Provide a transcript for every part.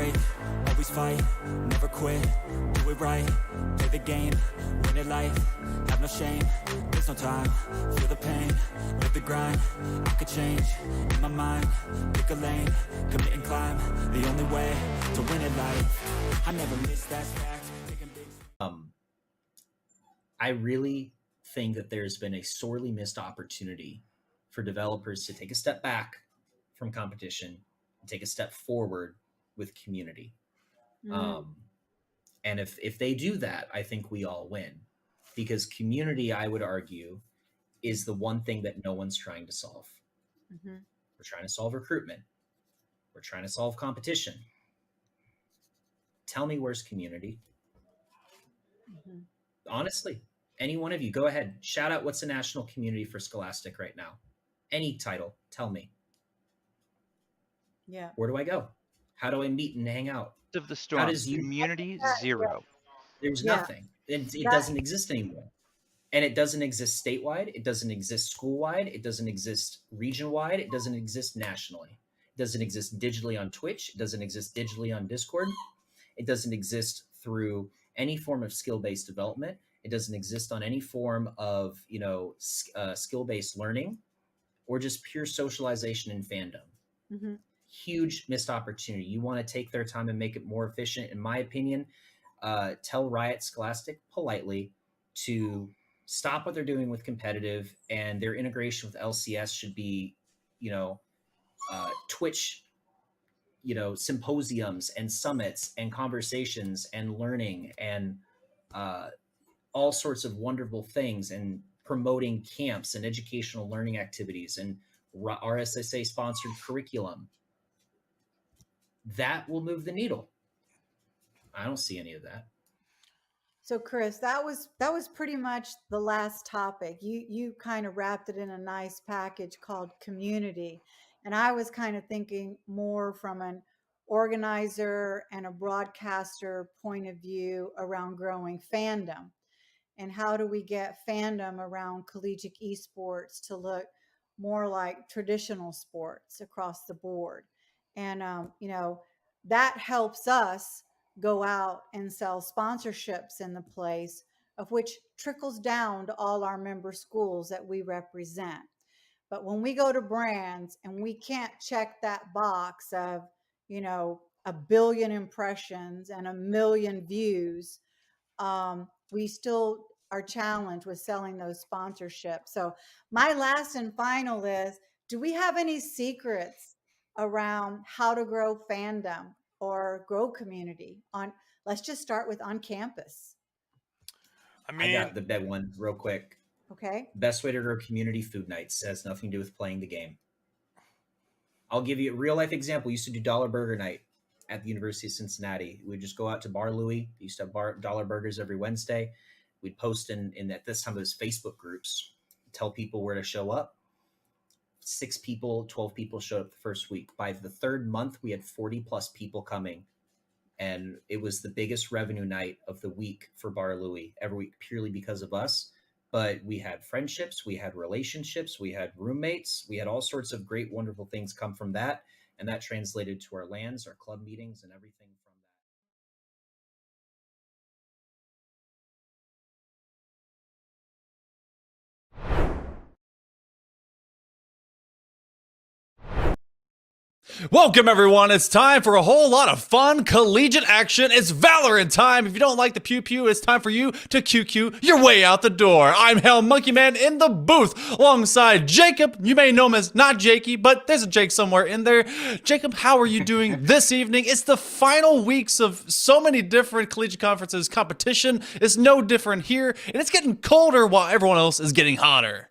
break, always fight, never quit, do it right, play the game, win it life, have no shame, there's no time, feel the pain, live the grind, I could change, in my mind, pick a lane, commit and climb, the only way to win it life, I never miss that fact, taking big... I really think that there's been a sorely missed opportunity for developers to take a step back from competition and take a step forward with community. And if they do that, I think we all win, because community, I would argue, is the one thing that no one's trying to solve. We're trying to solve recruitment. We're trying to solve competition. Tell me, where's community? Honestly, any one of you, go ahead. Shout out what's the national community for Scholastic right now. Any title, tell me. Yeah. Where do I go? How do I meet and hang out? Of the storm. How does community zero? There's nothing. It doesn't exist anymore. And it doesn't exist statewide. It doesn't exist school-wide. It doesn't exist region-wide. It doesn't exist nationally. It doesn't exist digitally on Twitch. It doesn't exist digitally on Discord. It doesn't exist through any form of skill-based development. It doesn't exist on any form of, skill-based learning or just pure socialization and fandom. Huge missed opportunity. You want to take their time and make it more efficient, in my opinion, tell Riot Scholastic politely to stop what they're doing with competitive, and their integration with LCS should be, Twitch, symposiums and summits and conversations and learning and all sorts of wonderful things, and promoting camps and educational learning activities and RSSA sponsored curriculum. That will move the needle. I don't see any of that. So Chris, that was pretty much the last topic. You kind of wrapped it in a nice package called community. And I was kind of thinking more from an organizer and a broadcaster point of view around growing fandom. And how do we get fandom around collegiate esports to look more like traditional sports across the board? And, that helps us go out and sell sponsorships in the place, of which trickles down to all our member schools that we represent. But when we go to brands and we can't check that box of, 1 billion impressions and 1 million views, we still are challenged with selling those sponsorships. So my last and final is, do we have any secrets around how to grow fandom or grow community let's just start with on campus? I got the big one real quick. Okay. Best way to grow community: food nights. It has nothing to do with playing the game. I'll give you a real life example. We used to do dollar burger night at the University of Cincinnati. We'd just go out to Bar Louie. We used to have dollar burgers every Wednesday. We'd post in at this time it was Facebook groups, tell people where to show up. 6 people, 12 people showed up the first week. By the third month, we had 40 plus people coming. And it was the biggest revenue night of the week for Bar Louie every week, purely because of us. But we had friendships, we had relationships, we had roommates, we had all sorts of great, wonderful things come from that. And that translated to our LANs, our club meetings, and everything from that. Welcome, everyone. It's time for a whole lot of fun collegiate action. It's Valorant time. If you don't like the pew-pew, it's time for you to QQ your way out the door. I'm Hell Monkey Man in the booth alongside Jacob. You may know him as not Jakey, but there's a Jake somewhere in there. Jacob, how are you doing this evening? It's the final weeks of so many different collegiate conferences. Competition is no different here, and it's getting colder while everyone else is getting hotter.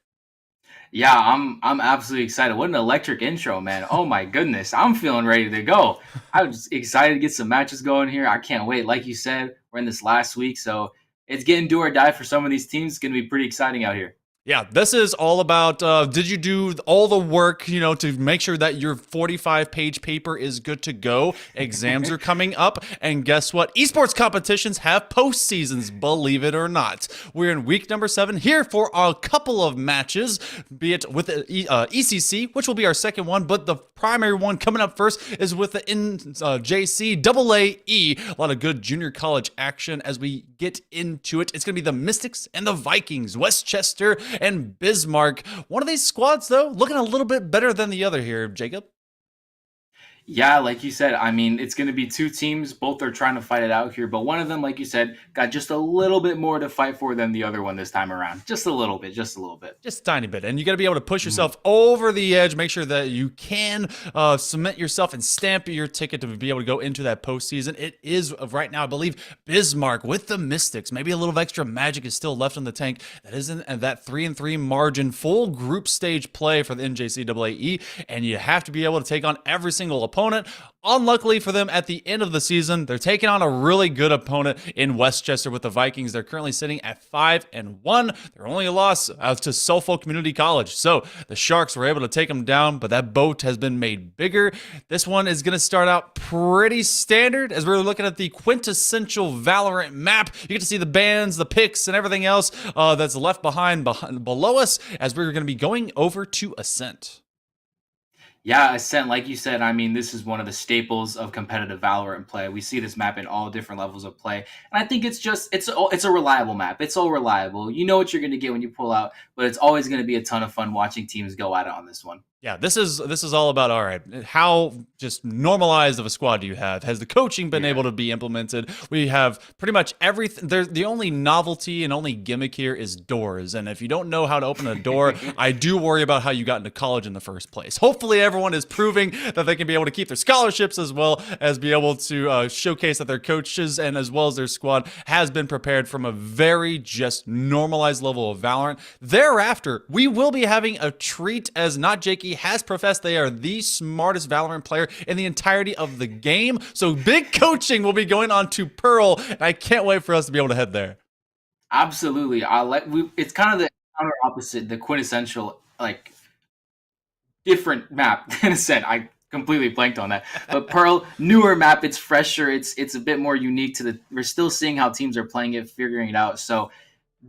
Yeah, I'm absolutely excited. What an electric intro, man. Oh my goodness. I'm feeling ready to go. I'm just excited to get some matches going here. I can't wait. Like you said, we're in this last week, so it's getting do or die for some of these teams. It's going to be pretty exciting out here. Yeah, this is all about did you do all the work, to make sure that your 45-page paper is good to go? Exams are coming up, and guess what? Esports competitions have postseasons, believe it or not. We're in week number 7 here for a couple of matches, be it with the ECC, which will be our second one, but the primary one coming up first is with the NJCAAE. A lot of good junior college action as we get into it. It's going to be the Mystics and the Vikings, Westchester and Bismarck. One of these squads, though, looking a little bit better than the other here, Jacob. Yeah, like you said, I mean, it's going to be two teams. Both are trying to fight it out here, but one of them, like you said, got just a little bit more to fight for than the other one this time around. Just a little bit, just a little bit. Just a tiny bit. And you got to be able to push yourself over the edge, make sure that you can cement yourself and stamp your ticket to be able to go into that postseason. It is, right now, I believe, Bismarck with the Mystics. Maybe a little extra magic is still left in the tank. That isn't that 3-3 margin, full group stage play for the NJCAAE, and you have to be able to take on every single opponent. Unluckily for them, at the end of the season, they're taking on a really good opponent in Westchester with the Vikings. They're currently sitting at 5-1. Their only loss to Suffolk Community College. So the Sharks were able to take them down, but that boat has been made bigger. This one is going to start out pretty standard as we're looking at the quintessential Valorant map. You get to see the bands, the picks, and everything else that's left behind below us as we're going to be going over to Ascent. Yeah, Ascent, like you said, I mean, this is one of the staples of competitive Valorant play. We see this map in all different levels of play. And I think it's a reliable map. It's so reliable. You know what you're going to get when you pull out, but it's always going to be a ton of fun watching teams go at it on this one. Yeah, this is all about, all right, how just normalized of a squad do you have? Has the coaching been able to be implemented? We have pretty much everything. The only novelty and only gimmick here is doors. And if you don't know how to open a door, I do worry about how you got into college in the first place. Hopefully everyone is proving that they can be able to keep their scholarships as well as be able to showcase that their coaches and as well as their squad has been prepared from a very just normalized level of Valorant. Thereafter, we will be having a treat as not Jakey has professed they are the smartest Valorant player in the entirety of the game. So big coaching will be going on to Pearl, and I can't wait for us to be able to head there. Absolutely. It's kind of the counter opposite, the quintessential, like, different map in a sense. I completely blanked on that. But Pearl, newer map, it's fresher, it's a bit more unique to we're still seeing how teams are playing it, figuring it out. So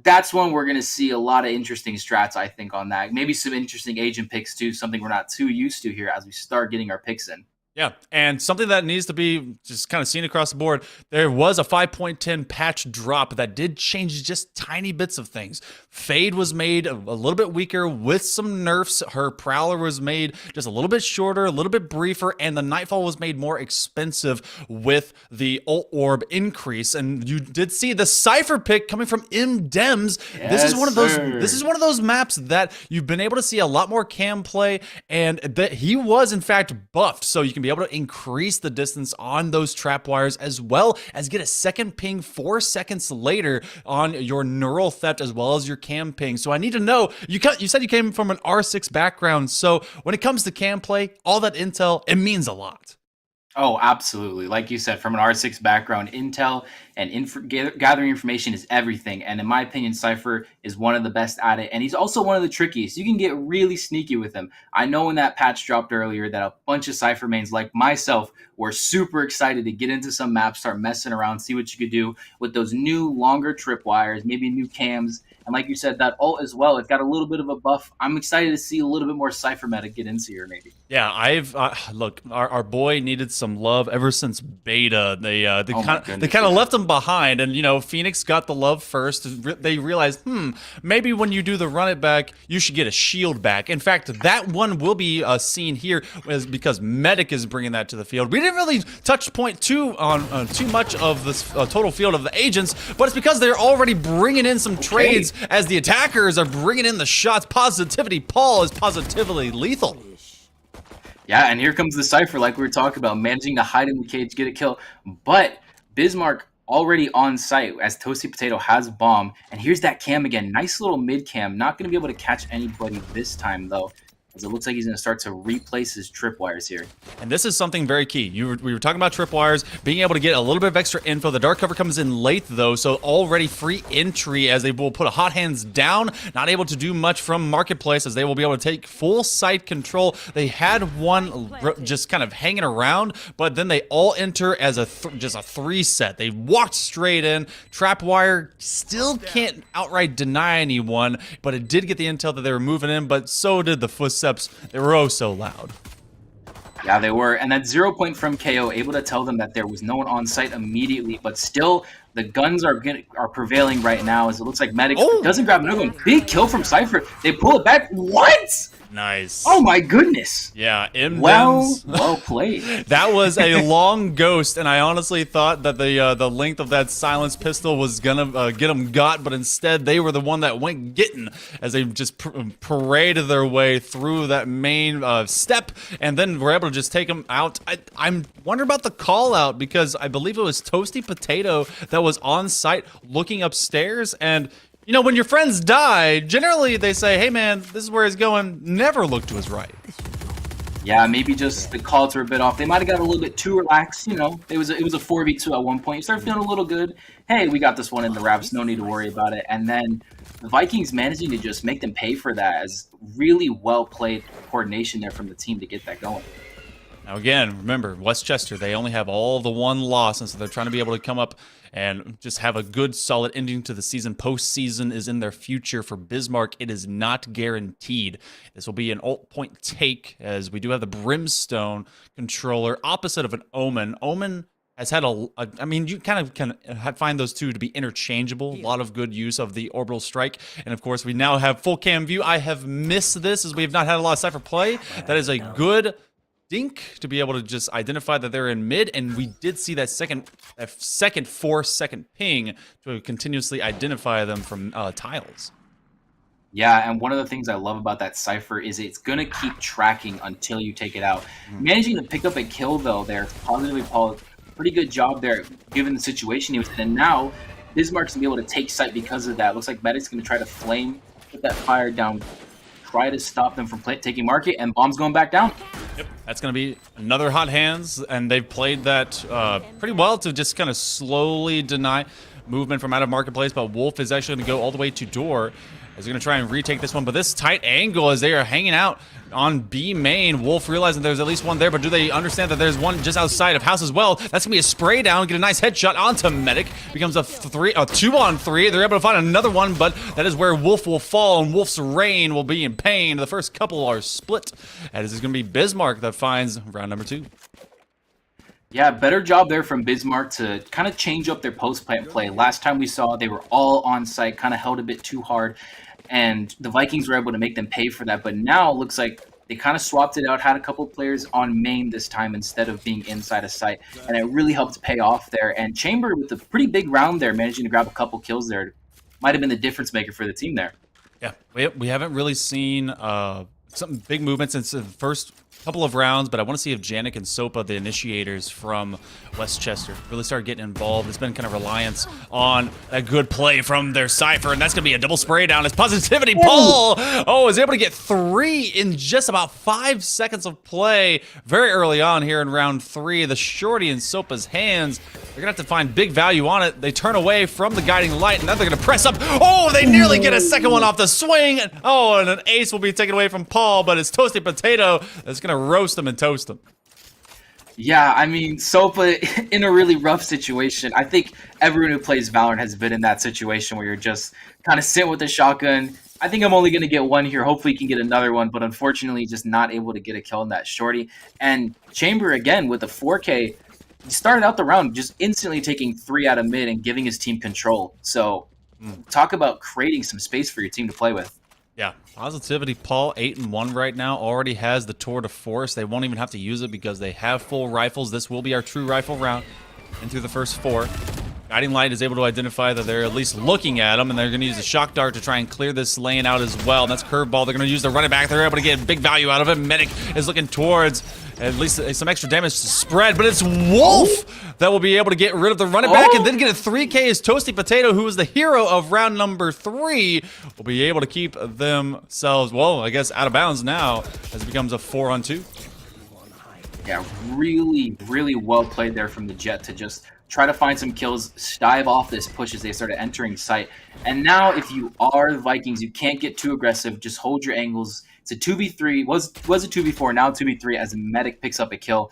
that's one we're going to see a lot of interesting strats, I think, on that. Maybe some interesting agent picks, too, something we're not too used to here as we start getting our picks in. Yeah, and something that needs to be just kind of seen across the board, there was a 5.10 patch drop that did change just tiny bits of things. Fade was made a little bit weaker with some nerfs. Her Prowler was made just a little bit shorter, a little bit briefer, and the Nightfall was made more expensive with the Ult Orb increase. And you did see the Cypher pick coming from MDems. Yes, this is one of those. sir. This is one of those maps that you've been able to see a lot more cam play, and that he was in fact buffed, so you can be able to increase the distance on those trap wires as well as get a second ping 4 seconds later on your neural theft as well as your cam ping. So I need to know, you said you came from an R6 background, so when it comes to cam play, all that intel, it means a lot. Oh, absolutely. Like you said, from an R6 background, intel and gathering information is everything. And in my opinion, Cypher is one of the best at it. And he's also one of the trickiest. You can get really sneaky with him. I know when that patch dropped earlier that a bunch of Cypher mains like myself were super excited to get into some maps, start messing around, see what you could do with those new longer tripwires, maybe new cams. And like you said, that ult as well, it's got a little bit of a buff. I'm excited to see a little bit more Cypher meta get into here maybe. Yeah, look, our boy needed some love ever since beta. They kind of left him behind, and Phoenix got the love first. They realized, maybe when you do the run it back, you should get a shield back. In fact, that one will be seen here because Medic is bringing that to the field. We didn't really touch point too much of this total field of the agents, but it's because they're already bringing in some trades as the attackers are bringing in the shots. Positivity Paul is positively lethal. Yeah, and here comes the Cypher, like we were talking about, managing to hide in the cage, get a kill. But Bismarck already on site as Toasty Potato has bomb. And here's that cam again. Nice little mid cam. Not going to be able to catch anybody this time, though. as it looks like he's going to start to replace his tripwires here. And this is something very key. We were talking about tripwires, being able to get a little bit of extra info. The dark cover comes in late, though, so already free entry as they will put a hot hands down. Not able to do much from Marketplace as they will be able to take full site control. They had one just kind of hanging around, but then they all enter as just a 3-set. They walked straight in. Trapwire still can't outright deny anyone, but it did get the intel that they were moving in, but so did the footsteps. They were oh so loud. Yeah, they were. And that 0 point from KO, able to tell them that there was no one on site immediately, but still the guns are prevailing right now as it looks like Medic doesn't grab another one. Big kill from Cypher. They pull it back. What? Nice. Oh my goodness. Yeah, well played. That was a long ghost, and I honestly thought that the length of that silence pistol was gonna get them got, but instead they were the one that went getting as they just paraded their way through that main step, and then were able to just take them out. I'm wondering about the call out because I believe it was Toasty Potato that was on site looking upstairs, and you know, when your friends die, generally they say, hey man, this is where he's going, never look to his right. Yeah, maybe just the calls were a bit off. They might have got a little bit too relaxed, you know. It was a 4v2 at one point. You start feeling a little good. Hey, we got this one in the wraps, no need to worry about it. And then the Vikings managing to just make them pay for that as really well played coordination there from the team to get that going. Now again, remember, Westchester, they only have all the one loss, and so they're trying to be able to come up and just have a good, solid ending to the season. Postseason is in their future. For Bismarck, it is not guaranteed. This will be an ult point take, as we do have the Brimstone controller, opposite of an Omen. Omen has had I mean, you kind of can find those two to be interchangeable. A lot of good use of the orbital strike. And of course, we now have full cam view. I have missed this as we have not had a lot of Cypher play. That is a good dink to be able to just identify that they're in mid, and we did see that second 4-second ping to continuously identify them from tiles. Yeah, and one of the things I love about that Cypher is it's going to keep tracking until you take it out. Managing to pick up a kill, though, there, positively, Paul, pretty good job there, given the situation he was in. And now, Bismarck's going to be able to take site because of that. Looks like Medic's going to try to flame, put that fire down, try to stop them from taking market, and Bomb's going back down. Yep, that's going to be another hot hands, and they've played that pretty well to just kind of slowly deny movement from out of Marketplace, but Wolf is actually going to go all the way to door as they're going to try and retake this one, but this tight angle as they are hanging out on B main. Wolf realizing there's at least one there, but do they understand that there's one just outside of house as well? That's going to be a spray down, get a nice headshot onto Medic. Becomes a 2-on-3. They're able to find another one, but that is where Wolf will fall, and Wolf's reign will be in pain. The first couple are split, and this is going to be Bismarck that finds round number 2. Yeah, better job there from Bismarck to kind of change up their post-plant play. Last time we saw they were all on site, kind of held a bit too hard, and the Vikings were able to make them pay for that. But now it looks like they kind of swapped it out, had a couple players on main this time instead of being inside of site, and it really helped pay off there. And Chamber with a pretty big round there, managing to grab a couple kills there, might have been the difference maker for the team there. Yeah, we haven't really seen some big movement since the first couple of rounds, but I want to see if Janik and Sopa, the initiators from Westchester, really start getting involved. It's been kind of reliance on a good play from their Cypher, and that's going to be a double spray down. It's Positivity. Paul, is able to get 3 in just about 5 seconds of play very early on here in round 3. The shorty in Sopa's hands. They're going to have to find big value on it. They turn away from the guiding light, and now they're going to press up. Oh, they nearly get a second one off the swing. Oh, and an ace will be taken away from Paul, but it's Toasty Potato that's going to roast them and toast them. Yeah, I mean, Sopa in a really rough situation. I think everyone who plays Valorant has been in that situation where you're just kind of sitting with the shotgun. I think I'm only going to get one here. Hopefully you can get another one, but unfortunately just not able to get a kill on that shorty. And Chamber, again, with the 4K, he started out the round just instantly taking 3 out of mid and giving his team control. So talk about creating some space for your team to play with. Yeah, Positivity, Paul, 8-1 right now, already has the Tour de Force. They won't even have to use it because they have full rifles. This will be our true rifle round in through the first 4. Guiding Light is able to identify that they're at least looking at him, and they're going to use a Shock Dart to try and clear this lane out as well. And that's Curveball. They're going to use the running back. They're able to get big value out of it. Medic is looking towards at least some extra damage to spread, but it's Wolf that will be able to get rid of the running back and then get a 3K as Toasty Potato, who was the hero of round number 3, will be able to keep themselves, well, I guess out of bounds now as it becomes a 4-on-2. Yeah, really, really well played there from the Jet to just try to find some kills, stave off this push as they started entering sight. And now if you are the Vikings, you can't get too aggressive. Just hold your angles. It's a 2v3. Was a 2v4, now 2v3 as a Medic picks up a kill.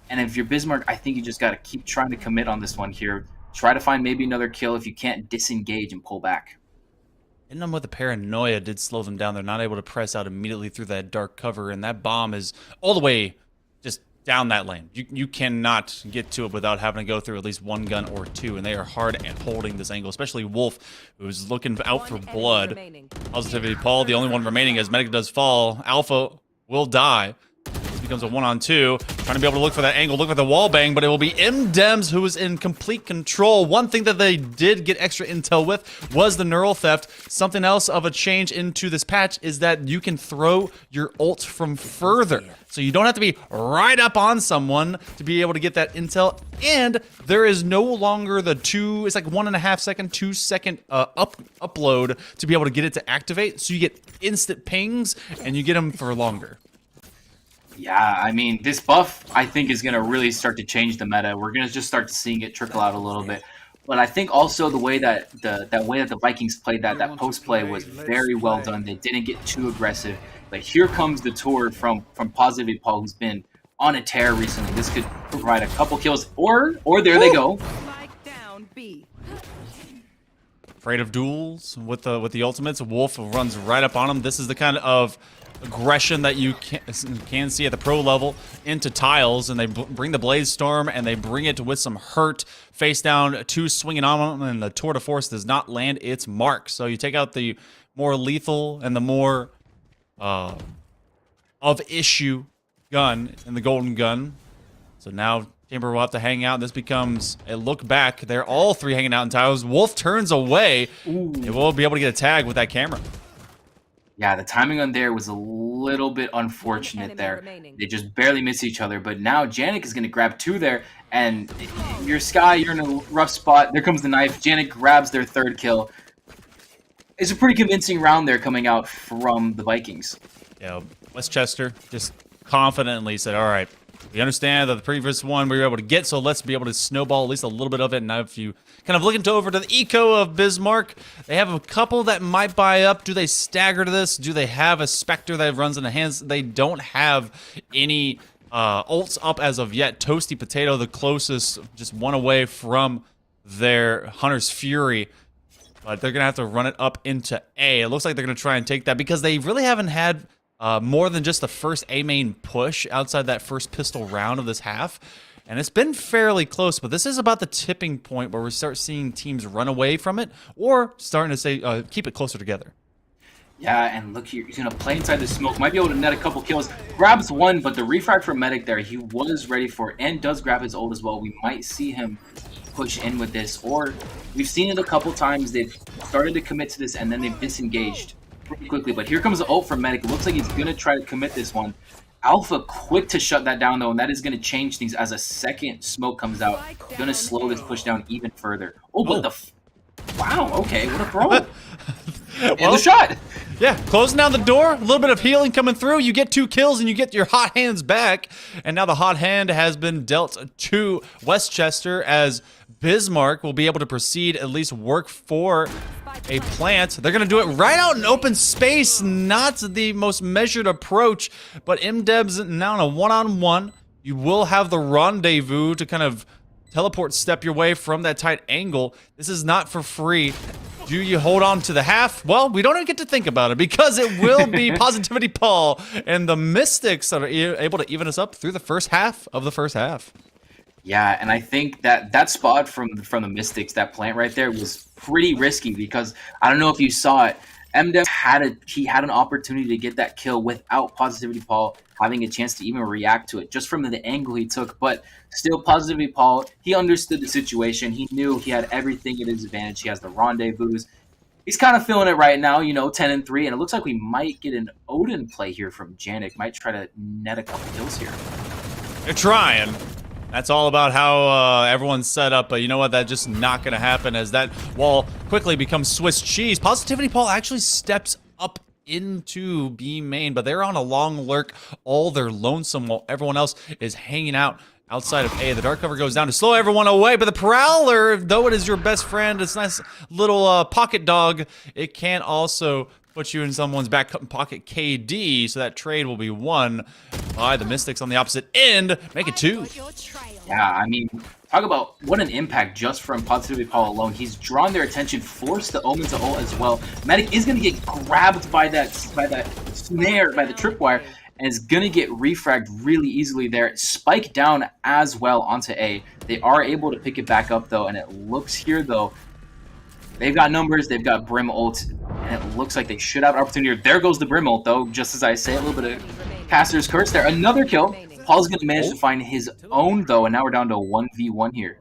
And if you're Bismarck, I think you just got to keep trying to commit on this one here. Try to find maybe another kill if you can't disengage and pull back. Hitting them with the paranoia did slow them down. They're not able to press out immediately through that dark cover, and that bomb is all the way just down that lane. You cannot get to it without having to go through at least one gun or two, and they are hard at holding this angle, especially Wolf, who's looking out for blood. Positivity Paul, the only one remaining as Medic does fall. Alpha will die. This becomes a 1-on-2. Trying to be able to look for that angle, look for the wall bang, but it will be MDems who is in complete control. One thing that they did get extra intel with was the neural theft. Something else of a change into this patch is that you can throw your ult from further. So you don't have to be right up on someone to be able to get that intel. And there is no longer the it's like 1.5 second, 2 second upload to be able to get it to activate. So you get instant pings and you get them for longer. Yeah, I mean, this buff, I think, is going to really start to change the meta. We're going to just start seeing it trickle out a little bit. But I think also the way that the Vikings played that post play was very well done. They didn't get too aggressive. But here comes the tour from Positivity Paul, who's been on a tear recently. This could provide a couple kills, or there they go. Afraid of duels with the ultimates. Wolf runs right up on him. This is the kind of aggression that you can see at the pro level into tiles, and they bring the Blaze Storm and they bring it with some hurt. Face down, 2 swinging on them, and the Tour de Force does not land its mark. So you take out the more lethal and the more of issue gun and the golden gun. So now Chamber will have to hang out. This becomes a look back. They're all 3 hanging out in tiles. Wolf turns away. It will be able to get a tag with that camera. Yeah, the timing on there was a little bit unfortunate there. They just barely miss each other. But now Janik is going to grab 2 there. And you're Sky, you're in a rough spot. There comes the knife. Janik grabs their 3rd kill. It's a pretty convincing round there coming out from the Vikings. Yeah, Westchester just confidently said, all right, we understand that the previous one we were able to get, so let's be able to snowball at least a little bit of it. Now if you kind of look over to the eco of Bismarck, they have a couple that might buy up. Do they stagger to this? Do they have a Spectre that runs in the hands? They don't have any ults up as of yet. Toasty Potato, the closest, just one away from their Hunter's Fury. But they're going to have to run it up into A. It looks like they're going to try and take that because they really haven't had more than just the first A main push outside that first pistol round of this half. And it's been fairly close, but this is about the tipping point where we start seeing teams run away from it or starting to say, keep it closer together. Yeah, and look here, he's going to play inside the smoke. Might be able to net a couple kills. Grabs 1, but the refrag from Medic there, he was ready for it and does grab his ult as well. We might see him push in with this, or we've seen it a couple times. They've started to commit to this and then they've disengaged pretty quickly. But here comes the ult from Medic. It looks like he's going to try to commit this one. Alpha quick to shut that down though, and that is going to change things as a second smoke comes out. Going to slow this push down even further. Oh, but wow, okay, what a throw. Well, the shot. Yeah, closing down the door, a little bit of healing coming through. You get 2 kills and you get your hot hands back. And now the hot hand has been dealt to Westchester as Bismarck will be able to proceed, at least work for a plant. They're going to do it right out in open space. Not the most measured approach, but MDeb's now in a 1-on-1. You will have the rendezvous to kind of teleport step your way from that tight angle. This is not for free. Do you hold on to the half? Well, we don't even get to think about it because it will be Positivity Paul and the Mystics that are able to even us up through the first half of the first half. Yeah, and I think that spot from the Mystics, that plant right there, was pretty risky because I don't know if you saw it. MDev had an opportunity to get that kill without Positivity Paul having a chance to even react to it, just from the angle he took. But still, Positivity Paul, he understood the situation. He knew he had everything at his advantage. He has the rendezvous. He's kind of feeling it right now, 10-3, and it looks like we might get an Odin play here from Janik. Might try to net a couple kills here. They're trying. That's all about how everyone's set up, but you know what? That's just not going to happen as that wall quickly becomes Swiss cheese. Positivity Paul actually steps up into B main, but they're on a long lurk. All they're lonesome while everyone else is hanging out outside of A. The dark cover goes down to slow everyone away, but the Prowler, though it is your best friend, it's a nice little pocket dog, it can also put you in someone's back pocket KD, so that trade will be won by the Mystics on the opposite end. Make it 2. Yeah, I mean, talk about what an impact just from Positivity Paul alone. He's drawn their attention, forced the Omen to ult as well. Medic is going to get grabbed by that snare, by the tripwire, and is going to get refragged really easily there. Spike down as well onto A. They are able to pick it back up, though, and it looks here, though, they've got numbers, they've got Brim ult, and it looks like they should have an opportunity. There goes the Brim ult, though, just as I say, a little bit of Caster's Curse there. Another kill. Paul's going to manage to find his own, though, and now we're down to 1v1 here.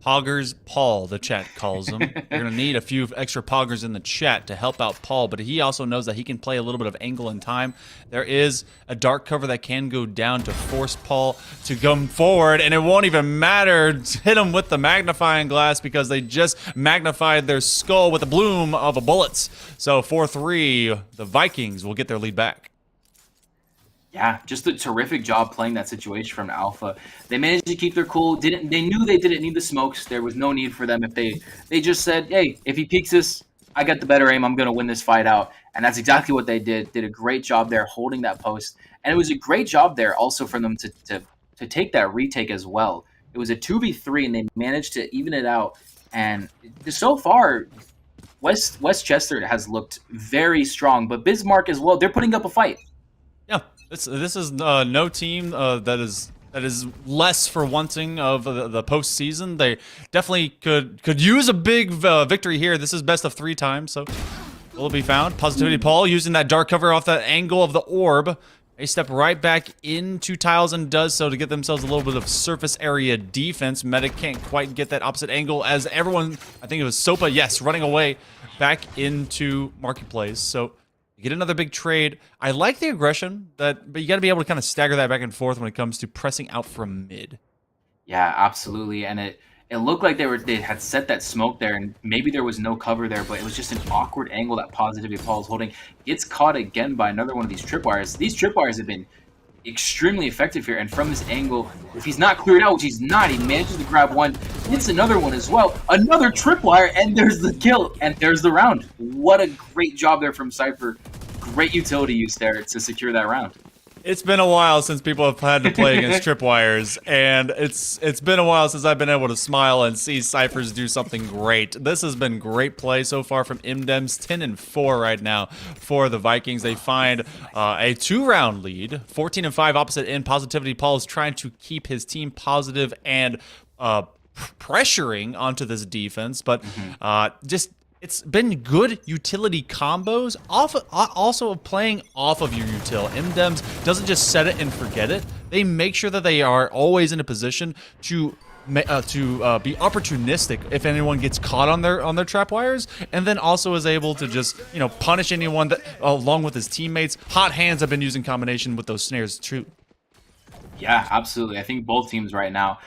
Poggers Paul, the chat calls him. You're going to need a few extra Poggers in the chat to help out Paul, but he also knows that he can play a little bit of angle and time. There is a dark cover that can go down to force Paul to come forward, and it won't even matter. Hit him with the magnifying glass because they just magnified their skull with the bloom of a bullets. So 4-3, the Vikings will get their lead back. Yeah, just a terrific job playing that situation from Alpha. They managed to keep their cool. They knew they didn't need the smokes. There was no need for them if they just said, hey, if he peeks this, I got the better aim. I'm going to win this fight out. And that's exactly what they did. Did a great job there holding that post. And it was a great job there also for them to take that retake as well. It was a 2v3 and they managed to even it out. And so far, Westchester has looked very strong, but Bismark as well. They're putting up a fight. Yeah. This is no team that is less for wanting of the postseason. They definitely could use a big victory here. This is best of 3 times, so will it be found? Positivity Paul using that dark cover off that angle of the orb. They step right back into tiles and does so to get themselves a little bit of surface area defense. Medic can't quite get that opposite angle as everyone, I think it was Sopa, yes, running away back into Marketplace. So you get another big trade. I like the aggression, but you got to be able to kind of stagger that back and forth when it comes to pressing out from mid. Yeah, absolutely. And it looked like they had set that smoke there, and maybe there was no cover there, but it was just an awkward angle that Positivity Paul is holding. Gets caught again by another one of these tripwires. These tripwires have been extremely effective here, and from this angle, if he's not cleared out, which he's not, he manages to grab one, hits another one as well, another tripwire, and there's the kill, and there's the round. What a great job there from Cypher. Great utility use there to secure that round. It's been a while since people have had to play against tripwires, and it's been a while since I've been able to smile and see Cyphers do something great. This has been great play so far from Imdems, 10-4 right now for the Vikings. They find a 2-round lead, 14-5 opposite end. Positivity Paul is trying to keep his team positive and pressuring onto this defense, but it's been good utility combos, also playing off of your util. MDems doesn't just set it and forget it. They make sure that they are always in a position to be opportunistic if anyone gets caught on their trapwires, and then also is able to just punish anyone that along with his teammates. Hot Hands have been using combination with those snares too. Yeah, absolutely. I think both teams right now,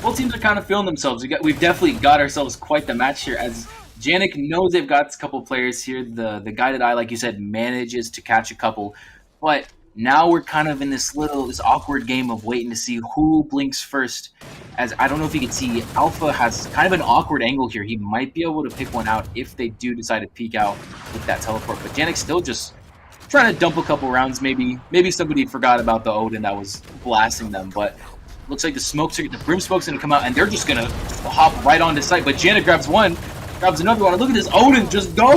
both teams are kind of feeling themselves. We've definitely got ourselves quite the match here, as Janik knows they've got a couple players here. The Guided Eye, like you said, manages to catch a couple. But now we're kind of in this awkward game of waiting to see who blinks first. As I don't know if you can see, Alpha has kind of an awkward angle here. He might be able to pick one out if they do decide to peek out with that teleport. But Janik's still just trying to dump a couple rounds. Maybe somebody forgot about the Odin that was blasting them. But looks like the Brim Smoke's going to come out, and they're just going to hop right onto site. But Janik grabs one. Grabs another one. Look at this Odin just go.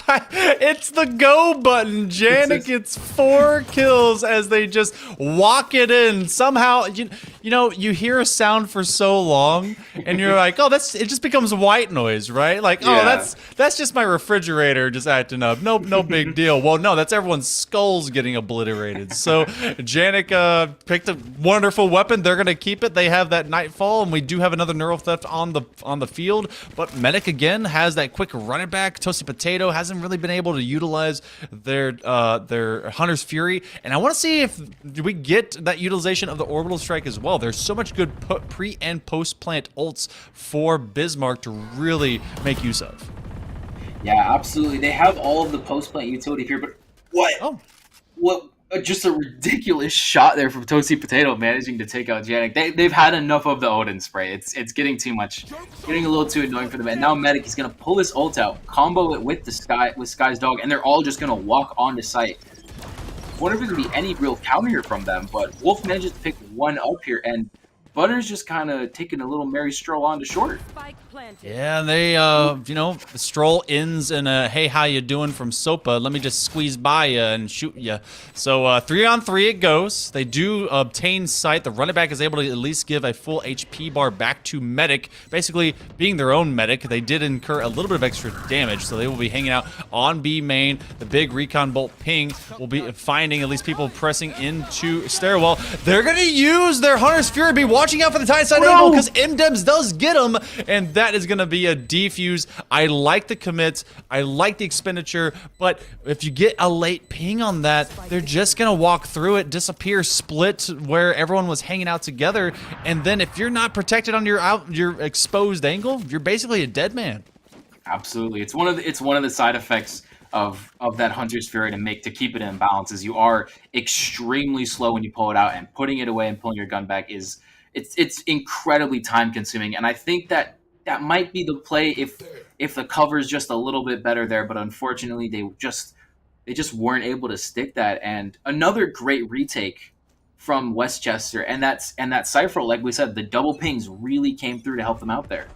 I It's the go button. Janik gets 4 kills as they just walk it in. Somehow, you know, you hear a sound for so long, and you're like, oh, it just becomes white noise, right? Like, oh, that's just my refrigerator just acting up. No big deal. Well, no, that's everyone's skulls getting obliterated. So Janik picked a wonderful weapon. They're gonna keep it. They have that Nightfall, and we do have another neural theft on the field. But Medic again has that quick running back. Toasty Potato hasn't really been able to utilize their Hunter's Fury, and I want to see if we get that utilization of the Orbital Strike as well. There's so much good pre and post plant ults for Bismarck to really make use of. Yeah, absolutely. They have all of the post plant utility here, but what? Oh. What? Just a ridiculous shot there from Toasty Potato managing to take out Janik. They've had enough of the Odin spray. It's getting too much, getting a little too annoying for them. And now Medic is gonna pull his ult out, combo it with Sky's dog, and they're all just gonna walk onto site. I wonder if there's gonna be any real counter here from them, but Wolf manages to pick one up here, and Butter's just kind of taking a little merry stroll on to short. Yeah, they, you know, the stroll ends in a, hey, how you doing from Sopa? Let me just squeeze by you and shoot you. So 3-on-3 it goes. They do obtain sight. The running back is able to at least give a full HP bar back to Medic. Basically, being their own Medic, they did incur a little bit of extra damage, so they will be hanging out on B main. The big recon bolt ping will be finding at least people pressing into Stairwell. They're going to use their Hunter's Fury, be watching out for the tight side angle because MDems does get them, and that is going to be a defuse. I like the commits. I like the expenditure, but if you get a late ping on that, they're just going to walk through it, disappear, split where everyone was hanging out together, and then if you're not protected on your exposed angle, you're basically a dead man. Absolutely. It's one of the side effects of that Hunter's Fury to keep it in balance is you are extremely slow when you pull it out, and putting it away and pulling your gun back is it's incredibly time consuming. And I think that might be the play if the cover is just a little bit better there, but unfortunately they just weren't able to stick that. And another great retake from Westchester, and that Cypher, like we said, the double pings really came through to help them out there.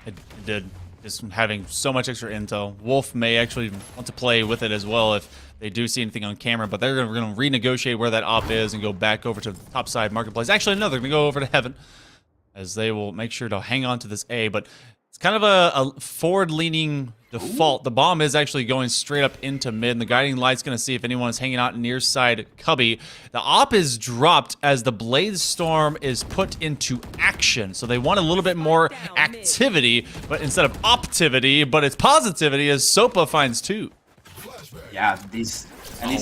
It did. Just having so much extra intel. Wolf may actually want to play with it as well if they do see anything on camera, but they're going to renegotiate where that op is and go back over to the top side marketplace. Actually, no, they're going to go over to Heaven as they will make sure to hang on to this A, but it's kind of a forward-leaning default. The bomb is actually going straight up into mid, and the guiding light's going to see if anyone is hanging out near side Cubby. The op is dropped as the Blaze Storm is put into action, so they want a little bit more activity, but instead of optivity, but it's positivity as Sopa finds 2. Yeah, these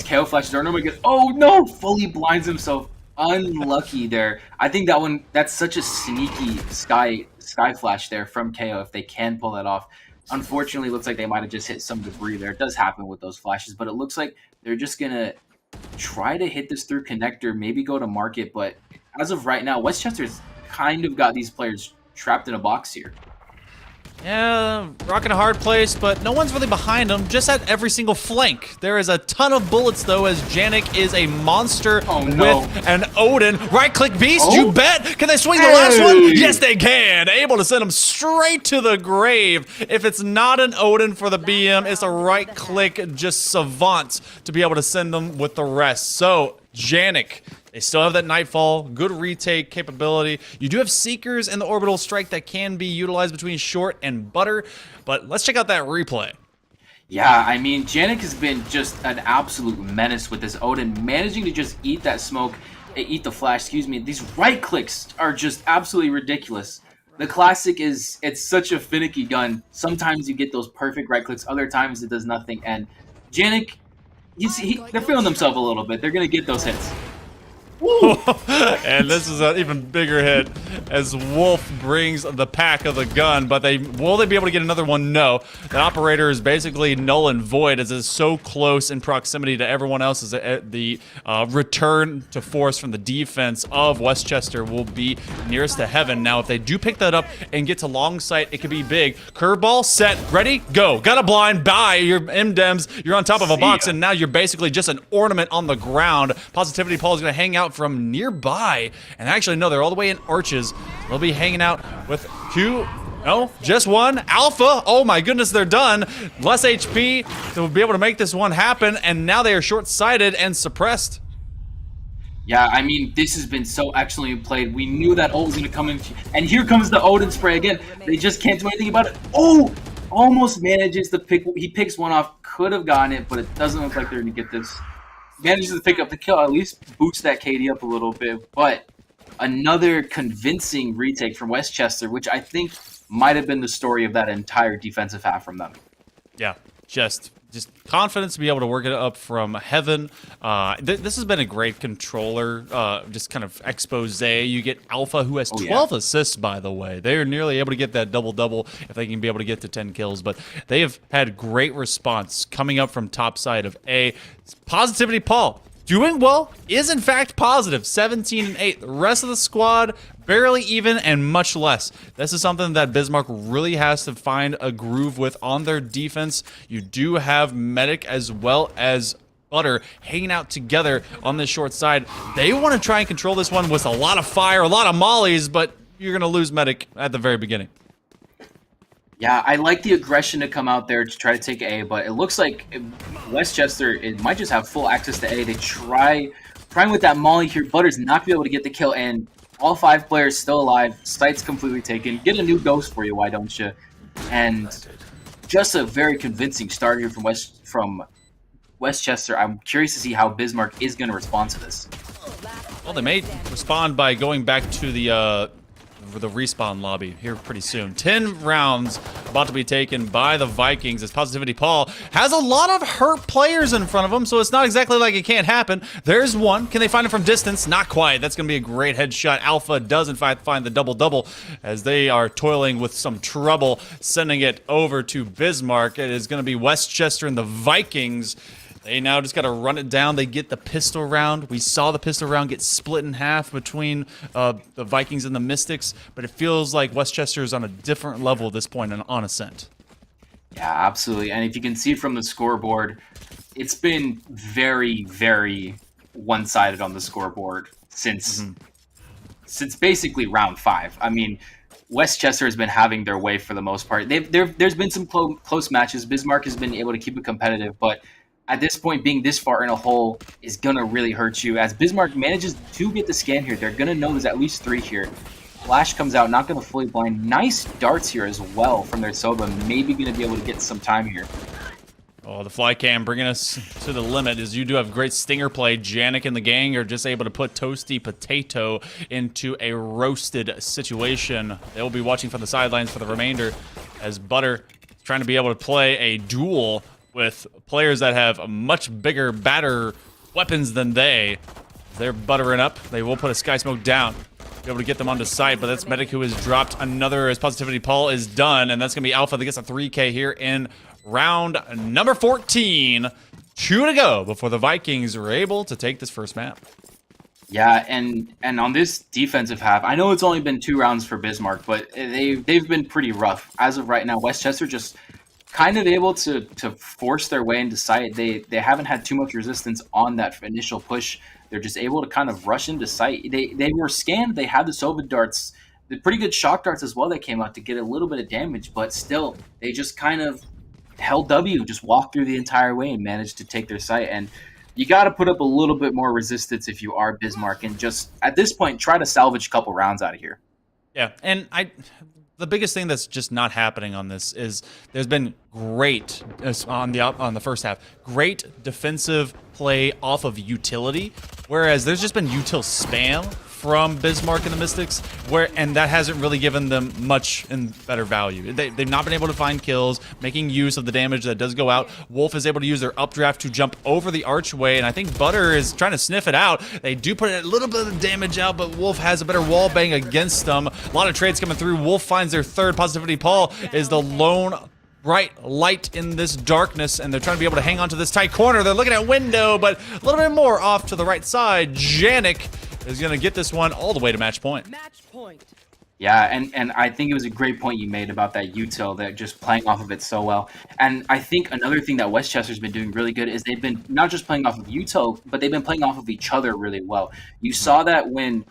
KO flashes are normally good. Oh no, fully blinds himself. Unlucky there. I think that's such a sneaky sky flash there from KO if they can pull that off. Unfortunately, it looks like they might have just hit some debris there. It does happen with those flashes, but it looks like they're just gonna try to hit this through connector, maybe go to market. But as of right now, Westchester's kind of got these players trapped in a box here. Yeah, rocking a hard place, but no one's really behind him, just at every single flank. There is a ton of bullets, though, as Janik is a monster with an Odin. Right-click beast, you bet! Can they swing the last one? Yes, they can! Able to send him straight to the grave. If it's not an Odin for the BM, it's a right-click just savant to be able to send them with the rest. So, Janik, they still have that Nightfall, good retake capability. You do have Seekers and the Orbital Strike that can be utilized between Short and Butter, but let's check out that replay. Yeah, I mean, Janik has been just an absolute menace with this Odin, managing to just eat that smoke, eat the flash, excuse me. These right clicks are just absolutely ridiculous. The classic is, it's such a finicky gun. Sometimes you get those perfect right clicks, other times it does nothing, and Janik, they're feeling themselves a little bit. They're going to get those hits. And this is an even bigger hit as Wolf brings the pack of the gun, but will they be able to get another one? No. The operator is basically null and void as it's so close in proximity to everyone else. As the return to force from the defense of Westchester will be nearest to Heaven. Now, if they do pick that up and get to long sight, it could be big. Curveball, set, ready, go. Got a blind, bye. Your MDems, you're on top of a box, and now you're basically just an ornament on the ground. Positivity Paul is going to hang out from nearby, and actually no, they're all the way in arches. They'll be hanging out with 2 No, just one. Alpha, oh my goodness, they're done. Less HP to be able to make this one happen, and now they are short-sighted and suppressed. Yeah, I mean, this has been so excellently played. We knew that ult was going to come in. And here comes the Odin spray again. They just can't do anything about it. Oh! Almost manages to pick. He picks one off. Could have gotten it, but it doesn't look like they're going to get this. Manages to pick up the kill. At least boost that KD up a little bit. But another convincing retake from Westchester, which I think might have been the story of that entire defensive half from them. Yeah, just confidence to be able to work it up from heaven. This has been a great controller, just kind of expose. You get Alpha, who has 12 assists, by the way. They are nearly able to get that double-double if they can be able to get to 10 kills, but they have had great response coming up from top side of A. Positivity Paul, doing well, is in fact positive, 17 and 8. The rest of the squad, barely even and much less. This is something that Bismarck really has to find a groove with on their defense. You do have Medic as well as Butter hanging out together on this short side. They want to try and control this one with a lot of fire, a lot of mollies, but you're going to lose Medic at the very beginning. Yeah, I like the aggression to come out there to try to take A, but it looks like Westchester might just have full access to A. They trying with that molly here. Butter's not going to be able to get the kill, and all 5 players still alive. Site's completely taken. Get a new ghost for you, why don't you? And just a very convincing start here from Westchester. I'm curious to see how Bismarck is going to respond to this. Well, they may respond by going back to the respawn lobby here pretty soon. 10 rounds about to be taken by the Vikings as Positivity Paul has a lot of hurt players in front of him, so it's not exactly like it can't happen. There's one. Can they find it from distance? Not quite. That's going to be a great headshot. Alpha does, in fact, find the double-double as they are toiling with some trouble, sending it over to Bismarck. It is going to be Westchester and the Vikings. They now just got to run it down. They get the pistol round. We saw the pistol round get split in half between the Vikings and the Mystics, but it feels like Westchester is on a different level at this point and on ascent. Yeah, absolutely. And if you can see from the scoreboard, it's been very, very one-sided on the scoreboard since basically round 5. I mean, Westchester has been having their way for the most part. There's been some close matches. Bismarck has been able to keep it competitive, but at this point, being this far in a hole is going to really hurt you. As Bismarck manages to get the scan here, they're going to know there's at least 3 here. Flash comes out, not going to fully blind. Nice darts here as well from their Soba. Maybe going to be able to get some time here. Oh, the fly cam bringing us to the limit as you do have great stinger play. Janik and the gang are just able to put Toasty Potato into a roasted situation. They will be watching from the sidelines for the remainder as Butter is trying to be able to play a duel with players that have much bigger, badder weapons than they. They're buttering up. They will put a Sky Smoke down. Be able to get them onto site, but that's Medic who has dropped another as Positivity Paul is done, and that's going to be Alpha that gets a 3K here in round number 14. 2 to go before the Vikings are able to take this first map. Yeah, and on this defensive half, I know it's only been 2 rounds for Bismarck, but they've been pretty rough. As of right now, Westchester just kind of able to force their way into site. They haven't had too much resistance on that initial push. They're just able to kind of rush into site. They were scanned. They had the Sova darts, the pretty good shock darts as well that came out to get a little bit of damage, but still, they just kind of held W, just walked through the entire way and managed to take their site. And you got to put up a little bit more resistance if you are Bismarck and just, at this point, try to salvage a couple rounds out of here. Yeah, and the biggest thing that's just not happening on this is there's been great on the first half, great defensive play off of utility, whereas there's just been util spam from Bismarck and the Mystics, and that hasn't really given them much in better value. They've not been able to find kills, making use of the damage that does go out. Wolf is able to use their updraft to jump over the archway, and I think Butter is trying to sniff it out. They do put a little bit of damage out, but Wolf has a better wall bang against them. A lot of trades coming through. Wolf finds their third. Positivity Paul is the lone bright light in this darkness, and they're trying to be able to hang on to this tight corner. They're looking at window, but a little bit more off to the right side. Janik is going to get this one all the way to match point. Yeah, and I think it was a great point you made about that util. They're just playing off of it so well. And I think another thing that Westchester's been doing really good is they've been not just playing off of util, but they've been playing off of each other really well. You saw that when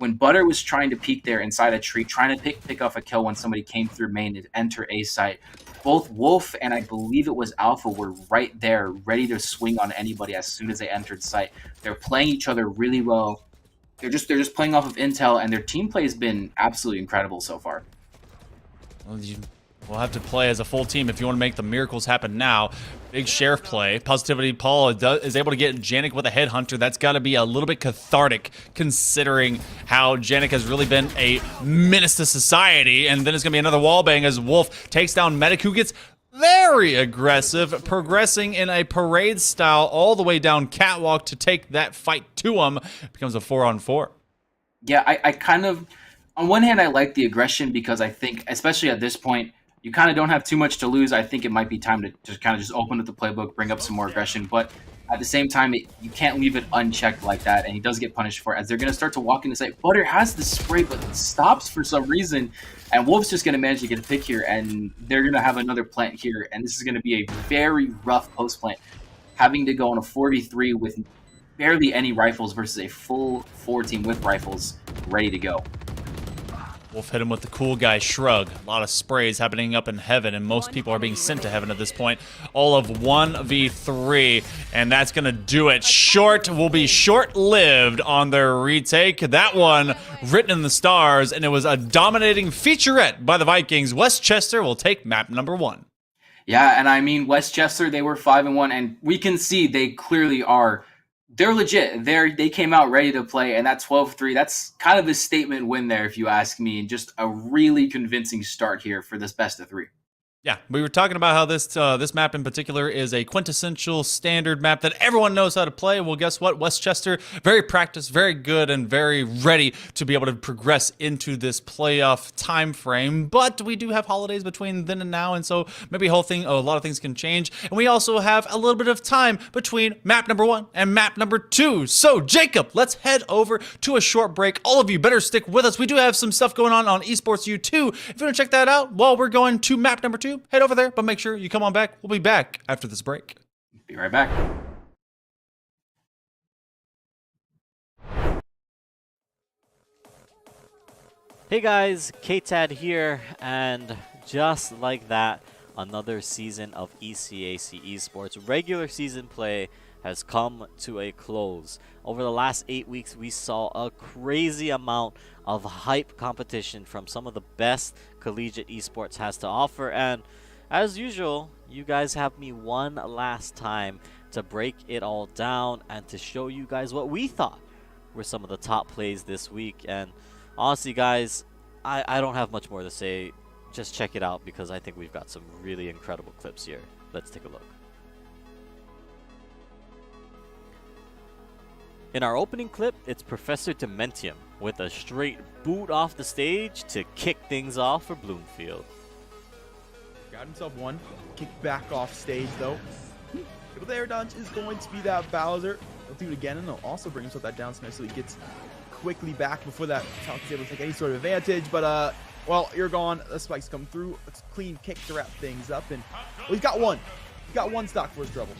when Butter was trying to peek there inside a tree, trying to pick off a kill when somebody came through main to enter A site, both Wolf and I believe it was Alpha were right there, ready to swing on anybody as soon as they entered site. They're playing each other really well. They're just playing off of intel, and their team play has been absolutely incredible so far. Well, we'll have to play as a full team if you want to make the miracles happen now. Big Sheriff play. Positivity Paul is able to get Janik with a headhunter. That's got to be a little bit cathartic considering how Janik has really been a menace to society. And then it's going to be another wallbang as Wolf takes down Medic, who gets very aggressive, progressing in a parade style all the way down catwalk to take that fight to him. It becomes a 4-on-4. Yeah, I kind of, on one hand, I like the aggression because I think, especially at this point, you kind of don't have too much to lose. I think it might be time to just kind of just open up the playbook, bring up some more aggression. But at the same time, you can't leave it unchecked like that, and he does get punished for it as they're going to start to walk into sight. Butter has the spray, but it stops for some reason, and Wolf's just going to manage to get a pick here, and they're going to have another plant here, and this is going to be a very rough post plant, having to go on a 4v3 with barely any rifles versus a full 4 team with rifles ready to go. Wolf hit him with the cool guy shrug. A lot of sprays happening up in heaven, and most people are being sent to heaven at this point. All of 1v3, and that's going to do it. Short will be short-lived on their retake. That one written in the stars, and it was a dominating featurette by the Vikings. Westchester will take map number 1. Yeah, and I mean, Westchester, they were 5-1, and we can see they clearly are. They're legit. They came out ready to play, and that 12-3, that's kind of a statement win there, if you ask me, and just a really convincing start here for this best of 3. Yeah, we were talking about how this map in particular is a quintessential standard map that everyone knows how to play. Well, guess what? Westchester, very practiced, very good, and very ready to be able to progress into this playoff time frame. But we do have holidays between then and now, and so maybe a lot of things can change. And we also have a little bit of time between map number 1 and map number 2. So, Jacob, let's head over to a short break. All of you better stick with us. We do have some stuff going on Esports U2. If you want to check that out while we're going to map number 2, head over there, but make sure you come on back. We'll be back after this break. Be right back. Hey guys, KTAD here, and just like that, another season of ECAAE Esports regular season play has come to a close. Over the last 8 weeks, we saw a crazy amount of hype competition from some of the best collegiate esports has to offer, and as usual, you guys have me one last time to break it all down and to show you guys what we thought were some of the top plays this week. And honestly guys, I don't have much more to say. Just check it out because I think we've got some really incredible clips here. Let's take a look. In our opening clip, it's Professor Dementium with a straight boot off the stage to kick things off for Bloomfield. Got himself one, kicked back off stage though. Able to air dodge is going to be that Bowser. He'll do it again, and he'll also bring himself that down smash so he gets quickly back before that Falcon's able to take any sort of advantage. But well, you're gone. The spikes come through. It's a clean kick to wrap things up, and well, he's got one. He's got one stock for his troubles.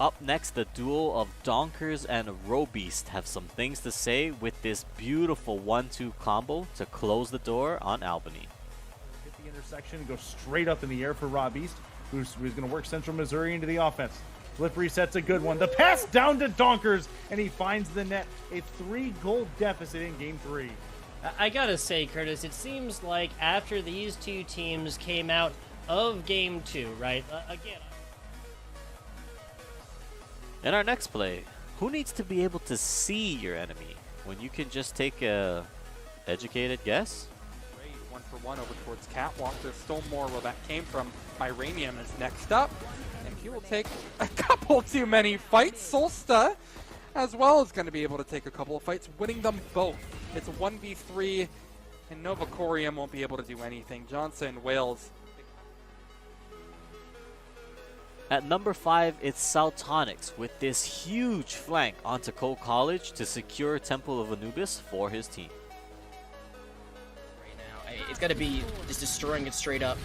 Up next, the duel of Donkers and Robeast have some things to say with this beautiful 1-2 combo to close the door on Albany. Hit the intersection, go straight up in the air for Robeast, who's going to work Central Missouri into the offense. Flip reset's a good one. The pass down to Donkers, and he finds the net. A 3-goal deficit in Game 3. I gotta say, Curtis, it seems like after these two teams came out of Game 2, right? Again. In our next play, who needs to be able to see your enemy when you can just take a educated guess? Great, 1-for-1 over towards Catwalk. There's still more where that came from. Iranium is next up, and he will take a couple too many fights. Solsta as well is going to be able to take a couple of fights, winning them both. It's a 1v3, and Novacorium won't be able to do anything. Johnson, Wales. At number 5, it's Saltonics with this huge flank onto Cole College to secure Temple of Anubis for his team. Right now, it's got to be just destroying it straight up.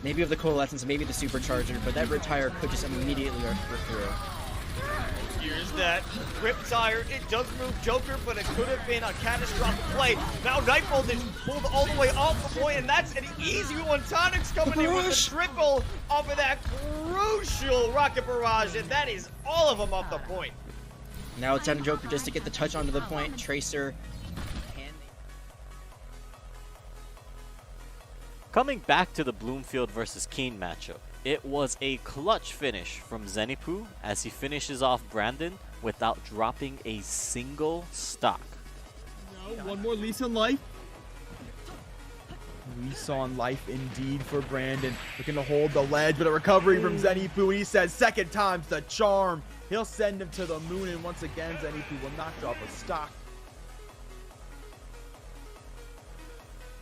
Maybe with the Coalescence, maybe the Supercharger, but that Retire could just immediately rip through. Here's that Riptire. It does move Joker, but it could have been a catastrophic play. Now Night Voltage pulled all the way off the point, and that's an easy one. Tonic's coming in with a triple off of that crucial rocket barrage, and that is all of them off the point. Now it's down to Joker just to get the touch onto the point. Tracer. Coming back to the Bloomfield versus Keen matchup, it was a clutch finish from Zenipu as he finishes off Brandon without dropping a single stock. No, one more lease on life. Lease on life indeed for Brandon. Looking to hold the ledge, but a recovery from Zenipu. He says second time's the charm. He'll send him to the moon, and once again, Zenipu will not drop a stock.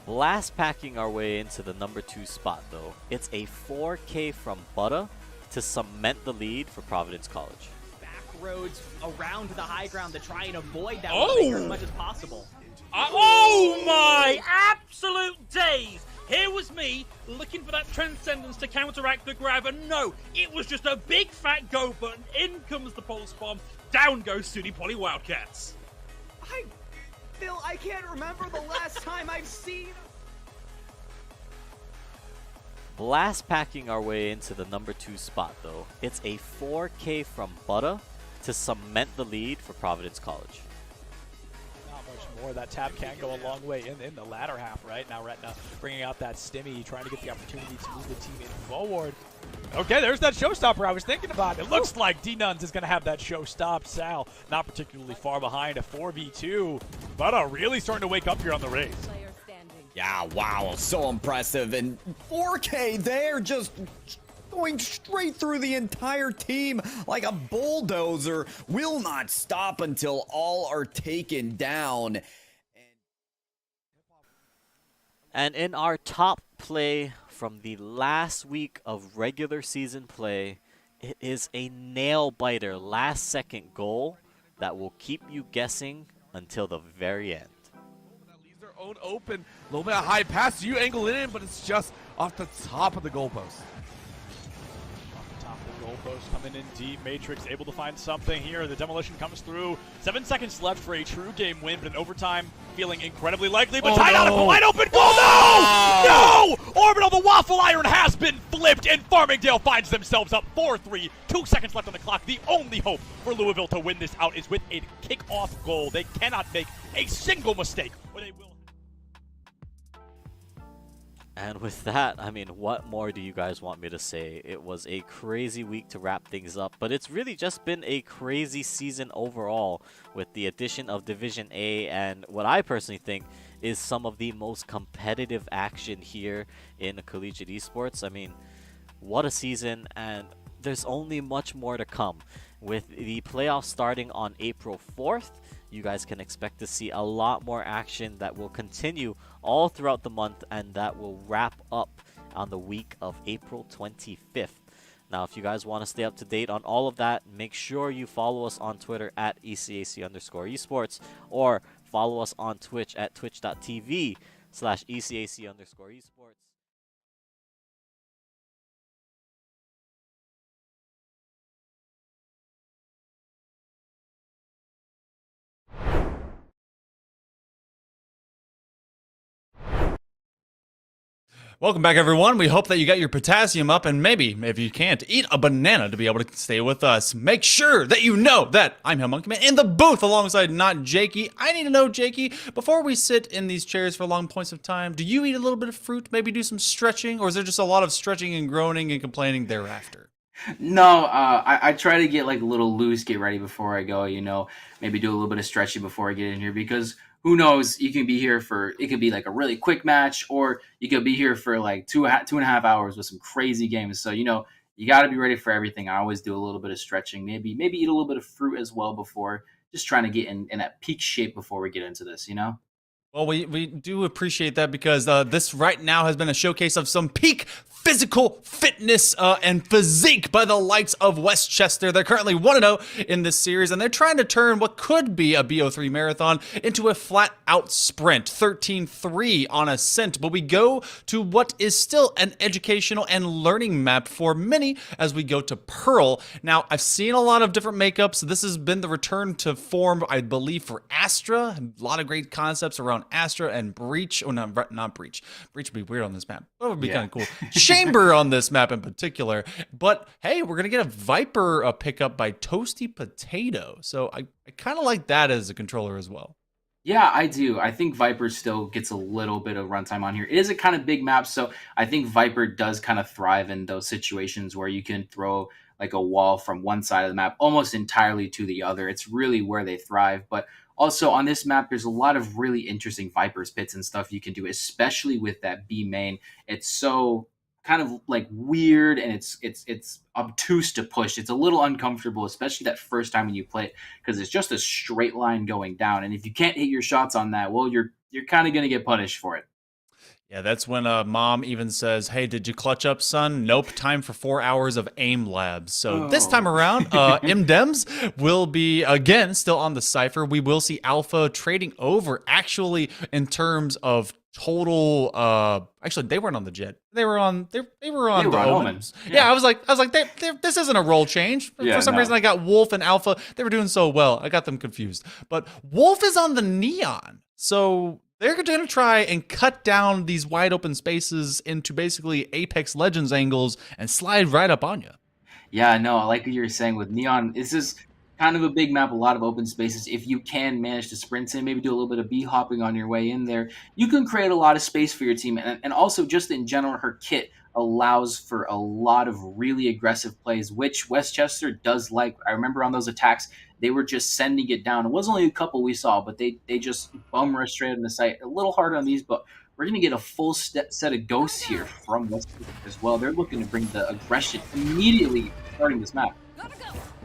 Last packing our way into the number 2 spot though. It's a 4K from Butta to cement the lead for Providence College. Back roads around the high ground to try and avoid that as much as possible. Oh my absolute days! Here was me looking for that Transcendence to counteract the grab, and no, it was just a big fat go button. In comes the pulse bomb, down goes SUNY Poly Wildcats. Phil, I can't remember the last time I've seen... Last packing our way into the number 2 spot though. It's a 4K from Butta to cement the lead for Providence College. Not much more. That tap can go a long way in the latter half, right? Now Retna bringing out that Stimmy, trying to get the opportunity to move the team in forward. Okay, there's that showstopper I was thinking about. It looks like D-Nuns is going to have that show stopped. Sal, not particularly far behind, a 4v2. But really starting to wake up here on the race. Yeah, wow, so impressive. And 4K there, just going straight through the entire team like a bulldozer. Will not stop until all are taken down. And in our top play from the last week of regular season play, it is a nail-biter last-second goal that will keep you guessing until the very end. Leaves their own open, a little bit of high pass, you angle it in, but it's just off the top of the goalpost. Goalpost coming in deep. Matrix able to find something here. The demolition comes through. 7 seconds left for a true game win, but in overtime feeling incredibly likely. But tied out of a wide open goal. No! No! Orbital, the waffle iron has been flipped, and Farmingdale finds themselves up 4-3. 2 seconds left on the clock. The only hope for Louisville to win this out is with a kickoff goal. They cannot make a single mistake, or they will. And with that, I mean, what more do you guys want me to say? It was a crazy week to wrap things up, but it's really just been a crazy season overall with the addition of Division A and what I personally think is some of the most competitive action here in collegiate esports. I mean, what a season, and there's only much more to come. With the playoffs starting on April 4th, you guys can expect to see a lot more action that will continue all throughout the month, and that will wrap up on the week of April 25th. Now, if you guys want to stay up to date on all of that, make sure you follow us on Twitter at ECAC_esports, or follow us on Twitch at twitch.tv/ECAC_esports. Welcome back, everyone. We hope that you got your potassium up, and maybe, if you can't, eat a banana to be able to stay with us. Make sure that you know that I'm Hell Monkey Man in the booth alongside not Jakey. I need to know, Jakey, before we sit in these chairs for long points of time, do you eat a little bit of fruit, maybe do some stretching, or is there just a lot of stretching and groaning and complaining thereafter? No, I try to get like a little loose, get ready before I go, you know, maybe do a little bit of stretching before I get in here, because who knows, you can be here for, it could be like a really quick match, or you could be here for like 2.5 hours with some crazy games. So, you know, you got to be ready for everything. I always do a little bit of stretching, maybe eat a little bit of fruit as well before, just trying to get in that peak shape before we get into this, you know? Well, we do appreciate that because this right now has been a showcase of some peak physical fitness and physique by the likes of Westchester. They're currently 1-0 in this series, and they're trying to turn what could be a BO3 marathon into a flat-out sprint, 13-3 on Ascent. But we go to what is still an educational and learning map for many as we go to Pearl. Now, I've seen a lot of different makeups. This has been the return to form, I believe, for Astra. A lot of great concepts around Astra and Breach. Oh, not Breach. Breach would be weird on this map. That would be kind of cool. Chamber on this map in particular. But hey, we're gonna get a Viper pickup by Toasty Potato. So I kind of like that as a controller as well. Yeah, I do. I think Viper still gets a little bit of runtime on here. It is a kind of big map, so I think Viper does kind of thrive in those situations where you can throw like a wall from one side of the map almost entirely to the other. It's really where they thrive. But also on this map, there's a lot of really interesting Viper's pits and stuff you can do, especially with that B main. It's so kind of like weird and it's obtuse to push. It's a little uncomfortable, especially that first time when you play it, because it's just a straight line going down. And if you can't hit your shots on that, well, you're kind of going to get punished for it. Yeah, that's when mom even says, hey, did you clutch up, son? Nope, time for 4 hours of aim labs. So this time around, MDems will be, again, still on the Cypher. We will see Alpha trading over, actually, in terms of total actually they weren't on the Jet, they were on the Omens. Yeah, I was like this isn't a role change. For some reason I got Wolf and Alpha. They were doing so well, I got them confused. But Wolf is on the Neon, so they're going to try and cut down these wide open spaces into basically Apex Legends angles and slide right up on you. Yeah, no, I like what you were saying with Neon. This is kind of a big map, a lot of open spaces. If you can manage to sprint in, maybe do a little bit of B-hopping on your way in there, you can create a lot of space for your team. And also, just in general, her kit allows for a lot of really aggressive plays, which Westchester does like. I remember on those attacks, they were just sending it down. It was only a couple we saw, but they just bum rush straight in the site. A little hard on these, but we're going to get a full set of ghosts here from Westchester as well. They're looking to bring the aggression immediately starting this map.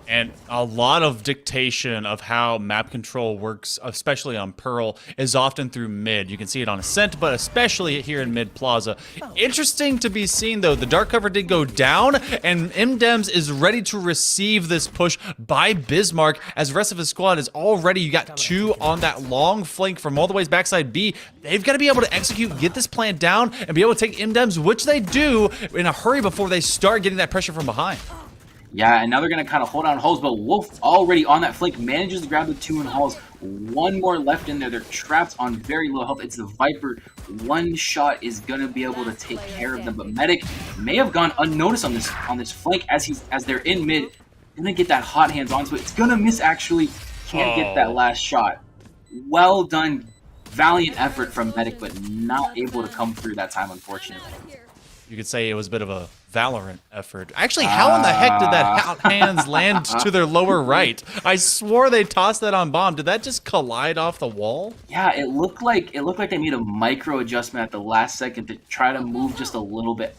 And a lot of dictation of how map control works, especially on Pearl, is often through mid. You can see it on Ascent, but especially here in Mid Plaza. Interesting to be seen, though. The dark cover did go down, and MDems is ready to receive this push by Bismark, as the rest of his squad is already, you got two on that long flank from all the way backside B. They've got to be able to execute, get this plant down, and be able to take MDems, which they do in a hurry before they start getting that pressure from behind. Yeah, and now they're going to kind of hold on Halls, but Wolf already on that flank manages to grab the two in Halls. One more left in there. They're trapped on very low health. It's the Viper. One shot is going to be able to take care of them, but Medic may have gone unnoticed on this flank as they're in mid. Gonna get that hot hands onto it. It's going to miss, actually. Can't get that last shot. Well done. Valiant effort from Medic, but not able to come through that time, unfortunately. You could say it was a bit of a Valorant effort. Actually, how in the heck did that hot hands land to their lower right? I swore they tossed that on bomb. Did that just collide off the wall? Yeah, it looked like they made a micro adjustment at the last second to try to move just a little bit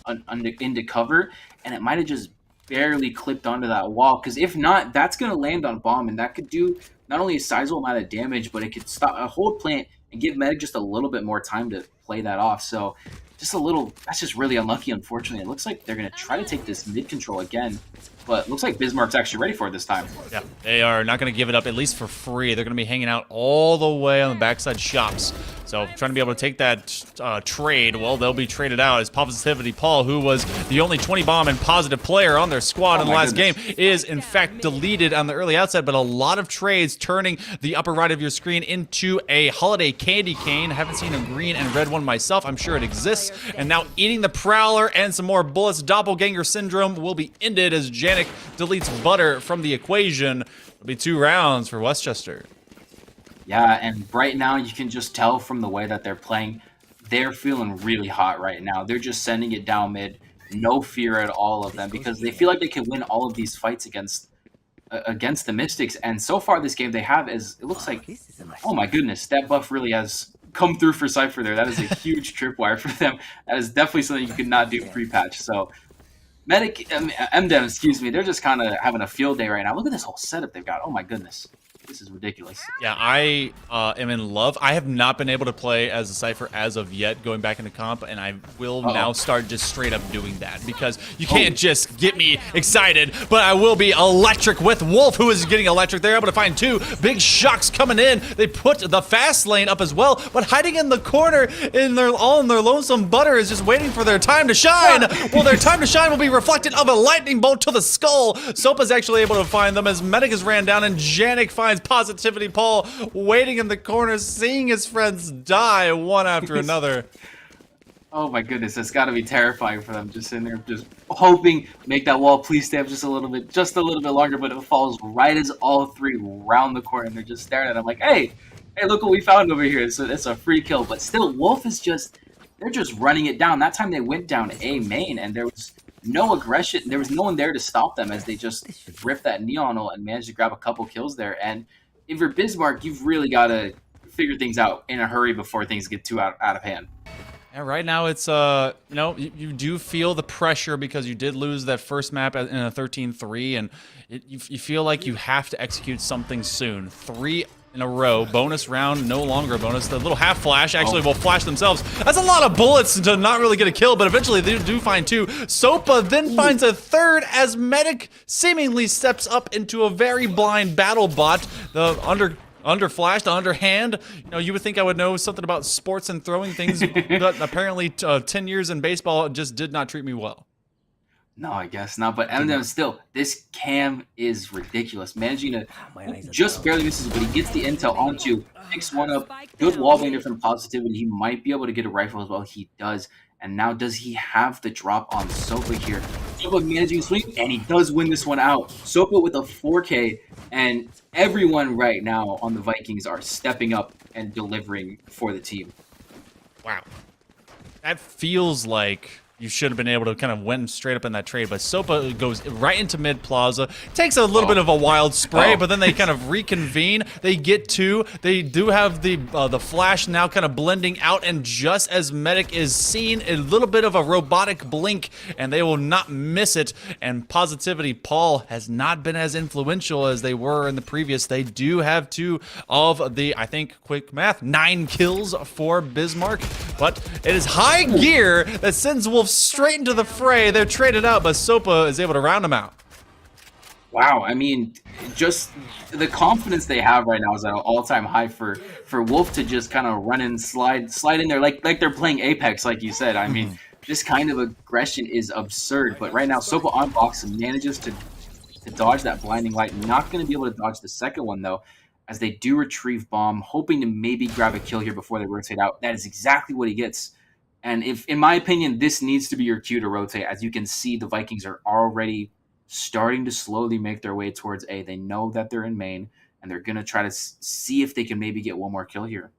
into cover, and it might have just barely clipped onto that wall. Because if not, that's going to land on bomb, and that could do not only a sizable amount of damage, but it could stop a whole plant and give Medic just a little bit more time to play that off. So just a little, that's just really unlucky, unfortunately. It looks like they're going to try to take this mid control again, but it looks like Bismarck's actually ready for it this time. Yeah, they are not going to give it up, at least for free. They're going to be hanging out all the way on the backside shops. So trying to be able to take that trade, well, they'll be traded out as Positivity Paul, who was the only 20 bomb and positive player on their squad in the last game, is in fact deleted on the early outset, but a lot of trades turning the upper right of your screen into a holiday candy cane. I haven't seen a green and red one myself. I'm sure it exists. And now eating the Prowler and some more bullets. Doppelganger Syndrome will be ended as Janik deletes Butter from the equation. It'll be 2 rounds for Westchester. Yeah, and right now you can just tell from the way that they're playing, they're feeling really hot right now. They're just sending it down mid, no fear at all of them, because they feel like they can win all of these fights against the Mystics. And so far this game they have is, it looks like, oh my goodness, that buff really has come through for Cypher there. That is a huge tripwire for them. That is definitely something you could not do pre-patch. So MDem, excuse me, they're just kind of having a field day right now. Look at this whole setup they've got. Oh my goodness. This is ridiculous. Yeah, I am in love. I have not been able to play as a Cypher as of yet, going back into comp, and I will now start just straight up doing that, because you can't just get me excited, but I will be electric with Wolf, who is getting electric. They're able to find 2 big shocks coming in. They put the fast lane up as well, but hiding in the corner in their lonesome butter is just waiting for their time to shine. Well, their time to shine will be reflected of a lightning bolt to the skull. Sopa's actually able to find them as Medic is ran down, and Janik finds Positivity Paul waiting in the corner, seeing his friends die one after another. Oh my goodness, that's got to be terrifying for them, just sitting there, just hoping, make that wall please stay up just a little bit longer, but it falls right as all 3 round the corner, and they're just staring at him like, hey, look what we found over here. So it's a free kill, but still, Wolf is they're just running it down. That time they went down A main, and there was no aggression. There was no one there to stop them as they just ripped that Neon ult and managed to grab a couple kills there. And if you're Bismarck, you've really got to figure things out in a hurry before things get too out of hand. And right now it's, you do feel the pressure because you did lose that first map in a 13-3, and you feel like you have to execute something soon. 3 in a row. Bonus round, no longer a bonus. The little half flash actually will flash themselves. That's a lot of bullets to not really get a kill, but eventually they do find 2. Sopa then finds a 3rd as Medic seemingly steps up into a very blind battle bot. The under flash, the underhand. You would think I would know something about sports and throwing things, but apparently 10 years in baseball just did not treat me well. No, I guess not. But still, this cam is ridiculous. Managing to just barely misses, but he gets the intel onto, picks one up. Good wall bang from Positivity. He might be able to get a rifle as well. He does. And now does he have the drop on Sopa here? Sopa managing to swing, and he does win this one out. Sopa with a 4K, and everyone right now on the Vikings are stepping up and delivering for the team. Wow. That feels like you should have been able to kind of win straight up in that trade, but Sopa goes right into mid plaza, takes a little bit of a wild spray, but then they kind of reconvene. They get 2. They do have the flash now kind of blending out, and just as Medic is seen, a little bit of a robotic blink, and they will not miss it. And Positivity Paul has not been as influential as they were in the previous. They do have 2 of the, I think, quick math, 9 kills for Bismarck, but it is high gear that sends Wolf straight into the fray. They're traded out, but Sopa is able to round them out. Wow, I mean, just the confidence they have right now is at an all-time high for Wolf to just kind of run and slide in there like they're playing Apex, like you said. I mean, this kind of aggression is absurd. But right now, Sopa unblocks and manages to dodge that blinding light. Not going to be able to dodge the second one, though, as they do retrieve bomb, hoping to maybe grab a kill here before they rotate out. That is exactly what he gets. And if, in my opinion, this needs to be your cue to rotate. As you can see, the Vikings are already starting to slowly make their way towards A. They know that they're in main, and they're going to try to see if they can maybe get one more kill here.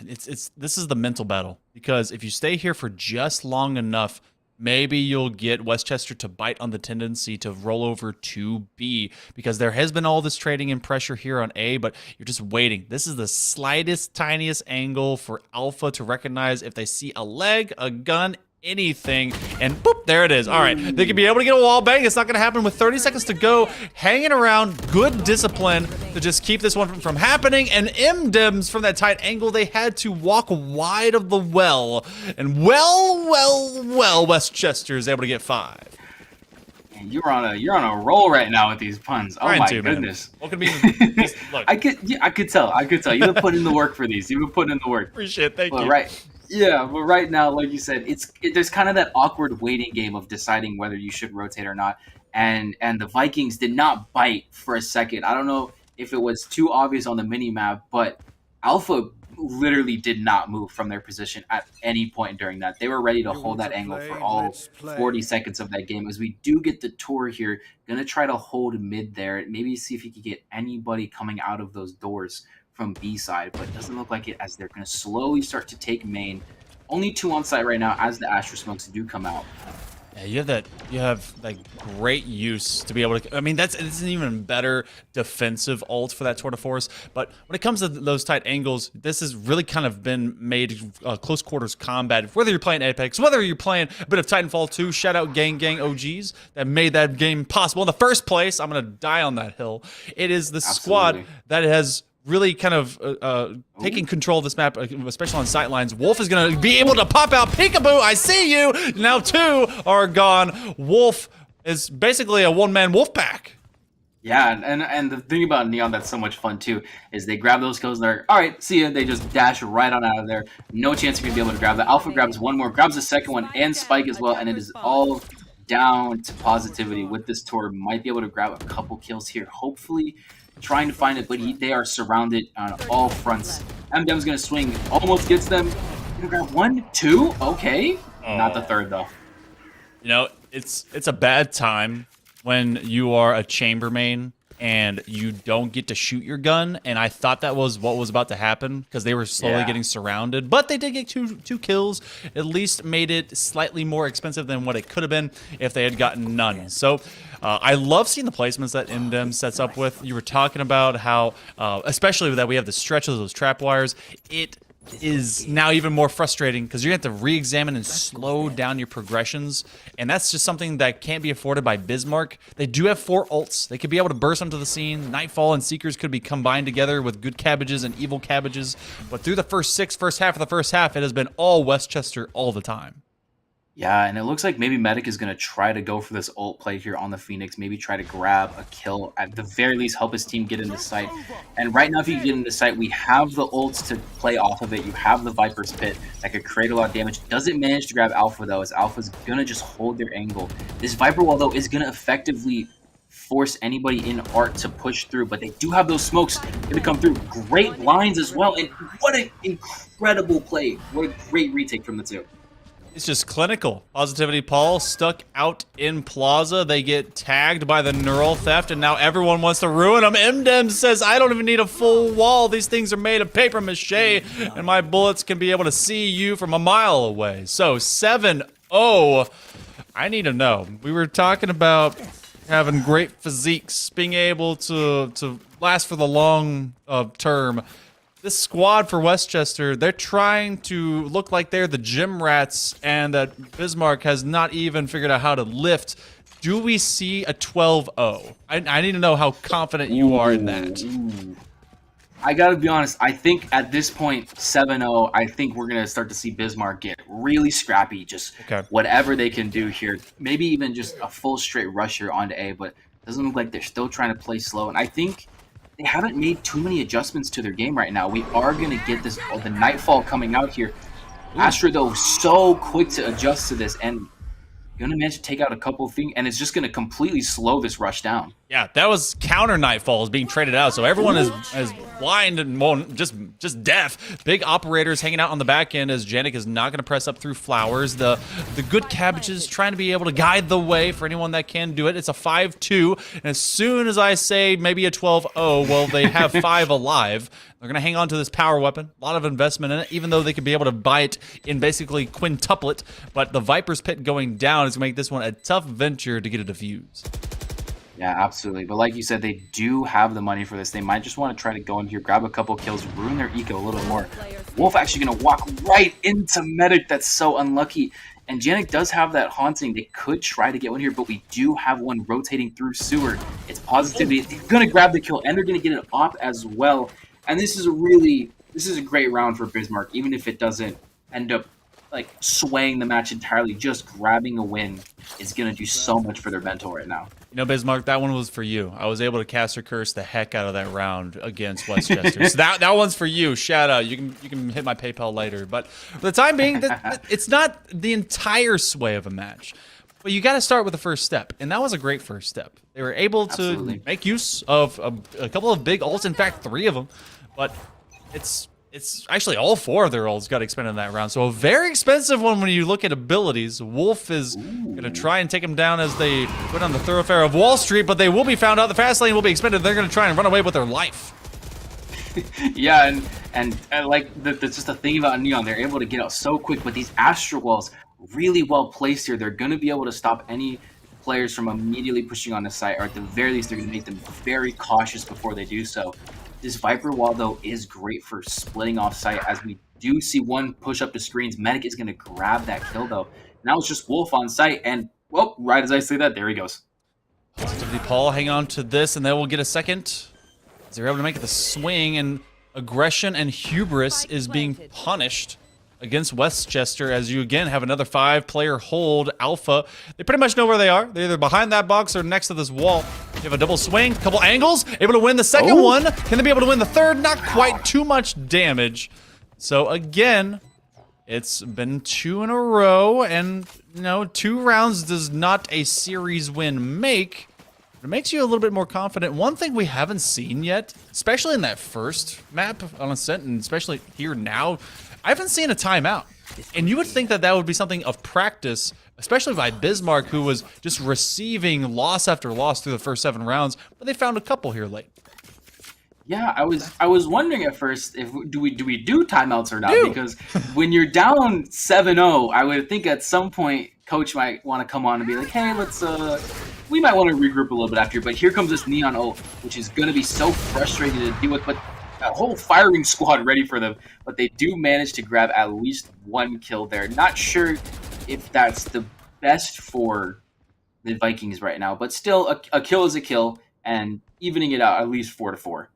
This is the mental battle, because if you stay here for just long enough, maybe you'll get Westchester to bite on the tendency to roll over to B, because there has been all this trading and pressure here on A, but you're just waiting. This is the slightest, tiniest angle for Alpha to recognize if they see a leg, a gun, anything, and boop, there it is. All right, they could be able to get a wall bang. It's not going to happen with 30 seconds to go. Hanging around, good discipline to just keep this one from happening. And M-Dems from that tight angle, they had to walk wide of the well. And well, Westchester is able to get 5. Man, you're on a roll right now with these puns. Oh my goodness. What could be? Look. I could tell. You've been putting in the work for these. You've been putting in the work. Appreciate it. Thank you. Right. Yeah, but right now, like you said, there's kind of that awkward waiting game of deciding whether you should rotate or not. And the Vikings did not bite for a second. I don't know if it was too obvious on the mini map, but Alpha literally did not move from their position at any point during that. They were ready to hold that angle for all 40 seconds of that game. As we do get the tour here, gonna try to hold mid there, maybe see if he could get anybody coming out of those doors from B side, but it doesn't look like it, as they're going to slowly start to take main. Only 2 on site right now as the Astra smokes do come out. Yeah, you have like great use to be able to. I mean, it's an even better defensive ult for that Tour de Force. But when it comes to those tight angles, this has really kind of been made close quarters combat. Whether you're playing Apex, whether you're playing a bit of Titanfall 2, shout out Gang OGs that made that game possible in the first place. I'm gonna die on that hill. It is the squad that has really kind of taking control of this map, especially on sightlines. Wolf is going to be able to pop out. Peekaboo, I see you! Now 2 are gone. Wolf is basically a one-man wolf pack. Yeah, and the thing about Neon that's so much fun too is they grab those kills and they're, all right, see ya. They just dash right on out of there. No chance you're going to be able to grab that. Alpha grabs one more, grabs the second one, and Spike as well, and it is all down to positivity with this tour. Might be able to grab a couple kills here, hopefully. Trying to find it, but they are surrounded on all fronts. MDem's gonna swing, almost gets them. Gonna grab 1, 2, okay. Not the third though. You know, it's a bad time when you are a chamber main and you don't get to shoot your gun, and I thought that was what was about to happen because they were slowly getting surrounded, but they did get two kills. At least made it slightly more expensive than what it could have been if they had gotten none. So I love seeing the placements that MDem sets up with. You were talking about how, especially that we have the stretch of those trap wires, it is now even more frustrating because you're going to have to re-examine and slow down your progressions, and that's just something that can't be afforded by Bismark. They do have 4 ults. They could be able to burst onto the scene. Nightfall and Seekers could be combined together with good cabbages and evil cabbages, but through the first half of the first half, it has been all Westchester all the time. Yeah, and it looks like maybe Medic is going to try to go for this ult play here on the Phoenix, maybe try to grab a kill, at the very least help his team get into sight. And right now, if you get into sight, we have the ults to play off of it. You have the Viper's Pit that could create a lot of damage. Doesn't manage to grab Alpha, though, as Alpha's going to just hold their angle. This Viper Wall, though, is going to effectively force anybody in Art to push through, but they do have those smokes going to come through. Great blinds as well, and what an incredible play. What a great retake from the two. It's just clinical. Positivity Paul stuck out in Plaza. They get tagged by the neural theft, and now everyone wants to ruin them. MDem says, I don't even need a full wall. These things are made of paper mache, and my bullets can be able to see you from a mile away. So 7-0. I need to know. We were talking about having great physiques, being able to last for the long term. This squad for Westchester, they're trying to look like they're the gym rats, and that Bismarck has not even figured out how to lift. Do we see a 12-0? I need to know how confident you are in that. I gotta be honest, I think at this point, 7-0, I think we're gonna start to see Bismarck get really scrappy, just whatever they can do here. Maybe even just a full straight rusher onto A, but it doesn't look like they're still trying to play slow, and I think they haven't made too many adjustments to their game right now. We are going to get this, the Nightfall coming out here. Astra, though, so quick to adjust to this, and you're going to manage to take out a couple of things, and it's just going to completely slow this rush down. Yeah, that was counter Nightfalls being traded out, so everyone is blind and just deaf. Big operators hanging out on the back end as Janik is not going to press up through flowers. The good cabbages trying to be able to guide the way for anyone that can do it. It's a 5-2, and as soon as I say maybe a 12-0, well, they have 5 alive. They're going to hang on to this power weapon. A lot of investment in it, even though they could be able to buy it in basically quintuplet. But the Viper's Pit going down is going to make this one a tough venture to get a defuse. Yeah, absolutely. But like you said, they do have the money for this. They might just want to try to go in here, grab a couple kills, ruin their eco a little more. Wolf actually going to walk right into Medic. That's so unlucky. And Janik does have that haunting. They could try to get one here, but we do have one rotating through sewer. It's positivity. They're going to grab the kill, and they're going to get an op as well. And this is a great round for Bismarck, even if it doesn't end up like swaying the match entirely. Just grabbing a win is going to do so much for their mental right now. You know, Bismarck, that one was for you. I was able to caster curse the heck out of that round against Westchester. So that one's for you. Shout out. You can hit my PayPal later. But for the time being, it's not the entire sway of a match. But you got to start with the first step, and that was a great first step. They were able to make use of a couple of big ults, in fact, 3 of them. But it's actually all 4 of their ults got expended in that round. So a very expensive one when you look at abilities. Wolf is going to try and take him down as they went on the thoroughfare of Wall Street, but they will be found out. The fast lane will be expended. They're going to try and run away with their life. Yeah, and like that's just the thing about Neon. They're able to get out so quick, but these Astro Walls really well placed here. They're going to be able to stop any players from immediately pushing on the site, or at the very least, they're going to make them very cautious before they do so. This Viper wall, though, is great for splitting off site, as we do see one push up the screens. Medic is going to grab that kill, though. Now it's just Wolf on site, and, well, right as I say that, there he goes. Positivity Paul hang on to this, and they will get a second. As they're able to make the swing, and aggression and hubris is being punished against Westchester, as you again have another 5-player hold. Alpha, they pretty much know where they are. They're either behind that box or next to this wall. You have a double swing, couple angles, able to win the second one. Can they be able to win the third? Not quite, too much damage. So again, it's been 2 in a row, and you know, 2 rounds does not a series win make. It makes you a little bit more confident. One thing we haven't seen yet, especially in that first map on Ascent, and especially here now, I haven't seen a timeout. And you would think that that would be something of practice, especially by Bismark, who was just receiving loss after loss through the first 7 rounds, but they found a couple here late. Yeah, I was wondering at first if do we do timeouts or not, because when you're down 7-0, I would think at some point coach might want to come on and be like, hey, let's we might want to regroup a little bit after. But here comes this Neon ult, which is going to be so frustrating to deal with, but a whole firing squad ready for them. But they do manage to grab at least 1 kill there. Not sure if that's the best for the Vikings right now, but still a kill is a kill, and evening it out at least 4-4.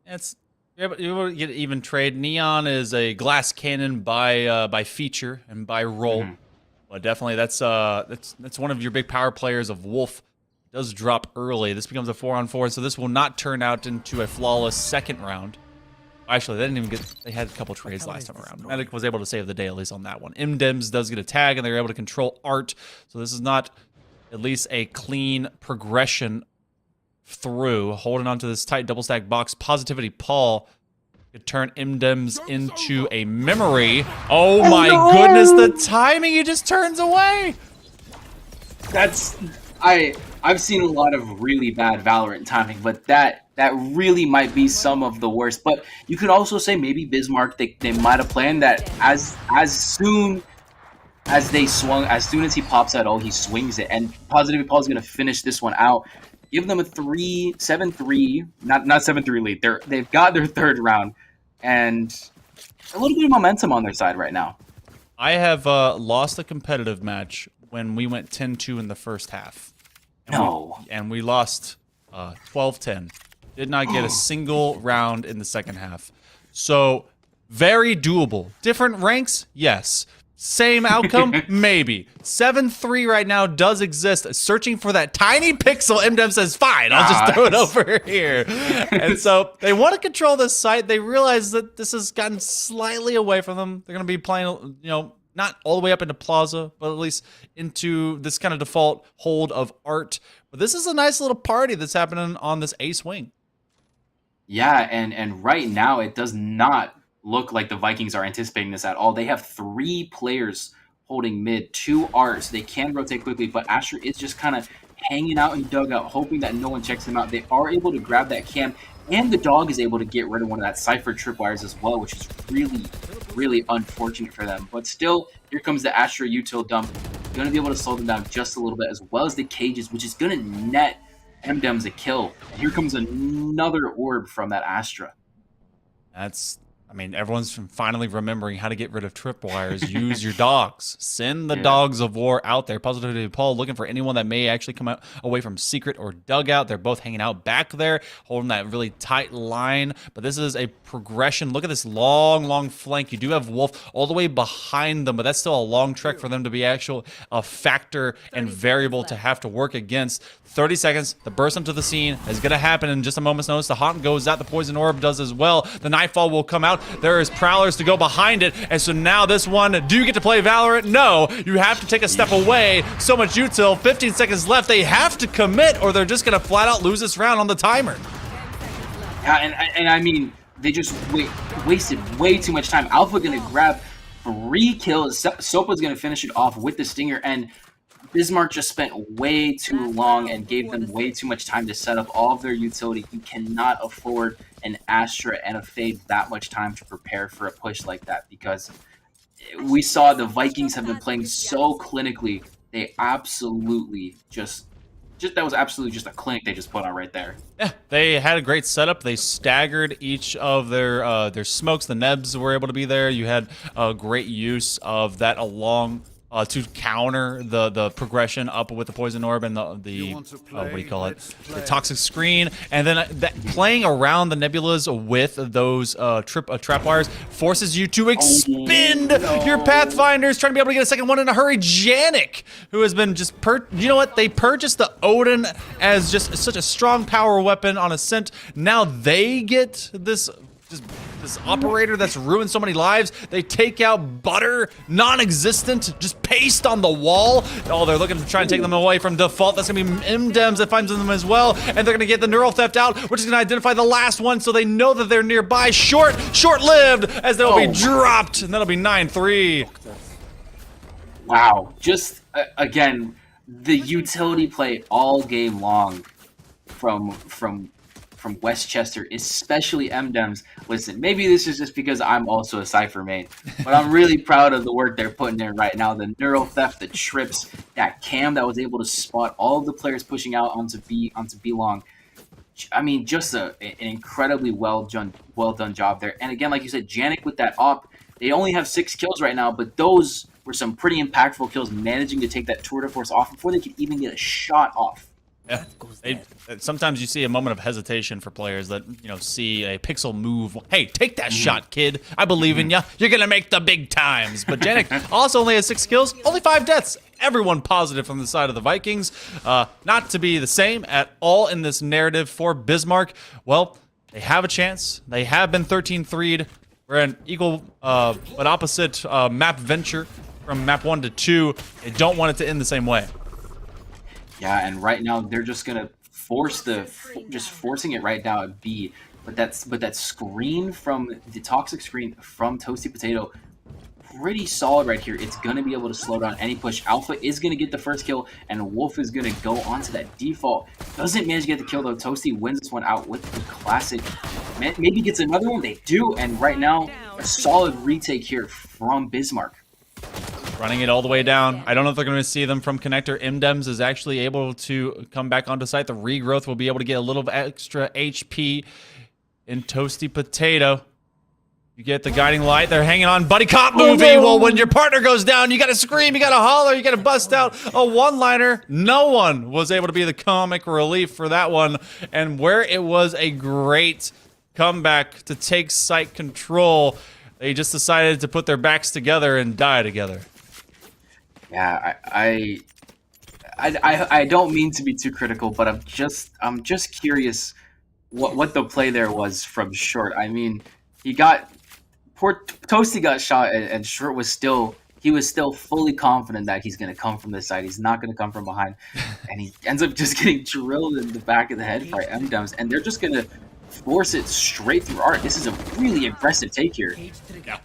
It's you will get even trade. Neon is a glass cannon by feature and by role, but definitely that's one of your big power players of Wolf. It does drop early. This becomes a 4-on-4, so this will not turn out into a flawless second round. Actually, they didn't even get. They had a couple trades last time around. Medic was able to save the day at least on that one. MDems does get a tag, and they're able to control Art. So this is not at least a clean progression through, holding onto this tight double stack box. Positivity Paul could turn MDems into a memory. Oh my goodness, the timing, he just turns away. That's I've seen a lot of really bad Valorant timing, but that really might be some of the worst. But you could also say maybe Bismark, they might have planned that as soon as they swung, as soon as he pops that ult, he swings it, and Positivity Paul's gonna finish this one out. Give them a 7-3, not 7-3 lead. They've got their 3rd round, and a little bit of momentum on their side right now. I have lost a competitive match when we went 10-2 in the first half. And we lost 12-10. Did not get a single round in the second half. So very doable. Different ranks, yes. Same outcome? Maybe. 7-3 right now does exist. Searching for that tiny pixel, MDev says, fine, I'll just throw it over here. And so they want to control this site. They realize that this has gotten slightly away from them. They're going to be playing, you know, not all the way up into Plaza, but at least into this kind of default hold of Art. But this is a nice little party that's happening on this A swing. Yeah, and right now it does not look like the Vikings are anticipating this at all. They have 3 players holding mid, 2 Art, so they can rotate quickly, but Asher is just kind of hanging out in dugout, hoping that no one checks him out. They are able to grab that cam, and the dog is able to get rid of one of that Cypher tripwires as well, which is really, really unfortunate for them. But still, here comes the Asher util dump. Going to be able to slow them down just a little bit, as well as the cages, which is going to net MDems a kill. Here comes another orb from that Astra. I mean, everyone's finally remembering how to get rid of tripwires. Use your dogs. Send the dogs of war out there. Positivity Paul looking for anyone that may actually come out away from secret or dugout. They're both hanging out back there, holding that really tight line. But this is a progression. Look at this long, long flank. You do have Wolf all the way behind them, but that's still a long trek for them to be a factor and variable to have to work against. 30 seconds. The burst onto the scene is going to happen in just a moment's notice. The Haunt goes out. The Poison Orb does as well. The Nightfall will come out. There is Prowlers to go behind it. And so now this one, do you get to play Valorant? No. You have to take a step away. So much util. 15 seconds left. They have to commit or they're just going to flat out lose this round on the timer. Yeah, and I mean, they just wasted way too much time. Alpha going to grab 3 kills. Sopa's going to finish it off with the Stinger. And Bismarck just spent way too long and gave them way too much time to set up all of their utility. You cannot afford an Astra and a Fade that much time to prepare for a push like that, because we saw the Vikings have been playing so clinically. They absolutely just that was absolutely just a clinic they just put on right there. Yeah, they had a great setup. They staggered each of their smokes. The Nebs were able to be there. You had a great use of that along to counter the progression up with the poison orb and the what do you call it? The toxic screen, and then playing around the nebulas with those trap wires forces you to expend your pathfinders, trying to be able to get a second one in a hurry. Janik, who has been just you know what? They purchased the Odin as just such a strong power weapon on Ascent. Now they get this operator that's ruined so many lives. They take out Butter, non-existent, just paste on the wall. Oh, they're looking to try and take them away from default. That's gonna be MDems that finds them as well, and they're gonna get the neural theft out, which is gonna identify the last one, so they know that they're nearby. Short-lived, as they'll be dropped, and that'll be 9-3. Wow, just again, the utility play all game long from Westchester, especially MDems. Listen, maybe this is just because I'm also a Cypher main, but I'm really proud of the work they're putting in right now. The neural theft, the trips, that cam that was able to spot all of the players pushing out onto B long. I mean, just an incredibly well done job there. And again, like you said, Janik with that op, they only have 6 kills right now, but those were some pretty impactful kills, managing to take that tour de force off before they could even get a shot off. Yeah. Sometimes you see a moment of hesitation for players that, you know, see a pixel move. Hey, take that shot, kid. I believe in you. You're going to make the big times. But Janik also only has 6 kills, only 5 deaths. Everyone positive from the side of the Vikings. Not to be the same at all in this narrative for Bismarck. Well, they have a chance. They have been 13-3'd. We're an equal but opposite map venture from map 1 to 2. They don't want it to end the same way. Yeah, and right now they're just gonna forcing it right now at B. But that screen from the toxic screen from Toasty Potato, pretty solid right here. It's gonna be able to slow down any push. Alpha is gonna get the first kill, and Wolf is gonna go onto that default. Doesn't manage to get the kill though. Toasty wins this one out with the classic. Maybe gets another one. They do, and right now a solid retake here from Bismarck. Running it all the way down. I don't know if they're going to see them from connector. MDems is actually able to come back onto site. The regrowth will be able to get a little extra HP in Toasty Potato. You get the guiding light. They're hanging on. Buddy cop movie. Well, when your partner goes down, you got to scream, you got to holler, you got to bust out a one-liner. No one was able to be the comic relief for that one. And where it was a great comeback to take site control, they just decided to put their backs together and die together. Yeah, I don't mean to be too critical, but I'm just curious what the play there was from Short. I mean, poor Toasty got shot, and Short was still fully confident that he's gonna come from this side. He's not gonna come from behind, and he ends up just getting drilled in the back of the head by MDems, and they're just gonna force it straight through Art. This is a really aggressive take here. Yeah.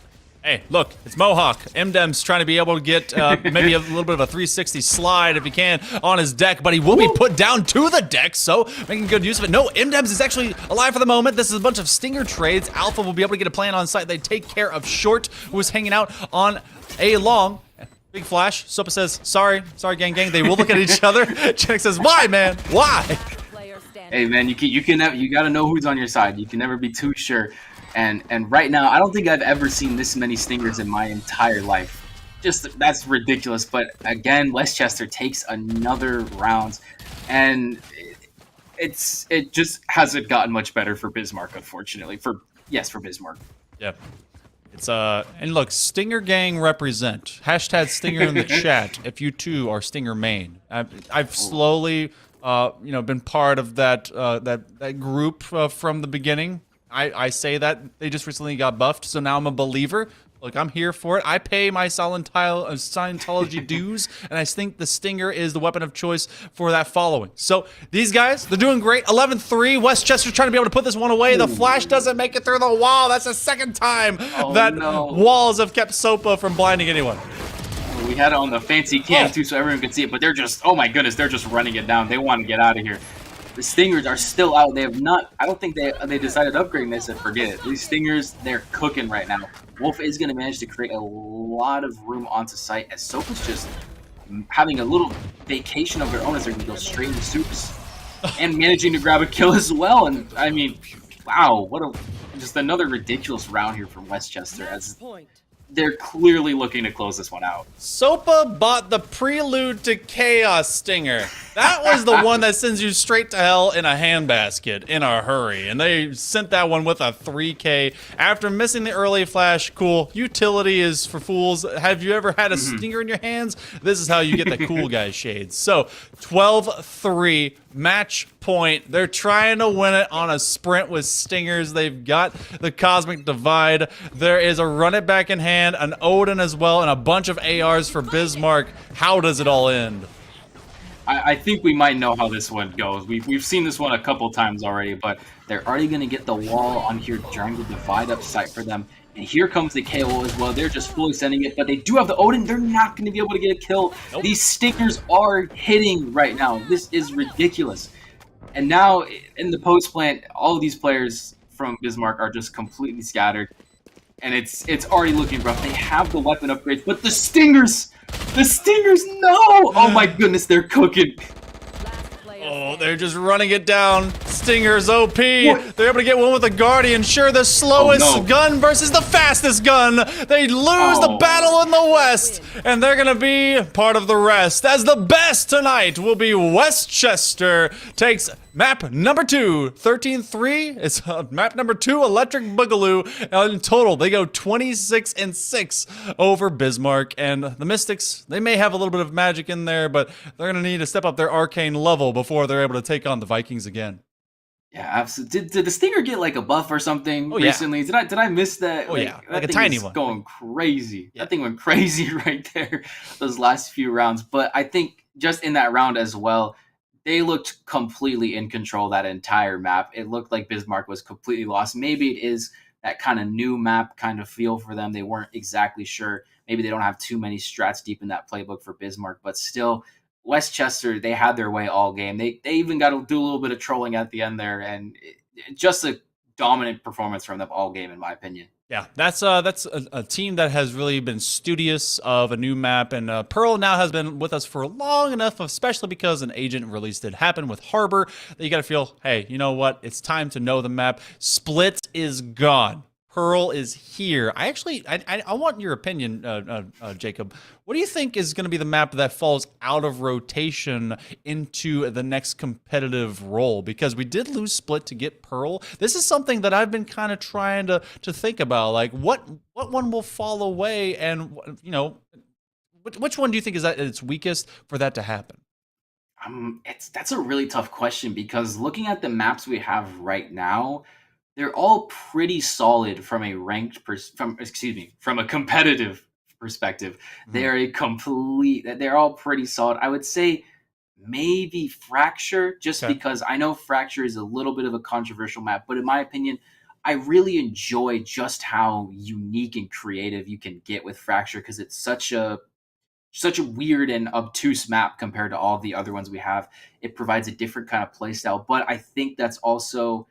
Hey, look, it's Mohawk. MDem's trying to be able to get maybe a little bit of a 360 slide if he can on his deck, but he will be put down to the deck, so making good use of it. No, MDems is actually alive for the moment. This is a bunch of stinger trades. Alpha will be able to get a plan on site. They take care of Short, who is hanging out on a long. Big flash. Sopa says, sorry, gang. They will look at each other. Janik says, why, man? Why? Hey, man, you gotta know who's on your side. You can never be too sure. And right now, I don't think I've ever seen this many stingers in my entire life. That's ridiculous. But again, Westchester takes another round, and it just hasn't gotten much better for Bismarck, unfortunately. For Bismarck. Yep. It's and look, Stinger Gang represent. Hashtag Stinger in the chat if you too are Stinger main. I've slowly been part of that group from the beginning. I say that they just recently got buffed, so now I'm a believer. Look, I'm here for it. I pay my Scientology dues, and I think the Stinger is the weapon of choice for that following. So these guys, they're doing great. 11-3. Westchester trying to be able to put this one away. The flash doesn't make it through the wall. That's the second time walls have kept Sopa from blinding anyone. We had it on the fancy cam too, so everyone could see it. But they're just, oh my goodness, they're just running it down. They want to get out of here. The Stingers are still out. They have not. I don't think they decided upgrading. They said forget it. These Stingers, they're cooking right now. Wolf is going to manage to create a lot of room onto site as Sopa's just having a little vacation of their own as they're going to go straight into Soups and managing to grab a kill as well. And I mean, wow, what a just another ridiculous round here from Westchester as they're clearly looking to close this one out. Sopa bought the Prelude to Chaos Stinger. That was the one that sends you straight to hell in a handbasket in a hurry. And they sent that one with a 3K. After missing the early flash, cool. Utility is for fools. Have you ever had a stinger in your hands? This is how you get the cool guy shades. So 12-3. Match point. They're trying to win it on a sprint with stingers. They've got the Cosmic Divide. There is a run it back in hand, an Odin as well, and a bunch of ARs for Bismark. How does it all end? I think we might know how this one goes. We've seen this one a couple times already, but they're already going to get the wall on here, trying to divide up site for them. And here comes the KO as well. They're just fully sending it, but they do have the Odin. They're not going to be able to get a kill. Nope. These stickers are hitting right now. This is ridiculous. And now in the post plant, all of these players from Bismarck are just completely scattered. And it's already looking rough. They have the weapon upgrades, but the stingers, no! Oh my goodness, they're cooking. Oh, they're just running it down. Stinger's OP. What? They're able to get one with the Guardian. Sure, the slowest gun versus the fastest gun. They lose the battle in the West, and they're going to be part of the rest. As the best tonight will be Westchester takes map number 2, 13-3. It's map number 2, Electric Boogaloo. In total, they go 26-6 over Bismarck. And the Mystics, they may have a little bit of magic in there, but they're going to need to step up their arcane level before they're able to take on the Vikings again. Yeah, absolutely. Did the Stinger get like a buff or something recently? Yeah. Did I miss that? Oh yeah, like a tiny one. Going crazy. Yeah. That thing went crazy right there. Those last few rounds, but I think just in that round as well, they looked completely in control that entire map. It looked like Bismarck was completely lost. Maybe it is that kind of new map kind of feel for them. They weren't exactly sure. Maybe they don't have too many strats deep in that playbook for Bismarck, but still. Westchester, they had their way all game. They even got to do a little bit of trolling at the end there, and just a dominant performance from them all game, in my opinion. Yeah, that's a team that has really been studious of a new map, and Pearl now has been with us for long enough, especially because an agent release did happen with Harbor, that you got to feel, hey, you know what? It's time to know the map. Split is gone. Pearl is here. I want your opinion, Jacob. What do you think is going to be the map that falls out of rotation into the next competitive role? Because we did lose Split to get Pearl. This is something that I've been kind of trying to think about. Like, what one will fall away, and which one do you think is at its weakest for that to happen? That's a really tough question, because looking at the maps we have right now, they're all pretty solid from a from a competitive perspective. Mm-hmm. They're all pretty solid. I would say maybe Fracture, just because I know Fracture is a little bit of a controversial map, but in my opinion, I really enjoy just how unique and creative you can get with Fracture, because it's such a weird and obtuse map compared to all the other ones we have. It provides a different kind of playstyle, but I think that's also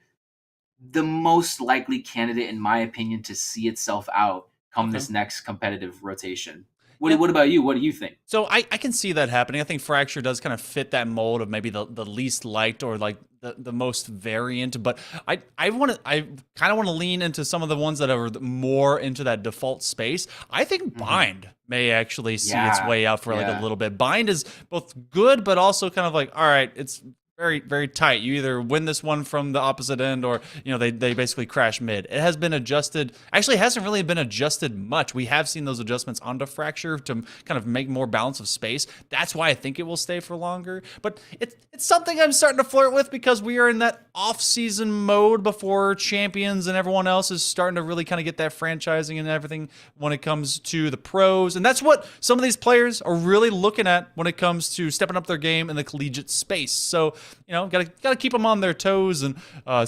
the most likely candidate, in my opinion, to see itself out come this next competitive rotation. What about you? What do you think? So I can see that happening. I think Fracture does kind of fit that mold of maybe the least liked or like the most variant. But I kind of want to lean into some of the ones that are more into that default space. I think Bind may actually see its way out for like a little bit. Bind is both good, but also kind of like, all right, it's very, very tight. You either win this one from the opposite end, or they basically crash mid. It has been adjusted. Actually, it hasn't really been adjusted much. We have seen those adjustments onto Fracture to kind of make more balance of space. That's why I think it will stay for longer. But it's something I'm starting to flirt with, because we are in that off-season mode before Champions and everyone else is starting to really kind of get that franchising and everything when it comes to the pros. And that's what some of these players are really looking at when it comes to stepping up their game in the collegiate space. So gotta keep them on their toes and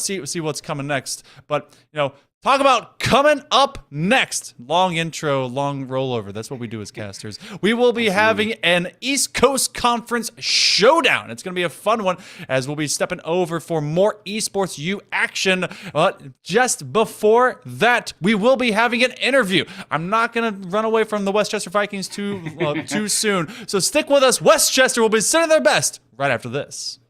see what's coming next. But Talk about coming up next. Long intro, long rollover. That's what we do as casters. We will be having an East Coast Conference showdown. It's going to be a fun one as we'll be stepping over for more Esports U action. But just before that, we will be having an interview. I'm not going to run away from the Westchester Vikings too soon. So stick with us. Westchester will be sending their best right after this.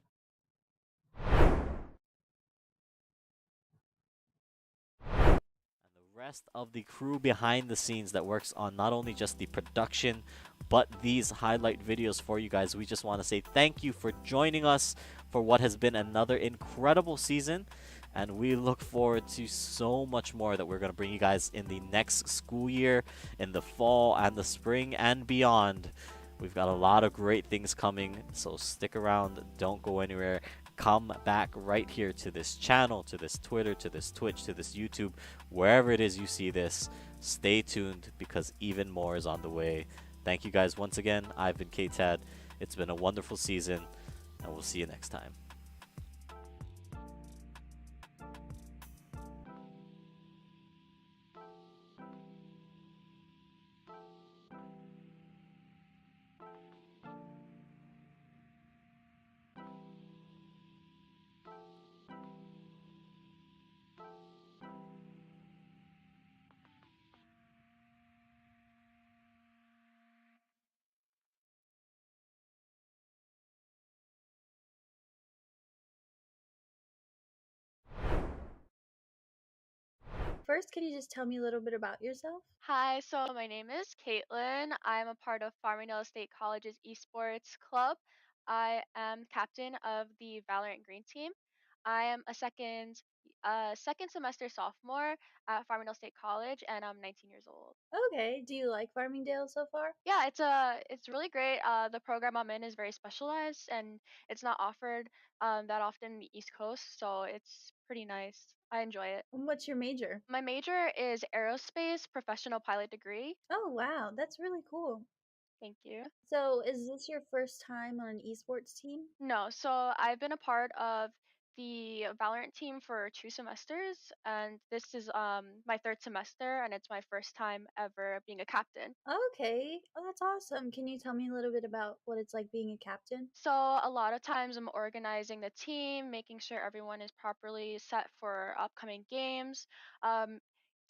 Rest of the crew behind the scenes that works on not only just the production but these highlight videos for you guys. We just want to say thank you for joining us for what has been another incredible season, and we look forward to so much more that we're going to bring you guys in the next school year, in the fall and the spring and beyond. We've got a lot of great things coming, so stick around, don't go anywhere. Come back right here to this channel, to this Twitter, to this Twitch, to this YouTube, wherever it is you see this. Stay tuned because even more is on the way. Thank you guys once again. I've been KTAD. It's been a wonderful season, and we'll see you next time. First, can you just tell me a little bit about yourself? Hi, so my name is Caitlin. I'm a part of Farmingdale State College's Esports Club. I am captain of the Valorant Green Team. I am a second semester sophomore at Farmingdale State College, and I'm 19 years old. Okay. Do you like Farmingdale so far? Yeah, it's really great. The program I'm in is very specialized, and it's not offered that often in the East Coast, so it's pretty nice. I enjoy it. And what's your major? My major is aerospace professional pilot degree. Oh, wow. That's really cool. Thank you. So, is this your first time on an esports team? No, so I've been a part of the Valorant team for 2 semesters, and this is my third semester, and it's my first time ever being a captain. Okay. Oh, that's awesome. Can you tell me a little bit about what it's like being a captain? So a lot of times I'm organizing the team, making sure everyone is properly set for upcoming games, um,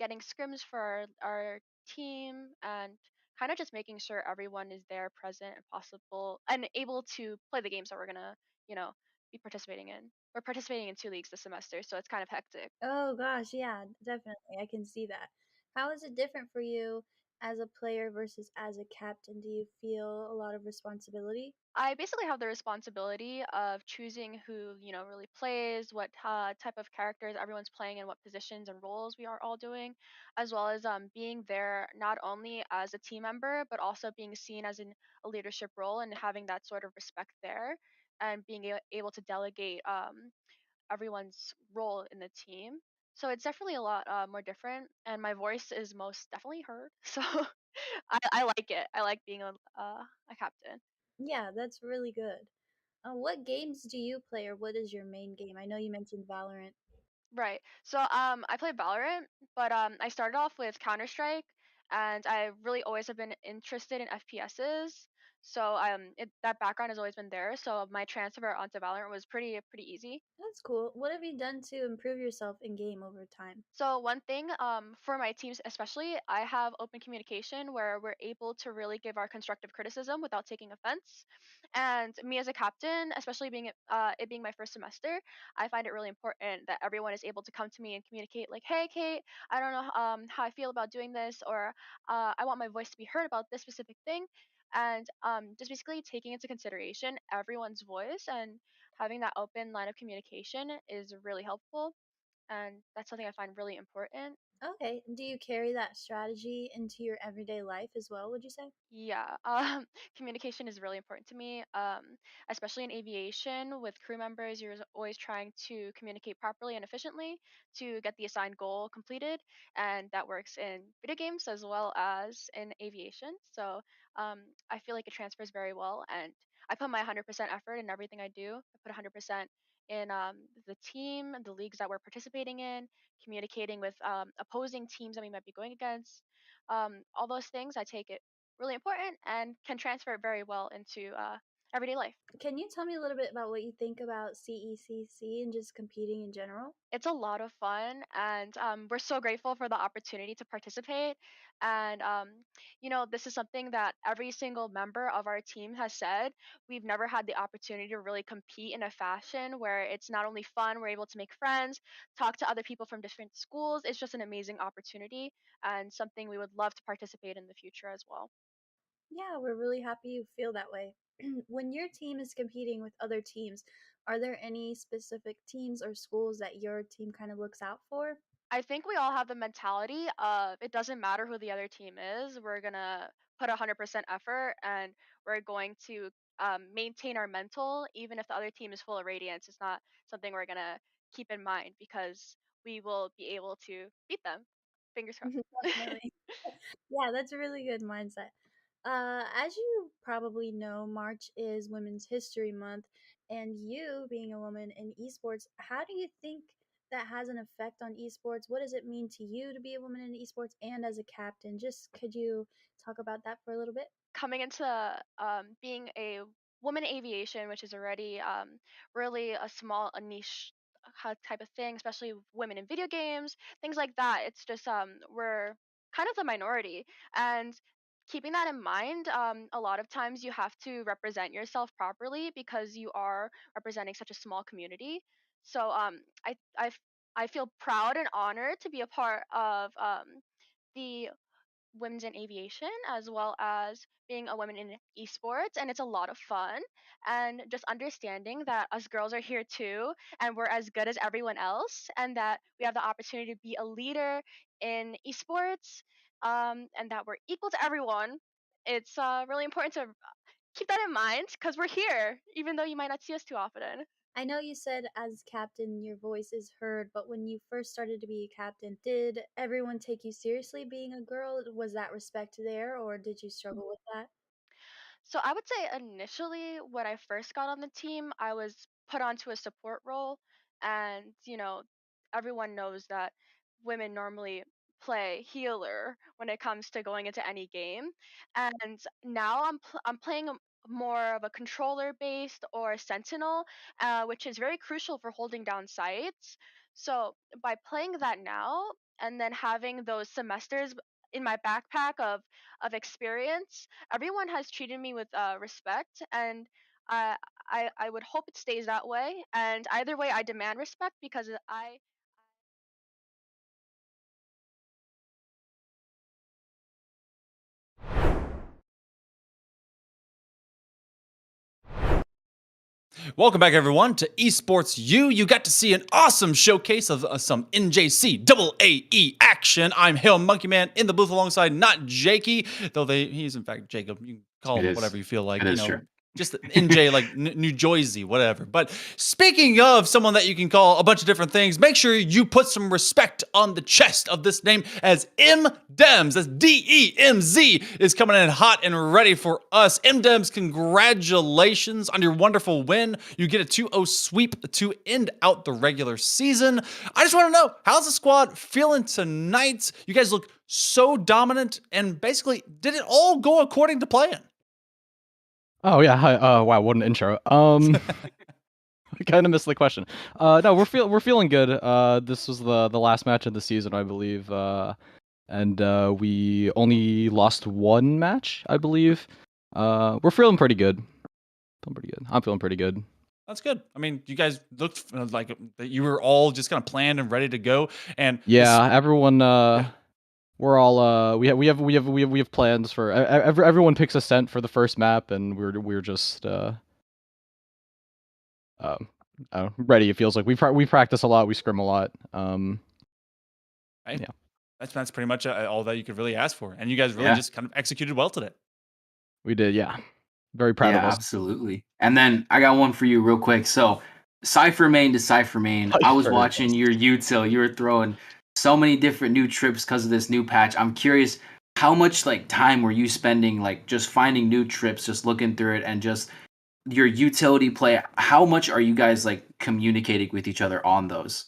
getting scrims for our team, and kind of just making sure everyone is there, present, and possible, and able to play the games that we're gonna, you know, be participating in. We're participating in 2 leagues this semester, so it's kind of hectic. Oh, gosh. Yeah, definitely. I can see that. How is it different for you as a player versus as a captain? Do you feel a lot of responsibility? I basically have the responsibility of choosing who, really plays, what type of characters everyone's playing, and what positions and roles we are all doing, as well as being there not only as a team member, but also being seen as in a leadership role and having that sort of respect there, and being able to delegate everyone's role in the team. So it's definitely a lot more different, and my voice is most definitely heard. So I like it. I like being a captain. Yeah, that's really good. What games do you play, or what is your main game? I know you mentioned Valorant. Right. So I play Valorant, but I started off with Counter-Strike, and I really always have been interested in FPSs. So that background has always been there. So my transfer onto Valorant was pretty easy. That's cool. What have you done to improve yourself in game over time? So one thing for my teams especially, I have open communication where we're able to really give our constructive criticism without taking offense. And me as a captain, especially it being my first semester, I find it really important that everyone is able to come to me and communicate like, "Hey, Kate, I don't know how I feel about doing this," or "I want my voice to be heard about this specific thing." And just basically taking into consideration everyone's voice and having that open line of communication is really helpful, and that's something I find really important. Okay. Do you carry that strategy into your everyday life as well, would you say? Yeah, communication is really important to me, especially in aviation with crew members. You're always trying to communicate properly and efficiently to get the assigned goal completed, and that works in video games as well as in aviation. So I feel like it transfers very well, and I put my 100% effort in everything I do. I put 100% in the team, the leagues that we're participating in, communicating with opposing teams that we might be going against. All those things I take it really important and can transfer it very well into everyday life. Can you tell me a little bit about what you think about CECC and just competing in general? It's a lot of fun, and we're so grateful for the opportunity to participate. And this is something that every single member of our team has said. We've never had the opportunity to really compete in a fashion where it's not only fun, we're able to make friends, talk to other people from different schools. It's just an amazing opportunity and something we would love to participate in the future as well. Yeah, we're really happy you feel that way. When your team is competing with other teams, are there any specific teams or schools that your team kind of looks out for? I think we all have the mentality of it doesn't matter who the other team is. We're gonna put 100% effort, and we're going to maintain our mental, even if the other team is full of radiance. It's not something we're gonna keep in mind because we will be able to beat them. Fingers crossed. Definitely. Yeah, that's a really good mindset. As you probably know, March is Women's History Month, and you being a woman in esports, how do you think that has an effect on esports? What does it mean to you to be a woman in esports and as a captain? Just could you talk about that for a little bit? Coming into being a woman in aviation, which is already really a niche type of thing, especially women in video games, things like that. It's just we're kind of the minority, and keeping that in mind, a lot of times you have to represent yourself properly because you are representing such a small community. So I feel proud and honored to be a part of the women's in aviation as well as being a woman in esports, and it's a lot of fun, and just understanding that us girls are here too and we're as good as everyone else, and that we have the opportunity to be a leader in esports, and that we're equal to everyone. It's really important to keep that in mind because we're here even though you might not see us too often. I know you said as captain your voice is heard, but when you first started to be a captain, did everyone take you seriously being a girl? Was that respect there, or did you struggle with that? So I would say initially when I first got on the team, I was put onto a support role, and everyone knows that women normally play healer when it comes to going into any game. And now I'm playing more of a controller based or sentinel, which is very crucial for holding down sites. So by playing that now and then having those semesters in my backpack of experience, everyone has treated me with respect, and I would hope it stays that way. And either way, I demand respect because I. Welcome back, everyone, to Esports U. You got to see an awesome showcase of some NJCAAE action. I'm Hail Monkey Man in the booth alongside not Jakey, though he's in fact Jacob. You can call him whatever you feel like. It is true. Just NJ, like New Jersey, whatever. But speaking of someone that you can call a bunch of different things, make sure you put some respect on the chest of this name, as M-Dems, that's D-E-M-Z, is coming in hot and ready for us. M-Dems, congratulations on your wonderful win. You get a 2-0 sweep to end out the regular season. I just want to know, how's the squad feeling tonight? You guys look so dominant, and basically, did it all go according to plan? Oh yeah, hi. Wow, what an intro. I kind of missed the question. No, we're feeling good. This was the last match of the season, I believe. And we only lost one match, I believe. We're feeling pretty good. I'm feeling pretty good. That's good. I mean, you guys looked like you were all just kind of planned and ready to go. And yeah, everyone. We're all we have plans for everyone picks a scent for the first map, and we're just ready. It feels like we practice a lot, we scrim a lot. Right? Yeah, that's pretty much all that you could really ask for, and you guys really just kind of executed well today. We did, yeah. Very proud of us. Absolutely. And then I got one for you real quick. So Cypher main to Cypher main, I was watching your util. You were throwing so many different new trips because of this new patch. I'm curious, how much time were you spending just finding new trips, just looking through it and just your utility play, how much are you guys like communicating with each other on those?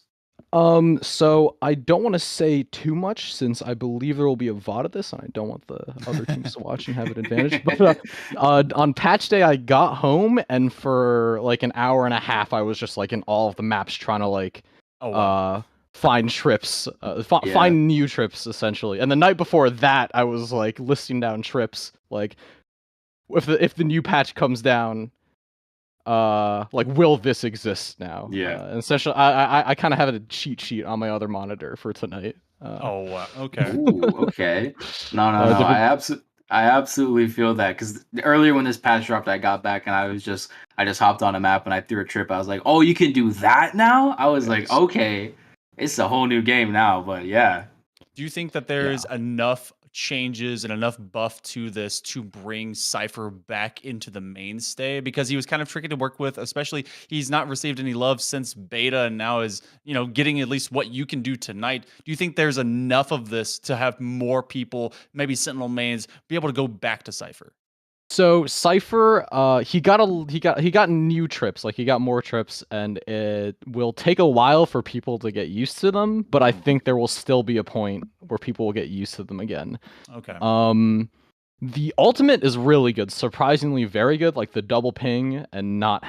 So I don't want to say too much since I believe there will be a VOD of this, and I don't want the other teams to watch and have an advantage. But on patch day, I got home, and for like an hour and a half, I was just like in all of the maps trying to like find trips, find new trips essentially. And the night before that, I was like listing down trips, like if the new patch comes down. Like, will this exist now? And essentially, I kind of have a cheat sheet on my other monitor for tonight. Okay. Ooh, okay. No. I absolutely feel that, because earlier when this patch dropped, I got back and I just hopped on a map and I threw a trip. I was like, oh, you can do that now? I was like, okay, it's a whole new game now. But yeah. Do you think that there's enough changes and enough buff to this to bring Cypher back into the mainstay? Because he was kind of tricky to work with, especially he's not received any love since beta and now is, getting at least what you can do tonight. Do you think there's enough of this to have more people, maybe Sentinel mains, be able to go back to Cypher? So Cypher, he got new trips, like he got more trips, and it will take a while for people to get used to them, but I think there will still be a point where people will get used to them again. Okay. The ultimate is really good, surprisingly very good, like the double ping and not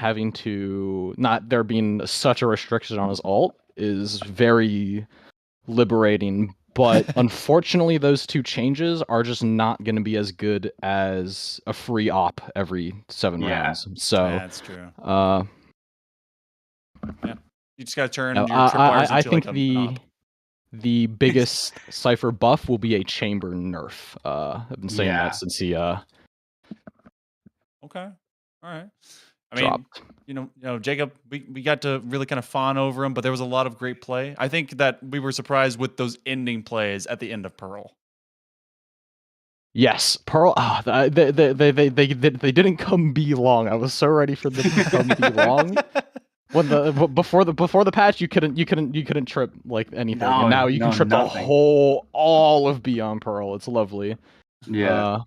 there being such a restriction on his ult is very liberating. But unfortunately, those two changes are just not going to be as good as a free op every 7 rounds. So that's true. Yeah, you just got to turn. No, your tripwires I think like the biggest Cypher buff will be a chamber nerf. I've been saying that since he Okay. All right. I mean, dropped. Jacob, we got to really kind of fawn over him, but there was a lot of great play. I think that we were surprised with those ending plays at the end of Pearl. Yes, Pearl. They didn't come be long. I was so ready for them to come be long. When before the patch, you couldn't trip like anything, and now you can trip all of Beyond Pearl. It's lovely. Yeah.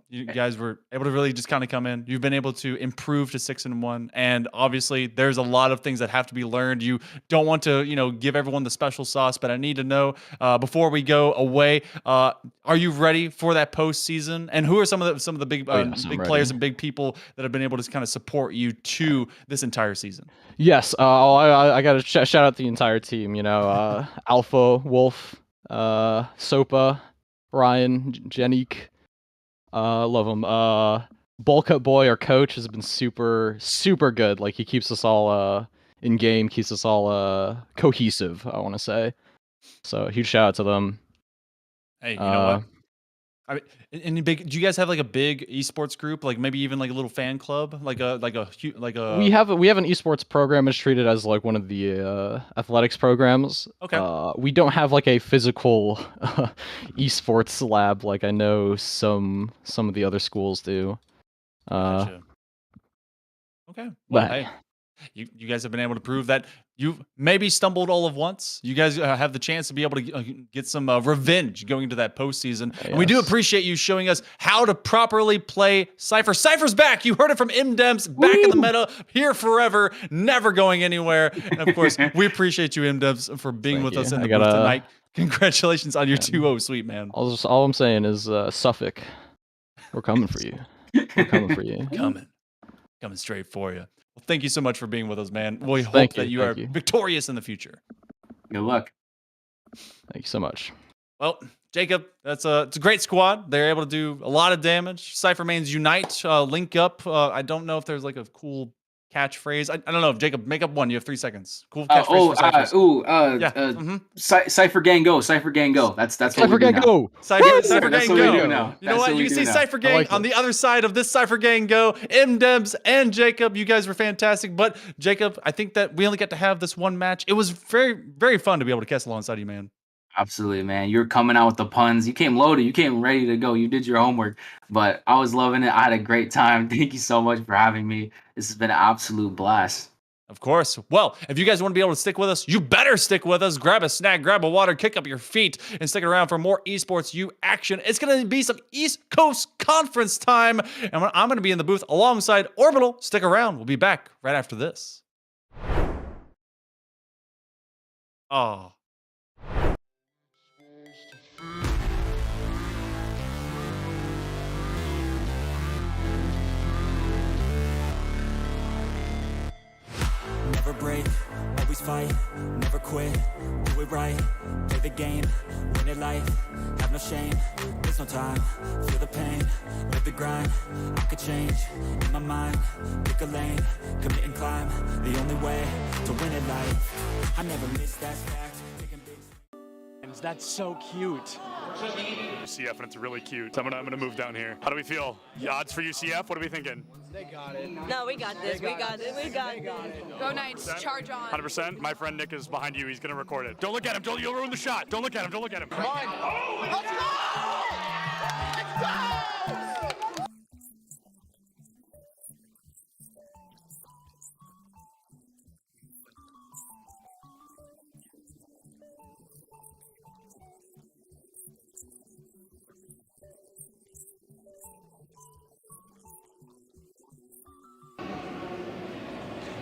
You guys were able to really just kind of come in. You've been able to improve to 6-1, and obviously there's a lot of things that have to be learned. You don't want to, give everyone the special sauce, but I need to know before we go away, are you ready for that postseason? And who are some of the big big players and big people that have been able to kind of support you to this entire season? Yes, I got to shout out the entire team. Alpha, Wolf, Sopa, Ryan, Jenique. Love him. Bulk Boy, our coach, has been super good. Like, he keeps us all in game, keeps us all cohesive, I want to say. So huge shout out to them. Hey, you know what? Do you guys have like a big esports group, like maybe even like a little fan club, like a We have an esports program. It's treated as like one of the athletics programs. Okay. We don't have like a physical esports lab like I know some of the other schools do. Gotcha. Okay. Well, hey, you guys have been able to prove that you've maybe stumbled all of once. You guys have the chance to be able to get some revenge going into that postseason. Yes. And we do appreciate you showing us how to properly play Cypher. Cypher's back. You heard it from MDems, back in the meta, here forever, never going anywhere. And of course, we appreciate you, MDems, for being with us in the booth tonight. Congratulations on your 2-0 sweep, man. All I'm saying is, Suffolk, we're coming for you. We're coming for you. Coming straight for you. Well, thank you so much for being with us, man. We hope that you are victorious in the future. Good luck. Thank you so much. Well, Jacob, it's a great squad. They're able to do a lot of damage. Cypher mains unite, link up. I don't know if there's like a cool catchphrase. I don't know. Jacob, make up one. You have 3 seconds. Cool catchphrase for Cyphers. Cypher Gang Go. Cypher Gang Go. That's Cypher what we Gang do Go. Cypher Gang Go. You know what? You You can see Cypher Gang on the other side of this Cypher Gang Go. MDems and Jacob, you guys were fantastic. But Jacob, I think that we only got to have this one match. It was very, very fun to be able to cast alongside you, man. Absolutely, man. You're coming out with the puns. You came loaded. You came ready to go. You did your homework. But I was loving it. I had a great time. Thank you so much for having me. This has been an absolute blast. Of course. Well, if you guys want to be able to stick with us, you better stick with us. Grab a snack, grab a water, kick up your feet, and stick around for more Esports U action. It's going to be some East Coast Conference time, and I'm going to be in the booth alongside Orbital. Stick around. We'll be back right after this. Oh. Never break, always fight, never quit, do it right, play the game, win it life, have no shame, there's no time, feel the pain, live the grind, I could change, in my mind, pick a lane, commit and climb, the only way to win it life, I never miss that fact, taking big. That's so cute. UCF, and it's really cute. I'm gonna move down here. How do we feel? The odds for UCF? What are we thinking? They got it. No, we got this. We got it. We got it. Go Knights. Charge on. 100%. My friend Nick is behind you. He's gonna record it. Don't look at him. You'll ruin the shot. Don't look at him. Don't look at him. Come on. Oh, let's go! Let's go!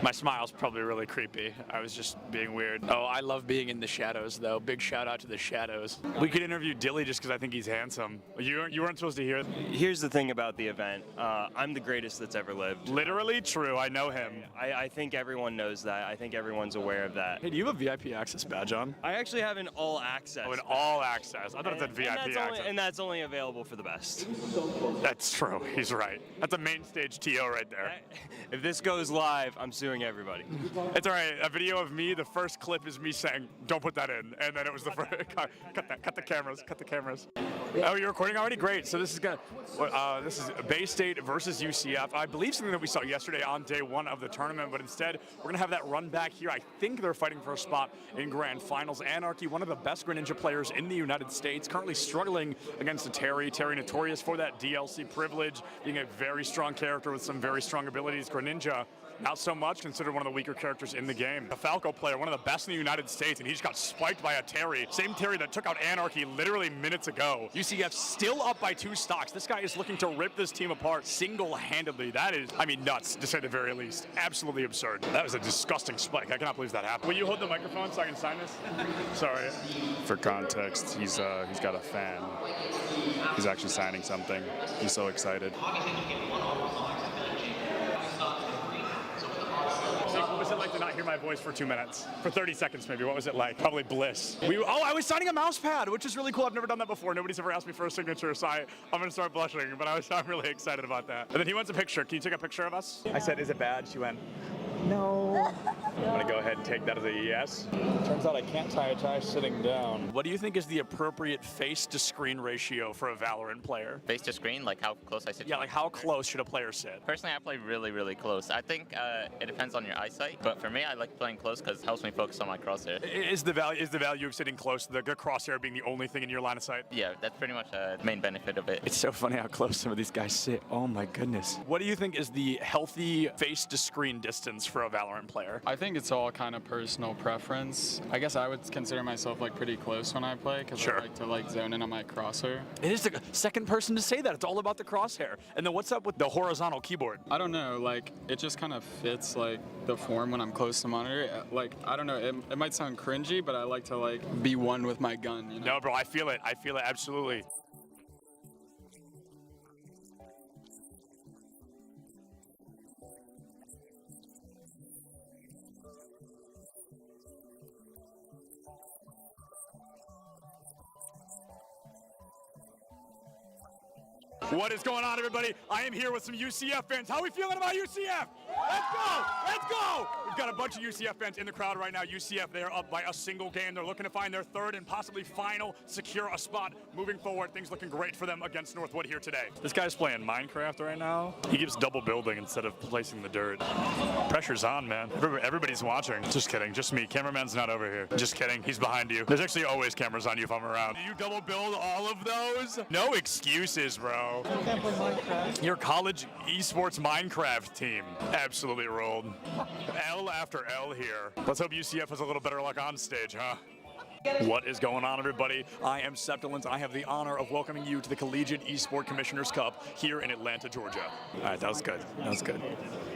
My smile's probably really creepy. I was just being weird. Oh, I love being in the shadows, though. Big shout out to the shadows. We could interview Dilly just because I think he's handsome. You weren't supposed to hear it. Here's the thing about the event. I'm the greatest that's ever lived. Literally true. I know him. I think everyone knows that. I think everyone's aware of that. Hey, do you have a VIP access badge on? I actually have an all access. Oh, an all access. I thought it said VIP access. And that's only available for the best. That's true. He's right. That's a main stage TO right there. If this goes live, I'm suing everybody. It's all right. A video of me, the first clip is me saying, don't put that in. And then it was the first, cut the cameras. Oh, you're recording already? Great. So this is this is Bay State versus UCF. I believe something that we saw yesterday on day one of the tournament, but instead we're going to have that run back here. I think they're fighting for a spot in Grand Finals. Anarchy, one of the best Greninja players in the United States, currently struggling against a Terry. Terry notorious for that DLC privilege, being a very strong character with some very strong abilities. Greninja, not so much, considered one of the weaker characters in the game. A Falco player, one of the best in the United States, and he just got spiked by a Terry. Same Terry that took out Anarchy literally minutes ago. UCF still up by 2 stocks. This guy is looking to rip this team apart single-handedly. That is, I mean, nuts, to say the very least. Absolutely absurd. That was a disgusting spike. I cannot believe that happened. Will you hold the microphone so I can sign this? Sorry. For context, he's got a fan. He's actually signing something. He's so excited. What was it like to not hear my voice for 2 minutes? For 30 seconds, maybe. What was it like? Probably bliss. I was signing a mouse pad, which is really cool. I've never done that before. Nobody's ever asked me for a signature, so I'm going to start blushing, but I'm really excited about that. And then he wants a picture. Can you take a picture of us? I said, is it bad? She went, no. I'm going to go ahead and take that as a yes. Turns out I can't tie a tie sitting down. What do you think is the appropriate face-to-screen ratio for a Valorant player? Face to screen, like how close I sit? Yeah, like how close should a player sit? Personally, I play really, really close. I think it depends on your eyesight, but for me, I like playing close because it helps me focus on my crosshair. Is the value of sitting close, the crosshair being the only thing in your line of sight? Yeah, that's pretty much the main benefit of it. It's so funny how close some of these guys sit. Oh my goodness. What do you think is the healthy face-to-screen distance for a Valorant player? I think it's all kind of personal preference. I guess I would consider myself like pretty close when I play because I like to like zone in on my crosshair. It is the second person to say that. It's all about the crosshair. And then what's up with the horizontal keyboard? I don't know, like it just kind of fits like the form when I'm close to monitor. Like I don't know, it might sound cringy, but I like to like be one with my gun, you know? No, bro, I feel it absolutely. What is going on, everybody? I am here with some UCF fans. How are we feeling about UCF? Let's go! Let's go! We've got a bunch of UCF fans in the crowd right now. UCF, they are up by a single game. They're looking to find their third and possibly final, secure a spot moving forward. Things looking great for them against Northwood here today. This guy's playing Minecraft right now. He keeps double building instead of placing the dirt. Pressure's on, man. Everybody's watching. Just kidding. Just me. Cameraman's not over here. Just kidding. He's behind you. There's actually always cameras on you if I'm around. Do you double build all of those? No excuses, bro. I can't play Minecraft. Your college esports Minecraft team absolutely rolled. L after L here. Let's hope UCF has a little better luck on stage, huh? What is going on, everybody? I am Septilins. I have the honor of welcoming you to the Collegiate Esport Commissioners Cup here in Atlanta, Georgia. All right, that was good. That was good.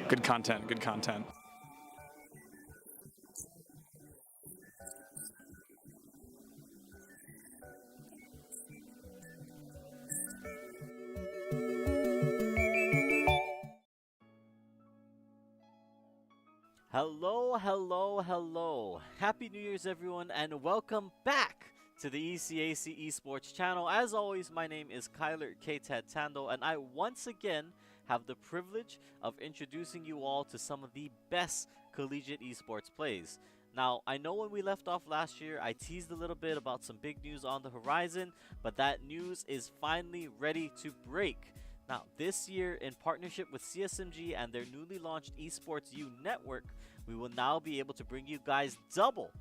Good content, good content. Hello, hello, hello. Happy New Year's, everyone, and welcome back to the ECAAE Esports channel. As always, my name is Kyler Tando, and I once again have the privilege of introducing you all to some of the best collegiate esports plays. Now, I know when we left off last year, I teased a little bit about some big news on the horizon, but that news is finally ready to break. Now, this year, in partnership with CSMG and their newly launched Esports U network, we will now be able to bring you guys double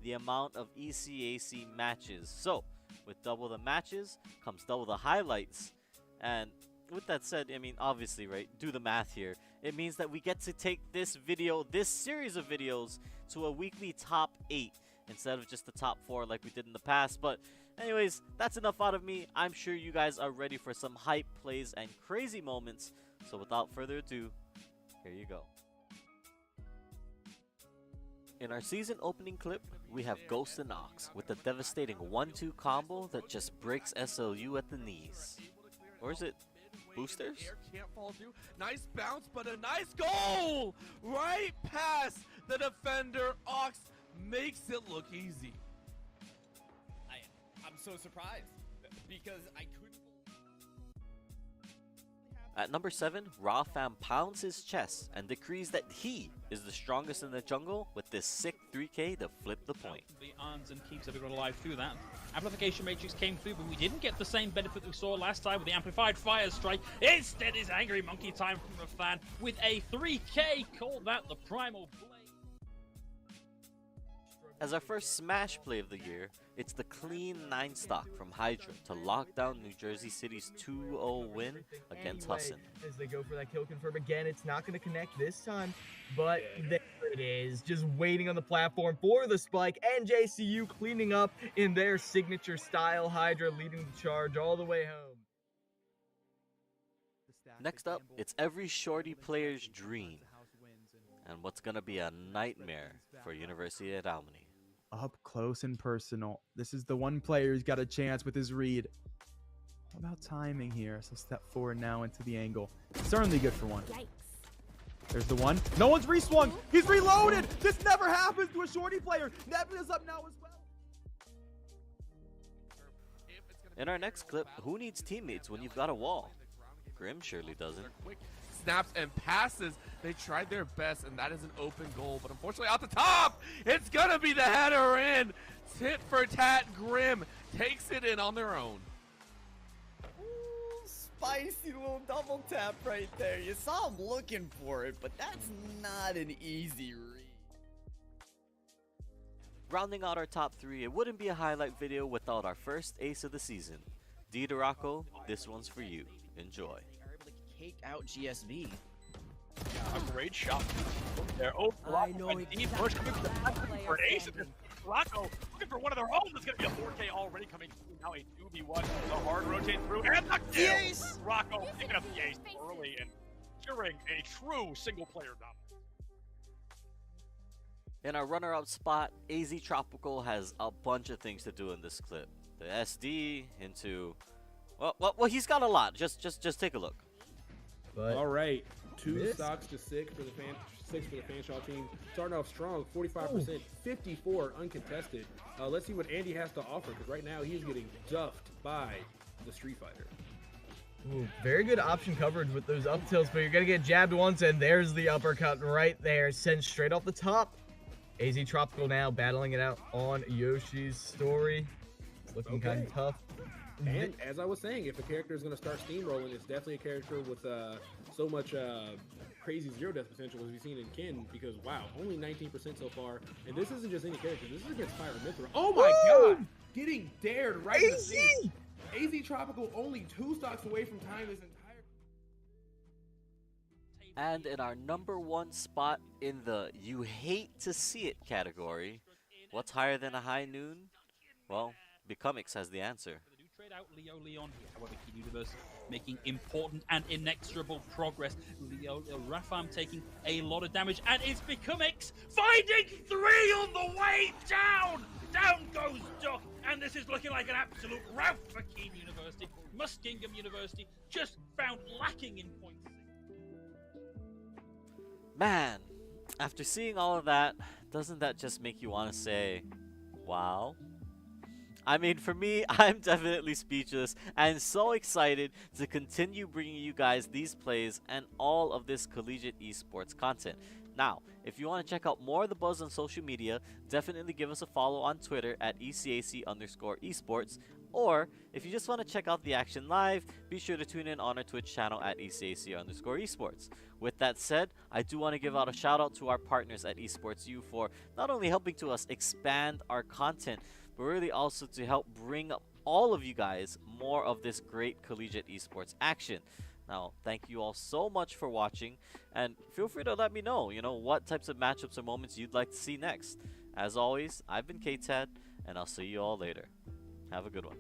the amount of ECAC matches. So, with double the matches comes double the highlights. And with that said, I mean, obviously, right, do the math here. It means that we get to take this series of videos to a weekly top 8 instead of just the top 4 like we did in the past. But anyways, that's enough out of me. I'm sure you guys are ready for some hype plays and crazy moments. So without further ado, here you go. In our season opening clip, we have Ghost and Ox with a devastating 1-2 combo that just breaks SLU at the knees. Or is it boosters? Can't fall through. Nice bounce, but a nice goal! Right past the defender. Ox makes it look easy. I'm so surprised because I couldn't. At number 7, Rawfam pounds his chest and decrees that he is the strongest in the jungle with this sick 3K to flip the point. The arms and keeps everyone alive through that. Amplification Matrix came through, but we didn't get the same benefit that we saw last time with the Amplified Fire Strike. Instead is Angry Monkey time from the fan with a 3K. Call that the Primal Blade. As our first Smash play of the year, it's the clean 9 stock from Hydra to lock down New Jersey City's 2-0 win against Husson. As they go for that kill confirm again, it's not going to connect this time, but there it is, just waiting on the platform for the spike. NJCU cleaning up in their signature style, Hydra leading the charge all the way home. Next up, it's every shorty player's dream, and what's going to be a nightmare for University at Albany. Up close and personal. This is the one player who's got a chance with his read. How about timing here? So step forward now into the angle. Certainly good for one. Yikes. There's the one. No one's reswung. He's reloaded. This never happens to a shorty player. Nebula's up now as well. In our next clip, who needs teammates when you've got a wall? Grim surely doesn't. Snaps and passes. They tried their best, and that is an open goal. But unfortunately, out the top, it's going to be the header in. Tit for tat. Grim takes it in on their own. Ooh, spicy little double tap right there. You saw him looking for it, but that's not an easy read. Rounding out our top 3, it wouldn't be a highlight video without our first ace of the season. D. Duraco, this one's for you. Enjoy. Cake out GSV. A great shot there. Oh, I know deep push coming for an ace. Rocco looking for one of their own. There's going to be a 4K already coming through. Now a 2v1. The hard rotate through. And the kill! Ace! Rocco picking up the ace early and securing a true single-player dominance. In our runner-up spot, AZ Tropical has a bunch of things to do in this clip. The SD into... Well, he's got a lot. Just take a look. All right, 2 stocks to 6 for the Fanshawe team. Starting off strong, 45%, 54 uncontested. Let's see what Andy has to offer, because right now he's getting duffed by the Street Fighter. Ooh, very good option coverage with those up tilts, but you're going to get jabbed once, and there's the uppercut right there, sent straight off the top. AZ Tropical now battling it out on Yoshi's story. It's looking kind of tough. And as I was saying, if a character is going to start steamrolling, it's definitely a character with so much crazy zero death potential as we've seen in Kin, because wow, only 19% so far. And this isn't just any character, this is against Fire Mithra. Oh my god! Getting dared right in the face. AZ Tropical only 2 stocks away from tying this entire And in our #1 spot in the you hate to see it category, what's higher than a high noon? Well, Becomix has the answer. They do trade out Leo Leon here. However, Key Universe making important and inexorable progress. Leo Rafam taking a lot of damage, and it's Becomix finding 3 on the way down! Down goes Doc, and this is looking like an absolute rout for Keen University. Muskingum University just found lacking in points. Man, after seeing all of that, doesn't that just make you want to say, wow? I mean, for me, I'm definitely speechless and so excited to continue bringing you guys these plays and all of this collegiate esports content. Now, if you want to check out more of the buzz on social media, definitely give us a follow on Twitter at ECAC_esports. Or, if you just want to check out the action live, be sure to tune in on our Twitch channel at ECAC_esports. With that said, I do want to give out a shout out to our partners at Esports U for not only helping to us expand our content, but really also to help bring all of you guys more of this great collegiate esports action. Now, thank you all so much for watching, and feel free to let me know, what types of matchups or moments you'd like to see next. As always, I've been KTAD, and I'll see you all later. Have a good one.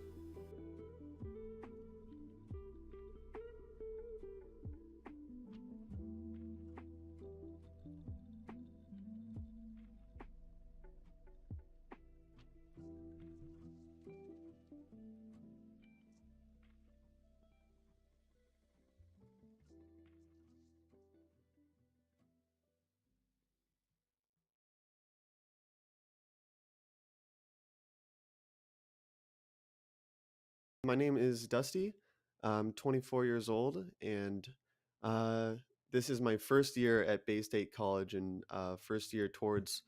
My name is Dusty. I'm 24 years old, and this is my first year at Bay State College and first year towards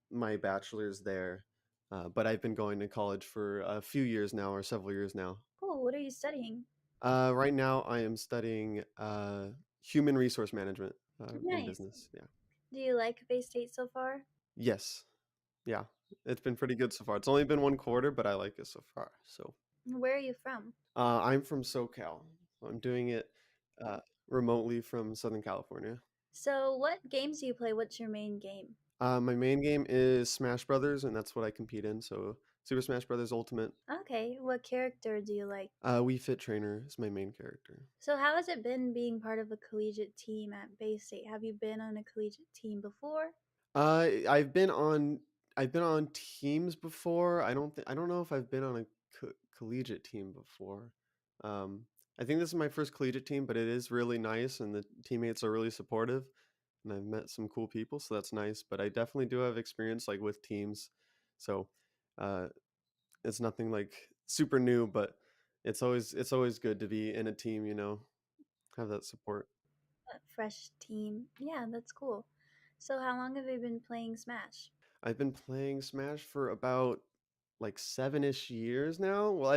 my bachelor's there. But I've been going to college for a few years now, or several years now. Cool. What are you studying? Right now, I am studying human resource management in Nice. business. Yeah. Do you like Bay State so far? Yes. Yeah. It's been pretty good so far. It's only been 1 quarter, but I like it so far. So. Where are you from? I'm from SoCal. I'm doing it remotely from Southern California. So, what games do you play? What's your main game? My main game is Smash Brothers, and that's what I compete in. So Super Smash Brothers Ultimate. Okay, what character do you like? Wii Fit Trainer is my main character. So, how has it been being part of a collegiate team at Bay State? Have you been on a collegiate team before? I've been on teams before. I don't know if I've been on a collegiate team before. I think this is my first collegiate team, but it is really nice, and the teammates are really supportive, and I've met some cool people, so that's nice. But I definitely do have experience like with teams, so it's nothing like super new, but it's always good to be in a team, have that support. A fresh team. Yeah, that's cool. So, how long have you been playing Smash? I've been playing Smash for about like 7-ish years now. Well,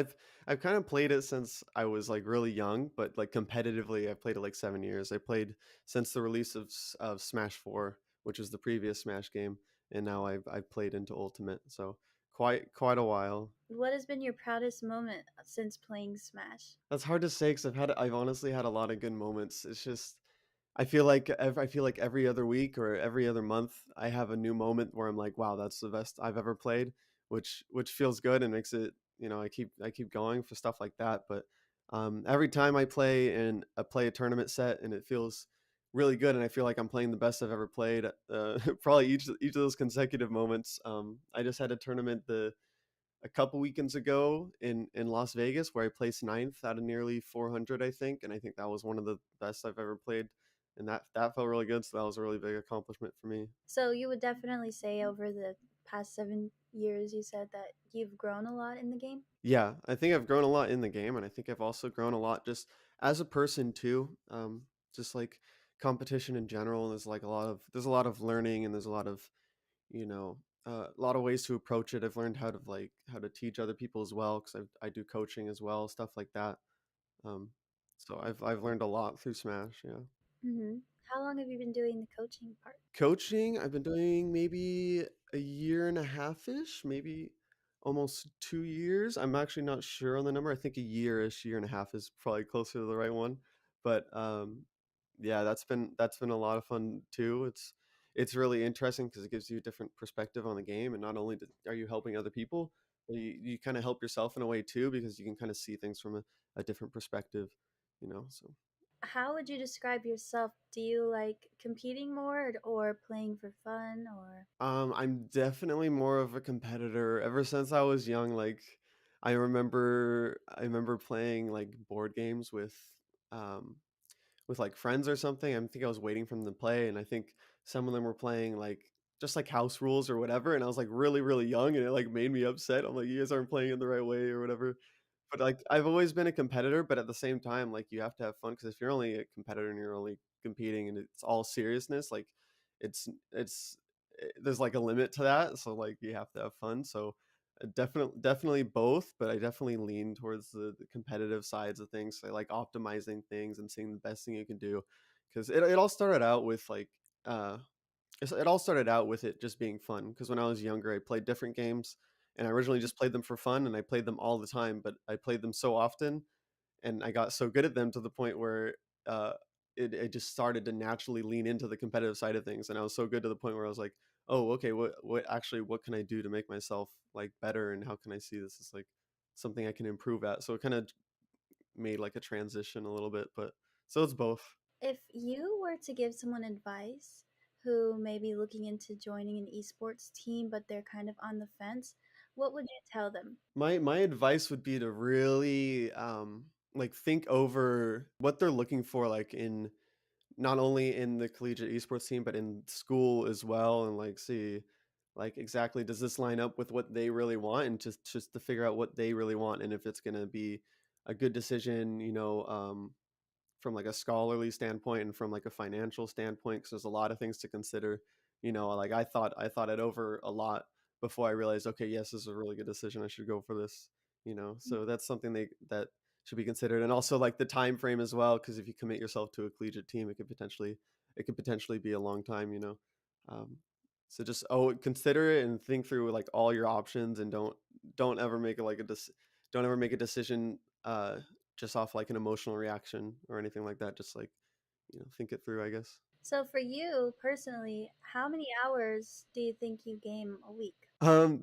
I've kind of played it since I was like really young, but like competitively, I've played it like 7 years. I played since the release of Smash 4, which is the previous Smash game, and now I've played into Ultimate, so quite a while. What has been your proudest moment since playing Smash? That's hard to say because I've honestly had a lot of good moments. It's just I feel like every other week or every other month I have a new moment where I'm like, wow, that's the best I've ever played, which feels good and makes it, I keep going for stuff like that. But every time I play a tournament set and it feels really good and I feel like I'm playing the best I've ever played, probably each of those consecutive moments. I just had a tournament a couple weekends ago in Las Vegas where I placed 9th out of nearly 400, I think, and I think that was one of the best I've ever played. And that felt really good, so that was a really big accomplishment for me. So you would definitely say over the past 7 years, you said that you've grown a lot in the game? Yeah, I think I've grown a lot in the game, and I think I've also grown a lot just as a person too. Just like competition in general, there's like there's a lot of learning, and there's a lot of a lot of ways to approach it. I've learned how to teach other people as well, because I do coaching as well, stuff like that. So I've learned a lot through Smash. Yeah. How long have you been doing the coaching part? Coaching, I've been doing maybe a year and a half-ish, maybe almost 2 years. I'm actually not sure on the number. I think a year-ish, year and a half is probably closer to the right one. But Yeah, that's been a lot of fun too. It's really interesting because it gives you a different perspective on the game, and not only are you helping other people, but you kind of help yourself in a way too because you can kind of see things from a different perspective, you know. So How would you describe yourself? Do you like competing more or playing for fun or? I'm definitely more of a competitor. Ever since I was young, like I remember playing like board games um with like friends or something. I think I was waiting for them to play, and I think some of them were playing like just like house rules or whatever. And I was like really, really young, and it like made me upset. I'm like, you guys aren't playing it the right way or whatever. But like I've always been a competitor, but at the same time, like you have to have fun because if you're only a competitor and you're only competing and it's all seriousness, like there's like a limit to that. So like you have to have fun. So definitely both, but I definitely lean towards the competitive sides of things. So I like optimizing things and seeing the best thing you can do. Because it all started out with like uh it all started out with it just being fun. Because when I was younger, I played different games, and I originally just played them for fun, and I played them all the time. But I played them so often, and I got so good at them to the point where uh, it just started to naturally lean into the competitive side of things. And I was so good to the point where I was like, oh, okay, what can I do to make myself like better, and how can I see this as like something I can improve at? So it kind of made like a transition a little bit, but so it's both. If you were to give someone advice who may be looking into joining an esports team but they're kind of on the fence, what would you tell them? My advice would be to really like think over what they're looking for, like in not only in the collegiate esports team but in school as well, and like see like exactly does this line up with what they really want, and just to figure out what they really want and if it's going to be a good decision, from like a scholarly standpoint and from like a financial standpoint, because there's a lot of things to consider. Like I thought it over a lot before I realized, okay, yes, this is a really good decision, I should go for this. So that's something that should be considered. And also like the time frame as well, because if you commit yourself to a collegiate team, it could potentially be a long time. um, so just consider it and think through like all your options, and don't ever make it like don't ever make a decision just off like an emotional reaction or anything like that. Just like, think it through, I guess. So for you personally, how many hours do you think you game a week?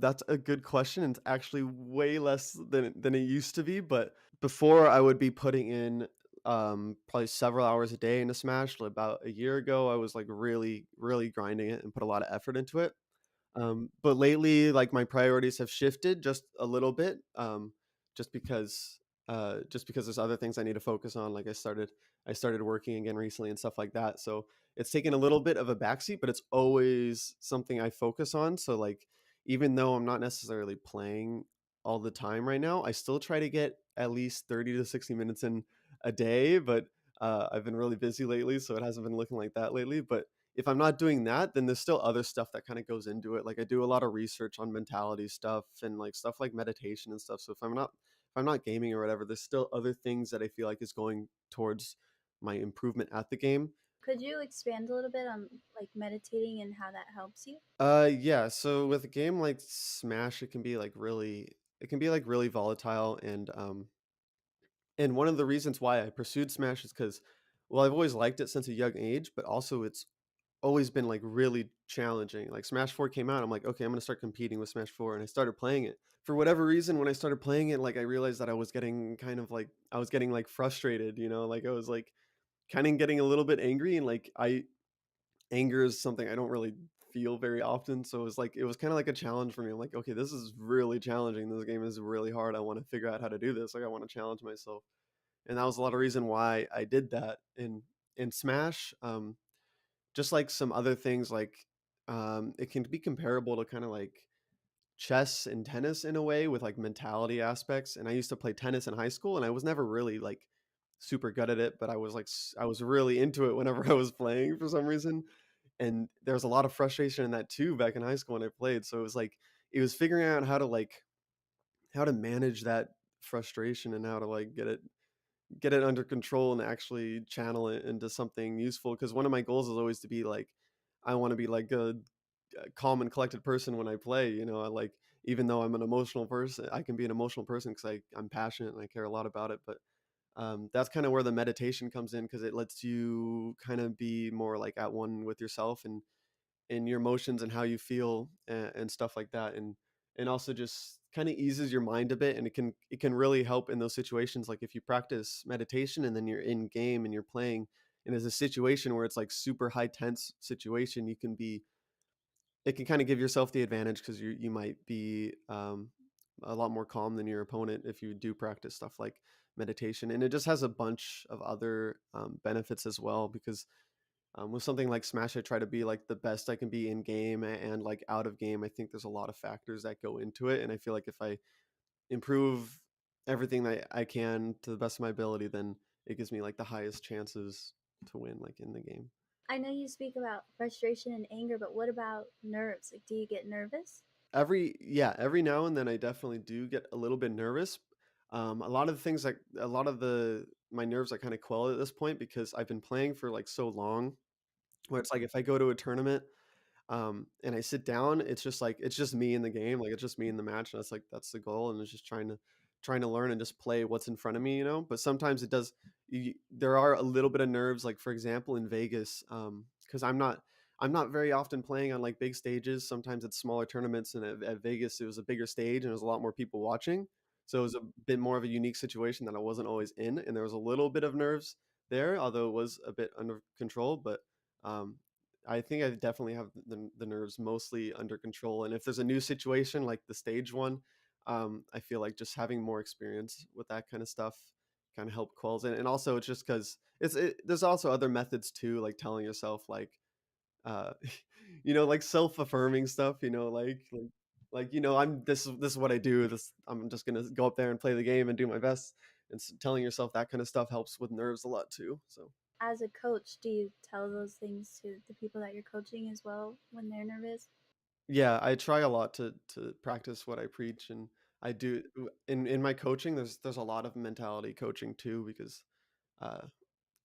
That's a good question. It's actually way less than it used to be, but before I would be putting in probably several hours a day into Smash. About a year ago, I was like really, really grinding it and put a lot of effort into it. But lately, like my priorities have shifted just a little bit. Just because there's other things I need to focus on. Like I started working again recently and stuff like that. So it's taken a little bit of a backseat, but it's always something I focus on. So like even though I'm not necessarily playing all the time right now, I still try to get at least 30 to 60 minutes in a day. But I've been really busy lately, so it hasn't been looking like that lately. But if I'm not doing that, then there's still other stuff that kind of goes into it. Like I do a lot of research on mentality stuff and like stuff like meditation and stuff. So if I'm not gaming or whatever, there's still other things that I feel like is going towards my improvement at the game. Could you expand a little bit on like meditating and how that helps you? Yeah, so with a game like Smash, it can be like really volatile, and one of the reasons why I pursued Smash is because, well, I've always liked it since a young age, but also it's always been like really challenging. Like Smash 4 came out, I'm like, okay, I'm gonna start competing with Smash 4, and I started playing it. For whatever reason, when I started playing it, like I realized that I was getting like frustrated, like I was like kind of getting a little bit angry, and like anger is something I don't really feel very often. So it was kind of like a challenge for me. I'm like, okay, this is really challenging. This game is really hard. I want to figure out how to do this. Like I want to challenge myself. And that was a lot of reason why I did that in Smash. Just like some other things, like it can be comparable to kind of like chess and tennis in a way, with like mentality aspects. And I used to play tennis in high school, and I was never really like super good at it, but I was really into it whenever I was playing for some reason. And there was a lot of frustration in that too back in high school when I played. So it was figuring out how to manage that frustration, and how to like get it under control and actually channel it into something useful. Because one of my goals is always to be like, I want to be like a calm and collected person when I play. I like, even though I'm an emotional person, I can be an emotional person because I'm passionate and I care a lot about it. But that's kind of where the meditation comes in, because it lets you kind of be more like at one with yourself and your emotions and how you feel, and stuff like that, and also just kind of eases your mind a bit, and it can really help in those situations. Like if you practice meditation and then you're in game and you're playing, and there's a situation where it's like super high tense situation, it can kind of give yourself the advantage, because you might be a lot more calm than your opponent if you do practice stuff like meditation. And it just has a bunch of other benefits as well, because with something like Smash, I try to be like the best I can be in game and like out of game. I think there's a lot of factors that go into it, and I feel like if I improve everything that I can to the best of my ability, then it gives me like the highest chances to win, like in the game. I know you speak about frustration and anger, but what about nerves? Like, do you get nervous? Every now and then I definitely do get a little bit nervous. A lot of the things, like my nerves I kind of quell at this point, because I've been playing for like so long, where it's like if I go to a tournament and I sit down, it's just like it's just me in the game, like it's just me in the match, and that's the goal, and it's just trying to learn and just play what's in front of me, you know. But sometimes there are a little bit of nerves, like for example in Vegas, because I'm not very often playing on like big stages. Sometimes it's smaller tournaments, and at Vegas it was a bigger stage and there was a lot more people watching, so it was a bit more of a unique situation that I wasn't always in, and there was a little bit of nerves there, although it was a bit under control. But I think I definitely have the nerves mostly under control. And if there's a new situation like the stage one, I feel like just having more experience with that kind of stuff kind of help quells it. And also it's just because there's also other methods too, like telling yourself like, uh, like self-affirming stuff, I'm this is what I do. I'm just gonna go up there and play the game and do my best. And telling yourself that kind of stuff helps with nerves a lot too. So. As a coach, do you tell those things to the people that you're coaching as well when they're nervous? Yeah, I try a lot to practice what I preach, and I do in my coaching. There's a lot of mentality coaching too, because uh,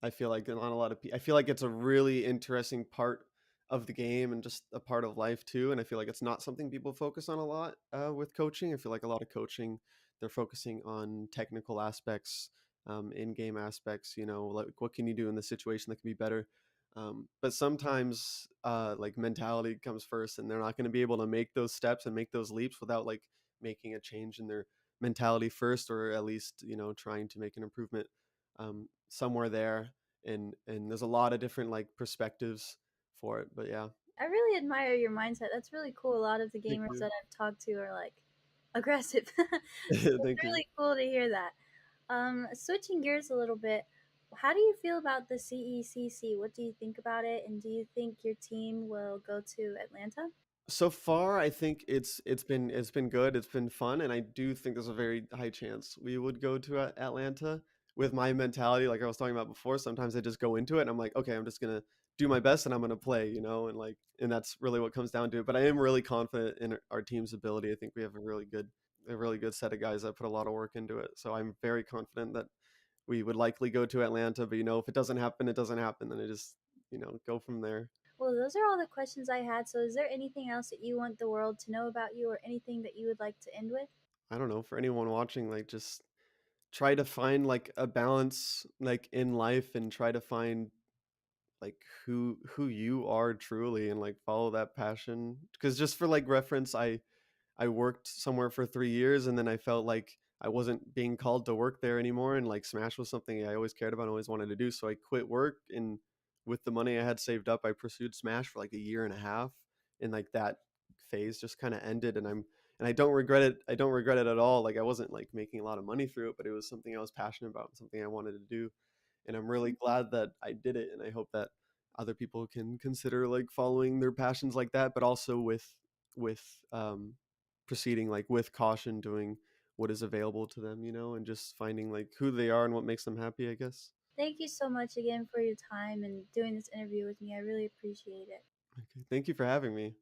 I feel like not a lot of I feel like it's a really interesting part of the game and just a part of life too. And I feel like it's not something people focus on a lot with coaching. I feel like a lot of coaching, they're focusing on technical aspects, in-game aspects. Like what can you do in this situation that can be better. But sometimes like mentality comes first, and they're not going to be able to make those steps and make those leaps without like making a change in their mentality first, or at least trying to make an improvement somewhere there. And there's a lot of different like perspectives for it, but yeah. I really admire your mindset. That's really cool. A lot of the Thank gamers you. that I've talked to are like aggressive. Thank It's you. really cool to hear that. Switching gears a little bit, how do you feel about the CECC? What do you think about it? And do you think your team will go to Atlanta? So far, I think it's been good. It's been fun, and I do think there's a very high chance we would go to Atlanta. With my mentality, like I was talking about before, sometimes I just go into it and I'm like, okay, I'm just gonna do my best and I'm gonna play, and that's really what comes down to it. But I am really confident in our team's ability. I think we have a really good set of guys that put a lot of work into it. So I'm very confident that we would likely go to Atlanta. But if it doesn't happen, it doesn't happen. Then I just go from there. Well, those are all the questions I had. So, is there anything else that you want the world to know about you, or anything that you would like to end with? I don't know, for anyone watching, like just try to find like a balance like in life, and try to find like who you are truly, and like follow that passion. Because just for like reference, I worked somewhere for 3 years, and then I felt like I wasn't being called to work there anymore, and like Smash was something I always cared about and always wanted to do. So I quit work, and with the money I had saved up, I pursued Smash for like a year and a half, and like that phase just kind of ended. And I don't regret it. I don't regret it at all. Like I wasn't like making a lot of money through it, but it was something I was passionate about and something I wanted to do. And I'm really glad that I did it, and I hope that other people can consider like following their passions like that, but also with proceeding like with caution, doing what is available to them, and just finding like who they are and what makes them happy, I guess. Thank you so much again for your time and doing this interview with me. I really appreciate it. Okay, thank you for having me.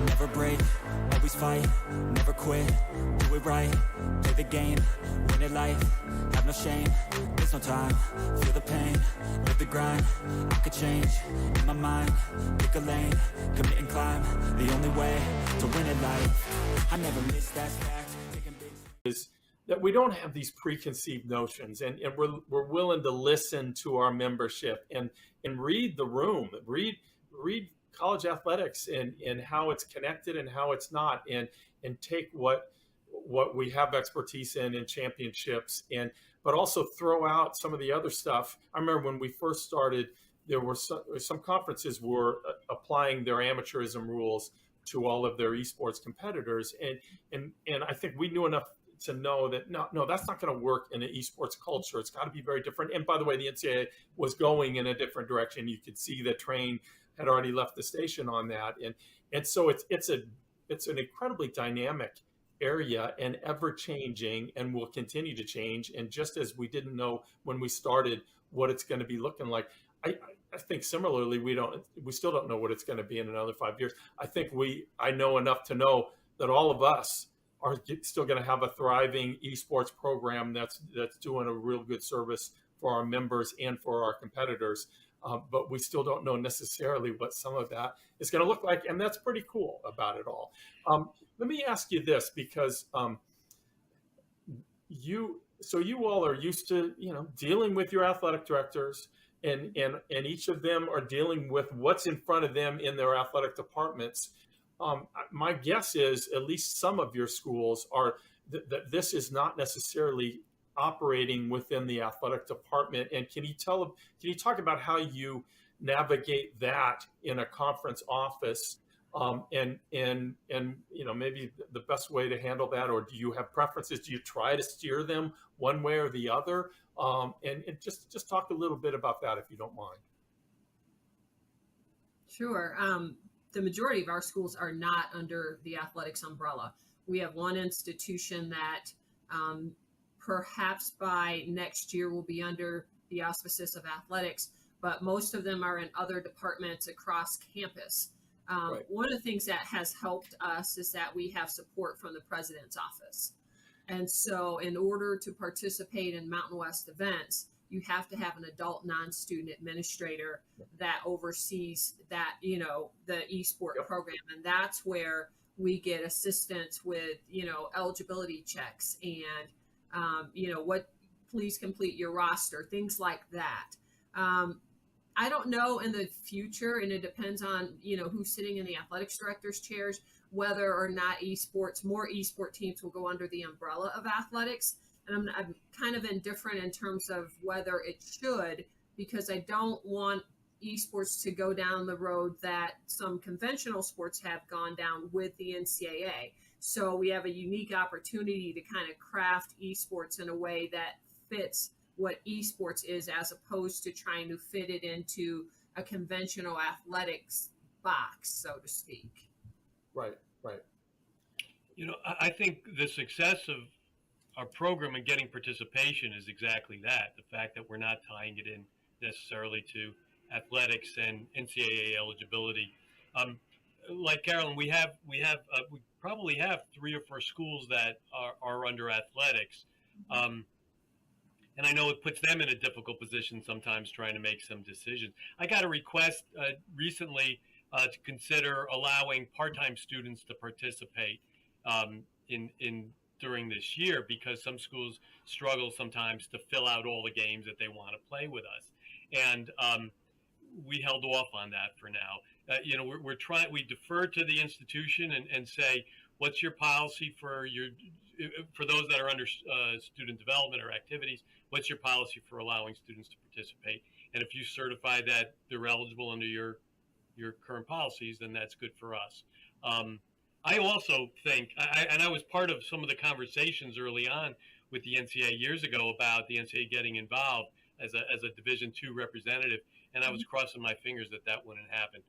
Never break, always always fight, never quit, do it right, play the game, win it life, have no shame, there's no time, feel the pain, live the grind, I could change, in my mind, pick a lane, commit and climb, the only way to win it life, I never miss that fact, taking big is that we don't have these preconceived notions, and we're willing to listen to our membership and read the room, read college athletics and how it's connected and how it's not, and take what we have expertise in championships, but also throw out some of the other stuff. I remember when we first started, there were some conferences were applying their amateurism rules to all of their esports competitors, and I think we knew enough to know that no, that's not going to work in an esports culture. It's got to be very different. And by the way, the NCAA was going in a different direction. You could see that Train had already left the station on that, and so it's an incredibly dynamic area and ever changing, and will continue to change. And just as we didn't know when we started what it's going to be looking like, I think similarly we still don't know what it's going to be in another 5 years. I know enough to know that all of us are still going to have a thriving esports program that's doing a real good service for our members and for our competitors. But we still don't know necessarily what some of that is going to look like, and that's pretty cool about it all. Let me ask you this, because you all are used to dealing with your athletic directors, and each of them are dealing with what's in front of them in their athletic departments. My guess is at least some of your schools are that this is not necessarily operating within the athletic department. And can you talk about how you navigate that in a conference office, and maybe the best way to handle that, or do you have preferences? Do you try to steer them one way or the other? And just talk a little bit about that, if you don't mind. Sure. The majority of our schools are not under the athletics umbrella. We have one institution that perhaps by next year will be under the auspices of athletics, but most of them are in other departments across campus. Right. One of the things that has helped us is that we have support from the president's office. And so in order to participate in Mountain West events, you have to have an adult non-student administrator that oversees that, the eSport program. And that's where we get assistance with, eligibility checks and, please complete your roster, things like that. I don't know in the future, and it depends on, who's sitting in the athletics director's chairs, whether or not more esport teams will go under the umbrella of athletics. And I'm kind of indifferent in terms of whether it should, because I don't want esports to go down the road that some conventional sports have gone down with the NCAA. So we have a unique opportunity to kind of craft esports in a way that fits what esports is, as opposed to trying to fit it into a conventional athletics box, so to speak. Right. I think the success of our program and getting participation is exactly that. The fact that we're not tying it in necessarily to athletics and NCAA eligibility. Like Carolyn, we probably have 3 or 4 schools that are under athletics. And I know it puts them in a difficult position sometimes trying to make some decisions. I got a request recently to consider allowing part-time students to participate during this year, because some schools struggle sometimes to fill out all the games that they want to play with us. And we held off on that for now. We defer to the institution and say, what's your policy for those that are under student development or activities? What's your policy for allowing students to participate? And if you certify that they're eligible under your current policies, then that's good for us. I also think, and I was part of some of the conversations early on with the NCAA years ago about the NCAA getting involved as a Division II representative, and I was crossing my fingers that wouldn't happen,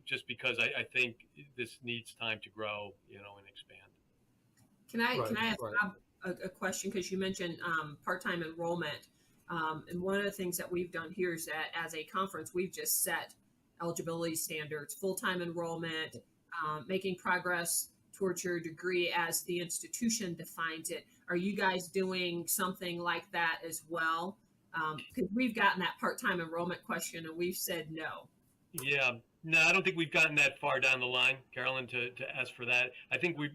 just because I think this needs time to grow, and expand. Can I ask a question, because you mentioned part-time enrollment, and one of the things that we've done here is that as a conference, we've just set eligibility standards, full-time enrollment, making progress towards your degree as the institution defines it. Are you guys doing something like that as well? Because we've gotten that part-time enrollment question and we've said no. Yeah, no, I don't think we've gotten that far down the line, Carolyn, to ask for that. I think we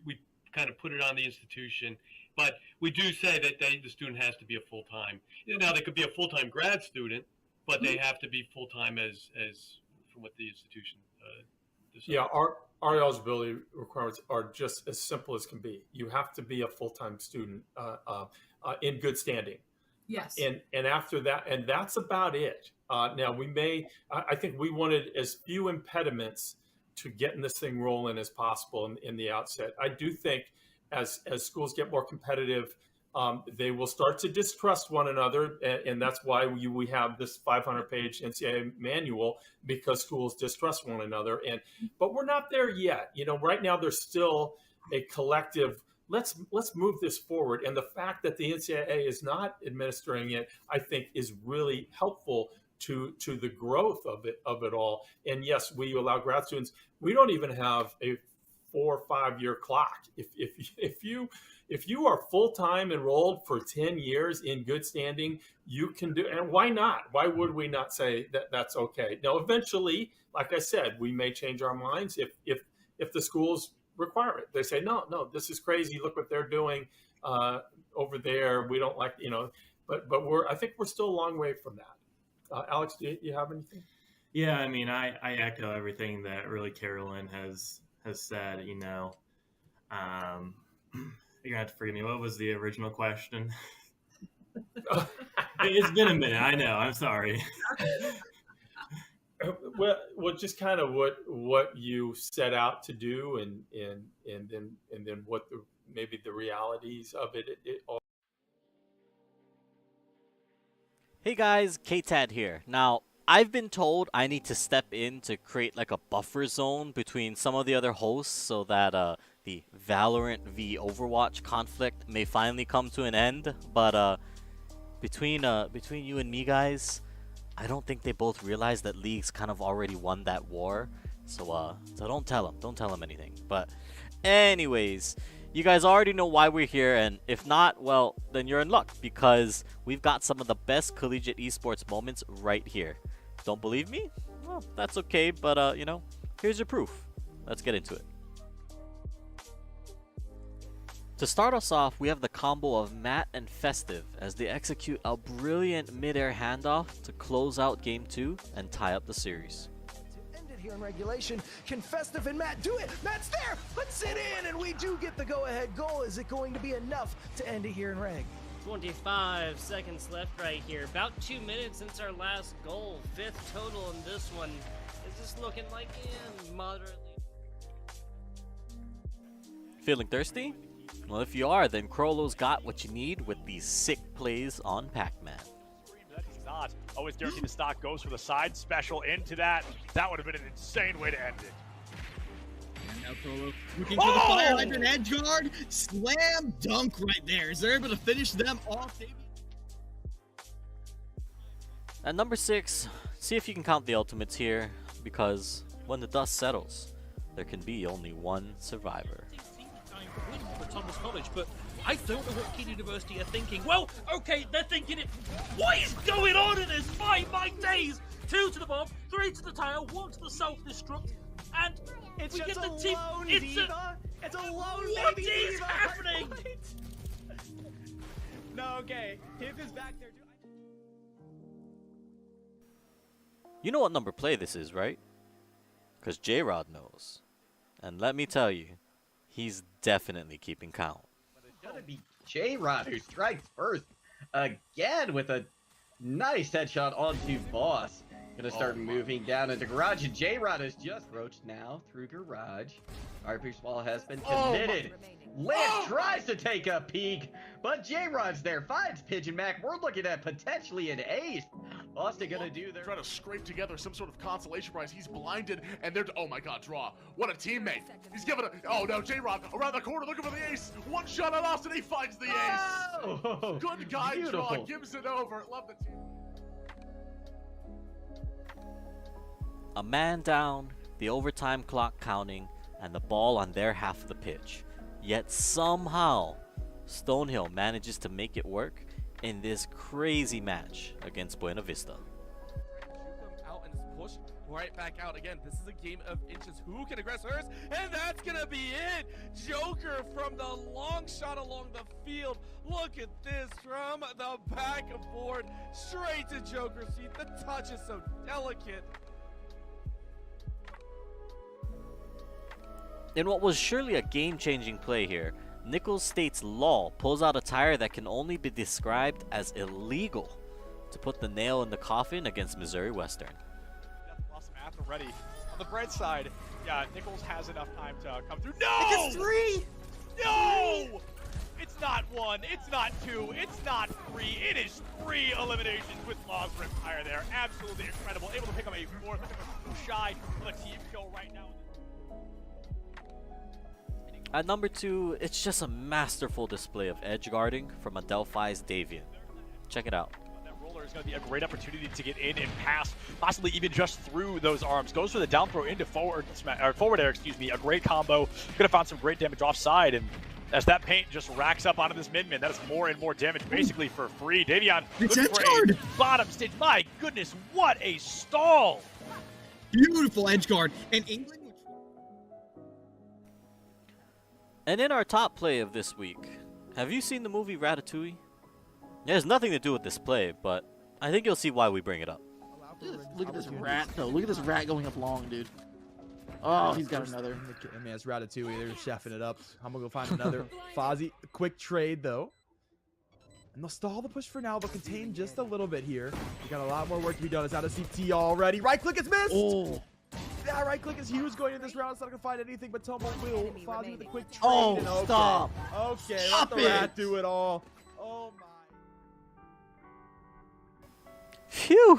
kind of put it on the institution, but we do say that the student has to be a full-time. Now, they could be a full-time grad student, but they have to be full-time as from what the institution decides. Yeah, our eligibility requirements are just as simple as can be. You have to be a full-time student in good standing. Yes. And after that, and that's about it. Now I think we wanted as few impediments to getting this thing rolling as possible in the outset. I do think as schools get more competitive, they will start to distrust one another. And that's why we have this 500-page NCAA manual, because schools distrust one another. But we're not there yet. Right now there's still a collective, let's move this forward. And the fact that the NCAA is not administering it, I think, is really helpful to the growth of it all. And yes, we allow grad students. We don't even have a 4 or 5 year clock. If you are full-time enrolled for 10 years in good standing, you can do. And why not? Why would we not say that that's okay? Now, eventually, like I said, we may change our minds if the schools require it. They say, no, this is crazy. Look what they're doing over there. We don't like, but I think we're still a long way from that. Alex, do you have anything? Yeah, I mean, I echo everything that really Carolyn has said. You're gonna have to forgive me. What was the original question? It's been a minute. I know. I'm sorry. Well, just kind of what you set out to do, and then what maybe the realities of it all. Hey guys, KTAD here. Now, I've been told I need to step in to create like a buffer zone between some of the other hosts so that the Valorant v Overwatch conflict may finally come to an end. But between you and me, guys, I don't think they both realize that League's kind of already won that war. So don't tell them anything. But anyways, you guys already know why we're here, and if not, well, then you're in luck, because we've got some of the best collegiate esports moments right here. Don't believe me? Well, that's okay, but here's your proof. Let's get into it. To start us off, we have the combo of Matt and Festive as they execute a brilliant mid-air handoff to close out Game 2 and tie up the series. Here in regulation, can Festive and Matt do it? Matt's there, puts it in, and we do get the go-ahead goal. Is it going to be enough to end it here in reg? 25 seconds left right here. About 2 minutes since our last goal. 5th total in this one. Is this looking like moderately? Feeling thirsty? Well, if you are, then Crollo's got what you need with these sick plays on Pac-Man. Not always guaranteed the stock goes for the side special into that. That would have been an insane way to end it. And now Crollo looking for the fire hydrant edge guard. Slam dunk right there. Is there able to finish them off? At number 6, see if you can count the ultimates here, because when the dust settles, there can be only one survivor. For Thomas College, but I don't know what Keene University are thinking. Well, okay, they're thinking it. What is going on in this fight? My days! 2 to the bomb, 3 to the tile, 1 to the self-destruct, and it's we just get the a team. lone It's diva. It's a lone what baby is diva. happening? No, okay. Hip is back there. You know what number play this is, right? Because J-Rod knows. And let me tell you, he's definitely keeping count. It's gonna be J-Rod who strikes first again with a nice headshot onto Boss. Gonna start moving down into Garage, and J-Rod is just approached now through Garage. Fireproof Wall has been committed. Lance tries to take a peek, but J-Rod's there, finds Pigeon Mac. We're looking at potentially an ace. Austin gonna do their... Trying to scrape together some sort of consolation prize. He's blinded, and they're... Oh my god, draw. What a teammate. He's giving a... Oh no, J-Rod around the corner looking for the ace. One shot on Austin, he finds the ace. Oh, good guy beautiful. Draw, gives it over. Love the team. A man down, the overtime clock counting, and the ball on their half of the pitch. Yet somehow, Stonehill manages to make it work in this crazy match against Buena Vista. Out and push right back out again. This is a game of inches. Who can aggress first? And that's gonna be it. Joker from the long shot along the field. Look at this from the backboard straight to Joker's feet. The touch is so delicate. In what was surely a game-changing play here, Nichols State's Law pulls out a tire that can only be described as illegal to put the nail in the coffin against Missouri Western. Lost some math already. On the bright side, yeah, Nichols has enough time to come through. No! It's 3! No! It's not 1, it's not 2, it's not 3. It is 3 eliminations with Law's rip tire there. Absolutely incredible. Able to pick up a 4th. Shy for the team kill right now. At number 2, it's just a masterful display of edge guarding from Adelphi's Davian. Check it out. That roller is going to be a great opportunity to get in and pass, possibly even just through those arms. Goes for the down throw into forward air, excuse me. A great combo. Could have found some great damage offside, and as that paint just racks up onto this mid-man, that is more and more damage basically for free. Davian, good bottom stage. My goodness, what a stall! Beautiful edge guard. And England. And in our top play of this week, have you seen the movie Ratatouille? It has nothing to do with this play, but I think you'll see why we bring it up. Look at this rat. No, look at this rat going up long, dude. Oh, he's got another. I mean, it's Ratatouille. They're just chefing it up. I'm going to go find another. Fozzie, quick trade, though. And they'll stall the push for now, but contain just a little bit here. We got a lot more work to be done. It's out of CT already. Right click is missed! Oh. Yeah, right click is huge going in this round. It's not going to find anything but Tomo will. Fozzie with a quick trade. Oh, and okay. stop. Okay, Stop let the rat it. do it all. Oh, my. Phew!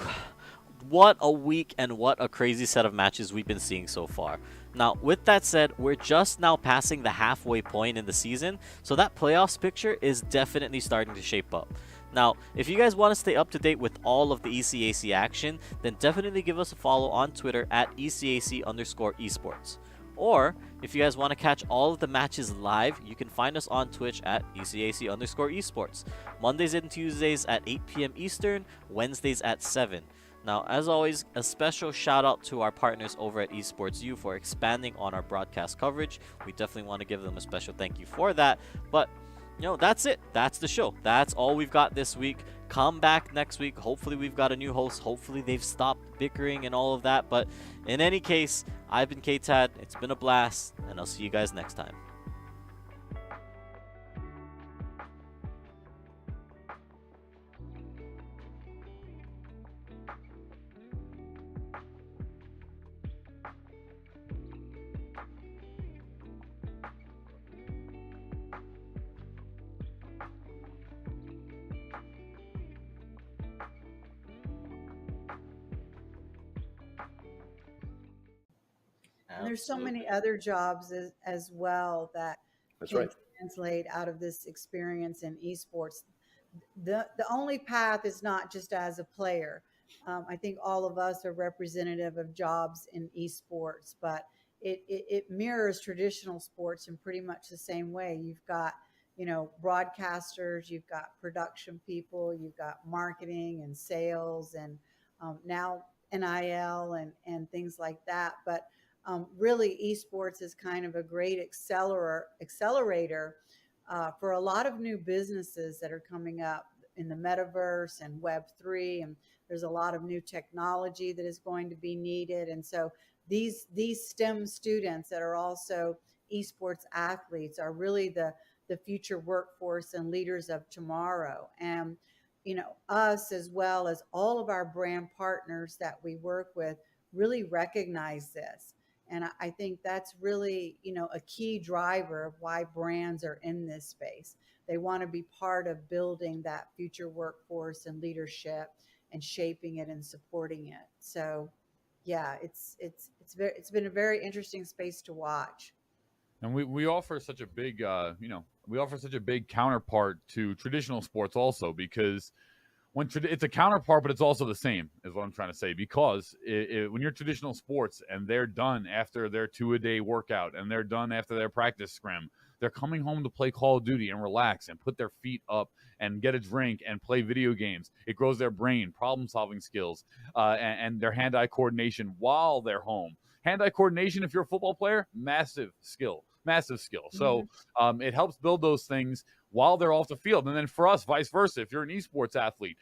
What a week and what a crazy set of matches we've been seeing so far. Now, with that said, we're just now passing the halfway point in the season, so that playoffs picture is definitely starting to shape up. Now, if you guys want to stay up to date with all of the ECAC action, then definitely give us a follow on Twitter at ECAC_esports. Or, if you guys want to catch all of the matches live, you can find us on Twitch at ECAC_esports. Mondays and Tuesdays at 8 p.m. Eastern, Wednesdays at 7. Now, as always, a special shout out to our partners over at Esports U for expanding on our broadcast coverage. We definitely want to give them a special thank you for that. But you know, that's it. That's the show. That's all we've got this week. Come back next week. Hopefully we've got a new host. Hopefully they've stopped bickering and all of that. But in any case, I've been KTAD. It's been a blast, and I'll see you guys next time. And there's so many other jobs as well that can translate out of this experience in esports. The only path is not just as a player. I think all of us are representative of jobs in esports, but it mirrors traditional sports in pretty much the same way. You've got, you know, broadcasters, you've got production people, you've got marketing and sales, and now NIL and things like that. But really, esports is kind of a great accelerator for a lot of new businesses that are coming up in the metaverse and Web3, and there's a lot of new technology that is going to be needed. And so these STEM students that are also esports athletes are really the future workforce and leaders of tomorrow. And you know, us as well as all of our brand partners that we work with really recognize this. And I think that's really, you know, a key driver of why brands are in this space. They want to be part of building that future workforce and leadership and shaping it and supporting it. So, yeah, it's been a very interesting space to watch. And we offer such a big, we offer such a big counterpart to traditional sports also, because it's a counterpart, but it's also the same, is what I'm trying to say. Because when you're traditional sports and they're done after their 2-a-day workout and they're done after their practice scrim, they're coming home to play Call of Duty and relax and put their feet up and get a drink and play video games. It grows their brain, problem-solving skills, and their hand-eye coordination while they're home. Hand-eye coordination, if you're a football player, massive skill. So it helps build those things while they're off the field. And then for us, vice versa, if you're an esports athlete,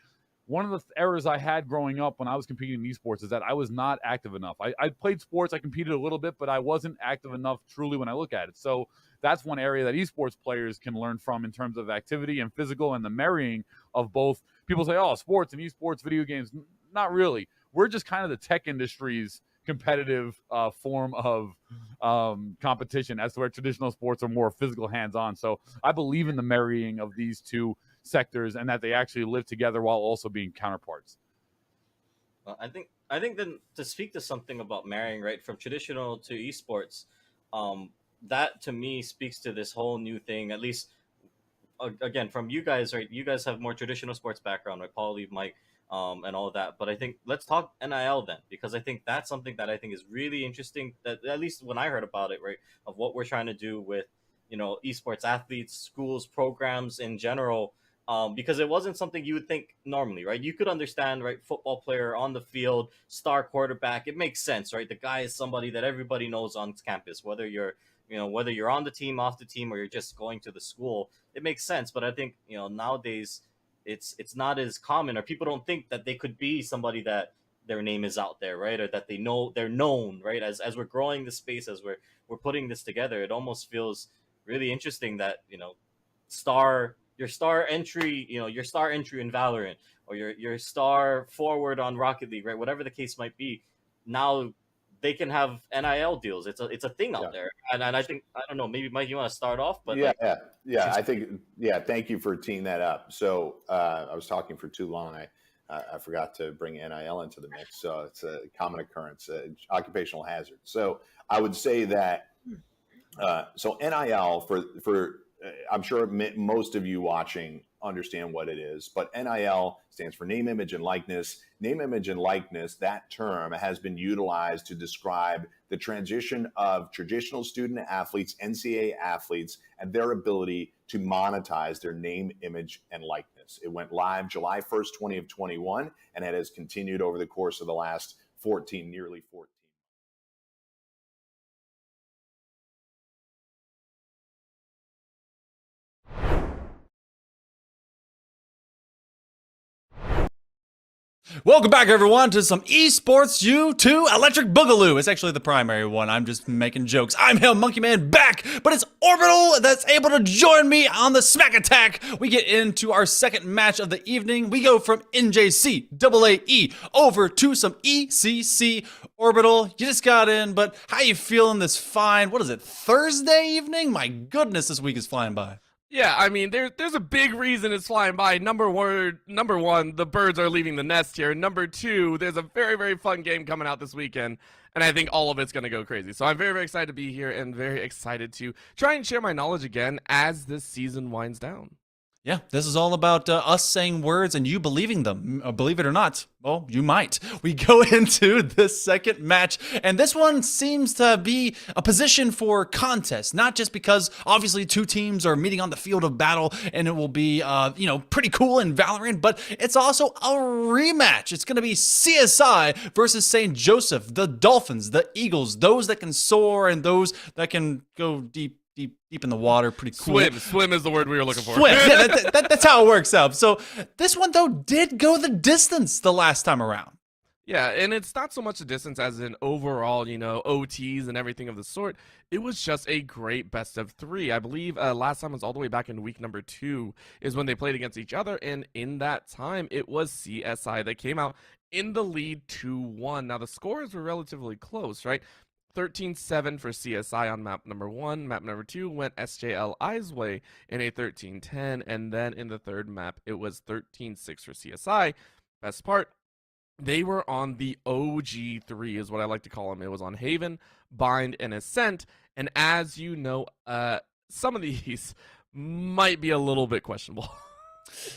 one of the errors I had growing up when I was competing in esports is that I was not active enough. I played sports, I competed a little bit, but I wasn't active enough truly when I look at it. So that's one area that esports players can learn from in terms of activity and physical and the marrying of both. People say, oh, sports and esports, video games. Not really. We're just kind of the tech industry's competitive form of competition, as to where traditional sports are more physical, hands-on. So I believe in the marrying of these two sectors and that they actually live together while also being counterparts. Well, I think then to speak to something about marrying, right, from traditional to esports, that to me speaks to this whole new thing, at least again from you guys, right? You guys have more traditional sports background, right? Paul, Lee, Mike, and all of that. But I think let's talk NIL then, because I think that's something that I think is really interesting, that at least when I heard about it, right, of what we're trying to do with, esports athletes, schools, programs in general, because it wasn't something you would think normally, right? You could understand, right, football player on the field, star quarterback, it makes sense, right? The guy is somebody that everybody knows on campus, whether you're on the team, off the team, or you're just going to the school, it makes sense. But I think, nowadays it's not as common, or people don't think that they could be somebody that their name is out there, right? Or that they're known, right? As we're growing the space, as we're putting this together, it almost feels really interesting that, your star entry in Valorant, or your star forward on Rocket League, right? Whatever the case might be, now they can have NIL deals. It's a thing out there. And I think, I don't know, maybe Mike, you want to start off? But I think, thank you for teeing that up. So I was talking for too long. I forgot to bring NIL into the mix. So it's a common occurrence, occupational hazard. So I would say that, so NIL for I'm sure most of you watching understand what it is, but NIL stands for name, image, and likeness. Name, image, and likeness, that term has been utilized to describe the transition of traditional student athletes, NCAA athletes, and their ability to monetize their name, image, and likeness. It went live July 1st, 2021, and it has continued over the course of the last nearly 14. Welcome back, everyone, to some Esports U2 Electric Boogaloo. It's actually the primary one. I'm just making jokes. I'm Hail Monkey Man back, but it's Orbital that's able to join me on the Smack Attack. We get into our second match of the evening. We go from NJCAAE over to some ECC. Orbital, you just got in, but how you feeling this fine, what is it, Thursday evening? My goodness, this week is flying by. Yeah, I mean, there's a big reason it's flying by. Number one, the birds are leaving the nest here. Number two, there's a very, very fun game coming out this weekend, and I think all of it's going to go crazy. So I'm very, very excited to be here and very excited to try and share my knowledge again as this season winds down. Yeah, this is all about us saying words and you believing them. Believe it or not, well, you might. We go into this second match, and this one seems to be a position for contest, not just because obviously two teams are meeting on the field of battle and it will be, pretty cool in Valorant, but it's also a rematch. It's going to be CSI versus St. Joseph, the Dolphins, the Eagles, those that can soar and those that can go deep in the water. Pretty cool. Swim is the word we were looking for. Swim. Yeah, that's how it works out. So this one, though, did go the distance the last time around. Yeah, and it's not so much a distance as in overall, OTs and everything of the sort. It was just a great best of three. I believe last time was all the way back in week number 2 is when they played against each other. And in that time, it was CSI that came out in the lead 2-1. Now, the scores were relatively close, right? 13-7 for CSI on map number 1. Map number 2 went SJLI's way in a 13-10. And then in the third map, it was 13-6 for CSI. Best part, they were on the OG3 is what I like to call them. It was on Haven, Bind, and Ascent. And as you know, some of these might be a little bit questionable.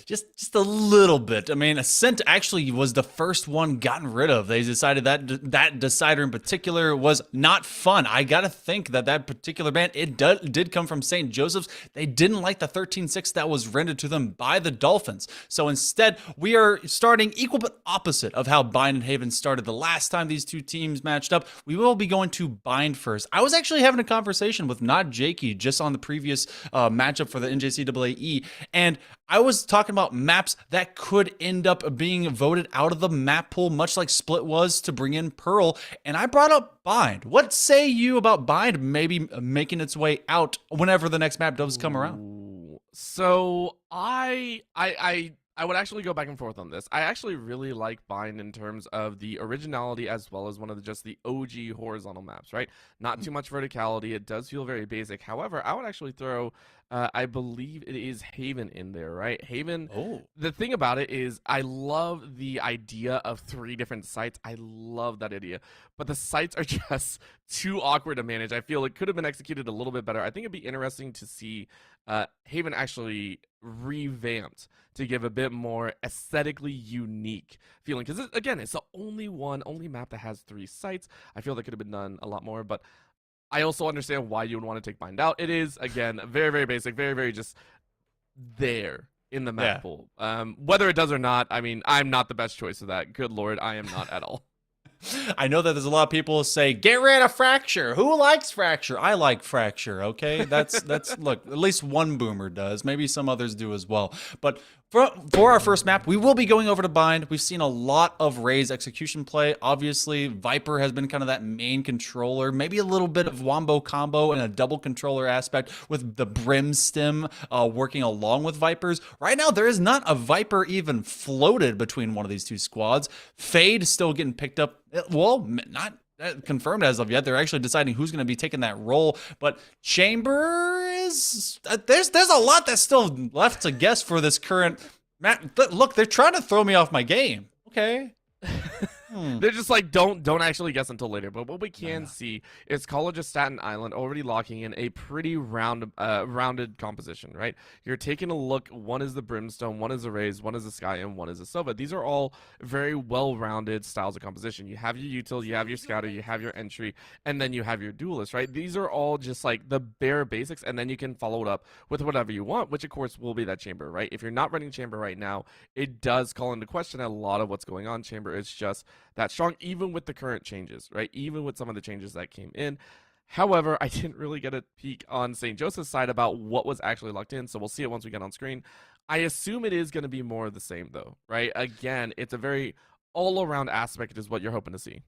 just a little bit. I mean, Ascent actually was the first one gotten rid of. They decided that decider in particular was not fun. I gotta think that particular ban, it did come from St. Joseph's. They didn't like the 13-6 that was rendered to them by the Dolphins. So instead, we are starting equal but opposite of how Bind and Haven started the last time these two teams matched up. We will be going to Bind first. I was actually having a conversation with Not Jakey just on the previous matchup for the NJCAAE, and I was talking about maps that could end up being voted out of the map pool, much like Split was to bring in Pearl, and I brought up Bind. What say you about Bind maybe making its way out whenever the next map does come around? So I would actually go back and forth on this. I actually really like Bind in terms of the originality as well as one of just the OG horizontal maps, right? Not too much verticality. It does feel very basic. However, I would actually throw, I believe it is Haven in there, right? Haven, the thing about it is I love the idea of 3 different sites. I love that idea. But the sites are just too awkward to manage. I feel it could have been executed a little bit better. I think it'd be interesting to see Haven actually revamped to give a bit more aesthetically unique feeling, because again, it's the only map that has 3 sites. I feel that could have been done a lot more, but I also understand why you would want to take Bind out. It is, again, very, very basic, very, very just there in the map pool. Whether it does or not, I mean, I'm not the best choice of that. Good Lord, I am not at all. I know that there's a lot of people who say, get rid of Fracture. Who likes Fracture? I like Fracture, okay? That's look, at least one boomer does. Maybe some others do as well. But for our first map, we will be going over to Bind. We've seen a lot of Ray's execution play. Obviously, Viper has been kind of that main controller. Maybe a little bit of Wombo combo and a double controller aspect with the Brim stem working along with Vipers. Right now, there is not a Viper even floated between one of these two squads. Fade still getting picked up. Well, not confirmed as of yet. They're actually deciding who's going to be taking that role. But Chamber is there's a lot that's still left to guess for this current map. Look, they're trying to throw me off my game. Okay. They're just like, don't actually guess until later. But what we can see is College of Staten Island already locking in a pretty rounded composition, right? You're taking a look. One is the Brimstone, one is the Raze, one is the Sky, and one is the Sova. These are all very well-rounded styles of composition. You have your Util, you have your Scouter, you have your Entry, and then you have your Duelist, right? These are all just like the bare basics, and then you can follow it up with whatever you want, which of course will be that Chamber, right? If you're not running Chamber right now, it does call into question a lot of what's going on. Chamber is just that strong, even with the current changes, right? Even with some of the changes that came in. However, I didn't really get a peek on St. Joseph's side about what was actually locked in, so we'll see it once we get on screen. I assume it is going to be more of the same, though, right? Again, it's a very all-around aspect is what you're hoping to see.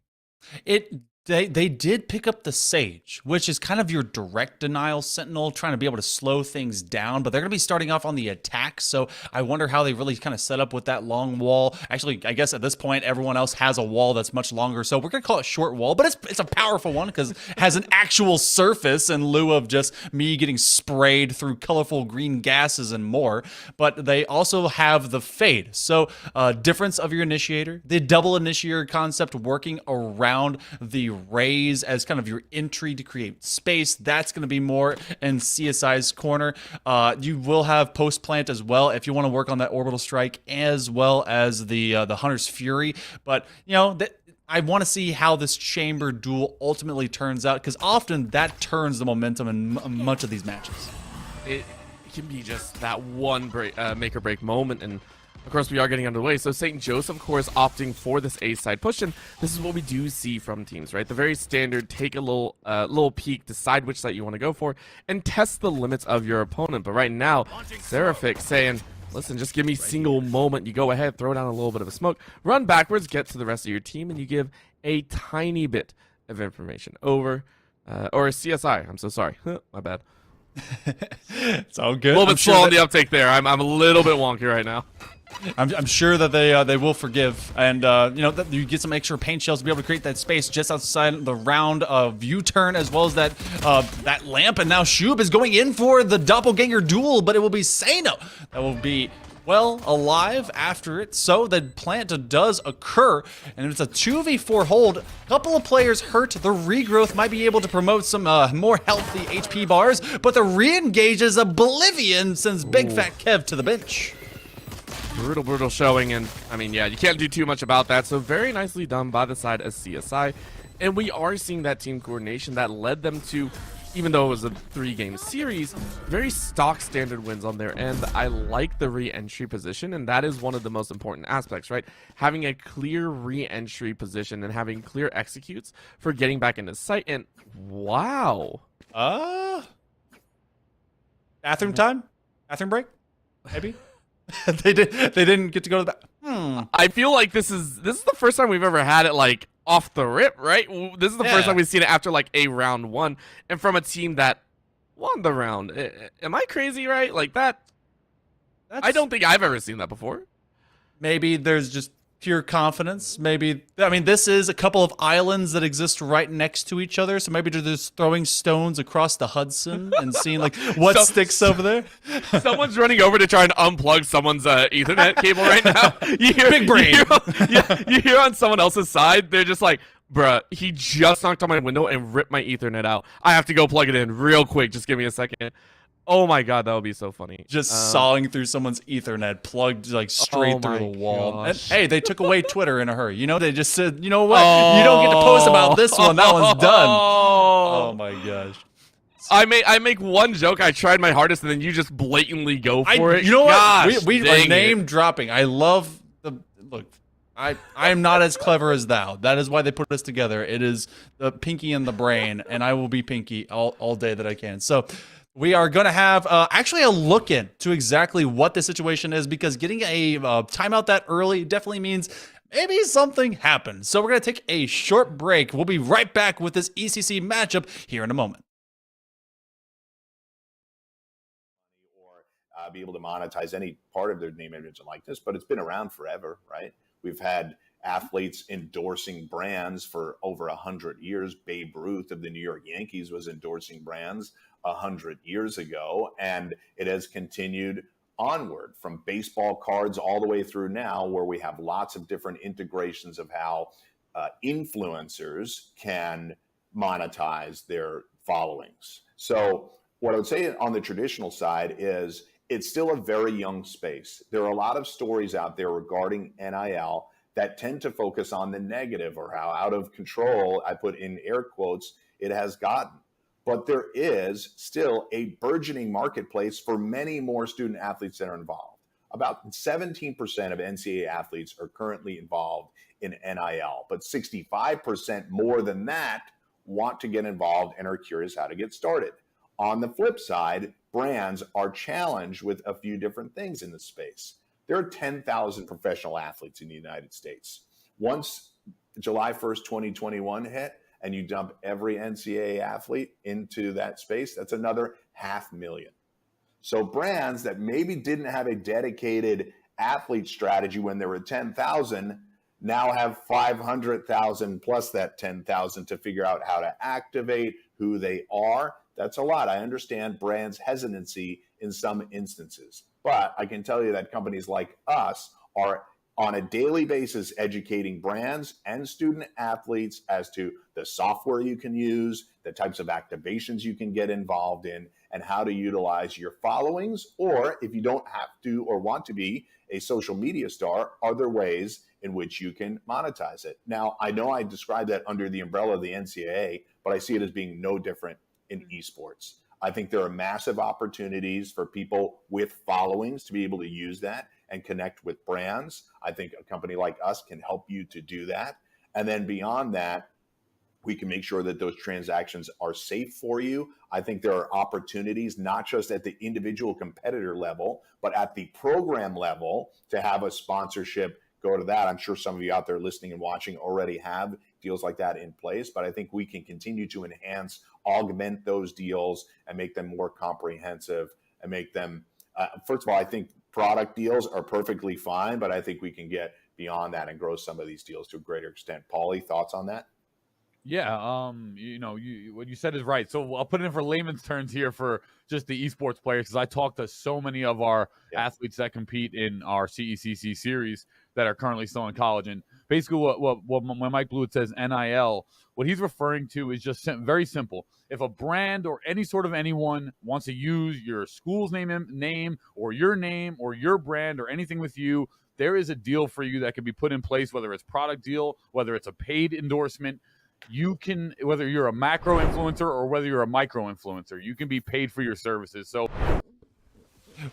They did pick up the Sage, which is kind of your direct denial Sentinel, trying to be able to slow things down, but they're going to be starting off on the attack, so I wonder how they really kind of set up with that long wall. Actually, I guess at this point, everyone else has a wall that's much longer, so we're going to call it short wall, but it's a powerful one because it has an actual surface in lieu of just me getting sprayed through colorful green gases and more. But they also have the Fade, so difference of your initiator, the double initiator concept working around the Raze as kind of your entry to create space. That's going to be more in CSI's corner. You will have post plant as well if you want to work on that orbital strike, as well as the Hunter's Fury. But you know I want to see how this Chamber duel ultimately turns out, because often that turns the momentum in much of these matches. It can be just that one make or break moment, and of course, we are getting underway. So St. Joseph, of course, opting for this A side push, and this is what we do see from teams, right? The very standard, take a little peek, decide which side you want to go for, and test the limits of your opponent. But right now, Seraphic saying, listen, just give me single moment. You go ahead, throw down a little bit of a smoke, run backwards, get to the rest of your team, and you give a tiny bit of information over, or CSI, I'm so sorry. My bad. It's all good. A little bit slow on the uptake there. I'm a little bit wonky right now. I'm sure that they will forgive, and you know, that you get some extra paint shells to be able to create that space just outside the round of U-turn, as well as that lamp. And now Shub is going in for the doppelganger duel, but it will be Sano that will be well alive after it. So the plant does occur, and it's a 2v4 hold. A couple of players hurt. The regrowth might be able to promote some more healthy HP bars, but the re-engage is Oblivion sends Big Fat Kev to the bench. brutal showing. And I mean, yeah, you can't do too much about that. So very nicely done by the side of CSI. And we are seeing that team coordination that led them to, even though it was a 3-game series, very stock standard wins on their end. I like the re-entry position, and that is one of the most important aspects, right? Having a clear re-entry position and having clear executes for getting back into sight. And wow. Bathroom time? Bathroom break? Maybe? They didn't get to go to the I feel like this is the first time we've ever had it like off the rip, right? This is the first time we've seen it after like a round 1, and from a team that won the round. Am I crazy, right? Like that? I don't think I've ever seen that before. Maybe there's just pure confidence. Maybe, I mean, this is a couple of islands that exist right next to each other, so maybe they're just throwing stones across the Hudson and seeing like what sticks over there. Someone's running over to try and unplug someone's Ethernet cable right now. You hear, big brain. You hear on someone else's side, they're just like, bruh, he just knocked on my window and ripped my Ethernet out. I have to go plug it in real quick. Just give me a second. Oh my god, that would be so funny. Just sawing through someone's Ethernet, plugged like straight through the wall. And, hey, they took away Twitter in a hurry. You know, they just said, you know what? You don't get to post about this one. That one's done. Oh my gosh. I make one joke. I tried my hardest, and then you just blatantly go for it. You know Gosh, what? We are name dropping. I love the look. I am not as clever as thou. That is why they put us together. It is the Pinky and the brain, and I will be Pinky all day that I can. So we are going to have actually a look into exactly what the situation is, because getting a timeout that early definitely means maybe something happened. So we're going to take a short break. We'll be right back with this ECC matchup here in a moment. Or be able to monetize any part of their name, image, and likeness, but it's been around forever, right? We've had athletes endorsing brands for over 100 years. Babe Ruth of the New York Yankees was endorsing brands 100 years ago, and it has continued onward from baseball cards all the way through now, where we have lots of different integrations of how influencers can monetize their followings. So what I would say on the traditional side is it's still a very young space. There are a lot of stories out there regarding NIL that tend to focus on the negative, or how out of control, I put in air quotes, it has gotten. But there is still a burgeoning marketplace for many more student athletes that are involved. About 17% of NCAA athletes are currently involved in NIL, but 65% more than that want to get involved and are curious how to get started. On the flip side, brands are challenged with a few different things in the space. There are 10,000 professional athletes in the United States. Once July 1st, 2021 hit, and you dump every NCAA athlete into that space, that's another 500,000. So brands that maybe didn't have a dedicated athlete strategy when there were 10,000 now have 500,000 plus that 10,000 to figure out how to activate who they are. That's a lot. I understand brands' hesitancy in some instances, but I can tell you that companies like us are on a daily basis educating brands and student athletes as to the software you can use, the types of activations you can get involved in, and how to utilize your followings. Or if you don't have to or want to be a social media star, are there ways in which you can monetize it? Now, I know I described that under the umbrella of the NCAA, but I see it as being no different in esports. I think there are massive opportunities for people with followings to be able to use that and connect with brands. I think a company like us can help you to do that. And then beyond that, we can make sure that those transactions are safe for you. I think there are opportunities, not just at the individual competitor level, but at the program level to have a sponsorship go to that. I'm sure some of you out there listening and watching already have deals like that in place, but I think we can continue to enhance, augment those deals and make them more comprehensive and make them, first of all, I think product deals are perfectly fine, but I think we can get beyond that and grow some of these deals to a greater extent. Paulie, thoughts on that? Yeah, what you said is right. So I'll put it in for layman's terms here for just the esports players, because I talk to so many of our athletes that compete in our CECC series that are currently still in college. And basically when Mike Blewett says NIL, what he's referring to is just very simple. If a brand or any sort of anyone wants to use your school's name or your brand or anything with you, there is a deal for you that can be put in place, whether it's product deal, whether it's a paid endorsement. You can, whether you're a macro influencer or whether you're a micro influencer, you can be paid for your services. So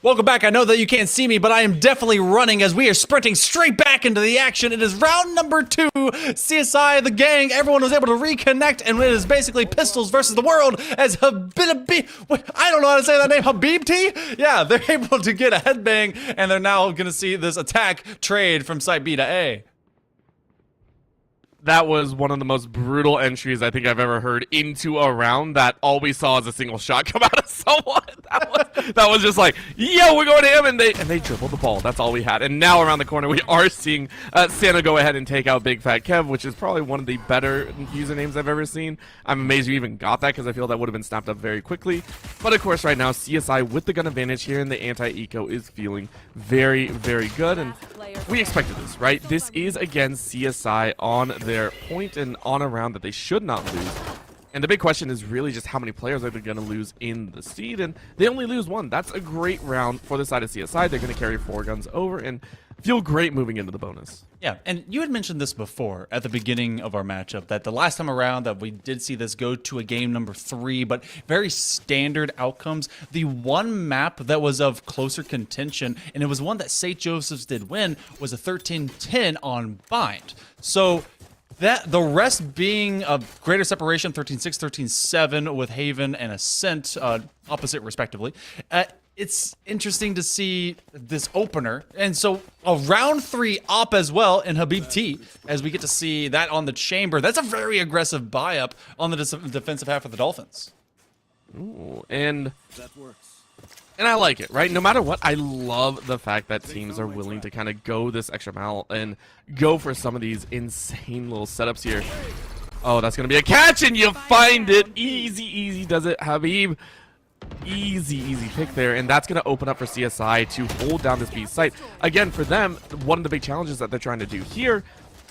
welcome back. I know that you can't see me, but I am definitely running as we are sprinting straight back into the action. It is round number 2. CSI, the gang, everyone was able to reconnect, and it is basically pistols versus the world as I don't know how to say that name, Habibti? Yeah, they're able to get a headbang, and they're now going to see this attack trade from site B to A. That was one of the most brutal entries I think I've ever heard into a round that all we saw is a single shot come out of someone. That was just like, yo, we're going to him, and they dribbled the ball. That's all we had. And now around the corner, we are seeing Santa go ahead and take out Big Fat Kev, which is probably one of the better usernames I've ever seen. I'm amazed you even got that because I feel that would have been snapped up very quickly. But of course, right now, CSI with the gun advantage here in the anti-eco is feeling very, very good. And we expected this, right? This is, again, CSI on their point and on a round that they should not lose. And the big question is really just how many players are they going to lose in the seed, and they only lose 1. That's a great round for the side of CSI. They're going to carry 4 guns over and feel great moving into the bonus. Yeah, and you had mentioned this before at the beginning of our matchup, that the last time around that we did see this go to a game number 3, but very standard outcomes. The one map that was of closer contention, and it was one that St. Joseph's did win, was a 13-10 on Bind. So that the rest being a greater separation, 13-6, 13-7 with Haven and Ascent opposite respectively. It's interesting to see this opener. And so a round 3 op as well in Habib T, as we get to see that on the chamber. That's a very aggressive buy up on the defensive half of the Dolphins. Ooh, and that works. And I like it, right? No matter what, I love the fact that teams are willing to kind of go this extra mile and go for some of these insane little setups here. Oh, that's going to be a catch, and you find it. Easy does it, Habib. Easy pick there, and that's going to open up for CSI to hold down this B site. Again, for them, one of the big challenges that they're trying to do here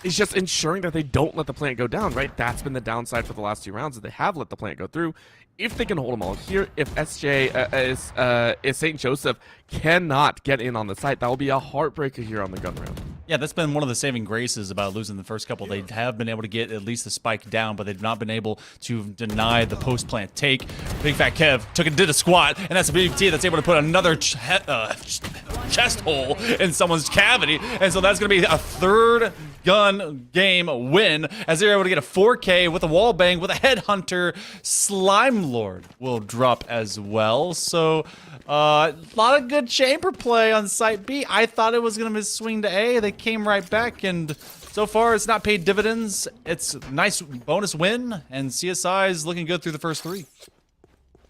is just ensuring that they don't let the plant go down, right? That's been the downside for the last 2 rounds, that they have let the plant go through. If they can hold them all here, if St. Joseph cannot get in on the site, that will be a heartbreaker here on the gun round. Yeah, that's been one of the saving graces about losing the first couple. They have been able to get at least the spike down, but they've not been able to deny the post-plant take. Big Fat Kev did a squat, and that's a BT that's able to put another chest hole in someone's cavity. And so that's going to be a 3rd gun game win, as they're able to get a 4K with a wall bang with a headhunter. Slime Lord will drop as well. So a lot of good chamber play on site B. I thought it was going to swing to A. They came right back, and so far it's not paid dividends. It's a nice bonus win, and CSI is looking good through the first 3.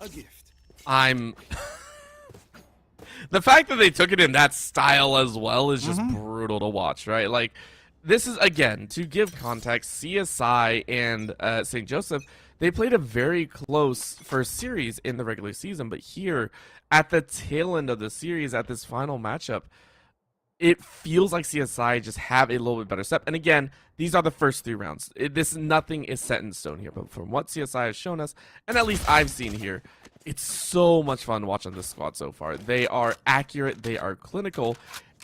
A gift. The fact that they took it in that style as well is just brutal to watch, right? Like, this is, again, to give context, CSI and St. Joseph, they played a very close first series in the regular season, but here, at the tail end of the series, at this final matchup, it feels like CSI just have a little bit better step. And again, these are the first 3 rounds. Nothing is set in stone here, but from what CSI has shown us, and at least I've seen here, it's so much fun watching this squad so far. They are accurate, they are clinical,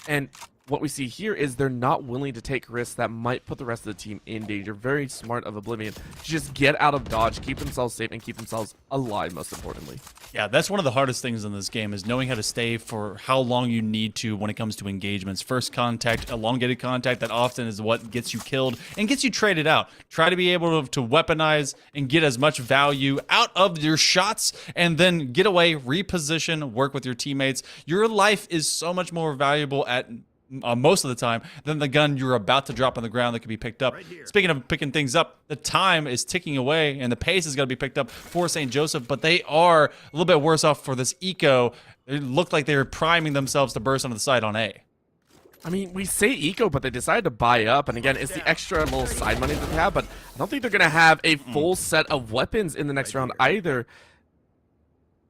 and what we see here is they're not willing to take risks that might put the rest of the team in danger. Very smart of Oblivion to just get out of dodge, keep themselves safe, and keep themselves alive, most importantly. Yeah, that's one of the hardest things in this game, is knowing how to stay for how long you need to when it comes to engagements. First contact, elongated contact, that often is what gets you killed and gets you traded out. Try to be able to weaponize and get as much value out of your shots, and then get away, reposition, work with your teammates. Your life is so much more valuable at most of the time than the gun you're about to drop on the ground that can be picked up. Speaking of picking things up, the time is ticking away, and the pace is going to be picked up for St. Joseph, but they are a little bit worse off for this eco. It looked like they were priming themselves to burst onto the side on A. I mean, we say eco, but they decided to buy up, and again, it's the extra little side money that they have, but I don't think they're going to have a full set of weapons in the next round either. This is, again, to give context, CSI and St. Joseph, they played a very close first series in the regular season, but here, at the tail end of the series, at this final matchup, it feels like CSI just have a little bit better step. And again, these are the first 3 rounds. Nothing is set in stone here, but from what CSI has shown us, and at least I've seen here, it's so much fun watching this squad so far. They are accurate, they are clinical, and what we see here is they're not willing to take risks that might put the rest of the team in danger. Very smart of Oblivion to just get out of dodge, keep themselves safe, and keep themselves alive, most importantly. Yeah, that's one of the hardest things in this game, is knowing how to stay for how long you need to when it comes to engagements. First contact, elongated contact, that often is what gets you killed and gets you traded out. Try to be able to weaponize and get as much value out of your shots, and then get away, reposition, work with your teammates. Your life is so much more valuable at most of the time than the gun you're about to drop on the ground that can be picked up for St. Joseph, but they are a little bit worse off for this eco. It looked like they were priming themselves to burst onto the side on A. I mean, we say eco, but they decided to buy up, and again, it's the extra little side money that they have, but I don't think they're going to have a full set of weapons in the next round either.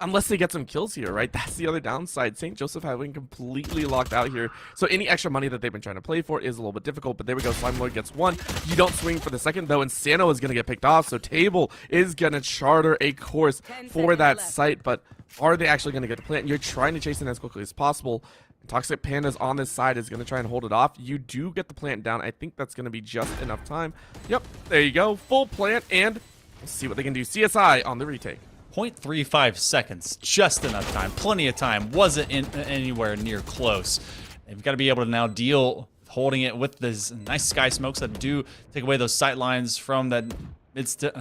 unless they get some kills here, right? That's the other downside. St. Joseph having completely locked out here. So any extra money that they've been trying to play for is a little bit difficult, but there we go. Slime Lord gets one. You don't swing for the second, though, and Sano is going to get picked off, so Table is going to charter a course for that site, but are they actually going to get the plant? You're trying to chase it as quickly as possible. Toxic Pandas on this side is going to try and hold it off. You do get the plant down. I think that's going to be just enough time. Yep, there you go. Full plant, and let's see what they can do. CSI on the retake. 0.35 seconds, just enough time, plenty of time, wasn't anywhere near close. They've got to be able to now deal holding it with these nice sky smokes that do take away those sight lines from that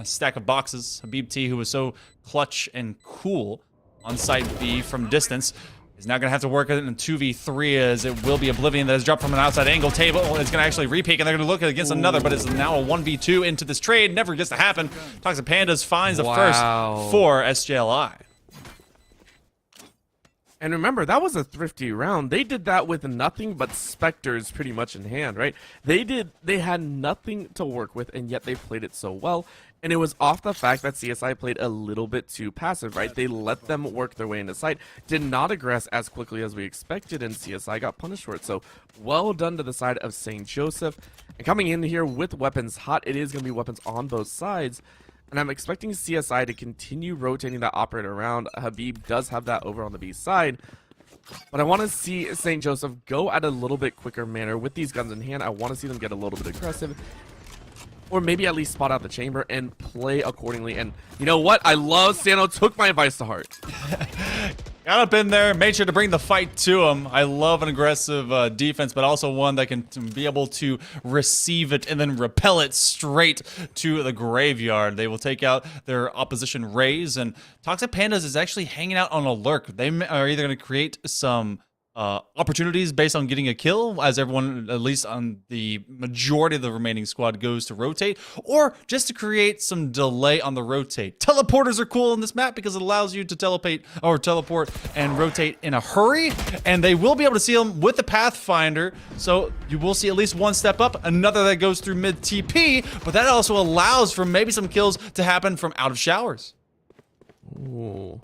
stack of boxes. Habib T, who was so clutch and cool on site B from distance, is now going to have to work it in 2v3 as it will be Oblivion that has dropped from an outside angle. Table is going to actually repeak, and they're going to look against another, but it's now a 1v2 into this trade. Never gets to happen. Toxic Pandas finds the first for SJLI. And remember, that was a thrifty round. They did that with nothing but Spectres pretty much in hand, right? They had nothing to work with, and yet they played it so well. And it was off the fact that CSI played a little bit too passive, right? They let them work their way into sight, did not aggress as quickly as we expected, and CSI got punished for it. So well done to the side of St. Joseph. And coming in here with weapons hot, it is going to be weapons on both sides. And I'm expecting CSI to continue rotating that operator around. Habib does have that over on the B side. But I want to see St. Joseph go at a little bit quicker manner with these guns in hand. I want to see them get a little bit aggressive. Or maybe at least spot out the chamber and play accordingly. And you know what? I love Sano took my advice to heart. Got up in there, made sure to bring the fight to him. I love an aggressive defense, but also one that can be able to receive it and then repel it straight to the graveyard. They will take out their opposition Rays, and Toxic Pandas is actually hanging out on a lurk. They are either going to create some opportunities based on getting a kill, as everyone, at least on the majority of the remaining squad, goes to rotate, or just to create some delay on the rotate. Teleporters are cool in this map because it allows you to teleport and rotate in a hurry, and they will be able to see them with the Pathfinder, so you will see at least one step up, another that goes through mid TP, but that also allows for maybe some kills to happen from out of showers. Ooh.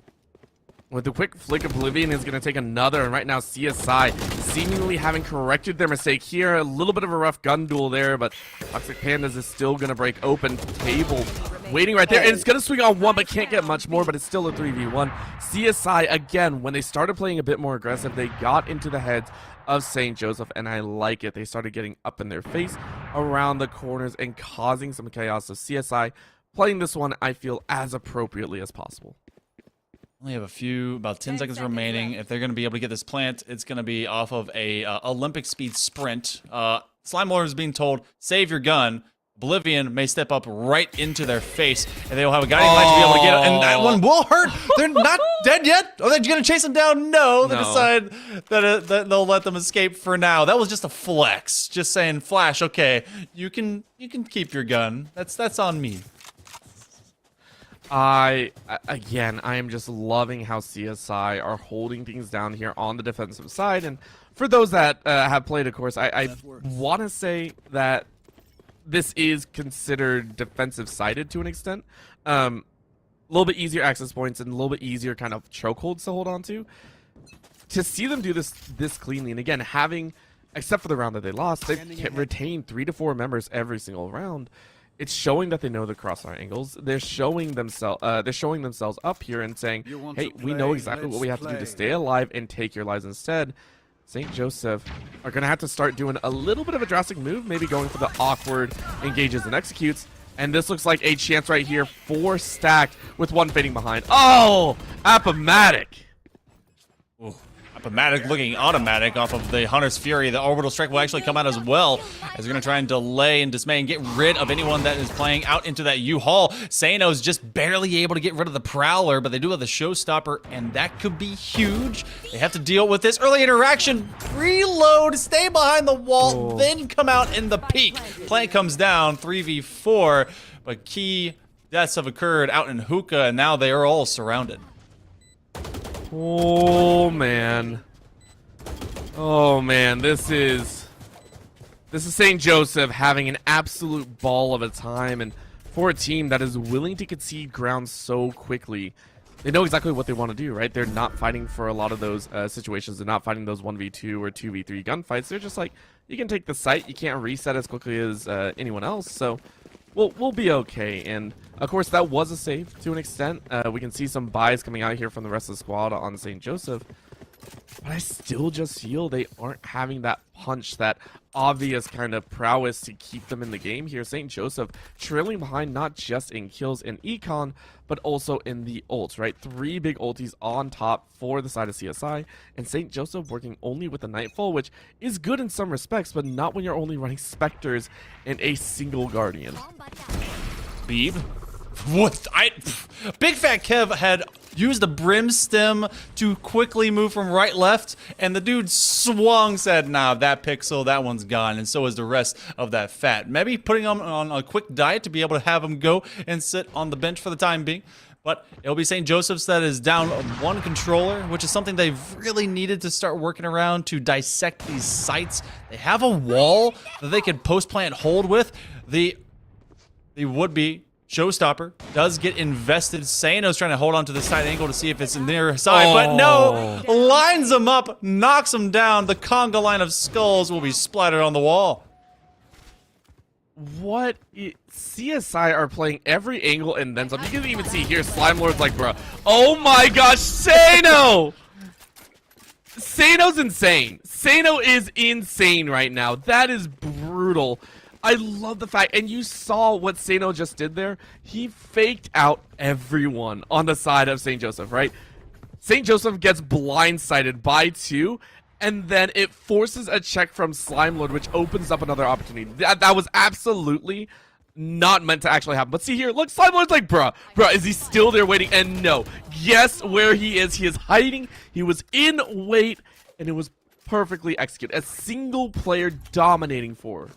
With the quick flick, Oblivion is going to take another, and right now CSI seemingly having corrected their mistake here. A little bit of a rough gun duel there, but Toxic Pandas is still going to break open. Table waiting right there, and it's going to swing on one, but can't get much more, but it's still a 3v1. CSI, again, when they started playing a bit more aggressive, they got into the heads of St. Joseph, and I like it. They started getting up in their face around the corners and causing some chaos. So CSI playing this one, I feel, as appropriately as possible. Only have about 10 seconds remaining. If they're going to be able to get this plant, it's going to be off of a Olympic speed sprint. Slime Lord is being told, save your gun. Oblivion may step up right into their face, and they will have a guiding light to be able to get it. And that one will hurt. They're not dead yet. Are they going to chase them down? No. They decide that they'll let them escape for now. That was just a flex. Just saying, Flash, okay, you can keep your gun. That's on me. I am just loving how CSI are holding things down here on the defensive side. And for those that have played, of course, I want to say that this is considered defensive-sided to an extent. A little bit easier access points and a little bit easier kind of chokeholds to hold on to. To see them do this cleanly, and again, except for the round that they lost, they've retained 3 to 4 members every single round. It's showing that they know the crossfire angles. They're showing themselves up here and saying, hey, we know exactly what we have to do to stay alive and take your lives instead. St. Joseph are going to have to start doing a little bit of a drastic move, maybe going for the awkward engages and executes. And this looks like a chance right here, 4 stacked with 1 fading behind. Oh, Appomatic. Ooh. Appomatic looking automatic off of the Hunter's Fury. The orbital strike will actually come out as well, as they're going to try and delay and dismay and get rid of anyone that is playing out into that U-Haul. Sano's just barely able to get rid of the Prowler, but they do have the Showstopper, and that could be huge. They have to deal with this early interaction. Reload, stay behind the wall, then come out in the peak. Plant comes down, 3v4, but key deaths have occurred out in Hookah, and now they are all surrounded. Oh man, this is St. Joseph having an absolute ball of a time, and for a team that is willing to concede ground so quickly, they know exactly what they want to do, right? They're not fighting for a lot of those situations. They're not fighting those 1v2 or 2v3 gunfights. They're just like, you can take the site. You can't reset as quickly as anyone else. So we'll be okay. And, of course, that was a save to an extent. We can see some buys coming out here from the rest of the squad on St. Joseph. But I still just feel they aren't having that punch, that obvious kind of prowess to keep them in the game here. St. Joseph trailing behind not just in kills and econ, but also in the ults, right? 3 big ultis on top for the side of CSI, and St. Joseph working only with the Nightfall, which is good in some respects, but not when you're only running Spectres and a single Guardian. Beeb? What? Big Fat Kev had used the Brim Stem to quickly move from right left, and the dude swung, said, nah, that pixel, that one's gone, and so is the rest of that fat. Maybe putting him on a quick diet to be able to have him go and sit on the bench for the time being. But it'll be St. Joseph's that is down 1 controller, which is something they've really needed to start working around to dissect these sites. They have a wall that they can post-plant hold with. The would-be showstopper does get invested. Sano's trying to hold on to the side angle to see if it's in their side, but no! Lines him up, knocks him down. The conga line of skulls will be splattered on the wall. What? CSI are playing every angle and then some. You can even see here, Slime Lord's like, bro, oh my gosh, Sano! Sano's insane. Sano is insane right now. That is brutal. I love the fact, and you saw what Sano just did there. He faked out everyone on the side of St. Joseph, right? St. Joseph gets blindsided by 2, and then it forces a check from Slime Lord, which opens up another opportunity. That was absolutely not meant to actually happen. But see here, look, Slime Lord's like, bruh, is he still there waiting? And no, guess where he is? He is hiding. He was in wait, and it was perfectly executed. A single player dominating 4.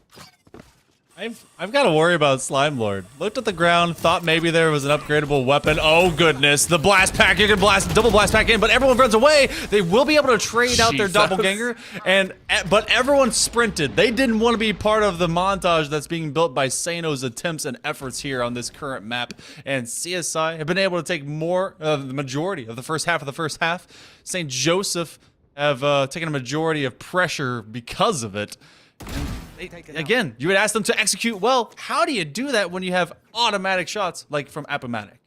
I've got to worry about Slime Lord. Looked at the ground, thought maybe there was an upgradable weapon. Oh goodness, the blast pack, you can double blast pack in, but everyone runs away. They will be able to trade out their doppelganger, but everyone sprinted. They didn't want to be part of the montage that's being built by Sano's attempts and efforts here on this current map. And CSI have been able to take more of the majority of the first half. St. Joseph have taken a majority of pressure because of it. Again, you would ask them to execute well. How do you do that when you have automatic shots like from Appomattox?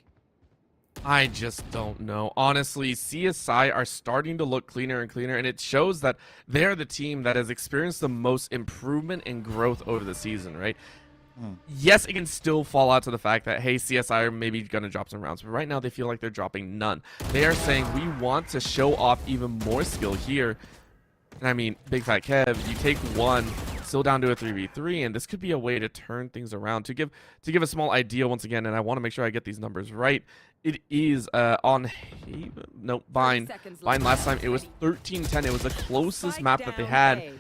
I just don't know. Honestly, CSI are starting to look cleaner and cleaner, and it shows that they're the team that has experienced the most improvement and growth over the season, right? Yes, it can still fall out to the fact that, hey, CSI are maybe going to drop some rounds, but right now they feel like they're dropping none. They are saying, we want to show off even more skill here. And I mean, Big Fat Kev, you take 1, still down to a 3v3, and this could be a way to turn things around. To give a small idea once again, and I want to make sure I get these numbers right. It is on Haven, no, Vine last time. It was 13-10. It was the closest map that they had.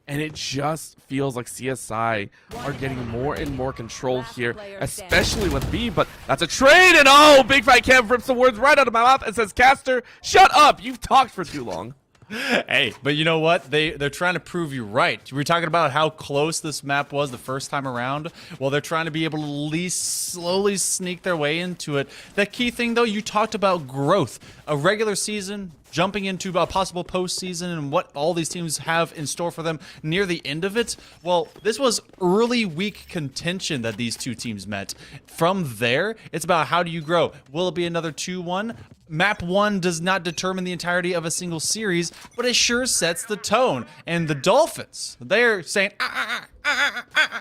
And it just feels like CSI are getting more and more control here, especially with B, but that's a trade, and oh, Big Fat Kev rips the words right out of my mouth and says, Caster, shut up, you've talked for too long. Hey, but you know what? They're trying to prove you right. We were talking about how close this map was the first time around. Well, they're trying to be able to at least slowly sneak their way into it. The key thing, though, you talked about growth. A regular season, jumping into a possible postseason, and what all these teams have in store for them near the end of it. Well, this was early week contention that these two teams met. From there, it's about how do you grow. Will it be another 2-1? Map 1 does not determine the entirety of a single series, but it sure sets the tone. And the Dolphins, they're saying,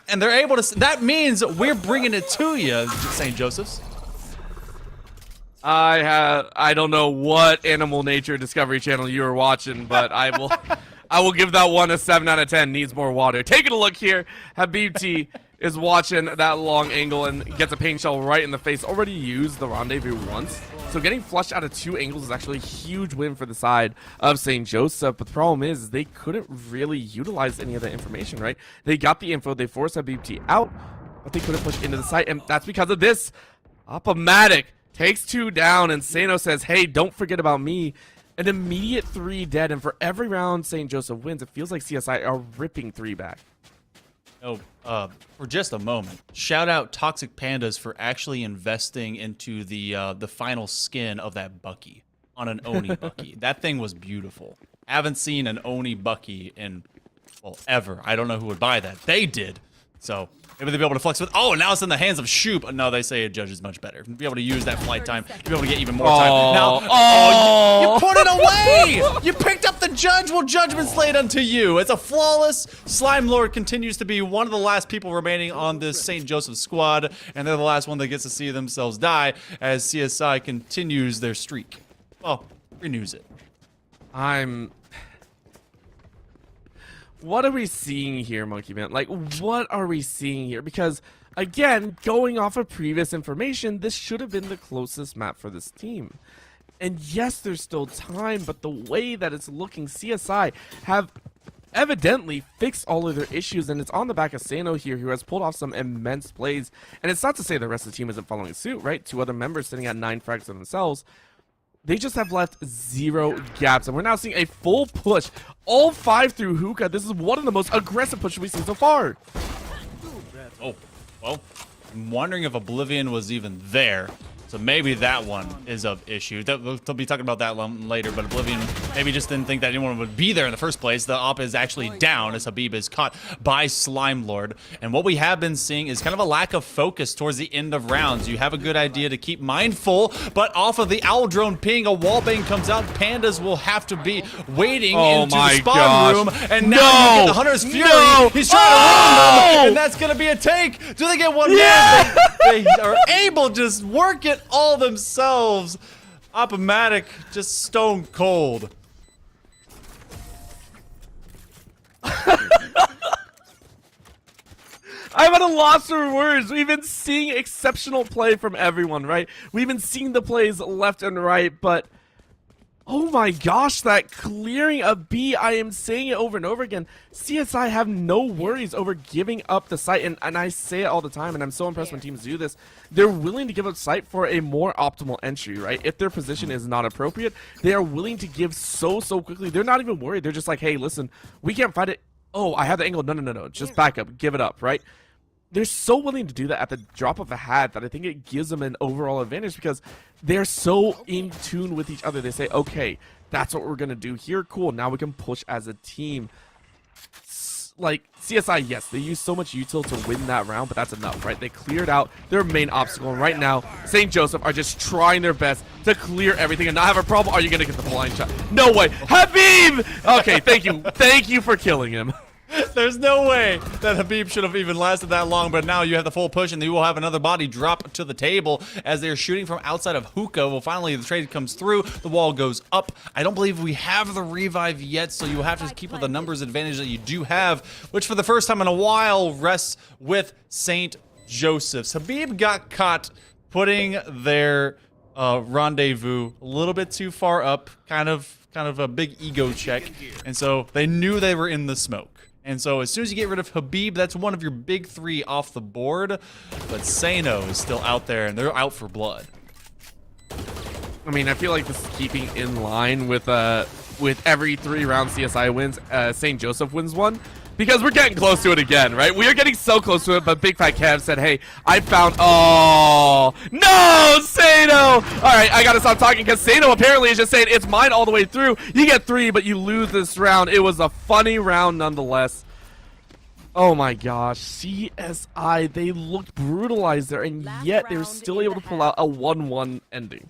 and they're able to, that means we're bringing it to you, St. Joseph's. I don't know what Animal Nature Discovery Channel you were watching, but I will give that one a 7 out of 10. Needs more water. Taking a look here, Habibti is watching that long angle and gets a paint shell right in the face. Already used the rendezvous once, so getting flushed out of 2 angles is actually a huge win for the side of St. Joseph. But the problem is they couldn't really utilize any of that information, right? They got the info, they forced Habibti out, but they couldn't push into the site, and that's because of this. Appomattox takes 2 down, and Sano says, hey, don't forget about me. An immediate 3 dead, and for every round St. Joseph wins, it feels like CSI are ripping 3 back. For just a moment, shout out Toxic Pandas for actually investing into the final skin of that Bucky on an Oni Bucky. That thing was beautiful. Haven't seen an Oni Bucky in, well, ever. I don't know who would buy that. They did. So maybe they'll be able to flex with. Oh, now it's in the hands of Shoop. No, they say a judge is much better. Be able to use that flight time. Be able to get even more time. Now, you put it away. You picked up the judge. Well, judgment's laid unto you. It's a flawless. Slime Lord continues to be one of the last people remaining on this St. Joseph squad, and they're the last one that gets to see themselves die as CSI continues their streak. Well, renews it. What are we seeing here, Monkey Man? Like, what are we seeing here? Because, again, going off of previous information, this should have been the closest map for this team. And yes, there's still time, but the way that it's looking, CSI have evidently fixed all of their issues, and it's on the back of Sano here, who has pulled off some immense plays. And it's not to say the rest of the team isn't following suit, right? 2 other members sitting at 9 frags themselves. They just have left 0 gaps, and we're now seeing a full push, all 5 through Hookah. This is one of the most aggressive pushes we've seen so far. Oh, well, I'm wondering if Oblivion was even there. So maybe that one is of issue. We'll be talking about that later, but Oblivion maybe just didn't think that anyone would be there in the first place. The op is actually down as Habib is caught by Slime Lord. And what we have been seeing is kind of a lack of focus towards the end of rounds. You have a good idea to keep mindful, but off of the owl drone ping, a wallbang comes out. Pandas will have to be waiting into the spawn room. And now you get the Hunter's Fury. He's trying to run them, and that's going to be a take. Do they get one? Yeah! They are able to just work it all themselves. Opomatic just stone cold. I'm at a loss for words. We've been seeing exceptional play from everyone, right? We've been seeing the plays left and right, but oh my gosh, that clearing a B, I am saying it over and over again. CSI have no worries over giving up the site, and I say it all the time, and I'm so impressed when teams do this. They're willing to give up site for a more optimal entry, right? If their position is not appropriate, they are willing to give so quickly. They're not even worried. They're just like, hey, listen, we can't fight it. Oh, I have the angle. No. Just back up. Give it up, right? They're so willing to do that at the drop of a hat that I think it gives them an overall advantage because they're so in tune with each other. They say, okay, that's what we're going to do here. Cool. Now we can push as a team. Like, CSI, yes, they used so much util to win that round, but that's enough, right? They cleared out their main obstacle, and right now, St. Joseph are just trying their best to clear everything and not have a problem. Are you going to get the blind shot? No way. Habib! Okay, thank you. Thank you for killing him. There's no way that Habib should have even lasted that long, but now you have the full push, and you will have another body drop to the table as they're shooting from outside of Hookah. Well, finally, the trade comes through. The wall goes up. I don't believe we have the revive yet, so you have to keep with the numbers advantage that you do have, which for the first time in a while rests with St. Joseph's. Habib got caught putting their rendezvous a little bit too far up, kind of a big ego check, and so they knew they were in the smoke. And so as soon as you get rid of Habib, that's one of your big 3 off the board. But Sano is still out there, and they're out for blood. I mean, I feel like this is keeping in line with every 3 rounds CSI wins, St. Joseph wins one. Because we're getting close to it again, right? We are getting so close to it, but Big Fat Kev said, hey, I found... Oh! No, Sano! All right, I gotta stop talking because Sano apparently is just saying, it's mine all the way through. You get 3, but you lose this round. It was a funny round nonetheless. Oh my gosh, CSI, they looked brutalized there, and yet they were still able to pull out a 1-1 ending.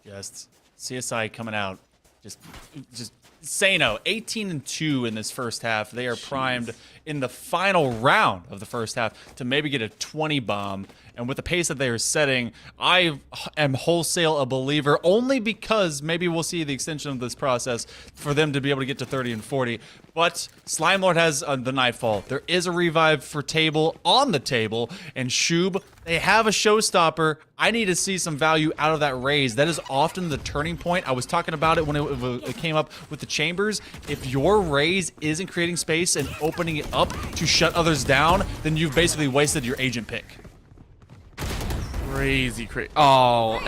Just CSI coming out, just Sano, 18-2 in this first half. They are primed in the final round of the first half to maybe get a 20 bomb. And with the pace that they are setting, I am wholesale a believer only because maybe we'll see the extension of this process for them to be able to get to 30 and 40. But Slime Lord has the Nightfall. There is a revive for table on the table. And Shub, they have a showstopper. I need to see some value out of that raise. That is often the turning point. I was talking about it when it came up with the chambers. If your raise isn't creating space and opening it up to shut others down, then you've basically wasted your agent pick. Crazy. Oh,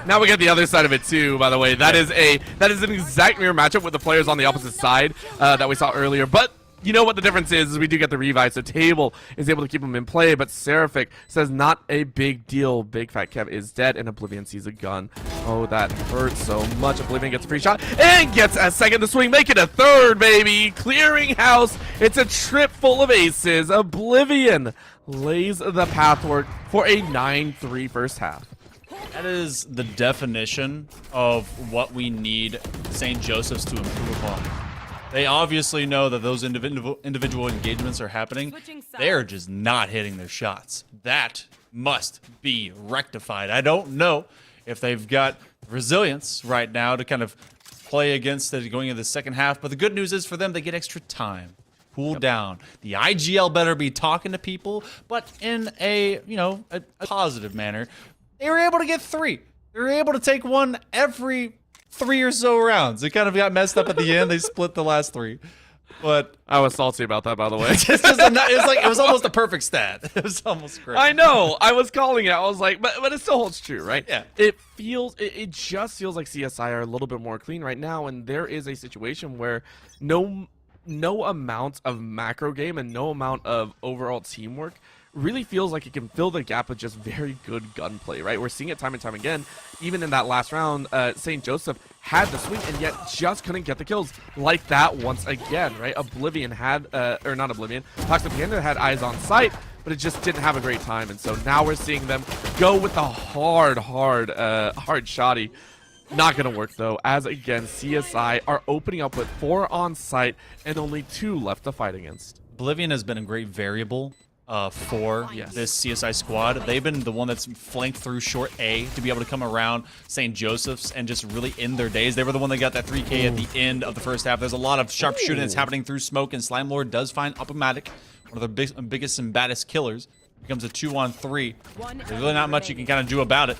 now we get the other side of it too. By the way, that is an exact mirror matchup with the players on the opposite side that we saw earlier. But you know what the difference is we do get the revive, so Table is able to keep him in play, but Seraphic says not a big deal. Big Fat Kev is dead, and Oblivion sees a gun. Oh, that hurts so much. Oblivion gets a free shot, and gets a second to swing, make it a third, baby. Clearing house. It's a trip full of aces. Oblivion lays the pathward for a 9-3 first half. That is the definition of what we need St. Joseph's to improve upon. They obviously know that those individual engagements are happening. They're just not hitting their shots. That must be rectified. I don't know if they've got resilience right now to kind of play against it going into the second half, but the good news is for them, they get extra time. Cool down. The IGL better be talking to people, but in a, a positive manner. They were able to get 3. They were able to take one every 3 or so rounds. It kind of got messed up at the end. They split the last 3. But I was salty about that, by the way. it was almost a perfect stat. It was almost great. I know. I was calling it. I was like, but it still holds true, right? Yeah. It just feels like CSI are a little bit more clean right now, and there is a situation where no amount of macro game and no amount of overall teamwork really feels like it can fill the gap with just very good gunplay, right? We're seeing it time and time again. Even in that last round, St. Joseph had the swing and yet just couldn't get the kills like that once again, right? Oblivion had, or not Oblivion, Toxic Panda had eyes on sight, but it just didn't have a great time. And so now we're seeing them go with the hard shotty. Not going to work, though, as, again, CSI are opening up with 4 on site and only 2 left to fight against. Oblivion has been a great variable for this CSI squad. They've been the one that's flanked through short A to be able to come around St. Joseph's and just really end their days. They were the one that got that 3K at the end of the first half. There's a lot of sharp shooting that's happening through smoke, and Slime Lord does find Up-O-Matic, one of the biggest and baddest killers. Becomes a 2-on-3. There's really not much you can kind of do about it.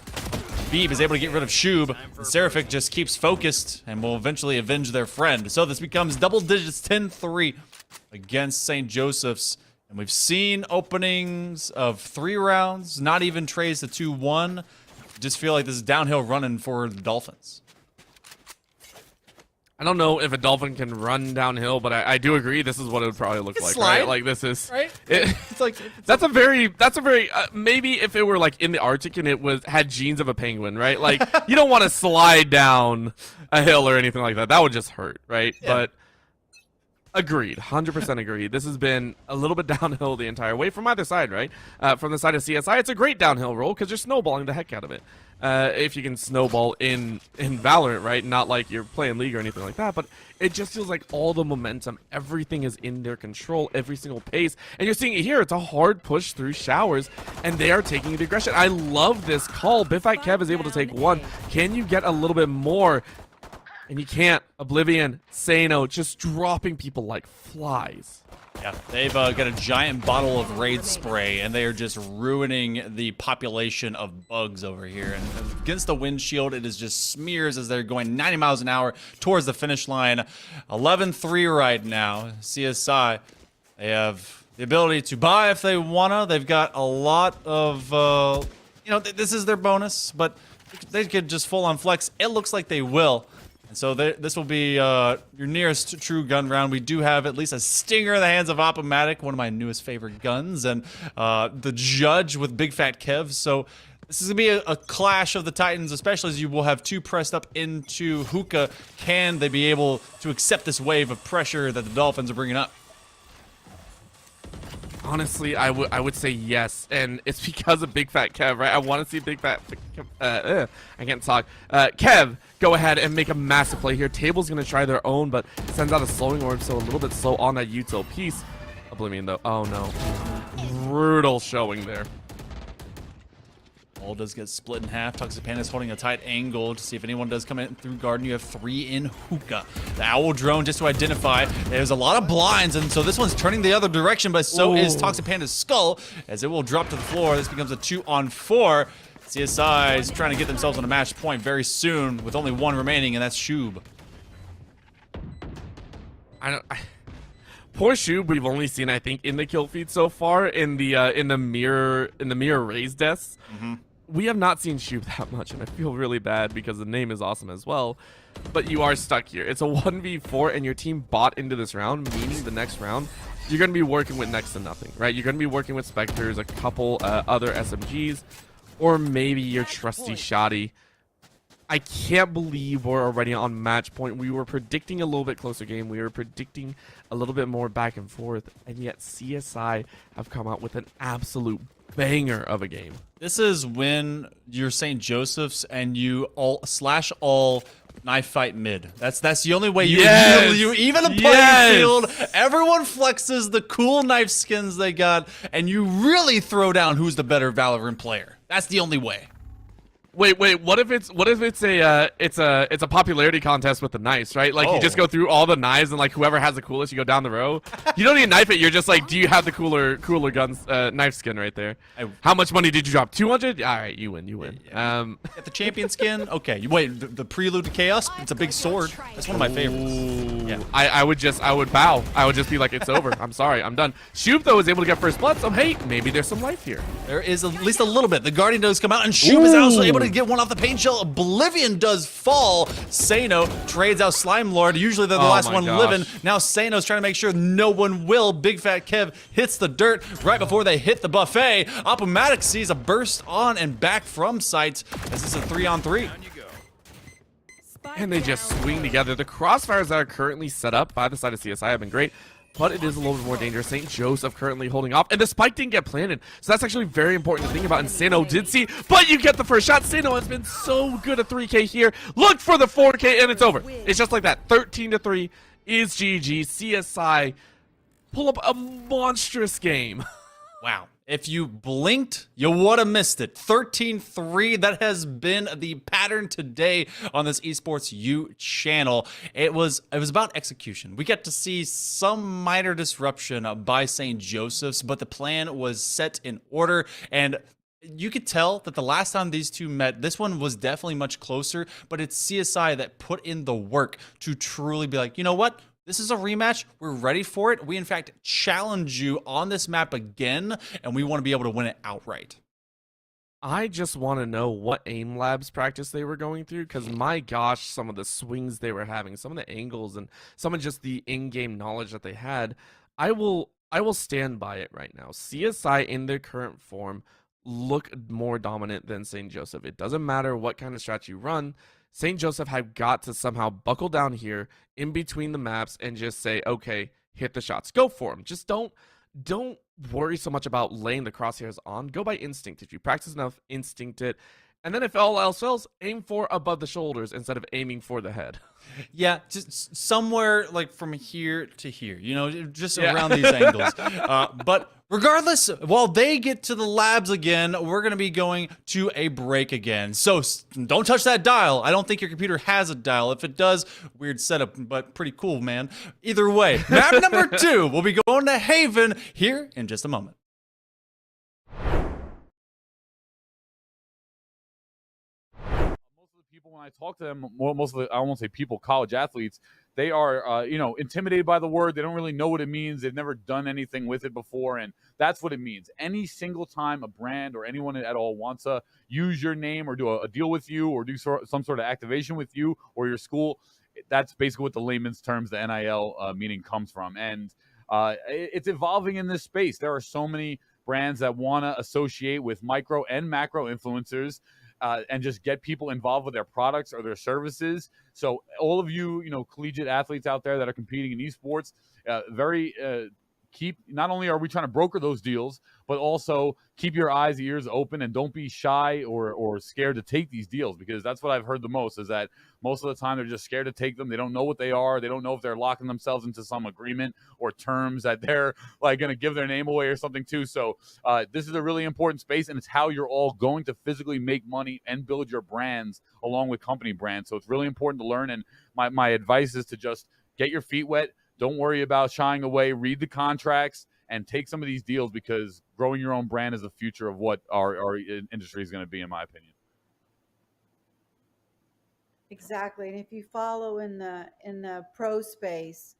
Beeb is able to get rid of Shub, and Seraphic just keeps focused and will eventually avenge their friend. So this becomes double digits, 10-3 against St. Joseph's. And we've seen openings of 3 rounds, not even trays to 2-1. Just feel like this is downhill running for the Dolphins. I don't know if a Dolphin can run downhill, but I do agree this is what it would probably look like, slide, right? Like this is right. It's like that's a very maybe if it were like in the Arctic and it had genes of a penguin, right? Like you don't want to slide down a hill or anything like that. That would just hurt, right? Yeah. But agreed, 100% agreed. This has been a little bit downhill the entire way from either side, right? From the side of CSI, it's a great downhill roll because you're snowballing the heck out of it. If you can snowball in Valorant, right? Not like you're playing League or anything like that, but it just feels like all the momentum, everything is in their control, every single pace. And you're seeing it here. It's a hard push through showers, and they are taking the aggression. I love this call. Bifat Kev is able to take 1. Can you get a little bit more? And you can't. Oblivion, Sano, just dropping people like flies. Yeah, they've got a giant bottle of Raid spray, and they are just ruining the population of bugs over here. And against the windshield, it is just smears as they're going 90 miles an hour towards the finish line. 11-3 right now. CSI, they have the ability to buy if they wanna. They've got a lot of, this is their bonus, but they could just full-on flex. It looks like they will. And so this will be your nearest true gun round. We do have at least a stinger in the hands of Op-O-Matic, one of my newest favorite guns, and the Judge with Big Fat Kev. So this is going to be a clash of the Titans, especially as you will have 2 pressed up into Hookah. Can they be able to accept this wave of pressure that the Dolphins are bringing up? Honestly, I would say yes, and it's because of Big Fat Kev, right? I want to see Big Fat I can't talk. Kev, go ahead and make a massive play here. Table's going to try their own, but sends out a slowing orb, so a little bit slow on that util piece. Oblivion, though. Oh, no. Brutal showing there. All does get split in half. Toxic Panda is holding a tight angle to see if anyone does come in through Garden. You have 3 in Hookah. The Owl Drone just to identify. There's a lot of blinds, and so this one's turning the other direction, but so is Toxic Panda's skull as it will drop to the floor. This becomes a 2-on-4. CSI is trying to get themselves on a match point very soon with only 1 remaining, and that's Shub. Poor Shub, we've only seen, I think, in the kill feed so far in the mirror raised deaths. we have not seen Shoop that much, and I feel really bad because the name is awesome as well. But you are stuck here. It's a 1v4, and your team bought into this round, meaning the next round, you're going to be working with next to nothing, right? You're going to be working with Spectres, a couple other SMGs, or maybe your trusty Shoddy. I can't believe we're already on match point. We were predicting a little bit closer game. We were predicting a little bit more back and forth, and yet CSI have come out with an absolute banger of a game. This is when you're St. Joseph's and you all knife fight mid. That's the only way you even a playing field. Everyone flexes the cool knife skins they got, and you really throw down who's the better Valorant player. That's the only way. Wait, what if it's a popularity contest with the knives, right? Like you just go through all the knives and like whoever has the coolest, you go down the row. You don't even knife it. You're just like, do you have the cooler guns knife skin right there? How much money did you drop? 200? All right, you win. Get the champion skin. Okay, you wait. The prelude to chaos. It's a big sword. That's one of my favorites. Yeah. I would bow. I would just be like, it's over. I'm sorry. I'm done. Shoop though is able to get first blood. So hey, maybe there's some life here. There is at least a little bit. The Guardian does come out, and Shoop is also able to get one off the paint shell. Oblivion does fall. Sano trades out Slime Lord. Usually they're the last one living. Now Sano's trying to make sure no one will. Big Fat Kev hits the dirt right before they hit the buffet. Apomatic sees a burst on and back from site as this is a 3-on-3. And they just swing together. The crossfires that are currently set up by the side of CSI have been great, but it is a little bit more dangerous. St. Joseph currently holding off, and the spike didn't get planted, so that's actually very important to think about. And Sano did see, but you get the first shot. Sano has been so good at 3K here. Look for the 4K, and it's over. It's just like that. 13-3 is GG. CSI pull up a monstrous game. Wow. If you blinked, you would have missed it. 13-3, that has been the pattern today on this Esports U channel. It was about execution. We get to see some minor disruption by St. Joseph's, but the plan was set in order, and you could tell that the last time these two met, this one was definitely much closer, but it's CSI that put in the work to truly be like, you know what? This is a rematch. We're ready for it. We, in fact, challenge you on this map again, and we want to be able to win it outright. I just want to know what aim labs practice they were going through, because my gosh, some of the swings they were having, some of the angles, and some of just the in-game knowledge that they had, I will stand by it right now. CSI in their current form look more dominant than St. Joseph. It doesn't matter what kind of strat you run. St. Joseph have got to somehow buckle down here in between the maps and just say, okay, hit the shots. Go for them. Just don't worry so much about laying the crosshairs on. Go by instinct. If you practice enough, instinct it. And then if all else fails, aim for above the shoulders instead of aiming for the head. Yeah, just somewhere like from here to here, you know, just around these angles. But regardless, while they get to the labs again, we're going to be going to a break again. So don't touch that dial. I don't think your computer has a dial. If it does, weird setup, but pretty cool, man. Either way, map number 2, we'll be going to Haven here in just a moment. When I talk to them, most of the, I won't say people, college athletes, they are, intimidated by the word. They don't really know what it means. They've never done anything with it before, and that's what it means. Any single time a brand or anyone at all wants to use your name or do a deal with you or do some sort of activation with you or your school, that's basically what the layman's terms, the NIL meaning comes from. And it's evolving in this space. There are so many brands that want to associate with micro and macro influencers, and just get people involved with their products or their services. So all of you, collegiate athletes out there that are competing in esports, not only are we trying to broker those deals, but also keep your eyes, ears open, and don't be shy or scared to take these deals, because that's what I've heard the most, is that most of the time they're just scared to take them. They don't know what they are. They don't know if they're locking themselves into some agreement or terms that they're like going to give their name away or something too. So this is a really important space, and it's how you're all going to physically make money and build your brands along with company brands. So it's really important to learn, and my advice is to just get your feet wet. Don't worry about shying away. Read the contracts and take some of these deals, because growing your own brand is the future of what our industry is going to be, in my opinion. Exactly. And if you follow in the pro space,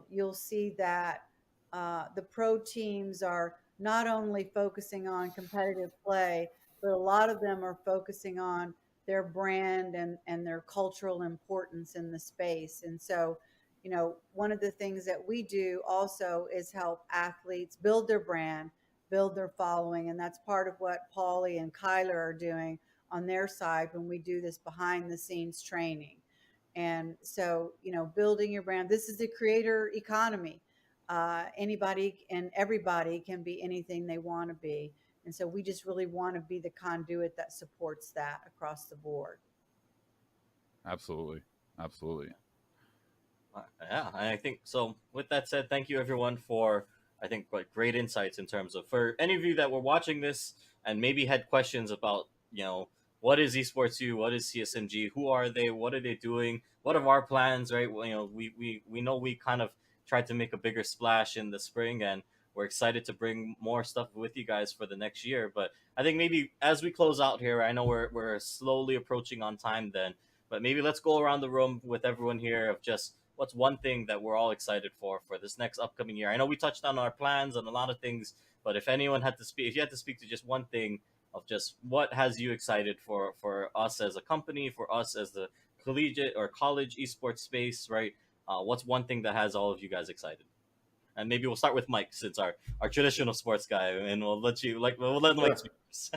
you'll see that the pro teams are not only focusing on competitive play, but a lot of them are focusing on their brand and their cultural importance in the space. And so, you know, one of the things that we do also is help athletes build their brand, build their following. And that's part of what Paulie and Kyler are doing on their side when we do this behind the scenes training. And so, you know, building your brand, this is the creator economy. Anybody and everybody can be anything they want to be. And so we just really want to be the conduit that supports that across the board. Absolutely. Absolutely. Yeah, I think so. With that said, thank you everyone for, I think, like great insights in terms of, for any of you that were watching this and maybe had questions about, you know, what is Esports U, what is CSMG, who are they, what are they doing, what are our plans, right? Well, you know, we know we kind of tried to make a bigger splash in the spring, and we're excited to bring more stuff with you guys for the next year. But I think maybe as we close out here, I know we're slowly approaching on time then, but maybe let's go around the room with everyone here of just what's one thing that we're all excited for this next upcoming year. I know we touched on our plans and a lot of things, but if anyone had to speak, if you had to speak to just one thing of just what has you excited for us as a company, for us as the collegiate or college esports space, right? What's one thing that has all of you guys excited? And maybe we'll start with Mike, since our traditional sports guy, and we'll let Mike speak first.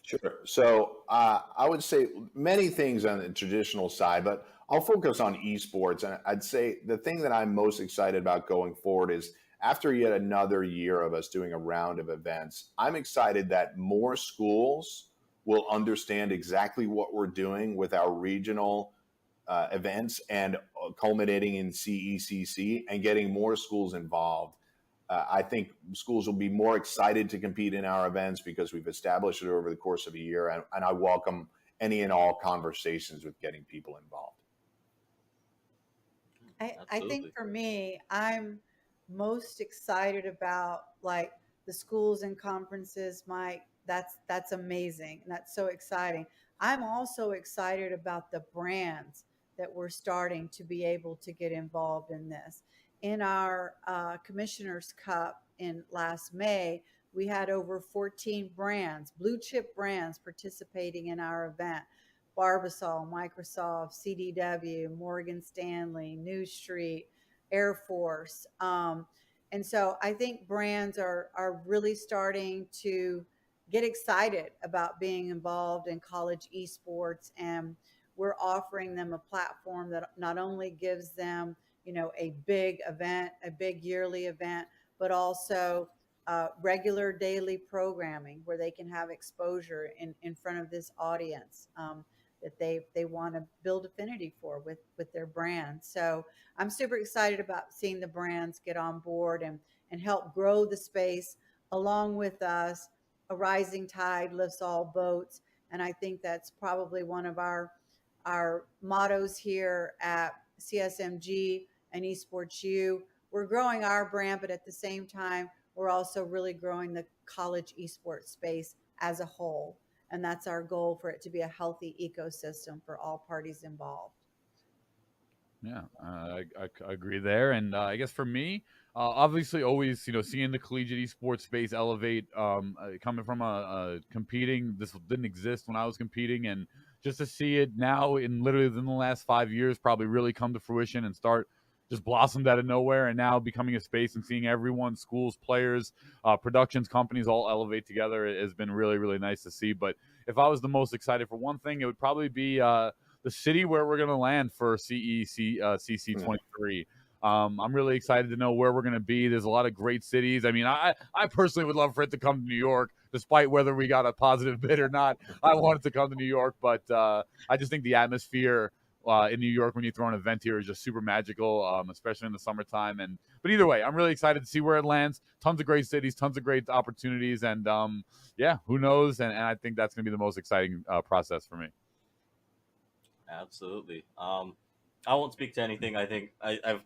Sure. So I would say many things on the traditional side, but I'll focus on esports. And I'd say the thing that I'm most excited about going forward is, after yet another year of us doing a round of events, I'm excited that more schools will understand exactly what we're doing with our regional events and culminating in CECC and getting more schools involved. I think schools will be more excited to compete in our events because we've established it over the course of a year, and I welcome any and all conversations with getting people involved. I think for me, I'm most excited about like the schools and conferences. Mike, that's amazing, and that's so exciting. I'm also excited about the brands that we're starting to be able to get involved in this. In our Commissioner's Cup in last May, we had over 14 brands, blue chip brands, participating in our event. Barbasol, Microsoft, CDW, Morgan Stanley, New Street, Air Force. And so I think brands are really starting to get excited about being involved in college esports, and we're offering them a platform that not only gives them, you know, a big event, a big yearly event, but also regular daily programming where they can have exposure in front of this audience that they want to build affinity for with their brand. So I'm super excited about seeing the brands get on board and help grow the space along with us. A rising tide lifts all boats. And I think that's probably one of our mottos here at CSMG and Esports U. We're growing our brand, but at the same time, we're also really growing the college esports space as a whole. And that's our goal, for it to be a healthy ecosystem for all parties involved. Yeah, I agree there. And I guess for me, obviously always, you know, seeing the collegiate esports space elevate, coming from competing, this didn't exist when I was competing, and just to see it now in literally within the last 5 years probably really come to fruition and start just blossomed out of nowhere, and now becoming a space and seeing everyone, schools, players, productions, companies all elevate together has been really, really nice to see. But if I was the most excited for one thing, it would probably be the city where we're going to land for CC23. I'm really excited to know where we're going to be. There's a lot of great cities. I mean, I personally would love for it to come to New York, despite whether we got a positive bid or not. I want it to come to New York, but I just think the atmosphere in New York when you throw an event here is just super magical, especially in the summertime. But either way, I'm really excited to see where it lands. Tons of great cities, tons of great opportunities, and yeah, who knows? And I think that's going to be the most exciting process for me. Absolutely. I won't speak to anything. I think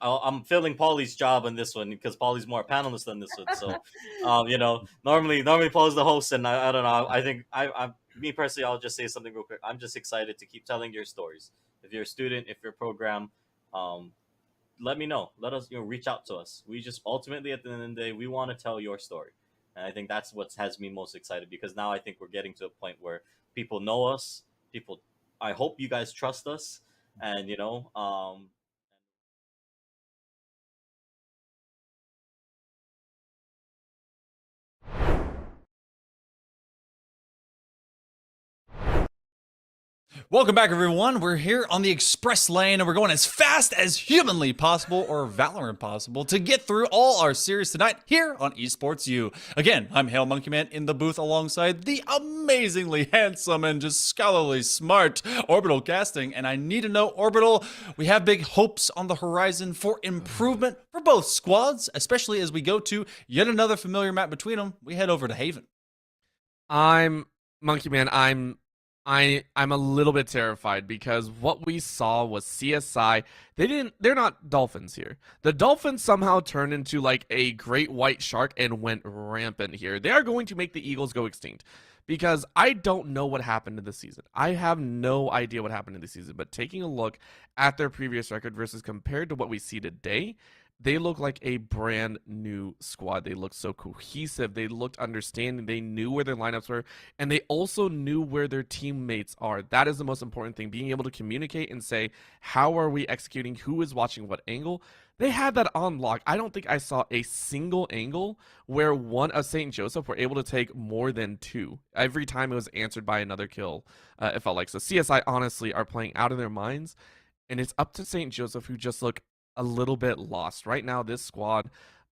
I'm filling Paulie's job on this one because Paulie's more a panelist than this one. So, you know, normally Paul's the host, and I don't know. I think me personally, I'll just say something real quick. I'm just excited to keep telling your stories. If you're a student, if you're a program, let me know. Let us, reach out to us. We just ultimately, at the end of the day, we want to tell your story. And I think that's what has me most excited, because now I think we're getting to a point where people know us. People, I hope you guys trust us, and Welcome back, everyone. We're here on the express lane, and we're going as fast as humanly possible, or Valorant possible, to get through all our series tonight here on Esports U. Again, I'm Hail Monkey Man in the booth alongside the amazingly handsome and just scholarly smart Orbital Casting. And I need to know, Orbital, we have big hopes on the horizon for improvement for both squads, especially as we go to yet another familiar map between them. We head over to Haven. I'm Monkey Man. I'm a little bit terrified because what we saw was CSI. They're not dolphins here. The dolphins somehow turned into like a great white shark and went rampant here. They are going to make the Eagles go extinct, because I don't know what happened in the season. I have no idea what happened in the season, but taking a look at their previous record versus compared to what we see today, they look like a brand new squad. They looked so cohesive. They looked understanding. They knew where their lineups were, and they also knew where their teammates are. That is the most important thing, being able to communicate and say, how are we executing? Who is watching what angle? They had that on lock. I don't think I saw a single angle where one of St. Joseph were able to take more than two. Every time it was answered by another kill, it felt like. So CSI honestly are playing out of their minds, and it's up to St. Joseph, who just look a little bit lost. Right now, this squad,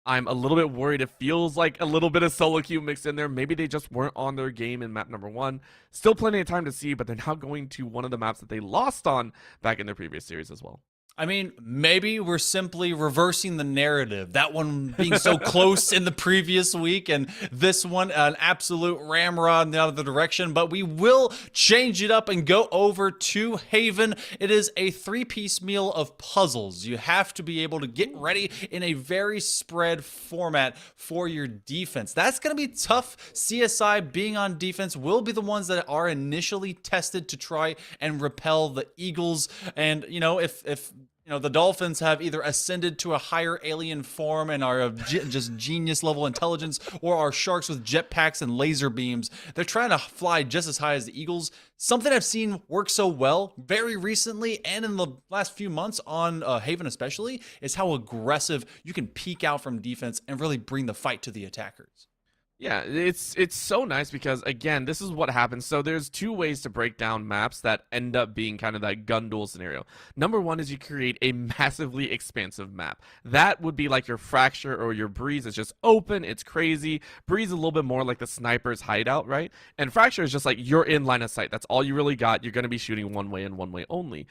I'm a little bit worried. It feels like a little bit of solo queue mixed in there. Maybe they just weren't on their game in map number 1. Still plenty of time to see, but they're now going to one of the maps that they lost on back in their previous series as well. I mean, maybe we're simply reversing the narrative. That one being so close in the previous week, and this one an absolute ramrod in the other direction. But we will change it up and go over to Haven. It is a 3-piece meal of puzzles. You have to be able to get ready in a very spread format for your defense. That's going to be tough. CSI, being on defense, will be the ones that are initially tested to try and repel the Eagles. And, if the Dolphins have either ascended to a higher alien form and are of just genius level intelligence, or are sharks with jetpacks and laser beams, they're trying to fly just as high as the Eagles. Something I've seen work so well very recently and in the last few months on Haven especially is how aggressive you can peek out from defense and really bring the fight to the attackers. Yeah, it's so nice because, again, this is what happens. So there's 2 ways to break down maps that end up being kind of that gun duel scenario. Number 1 is you create a massively expansive map. That would be like your Fracture or your Breeze. It's just open, it's crazy. Breeze is a little bit more like the sniper's hideout, right? And Fracture is just like you're in line of sight. That's all you really got. You're going to be shooting one way and one way only.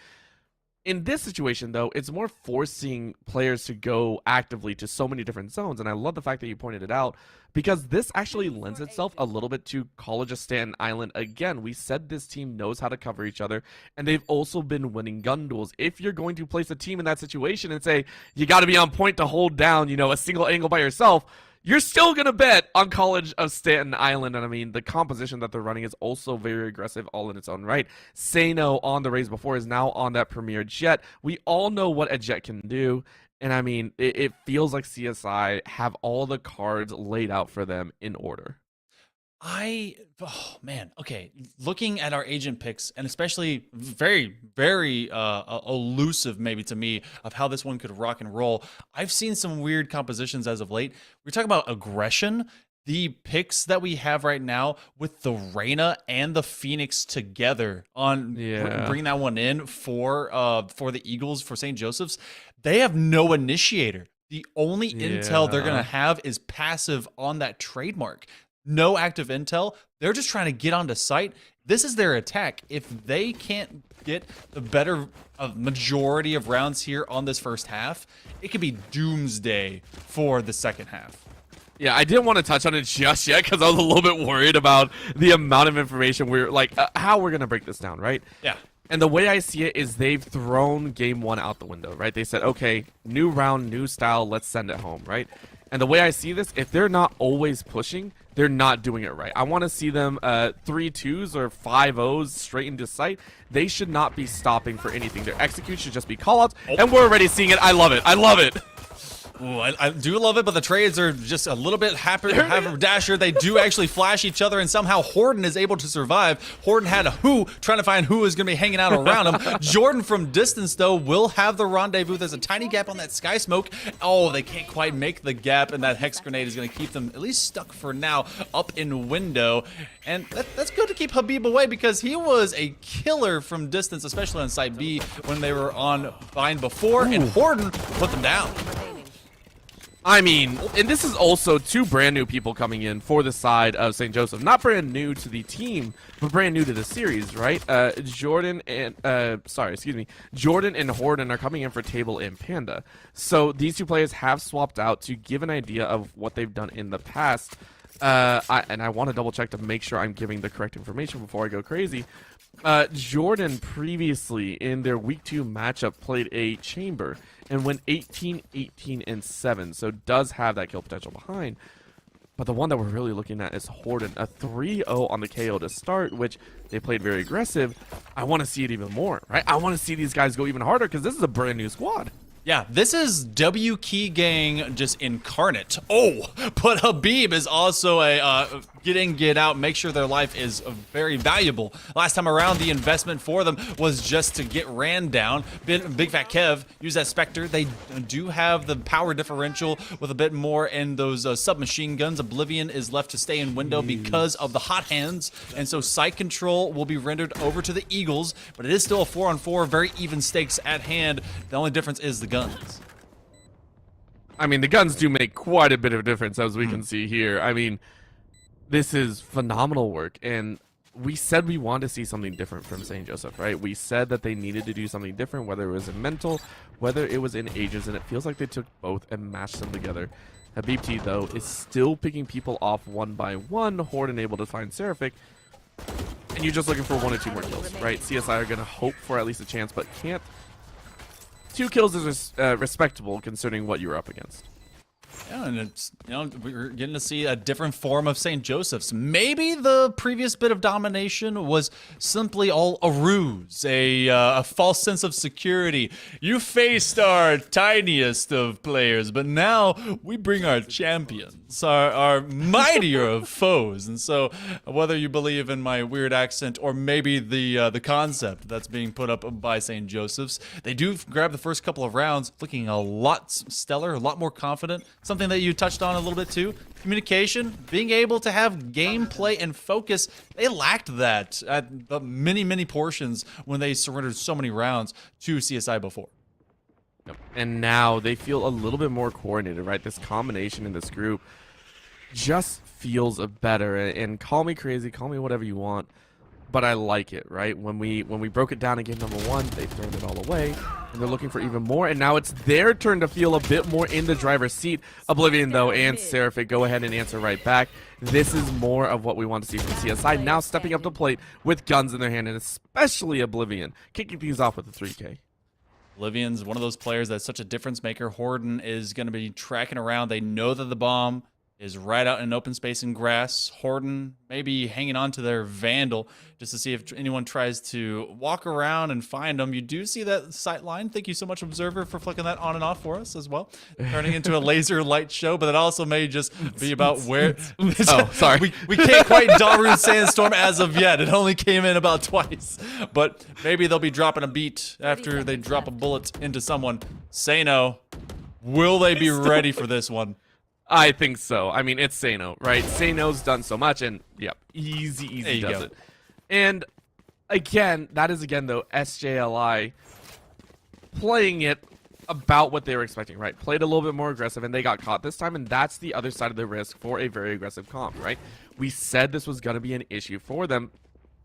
In this situation, though, it's more forcing players to go actively to so many different zones, and I love the fact that you pointed it out, because this actually lends itself a little bit to College of Staten Island. Again, we said this team knows how to cover each other, and they've also been winning gun duels. If you're going to place a team in that situation and say, you got to be on point to hold down, a single angle by yourself, you're still going to bet on College of Staten Island. And I mean, the composition that they're running is also very aggressive all in its own right. Sano on the Rays before is now on that Premier Jet. We all know what a Jet can do. And I mean, it feels like CSI have all the cards laid out for them in order. Okay. Looking at our agent picks, and especially very, very elusive maybe to me of how this one could rock and roll. I've seen some weird compositions as of late. We're talking about aggression. The picks that we have right now with the Reyna and the Phoenix together on bring that one in for the Eagles, for St. Joseph's. They have no initiator. The only intel they're going to have is passive on that trademark. No active intel. They're just trying to get onto site. This is their attack. If they can't get the better majority of rounds here on this first half, it could be doomsday for the second half. Yeah, I didn't want to touch on it just yet because I was a little bit worried about the amount of information we're how we're going to break this down, right? Yeah. And the way I see it is they've thrown game 1 out the window, right? They said, okay, new round, new style, let's send it home, right? And the way I see this, if they're not always pushing, they're not doing it right. I want to see them 3-2s or 5-0s straight into sight. They should not be stopping for anything. Their execution should just be callouts, and we're already seeing it. I love it. I love it. Ooh, I do love it, but the trades are just a little bit haberdasher. They do actually flash each other, and somehow Horden is able to survive. Horden had a who, trying to find who is going to be hanging out around him. Jordan from distance, though, will have the rendezvous. There's a tiny gap on that sky smoke. Oh, they can't quite make the gap, and that hex grenade is going to keep them at least stuck for now up in window. And that's good to keep Habib away because he was a killer from distance, especially on side B when they were on Vine before, and Horden put them down. I mean, and this is also two brand new people coming in for the side of St. Joseph. Not brand new to the team, but brand new to the series, right? Jordan and Horden are coming in for Table and Panda. So these two players have swapped out to give an idea of what they've done in the past. I want to double check to make sure I'm giving the correct information before I go crazy. Jordan previously in their week 2 matchup played a chamber and went 18, 18, and 7. So does have that kill potential behind. But the one that we're really looking at is Horden, a 3-0 on the KO to start, which they played very aggressive. I want to see it even more, right? I want to see these guys go even harder because this is a brand new squad. Yeah, this is W Key Gang just incarnate. Oh, but Habib is also a get in, get out, make sure their life is very valuable. Last time around, the investment for them was just to get ran down. Big Fat Kev used that Spectre. They do have the power differential with a bit more in those submachine guns. Oblivion is left to stay in window because of the hot hands, and so site control will be rendered over to the Eagles, but it is still a 4-on-4, very even stakes at hand. The only difference is the guns. I mean, the guns do make quite a bit of a difference, as we can see here. I mean, this is phenomenal work, and we said we wanted to see something different from St. Joseph, right? We said that they needed to do something different, whether it was in mental, whether it was in ages, and it feels like they took both and mashed them together. Habib T, though, is still picking people off one by one. Horden able to find Seraphic, and you're just looking for 1 or 2 more kills, right? CSI are going to hope for at least a chance, but can't. 2 kills is respectable considering what you're up against. Yeah, and it's, we're getting to see a different form of St. Joseph's. Maybe the previous bit of domination was simply all a ruse, a false sense of security. You faced our tiniest of players, but now we bring our champions, our mightier of foes. And so, whether you believe in my weird accent or maybe the concept that's being put up by St. Joseph's, they do grab the first couple of rounds, looking a lot stellar, a lot more confident. Something that you touched on a little bit too, communication, being able to have gameplay and focus. They lacked that at the many portions when they surrendered so many rounds to CSI before. Yep. And now they feel a little bit more coordinated, right? This combination in this group just feels better. And call me crazy, call me whatever you want, but I like it, right? When we broke it down in game number 1, they thrown it all away, and they're looking for even more, and now it's their turn to feel a bit more in the driver's seat. Oblivion, though, and Seraphic go ahead and answer right back. This is more of what we want to see from CSI, now stepping up to plate with guns in their hand, and especially Oblivion, kicking things off with a 3K. Oblivion's one of those players that's such a difference maker. Horden is going to be tracking around. They know that the bomb is right out in open space and grass. Horden maybe hanging on to their Vandal just to see if anyone tries to walk around and find them. You do see that sight line. Thank you so much, Observer, for flicking that on and off for us as well. Turning into a laser light show, but it also may just be about where... Oh, sorry. We can't quite Daru Sandstorm as of yet. It only came in about twice. But maybe they'll be dropping a beat after they drop a bullet into someone. Sano, will they be ready for this one? I think so. I mean, it's Sano, right? Sano's done so much, and yep, easy does it. And again, that is though SJLI playing it about what they were expecting, right? Played a little bit more aggressive, and they got caught this time, and that's the other side of the risk for a very aggressive comp, right? We said this was going to be an issue for them.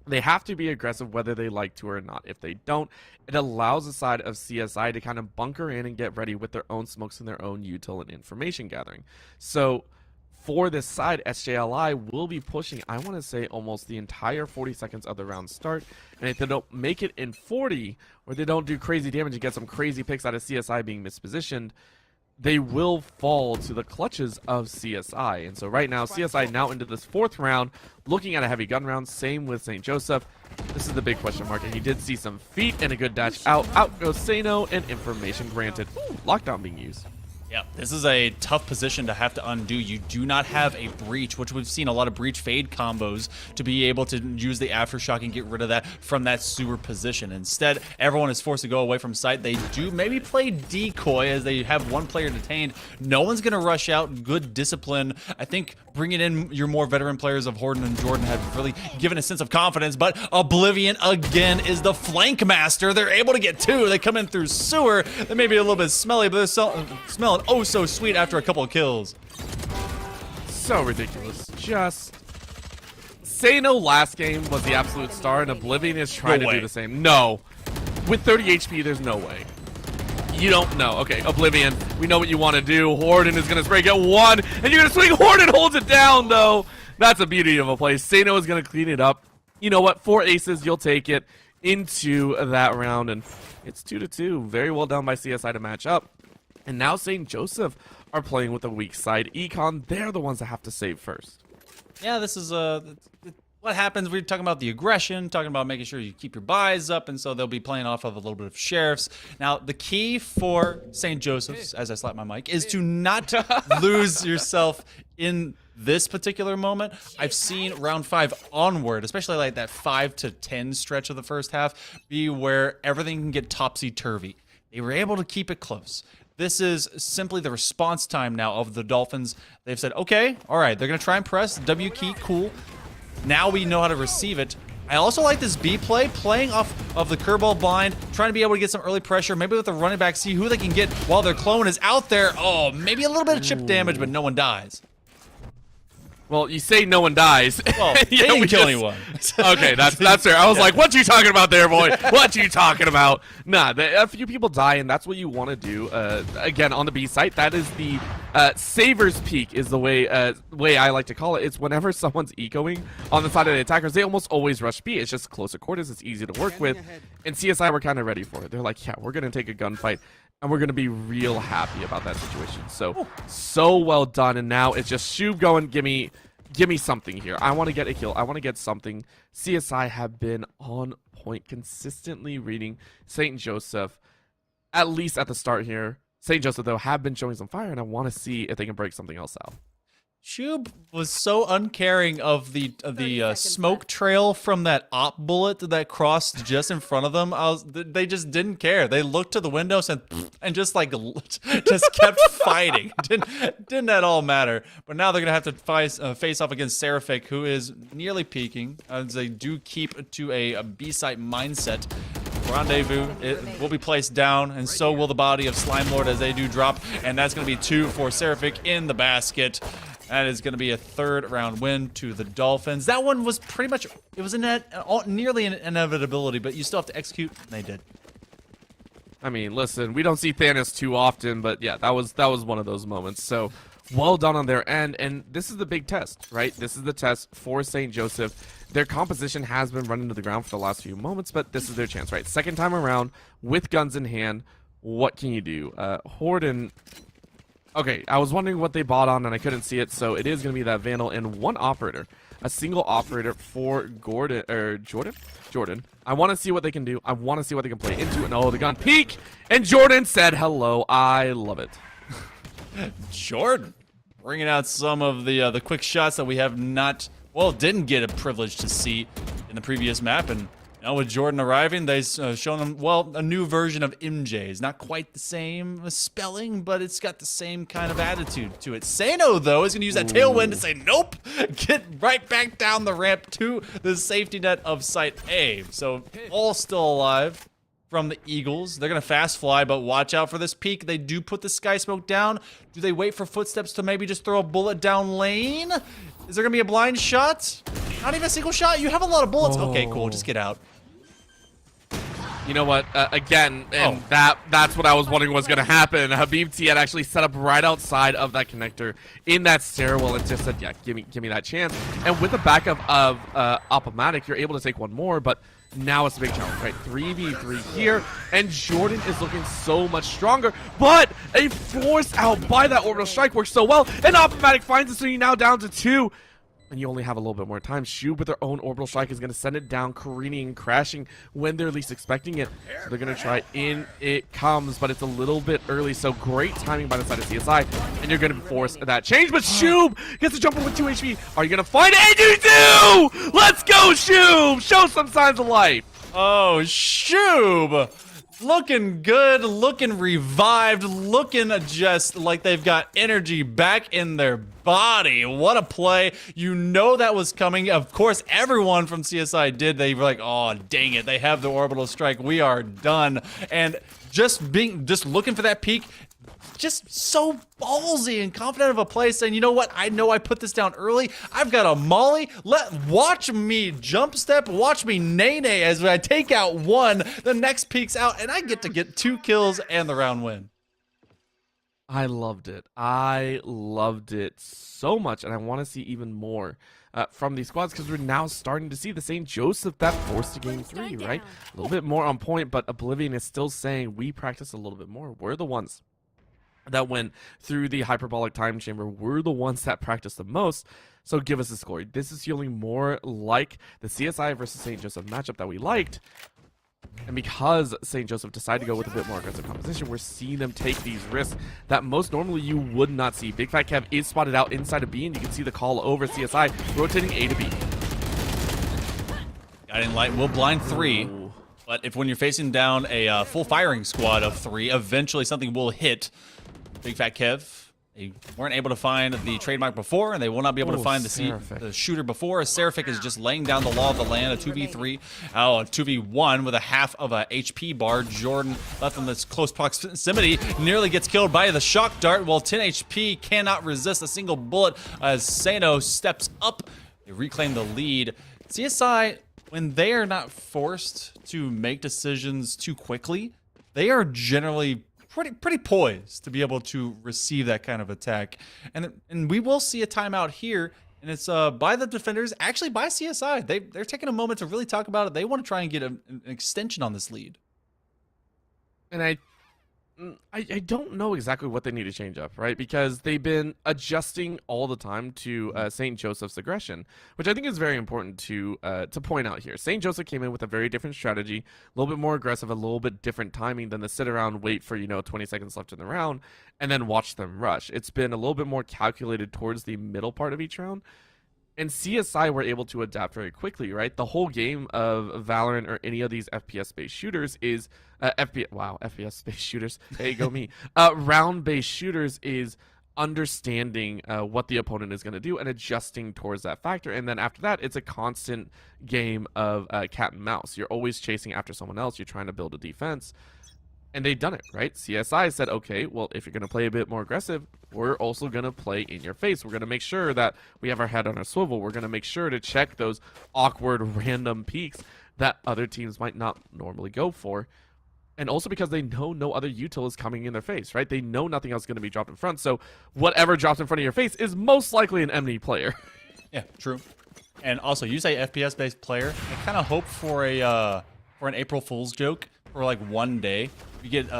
They have to be aggressive whether they like to or not. If they don't, it allows the side of CSI to kind of bunker in and get ready with their own smokes and their own util and information gathering. So for this side, SJLI will be pushing, I want to say, almost the entire 40 seconds of the round start. And if they don't make it in 40, or they don't do crazy damage and get some crazy picks out of CSI being mispositioned, they will fall to the clutches of CSI. And so right now, CSI now into this 4th round, looking at a heavy gun round. Same with St. Joseph. This is the big question mark, and he did see some feet and a good dash out. Out goes Sano, and information granted. Ooh, lockdown being used. Yeah, this is a tough position to have to undo. You do not have a breach, which we've seen a lot of breach fade combos to be able to use the aftershock and get rid of that from that sewer position. Instead, everyone is forced to go away from site. They do maybe play decoy as they have one player detained. No one's going to rush out. Good discipline. I think bringing in your more veteran players of Horden and Jordan have really given a sense of confidence, but Oblivion again is the flank master. They're able to get two. They come in through sewer. They may be a little bit smelly, but they're smelling oh so sweet after a couple of kills. So ridiculous. Just say no last game was the absolute star, and Oblivion is trying to do the same. No. With 30 HP, there's no way. You don't know. Okay, Oblivion, we know what you want to do. Horden is going to spray, get one, and you're going to swing. Horden holds it down, though. That's a beauty of a play. Sano is going to clean it up. You know what? 4 aces, you'll take it into that round, and it's 2-2. Very well done by CSI to match up. And now St. Joseph are playing with a weak side. Econ, they're the ones that have to save first. Yeah, this is what happens. We're talking about the aggression, talking about making sure you keep your buys up, and so they'll be playing off of a little bit of sheriffs. Now, the key for St. Joseph's, as I slap my mic, is to not lose yourself in this particular moment. I've seen round 5 onward, especially like that 5 to 10 stretch of the first half, be where everything can get topsy-turvy. They were able to keep it close. This is simply the response time now of the Dolphins. They've said, okay, all right, they're going to try and press. W key, cool. Now we know how to receive it. I also like this B play, playing off of the curveball blind, trying to be able to get some early pressure, maybe with the running back, see who they can get while their clone is out there. Oh, maybe a little bit of chip damage, but no one dies. Well, you say no one dies. Well, they didn't kill anyone. Okay, that's fair. I was like, what you talking about there, boy? What you talking about? Nah, a few people die, and that's what you want to do. Again, on the B site, that is the Saver's Peak is the way I like to call it. It's whenever someone's ecoing on the side of the attackers, they almost always rush B. It's just closer quarters. It's easy to work with. And CSI were kind of ready for it. They're like, yeah, we're going to take a gunfight. And we're going to be real happy about that situation. So well done. And now it's just Shub going, give me something here. I want to get a kill. I want to get something. CSI have been on point, consistently reading St. Joseph, at least at the start here. St. Joseph, though, have been showing some fire, and I want to see if they can break something else out. Shub was so uncaring of the smoke trail from that op bullet that crossed just in front of them. They just didn't care. They looked to the window and just like just kept fighting. Didn't at all matter. But now they're gonna have to face off against Seraphic, who is nearly peaking, as they do keep to a B site mindset. Rendezvous, it will be placed down, and so will the body of Slime Lord as they do drop, and that's going to be 2 for Seraphic in the basket. That is going to be a 3rd round win to the Dolphins. That one was pretty much, it was nearly an inevitability, but you still have to execute, and they did. I mean, listen, we don't see Thanos too often, but yeah, that was one of those moments. So well done on their end, and this is the big test, right? This is the test for St. Joseph. Their composition has been running to the ground for the last few moments, but this is their chance, right? 2nd time around with guns in hand. What can you do? Horden. Okay, I was wondering what they bought on, and I couldn't see it, so it is going to be that Vandal and 1 operator. A single operator for Jordan. I want to see what they can do. I want to see what they can play into. And oh, the gun peek, and Jordan said hello. I love it. Jordan bringing out some of the quick shots that we have not, well, didn't get a privilege to see in the previous map. And now with Jordan arriving, they've shown them, well, a new version of MJ's. Not quite the same spelling, but it's got the same kind of attitude to it. Sano, though, is going to use that tailwind to say, nope, get right back down the ramp to the safety net of Site A. So all still alive from the Eagles. They're going to fast fly, but watch out for this peak. They do put the sky smoke down. Do they wait for footsteps to maybe just throw a bullet down lane? Is there going to be a blind shot? Not even a single shot? You have a lot of bullets. Okay, cool. Just get out. You know what? Again, and that's what I was wondering was going to happen. Habib T had actually set up right outside of that connector in that stairwell and just said, yeah, give me that chance. And with the backup of Opomatic, you're able to take one more, but now it's a big challenge, right? 3v3 here, and Jordan is looking so much stronger, but a force out by that orbital strike works so well, and Opomatic finds it, so you're now down to 2. and you only have a little bit more time. Shub with their own orbital strike is going to send it down, careening and crashing when they're least expecting it. So they're going to try. In it comes, but it's a little bit early. So great timing by the side of CSI, and you're going to force that change. But Shub gets a jumper with 2 HP. Are you going to find it? You do! Let's go, Shub! Show some signs of life. Oh, Shub! Looking good, looking revived, looking just like they've got energy back in their body. What a play. You know that was coming. Of course, everyone from CSI did. They were like, oh, dang it. They have the orbital strike. We are done. And just looking for that peak, just so ballsy and confident of a play, saying, you know what, I know I put this down early. I've got a molly. Watch me jump step, watch me nay-nay as I take out one, the next peek's out, and I get to get 2 kills and the round win. I loved it. I loved it so much, and I want to see even more from these squads, because we're now starting to see the St. Joseph that forced to game 3, right? A little bit more on point, but Oblivion is still saying we practice a little bit more. We're the ones that went through the hyperbolic time chamber. We're the ones that practice the most, so give us a score. This is feeling more like the CSI versus St. Joseph matchup that we liked, and because St. Joseph decided to go with a bit more aggressive composition, we're seeing them take these risks that most normally you would not see. Big Fat Kev is spotted out inside of B, and you can see the call over CSI rotating A to B. Guiding Light will blind 3, but when you're facing down a full firing squad of 3, eventually something will hit. Big Fat Kev, they weren't able to find the trademark before, and they will not be able to find the shooter before. Seraphic is just laying down the law of the land, a 2v3. Oh, a 2v1 with a half of a HP bar. Jordan, left in this close proximity, nearly gets killed by the shock dart, while 10 HP cannot resist a single bullet as Sano steps up. They reclaim the lead. CSI, when they are not forced to make decisions too quickly, they are generally pretty poised to be able to receive that kind of attack. And we will see a timeout here, and it's by the defenders, actually by CSI. They're taking a moment to really talk about it. They want to try and get an extension on this lead. And I don't know exactly what they need to change up, right? Because they've been adjusting all the time to St. Joseph's aggression, which I think is very important to point out here. St. Joseph came in with a very different strategy, a little bit more aggressive, a little bit different timing than the sit around, wait for 20 seconds left in the round, and then watch them rush. It's been a little bit more calculated towards the middle part of each round. And CSI were able to adapt very quickly, right? The whole game of Valorant or any of these FPS-based shooters is FPS-based shooters. Hey, go me. Round-based shooters is understanding what the opponent is going to do and adjusting towards that factor. And then after that, it's a constant game of cat and mouse. You're always chasing after someone else. You're trying to build a defense. And they've done it, right? CSI said, okay, well, if you're going to play a bit more aggressive, we're also going to play in your face. We're going to make sure that we have our head on our swivel. We're going to make sure to check those awkward random peaks that other teams might not normally go for. And also because they know no other util is coming in their face, right? They know nothing else is going to be dropped in front. So whatever drops in front of your face is most likely an enemy player. Yeah, true. And also, you say FPS-based player. I kind of hope for an April Fool's joke for like one day. You get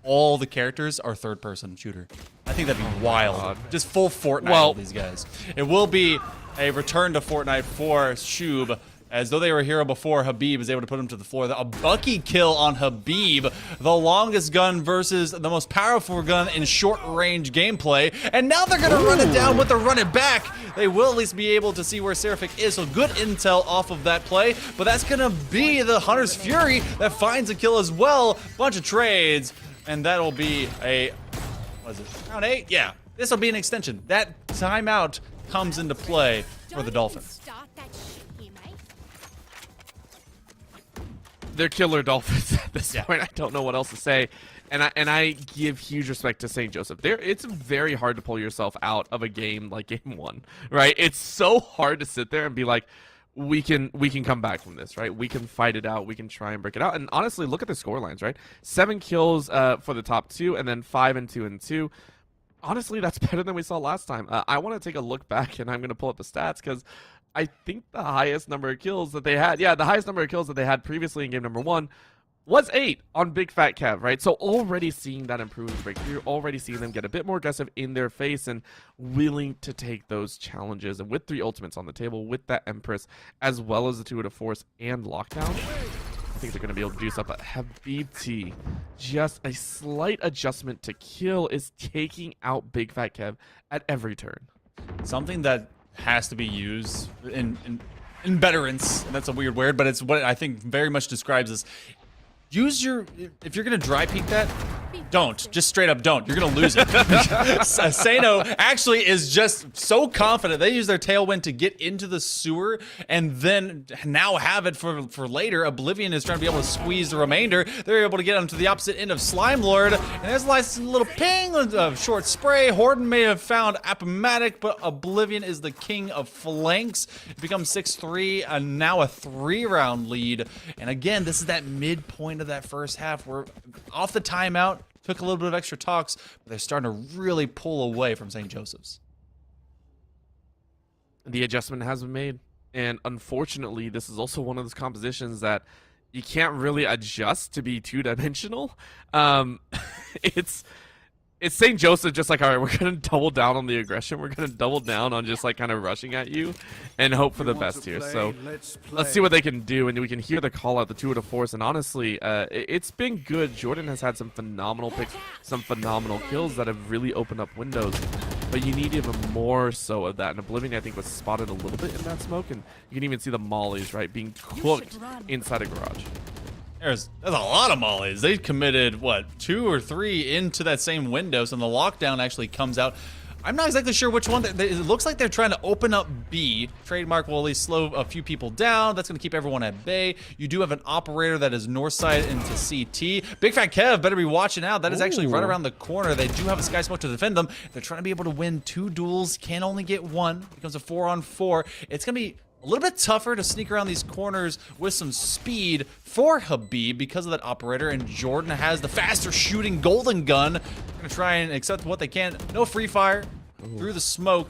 all the characters are third-person shooter. I think that'd be wild. Just full Fortnite with these guys. It will be a return to Fortnite for Shub. As though they were a hero before, Habib is able to put him to the floor. A Bucky kill on Habib. The longest gun versus the most powerful gun in short-range gameplay. And now they're going to run it down with the run it back. They will at least be able to see where Seraphic is. So good intel off of that play. But that's going to be the Hunter's Fury that finds a kill as well. Bunch of trades. And that'll be round 8? Yeah. This will be an extension. That timeout comes into play for the Dolphins. They're killer Dolphins at this point. I don't know what else to say. And I give huge respect to St. Joseph. It's very hard to pull yourself out of a game like game 1, right? It's so hard to sit there and be like, we can come back from this, right? We can fight it out. We can try and break it out. And honestly, look at the score lines, right? 7 kills for the top 2, and then 5 and 2 and 2. Honestly, that's better than we saw last time. I want to take a look back, and I'm going to pull up the stats because I think the highest number of kills that they had, the highest number of kills that they had previously in game number 1 was 8 on Big Fat Kev, right? So already seeing that improvement breakthrough, already seeing them get a bit more aggressive in their face and willing to take those challenges. And with 3 ultimates on the table, with that Empress, as well as the 2 of Force and Lockdown, I think they're going to be able to do stuff. But Habibti, just a slight adjustment to kill, is taking out Big Fat Kev at every turn. Something that has to be used in veterans, that's a weird word, but it's what I think very much describes this. Use your, if you're going to dry peek that, don't. Just straight up don't. You're going to lose it. Sano actually is just so confident. They use their tailwind to get into the sewer and then now have it for later. Oblivion is trying to be able to squeeze the remainder. They're able to get onto the opposite end of Slime Lord. And there's a little ping of short spray. Horden may have found Apomatic, but Oblivion is the king of flanks. It becomes 6-3, and now a 3-round lead. And again, this is that midpoint of that first half. We're off the timeout. Took a little bit of extra talks, but they're starting to really pull away from St. Joseph's. The adjustment has been made, and unfortunately, this is also one of those compositions that you can't really adjust to be two-dimensional. It's St. Joseph just like, all right, we're going to double down on the aggression. We're going to double down on just like kind of rushing at you and hope for the best here. So let's see what they can do. And we can hear the call out, the 2 of Force. And honestly, it's been good. Jordan has had some phenomenal picks, some phenomenal kills that have really opened up windows. But you need even more so of that. And Oblivion, I think, was spotted a little bit in that smoke. And you can even see the mollies, right, being cooked inside a garage. There's a lot of mollies. They committed, what, 2 or 3 into that same window, so the lockdown actually comes out. I'm not exactly sure which one. It looks like they're trying to open up B. Trademark will at least slow a few people down. That's going to keep everyone at bay. You do have an operator that is north side into CT. Big Fat Kev better be watching out. That is actually right around the corner. They do have a Sky Smoke to defend them. They're trying to be able to win 2 duels. Can only get 1. It becomes a 4-on-4. It's going to be a little bit tougher to sneak around these corners with some speed for Habib because of that operator, and Jordan has the faster shooting golden gun. They're gonna try and accept what they can. No free fire through the smoke.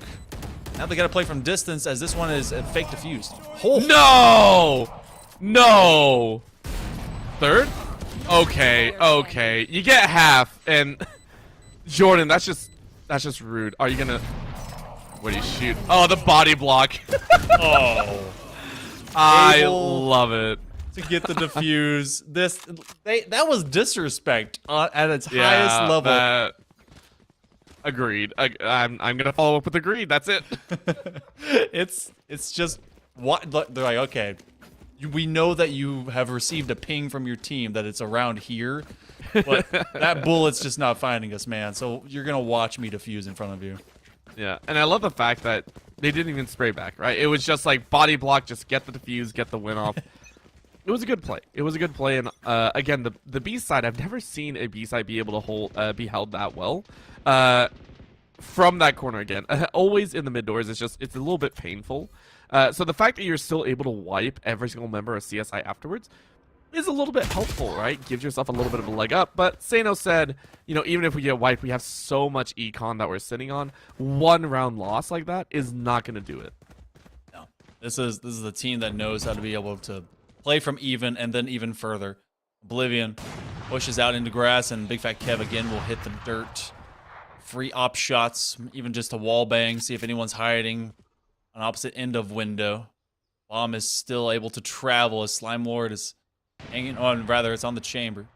Now they gotta play from distance as this one is fake diffused. No! No! Third? Okay. You get half, and Jordan, that's just rude. Are you gonna... What do you shoot? Oh, the body block. Oh. I love it. To get the defuse. That was disrespect at its highest level. Agreed. I'm gonna follow up with agreed. That's it. It's just what they're like. Okay, we know that you have received a ping from your team that it's around here, but that bullet's just not finding us, man. So you're gonna watch me defuse in front of you. Yeah, and I love the fact that they didn't even spray back, right? It was just like body block, just get the defuse, get the win off. It was a good play. It was a good play, and again, the B side, I've never seen a B side be able to be held that well. From that corner again, always in the mid doors. It's a little bit painful. So the fact that you're still able to wipe every single member of CSI afterwards is a little bit helpful, right? Gives yourself a little bit of a leg up. But Sano said, you know, even if we get wiped, we have so much econ that we're sitting on. 1 round loss like that is not going to do it. No, this is a team that knows how to be able to play from even and then even further. Oblivion pushes out into grass, and Big Fat Kev again will hit the dirt. Free op shots, even just a wall bang, see if anyone's hiding on opposite end of window. Bomb is still able to travel as Slime Lord is hanging on, rather it's on the chamber.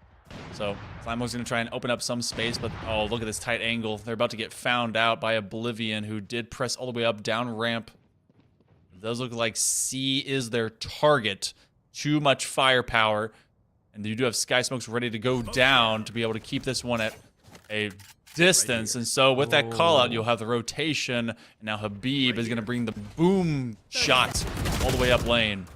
So Slime Lord's going to try and open up some space, but oh, look at this tight angle. They're about to get found out by Oblivion, who did press all the way up down ramp. It does look like C is their target. Too much firepower. And you do have Sky Smokes ready to go down to be able to keep this one at a distance. And so with that call out, you'll have the rotation. And now Habib is going to bring the boom shot all the way up lane.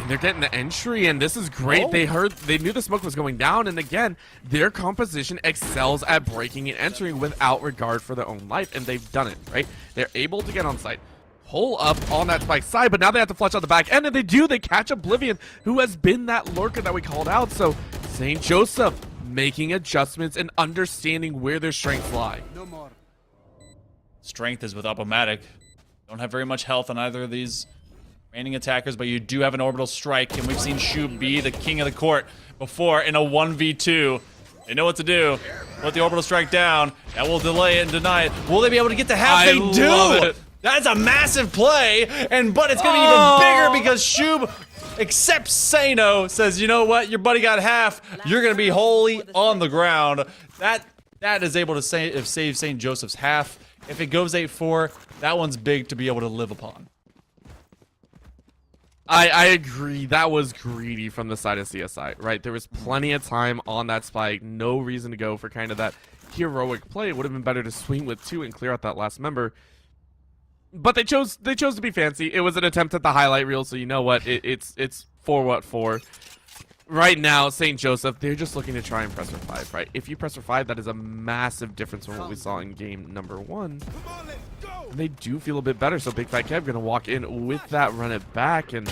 They're getting the entry, and this is great. Oh. They knew the smoke was going down, and again, their composition excels at breaking and entering without regard for their own life, and they've done it, right? They're able to get on site, pull up on that spike side, but now they have to flush out the back end, and they do. They catch Oblivion, who has been that lurker that we called out. So St. Joseph making adjustments and understanding where their strengths lie. Strength is with Apomatic. Don't have very much health on either of these Reigning attackers, but you do have an orbital strike, and we've seen Shu be the king of the court before in a 1v2. They know what to do. Put the orbital strike down. That will delay it and deny it. Will they be able to get to half? They do! That's a massive play, but it's gonna be even bigger because Shub accepts Sano, says, you know what, your buddy got half, you're gonna be wholly on the ground. That is able to save St. Joseph's half. If it goes 8-4, that one's big to be able to live upon. I agree. That was greedy from the side of CSI, right? There was plenty of time on that spike. No reason to go for kind of that heroic play. It would have been better to swing with 2 and clear out that last member. But they chose to be fancy. It was an attempt at the highlight reel, so you know what? It's 4-4. Right now, St. Joseph, they're just looking to try and press for 5, right? If you press for 5, that is a massive difference from what we saw in game number 1. They do feel a bit better, so Big Fat Kev gonna walk in with that run it back, and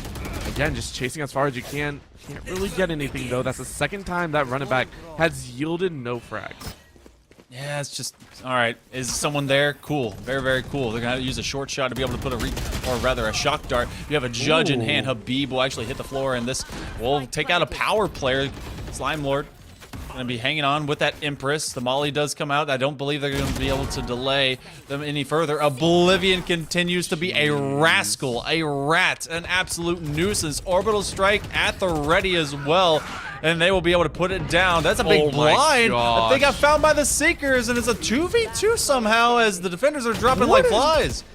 again, just chasing as far as you can. Can't really get anything though. That's the second time that run it back has yielded no frags. Yeah, it's just, all right, is someone there? Cool, very, very cool. They're gonna use a short shot to be able to put a shock dart. You have a judge in hand. Habib will actually hit the floor, and this will take out a power player. Slime Lord gonna be hanging on with that Empress. The Molly does come out. I don't believe they're gonna be able to delay them any further. Oblivion continues to be a rascal, a rat, an absolute nuisance. Orbital strike at the ready as well, and they will be able to put it down. That's a big blind. But they got found by the Seekers, and it's a 2v2 somehow as the defenders are dropping like flies.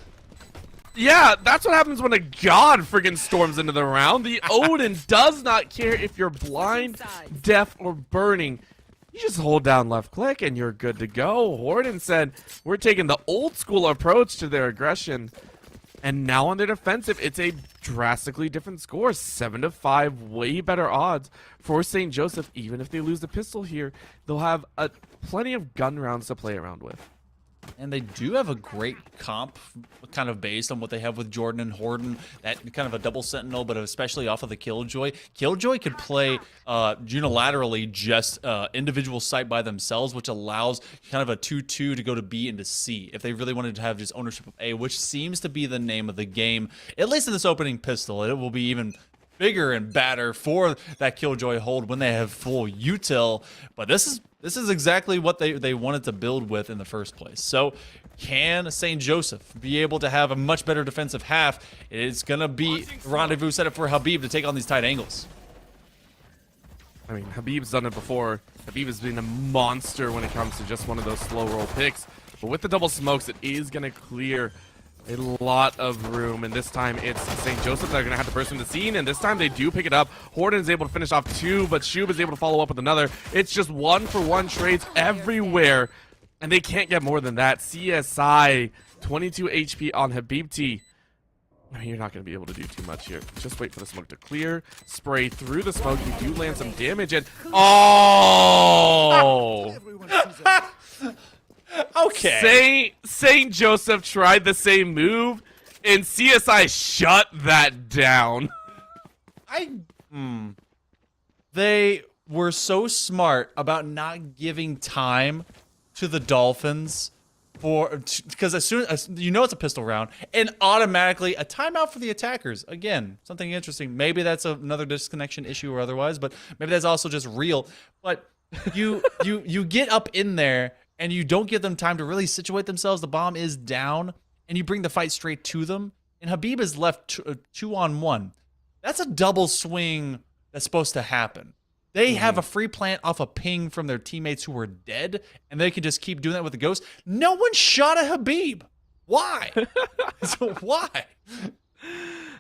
Yeah, that's what happens when a god friggin' storms into the round. The Odin does not care if you're blind, deaf, or burning. You just hold down left click and you're good to go. Horden said, we're taking the old school approach to their aggression. And now on their defensive, it's a drastically different score. 7-5, way better odds for St. Joseph. Even if they lose the pistol here, they'll have plenty of gun rounds to play around with. And they do have a great comp, kind of based on what they have with Jordan and Horden. That kind of a double sentinel, but especially off of the Killjoy. Killjoy could play unilaterally just individual site by themselves, which allows kind of a 2-2 to go to B and to C if they really wanted to have just ownership of A, which seems to be the name of the game, at least in this opening pistol. It will be even bigger and badder for that Killjoy hold when they have full util. But this is exactly what they wanted to build with in the first place. So can St. Joseph be able to have a much better defensive half? It's going to be rendezvous set up for Habib to take on these tight angles. I mean, Habib's done it before. Habib has been a monster when it comes to just one of those slow roll picks. But with the double smokes, it is going to clear a lot of room, and this time it's St. Joseph that are going to have to burst into the scene, and this time they do pick it up. Horden is able to finish off 2, but Shub is able to follow up with another. It's just 1-for-1 trades everywhere, and they can't get more than that. CSI, 22 HP on Habibti. I mean, you're not going to be able to do too much here. Just wait for the smoke to clear. Spray through the smoke. You do land some damage, and oh! Okay. St. Joseph tried the same move, and CSI shut that down. They were so smart about not giving time to the Dolphins because as soon as you know it's a pistol round, and automatically a timeout for the attackers. Again, something interesting. Maybe that's another disconnection issue or otherwise, but maybe that's also just real. But you get up in there, and you don't give them time to really situate themselves. The bomb is down, and you bring the fight straight to them. And Habib is left 2-on-1. That's a double swing that's supposed to happen. They have a free plant off a ping from their teammates who were dead, and they can just keep doing that with the ghost. No one shot at Habib. Why? So why?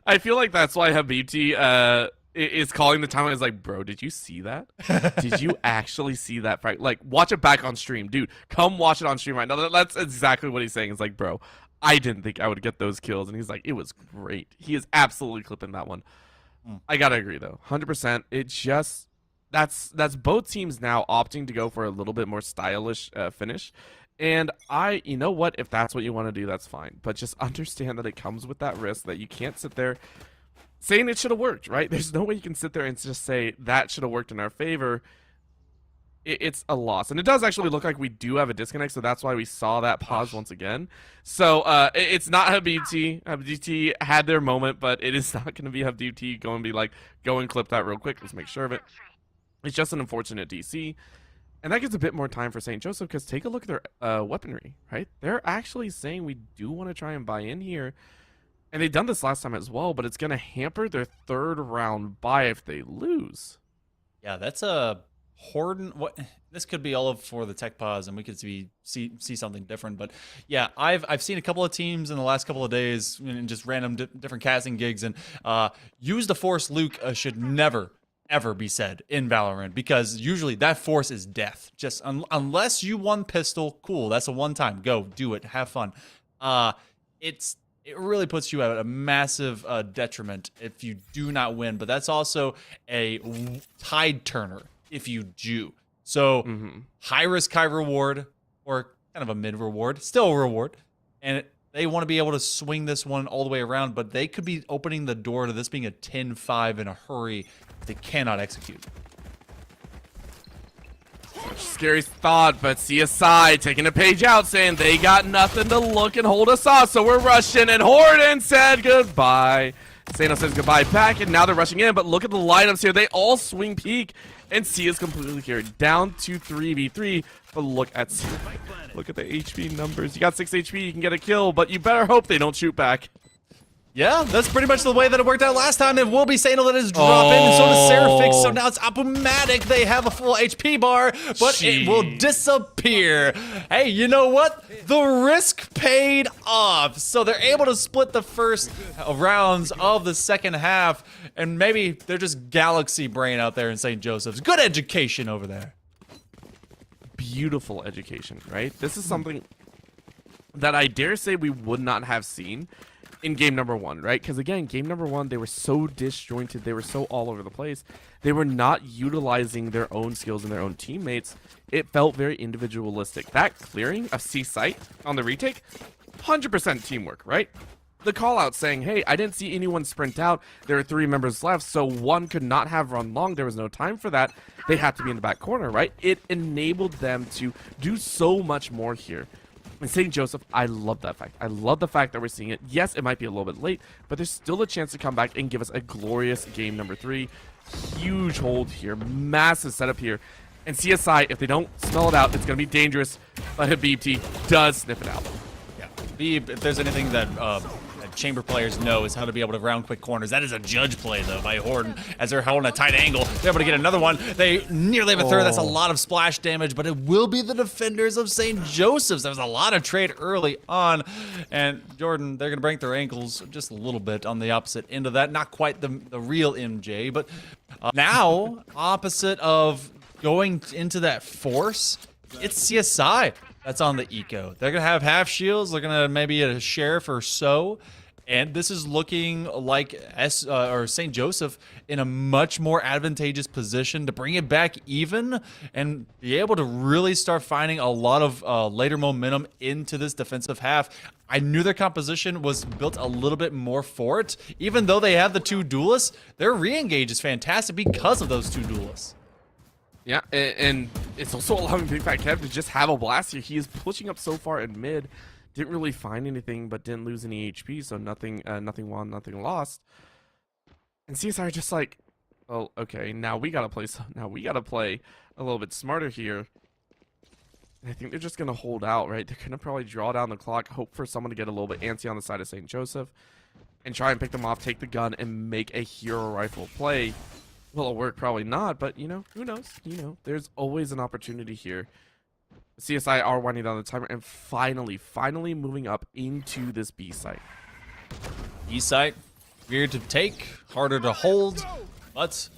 I feel like that's why Habibti is calling the timeout. Is like, bro, did you see that? Did you actually see that? Like, watch it back on stream, dude. Come watch it on stream right now. That's exactly what he's saying. It's like, bro, I didn't think I would get those kills, and he's like, it was great. He is absolutely clipping that one. I gotta agree though, 100%. It just that's both teams now opting to go for a little bit more stylish finish. And you know what? If that's what you want to do, that's fine. But just understand that it comes with that risk that you can't sit there saying it should have worked, right? There's no way you can sit there and just say that should have worked in our favor. it's a loss. And it does actually look like we do have a disconnect, so that's why we saw that pause once again. So it's not Habibti. Habibti had their moment, but it is not going to be Habibti going to be like, go and clip that real quick. Let's make sure of it. It's just an unfortunate DC. And that gives a bit more time for St. Joseph, because take a look at their weaponry, right? They're actually saying we do want to try and buy in here. And they've done this last time as well, but it's going to hamper their third round bye if they lose. Yeah, that's a Horden. What this could be all for the tech pause, and we could see something different. But yeah, I've seen a couple of teams in the last couple of days, and just random different casting gigs, and use the Force Luke should never ever be said in Valorant, because usually that force is death. Just unless you won pistol, cool, that's a one time, go do it, have fun. It really puts you at a massive detriment if you do not win, but that's also a tide turner if you do. So high risk, high reward, or kind of a mid reward, still a reward, and they want to be able to swing this one all the way around, but they could be opening the door to this being a 10-5 in a hurry if they cannot execute. Such a scary thought, but CSI taking a page out, saying they got nothing to look and hold us off, so we're rushing, and Horden said goodbye. Sano says goodbye back, and now they're rushing in, but look at the lineups here. They all swing peak, and C is completely carried down to 3v3, but look at the HP numbers. You got 6 HP, you can get a kill, but you better hope they don't shoot back. Yeah, that's pretty much the way that it worked out last time. It will be Sano that is dropping, and so does Seraphix. So now it's Apomatic. They have a full HP bar, but it will disappear. Hey, you know what? The risk paid off. So they're able to split the first rounds of the second half, and maybe they're just galaxy brain out there in St. Joseph's. Good education over there. Beautiful education, right? This is something that I dare say we would not have seen in game number one, right? Because again, game number one, they were so disjointed, they were so all over the place, they were not utilizing their own skills and their own teammates. It felt very individualistic. That clearing of C site on the retake, 100% teamwork, right? The call out saying, hey, I didn't see anyone sprint out, there are 3 members left, so one could not have run long, there was no time for that, they had to be in the back corner, right? It enabled them to do so much more here. And St. Joseph, I love that fact. I love the fact that we're seeing it. Yes, it might be a little bit late, but there's still a chance to come back and give us a glorious game number 3. Huge hold here. Massive setup here. And CSI, if they don't smell it out, it's going to be dangerous. But Habibti does sniff it out. Yeah. If there's anything that Chamber players know is how to be able to round quick corners. That is a judge play, though, by Horden. As they're holding a tight angle, they're able to get another one. They nearly have a third. That's a lot of splash damage, but it will be the defenders of St. Joseph's. There was a lot of trade early on, and Jordan, they're going to break their ankles just a little bit on the opposite end of that. Not quite the real MJ, but now, opposite of going into that force, it's CSI that's on the eco. They're going to have half shields. They're going to maybe a sheriff or so. And this is looking like St. Joseph in a much more advantageous position to bring it back even and be able to really start finding a lot of later momentum into this defensive half. I knew their composition was built a little bit more for it. Even though they have the 2 duelists, their re-engage is fantastic because of those 2 duelists. Yeah, and it's also allowing Big Fat Kev to just have a blast here. He is pushing up so far in mid. Didn't really find anything, but didn't lose any HP, so nothing won, nothing lost. And CSI are just like, well, okay, now we gotta play a little bit smarter here. And I think they're just gonna hold out, right? They're gonna probably draw down the clock, hope for someone to get a little bit antsy on the side of St. Joseph, and try and pick them off, take the gun, and make a hero rifle play. Will it work? Probably not, but you know, who knows? You know, there's always an opportunity here. CSI are winding down the timer and finally moving up into this B site. B site, weird to take, harder to hold, but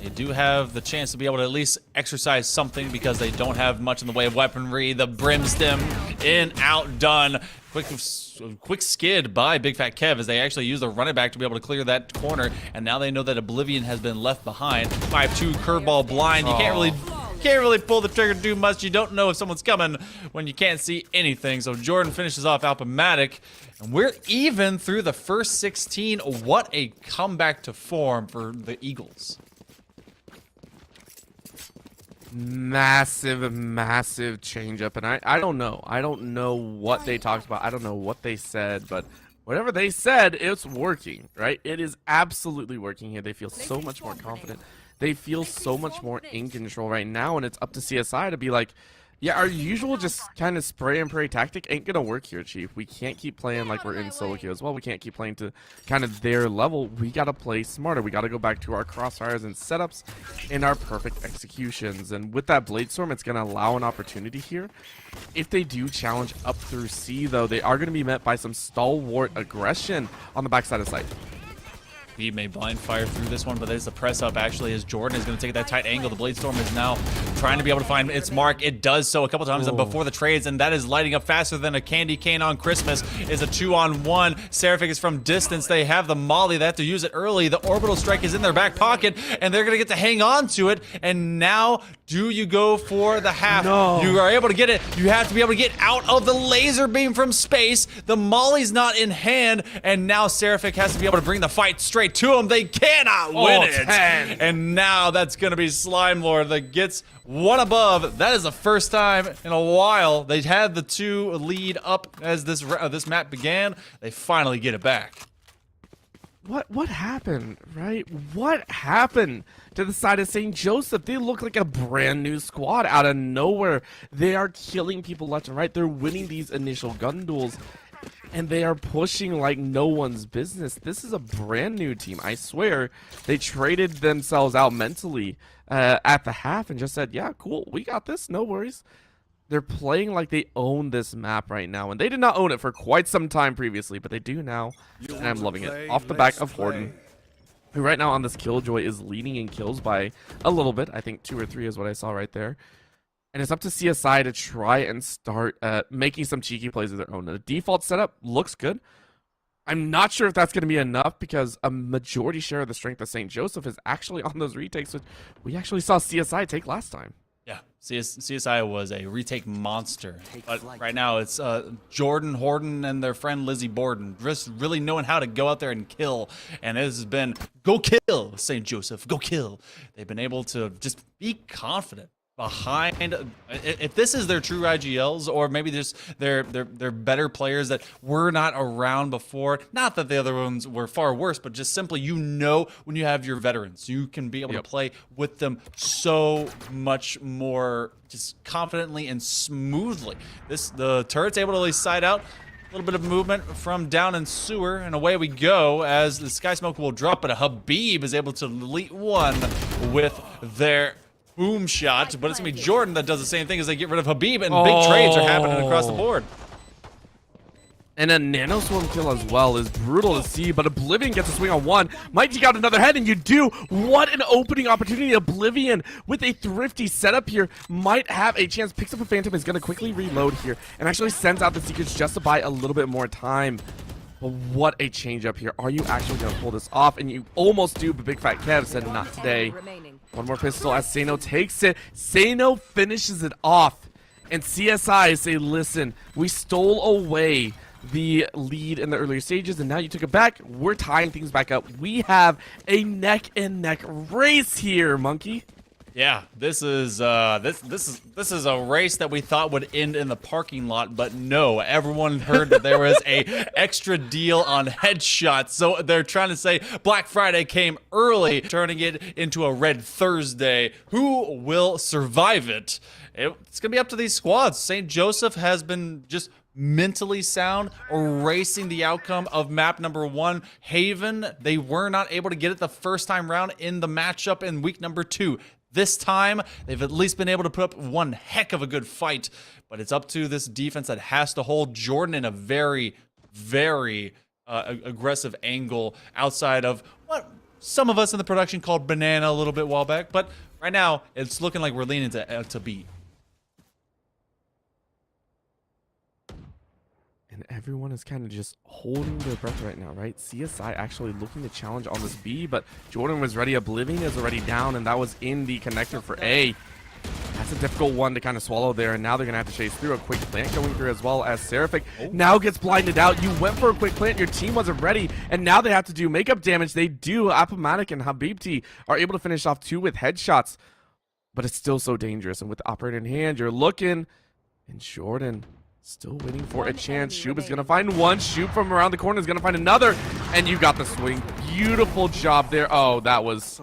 they do have the chance to be able to at least exercise something because they don't have much in the way of weaponry. The Brimstem in, outdone. Quick skid by Big Fat Kev as they actually use the running back to be able to clear that corner, and now they know that Oblivion has been left behind. 5-2 curveball blind. You can't really pull the trigger too much. You don't know if someone's coming when you can't see anything. So Jordan finishes off Alpamatic, and we're even through the first 16. What a comeback to form for the Eagles. massive change up, and I don't know. I don't know what they talked about. I don't know what they said, but whatever they said, it's working, right? It is absolutely working here. They feel so much more confident. They feel so much more in control right now, and it's up to CSI to be like, yeah, our usual just kind of spray and pray tactic ain't gonna work here, Chief. We can't keep playing like we're in solo queue as well. We can't keep playing to kind of their level. We gotta play smarter. We gotta go back to our crossfires and setups and our perfect executions. And with that Blade Storm, it's gonna allow an opportunity here. If they do challenge up through C, though, they are gonna be met by some stalwart aggression on the backside of site. He may blind fire through this one, but there's the press up actually as Jordan is going to take that tight angle. The Blade Storm is now trying to be able to find its mark. It does so a couple times before the trades, and that is lighting up faster than a candy cane on Christmas. Is a 2-on-1. Seraphic is from distance. They have the molly. They have to use it early. The orbital strike is in their back pocket, and they're going to get to hang on to it. And now, do you go for the half? No. You are able to get it. You have to be able to get out of the laser beam from space. The molly's not in hand, and now Seraphic has to be able to bring the fight straight to him. They cannot win it. 10. And now that's going to be Slime Lord that gets one above. That is the first time in a while they had the 2 lead up as this map began. They finally get it back. What happened, right? What happened to the side of St. Joseph? They look like a brand new squad out of nowhere. They are killing people left and right. They're winning these initial gun duels, and they are pushing like no one's business. This is a brand new team. I swear they traded themselves out mentally at the half and just said, yeah, cool, we got this, no worries. They're playing like they own this map right now, and they did not own it for quite some time previously, but they do now, and I'm loving it. Off the back of Horton, who right now on this Killjoy is leading in kills by a little bit. I think 2 or 3 is what I saw right there. And it's up to CSI to try and start making some cheeky plays of their own. The default setup looks good. I'm not sure if that's going to be enough because a majority share of the strength of St. Joseph is actually on those retakes, which we actually saw CSI take last time. Yeah, CSI was a retake monster, but right now it's Jordan Horton and their friend Lizzie Borden just really knowing how to go out there and kill, and it has been go kill, St. Joseph, go kill. They've been able to just be confident behind, if this is their true IGLs, or maybe just they're better players that were not around before. Not that the other ones were far worse, but just simply, you know, when you have your veterans, you can be able to play with them so much more just confidently and smoothly. The turret's able to at least side out. A little bit of movement from down in sewer, and away we go as the Sky Smoke will drop, but Habib is able to delete one with their boom shot, but it's gonna be Jordan that does the same thing as they get rid of Habib, and big trades are happening across the board. And a nano swarm kill as well is brutal to see, but Oblivion gets a swing on one. Might take out another head, and you do. What an opening opportunity. Oblivion with a thrifty setup here might have a chance. Picks up a Phantom, is going to quickly reload here, and actually sends out the Seekers just to buy a little bit more time. But what a change up here. Are you actually going to pull this off? And you almost do, but Big Fat Kev said not today. One more pistol as Sano takes it. Sano finishes it off. And CSI say, listen, we stole away the lead in the earlier stages, and now you took it back. We're tying things back up. We have a neck-and-neck race here, Monkey. Yeah, this is this is a race that we thought would end in the parking lot, but no, everyone heard that there was a extra deal on headshots, so they're trying to say Black Friday came early, turning it into a Red Thursday. Who will survive it? It's gonna be up to these squads. St. Joseph has been just mentally sound, erasing the outcome of map number 1. Haven, they were not able to get it the first time round in the matchup in week number 2. This time, they've at least been able to put up one heck of a good fight, but it's up to this defense that has to hold Jordan in a very, very aggressive angle outside of what some of us in the production called banana a little bit while back, but right now, it's looking like we're leaning to beat. And everyone is kind of just holding their breath right now, right? CSI actually looking to challenge on this B, but Jordan was ready. Oblivion is already down, and that was in the connector for A. That's a difficult one to kind of swallow there, and now they're going to have to chase through. A quick plant going through as well as Seraphic now gets blinded out. You went for a quick plant, your team wasn't ready, and now they have to do makeup damage. They do. Appomatic and Habibti are able to finish off 2 with headshots. but it's still so dangerous. And with the operator in hand, you're looking, and Jordan still waiting for a chance. Shoop is going to find one. Shoop from around the corner is going to find another. And you got the swing. Beautiful job there. Oh, that was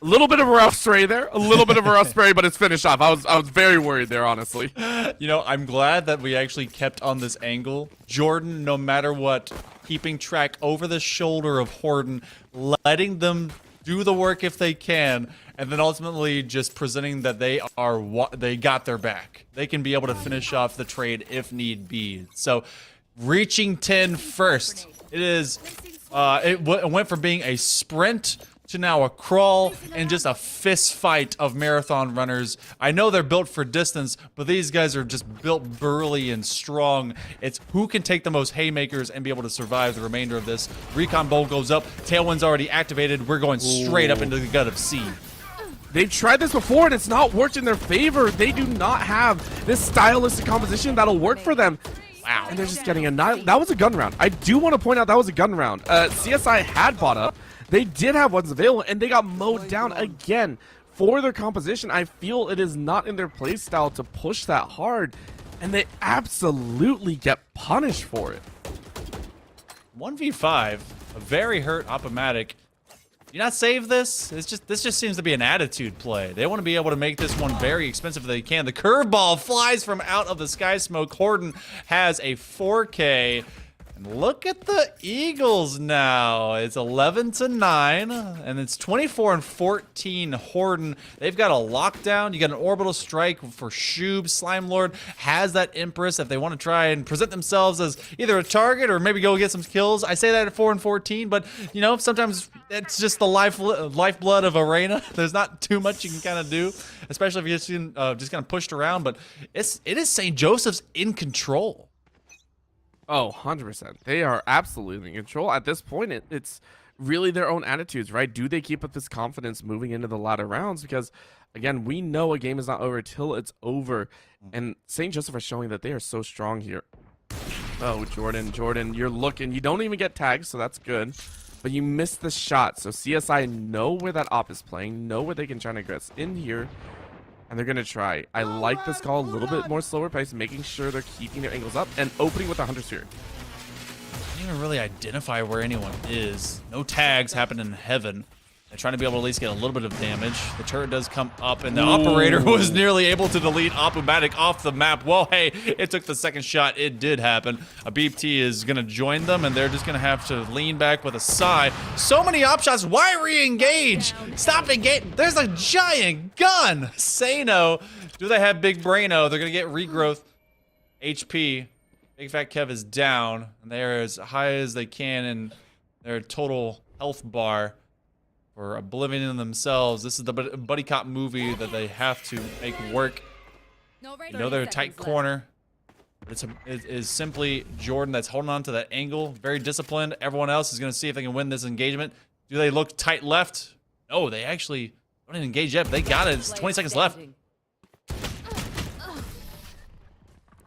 a little bit of a rough spray there. A little bit of a rough spray, but it's finished off. I was very worried there, honestly. You know, I'm glad that we actually kept on this angle. Jordan, no matter what, keeping track over the shoulder of Horden, letting them do the work if they can, and then ultimately just presenting that they got their back. They can be able to finish off the trade if need be. So, reaching 10 first. It is. It went from being a sprint to now a crawl and just a fist fight of marathon runners. I know they're built for distance, but these guys are just built burly and strong. It's who can take the most haymakers and be able to survive the remainder of this. Recon Bowl goes up. Tailwind's already activated. We're going straight up into the gut of C. They've tried this before and it's not worked in their favor. They do not have this stylistic composition that'll work for them. Wow. And they're just getting a nine. That was a gun round. I do want to point out that was a gun round. CSI had bought up. They did have ones available, and they got mowed down again. For their composition, I feel it is not in their playstyle to push that hard, and they absolutely get punished for it. 1v5, a very hurt Opomatic. Do you not save this? This just seems to be an attitude play. They want to be able to make this one very expensive if they can. The curveball flies from out of the sky smoke. Horden has a 4K. Look at the Eagles now. It's 11-9, and it's 24-14 Horden. They've got a lockdown. You got an orbital strike for Shoob. Slime Lord has that Empress if they want to try and present themselves as either a target or maybe go get some kills. I say that at 4-14, but you know, sometimes it's just the lifeblood of Arena. There's not too much you can kind of do, especially if you're just kind of pushed around, but it is St. Joseph's in control. Oh, 100%. They are absolutely in control. At this point, it's really their own attitudes, right? Do they keep up this confidence moving into the latter rounds? Because, again, we know a game is not over till it's over. And St. Joseph are showing that they are so strong here. Oh, Jordan, you're looking. You don't even get tagged, so that's good. But you missed the shot. So CSI know where that op is playing, know where they can try to aggress in here. And they're going to try. I like this call a little bit more slower pace, making sure they're keeping their angles up and opening with a Hunter Sphere. I can't even really identify where anyone is. No tags happen in heaven. They're trying to be able to at least get a little bit of damage. The turret does come up, and the operator was nearly able to delete Opomatic off the map. Well, hey, it took the second shot. It did happen. A BT is going to join them, and they're just going to have to lean back with a sigh. So many op shots. Why re-engage? Stop engage. There's a giant gun. Say no. Do they have Big Braino? They're going to get regrowth. HP. Big Fat Kev is down, and they're as high as they can in their total health bar. For oblivion themselves. This is the buddy cop movie that they have to make work. You know they're a tight corner. It is simply Jordan that's holding on to that angle. Very disciplined. Everyone else is going to see if they can win this engagement. Do they look tight left? No, they actually don't even engage yet. But they got it. It's 20 seconds left.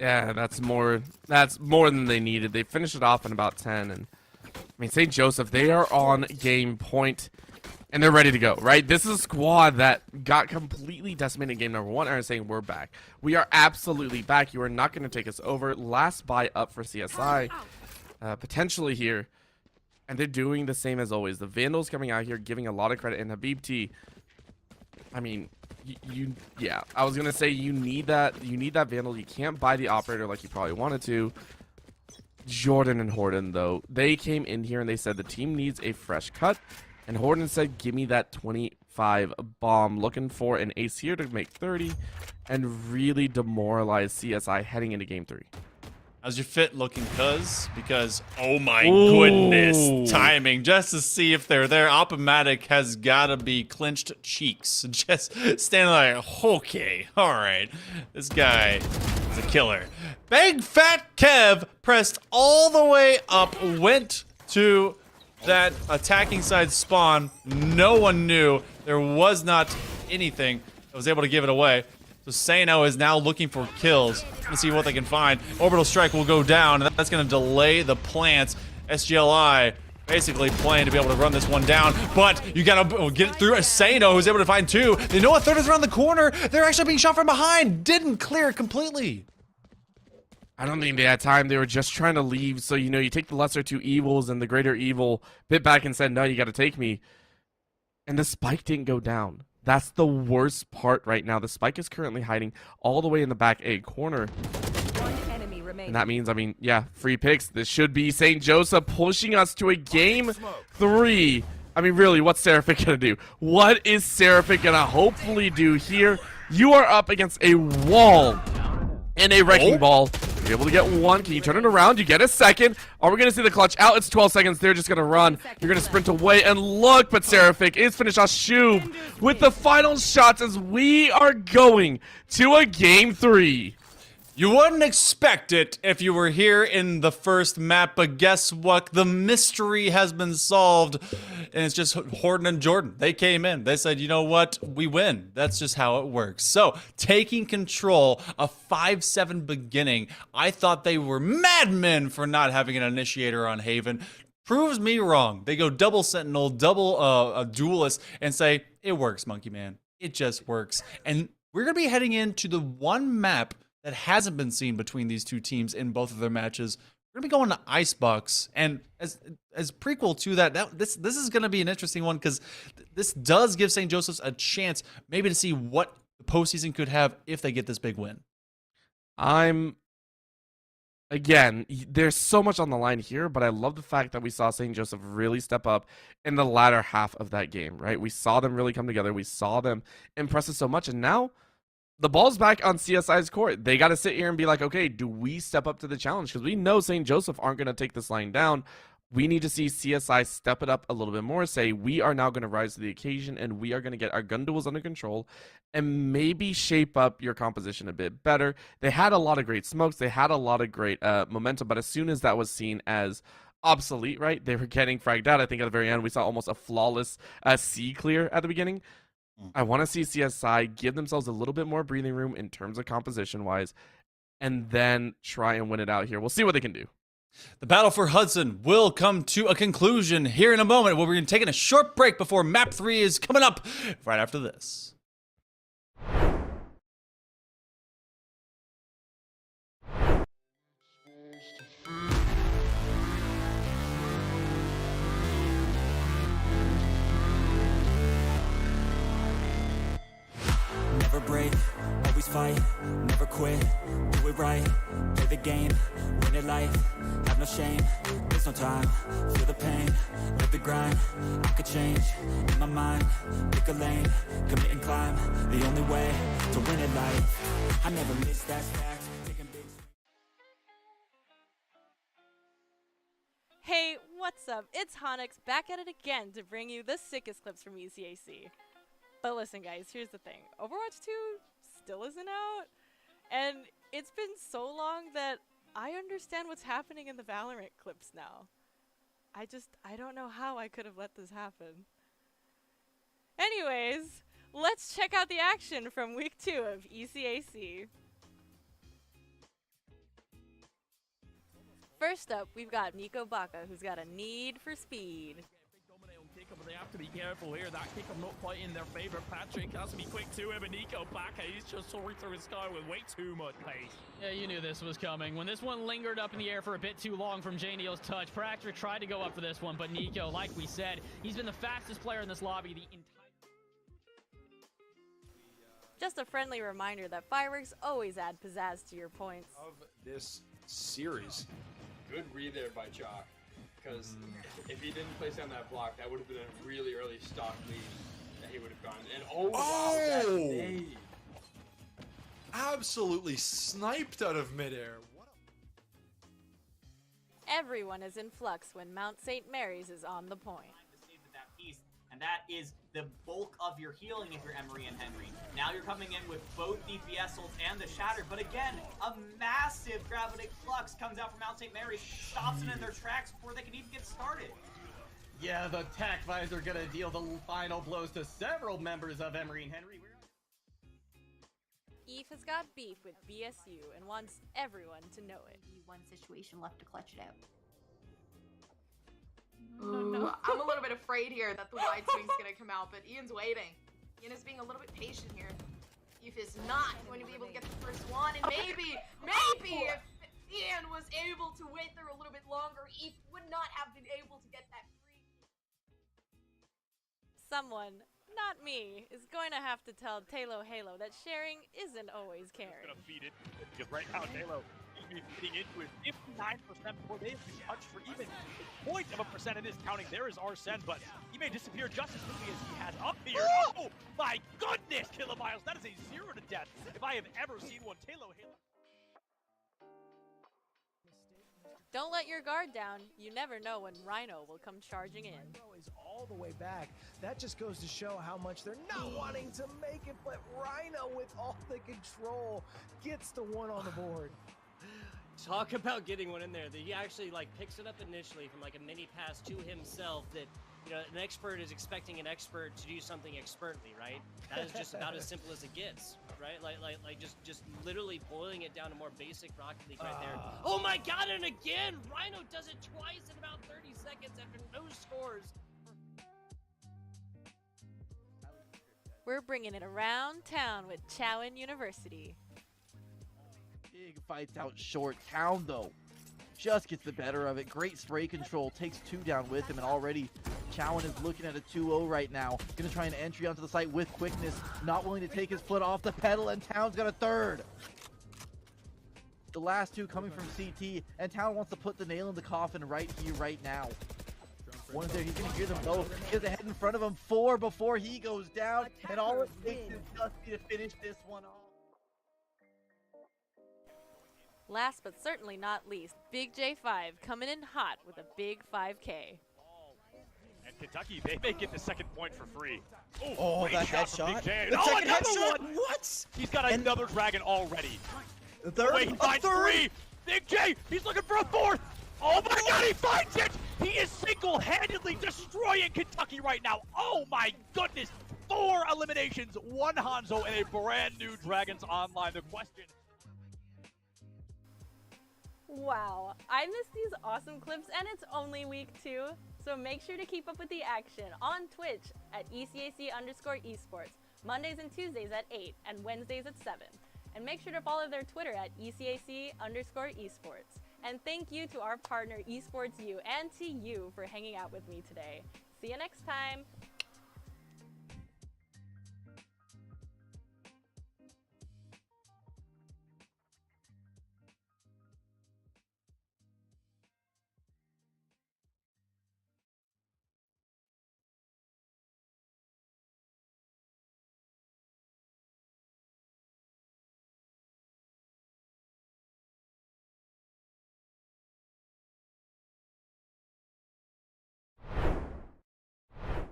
Yeah, that's more than they needed. They finished it off in about 10. And I mean, St. Joseph, they are on game point. And they're ready to go, right? This is a squad that got completely decimated in game number 1 and are saying, we're back. We are absolutely back. You are not going to take us over. Last buy up for CSI, potentially here. And they're doing the same as always. The Vandals coming out here, giving a lot of credit. And Habib T, I mean, yeah. I was going to say, you need that Vandal. You can't buy the operator like you probably wanted to. Jordan and Horden, though, they came in here and they said the team needs a fresh cut. And Horden said, give me that 25 bomb. Looking for an ace here to make 30 and really demoralize CSI heading into game 3. How's your fit looking, cuz? Because, oh my goodness, timing. Just to see if they're there. Opomatic has got to be clenched cheeks. Just standing like, okay, all right. This guy is a killer. Big Fat Kev pressed all the way up, went to that attacking side spawn. No one knew. There was not anything that was able to give it away. So Sano is now looking for kills to see what they can find. Orbital strike will go down, and that's going to delay the plants. SJLI basically playing to be able to run this one down, but you gotta get it through. Asano, who's able to find 2. They know a 3rd is around the corner. They're actually being shot from behind. Didn't clear it completely. I don't think they had time. They were just trying to leave. So, you know, you take the lesser 2 evils and the greater evil, bit back and said, no, you got to take me. And the spike didn't go down. That's the worst part right now. The spike is currently hiding all the way in the back A corner. And that means, I mean, yeah, free picks. This should be St. Joseph pushing us to a game 3. I mean, really, what's Seraphic going to do? What is Seraphic going to hopefully do here? You are up against a wall and a wrecking ball. You're able to get 1. Can you turn it around? You get a 2nd. Are we going to see the clutch out? It's 12 seconds. They're just going to run. You're going to sprint away and look, but Seraphic is finished off Shub with the final shots as we are going to a game 3. You wouldn't expect it if you were here in the first map, but guess what? The mystery has been solved, and it's just Horton and Jordan. They came in. They said, you know what? We win. That's just how it works. So, taking control, a 5-7 beginning. I thought they were madmen for not having an initiator on Haven. Proves me wrong. They go double Sentinel, double a Duelist, and say, it works, Monkey Man. It just works. And we're going to be heading into the one map that hasn't been seen between these 2 teams in both of their matches. We're gonna be going to Icebox, and as prequel to that, this is gonna be an interesting one because this does give St. Joseph's a chance maybe to see what the postseason could have if they get this big win. Again, there's so much on the line here, but I love the fact that we saw St. Joseph really step up in the latter half of that game, right? We saw them really come together. We saw them impress us so much, and now the ball's back on CSI's court. They got to sit here and be like, okay, do we step up to the challenge? Because we know St. Joseph aren't going to take this line down. We need to see CSI step it up a little bit more, say we are now going to rise to the occasion and we are going to get our gun duels under control and maybe shape up your composition a bit better. They had a lot of great smokes. They had a lot of great momentum, but as soon as that was seen as obsolete, right, they were getting fragged out. I think at the very end, we saw almost a flawless C clear at the beginning. I want to see CSI give themselves a little bit more breathing room in terms of composition-wise, and then try and win it out here. We'll see what they can do. The battle for Hudson will come to a conclusion here in a moment, where we're going to take a short break before Map 3 is coming up right after this. Never break, always fight, never quit, do it right, play the game, win it life, have no shame, there's no time, feel the pain, live the grind, I could change, in my mind, pick a lane, commit and climb, the only way to win it life, I never miss, that's fact, taking big. Hey, what's up? It's Honix back at it again to bring you the sickest clips from ECAC. But listen guys, here's the thing. Overwatch 2 still isn't out, and it's been so long that I understand what's happening in the Valorant clips now. I don't know how I could have let this happen. Anyways, let's check out the action from week 2 of ECAC. First up, we've got Nico Baca, who's got a need for speed. But they have to be careful here. That kick not quite in their favor. Patrick has to be quick to him, and Nico Baca, he's just soaring through his sky with way too much pace. Yeah, you knew this was coming. When this one lingered up in the air for a bit too long from J-Neil's touch, Patrick tried to go up for this one, but Nico, like we said, he's been the fastest player in this lobby the entire... Just a friendly reminder that fireworks always add pizzazz to your points. Of this series. Good read there by Chalk. Because if he didn't place down that block, that would have been a really early stock lead that he would have gotten. And wow, absolutely sniped out of midair. What Everyone is in flux when Mount St. Mary's is on the point. And that is the bulk of your healing if you're Emery and Henry. Now you're coming in with both DPS ults and the Shatter, but again, a massive Gravitic Flux comes out from Mount St. Mary, stops them in their tracks before they can even get started. Yeah, the Tac Visor gonna deal the final blows to several members of Emery and Henry. Eve has got beef with BSU and wants everyone to know it. One situation left to clutch it out. Ooh, I'm a little bit afraid here that the wide swing's gonna come out, but Ian's waiting. Ian is being a little bit patient here. If is not going to be able to get the first one, and maybe if Ian was able to wait there a little bit longer, he would not have been able to get that free. Someone, not me, is going to have to tell Talo Halo that sharing isn't always caring. Gonna feed it because right now Halo is feeding into it 59% before they have been touched for even a point of a percent in this counting. There is Arsene, but he may disappear just as quickly as he has up here. Oh my goodness, Kilomiles, that is a 0 to death if I have ever seen one. Halo. Don't let your guard down. You never know when Rhino will come charging in. Is all the way back. That just goes to show how much they're not wanting to make it, but Rhino with all the control gets the one on the board. Talk about getting one in there. That he actually like picks it up initially from like a mini pass to himself. That, you know, an expert is expecting an expert to do something expertly, right? That is just about as simple as it gets, right? Like just literally boiling it down to more basic Rocket League right there. Oh my God! And again, Rhino does it twice in about 30 seconds after no scores. We're bringing it around town with Chowan University. Big fights out short. Town, though, just gets the better of it. Great spray control. Takes 2 down with him, and already Chowan is looking at a 2-0 right now. Going to try an entry onto the site with quickness. Not willing to take his foot off the pedal, and Town's got a third. The last 2 coming from CT, and Town wants to put the nail in the coffin right here, right now. One is there. He's going to hear them both. He has a head in front of him. 4 before he goes down, and all it takes is just to finish this one off. Last but certainly not least, Big J5 coming in hot with a big 5K. And Kentucky, they may get the second point for free. Oh, great that shot from headshot. Big J. The second another headshot. one. What? He's got another dragon already. The third. Wait, he finds 3. Big J, he's looking for a 4th. Oh my God, he finds it! He is single-handedly destroying Kentucky right now. Oh my goodness! 4 eliminations, 1 Hanzo, and a brand new Dragons Online. The question. Wow, I miss these awesome clips, and it's only week 2, so make sure to keep up with the action on Twitch at ECAC_esports, Mondays and Tuesdays at 8, and Wednesdays at 7. And make sure to follow their Twitter at ECAC_esports. And thank you to our partner Esports U and to you for hanging out with me today. See you next time.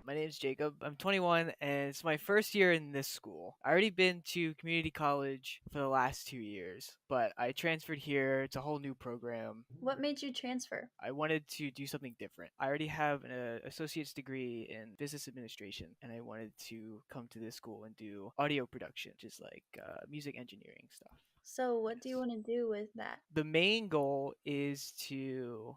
My name is Jacob. I'm 21 and it's my first year in this school. I already been to community college for the last 2 years, but I transferred here. It's a whole new program. What made you transfer? I wanted to do something different. I already have an associate's degree in business administration, and I wanted to come to this school and do audio production, just like music engineering stuff. So what do you want to do with that? The main goal is to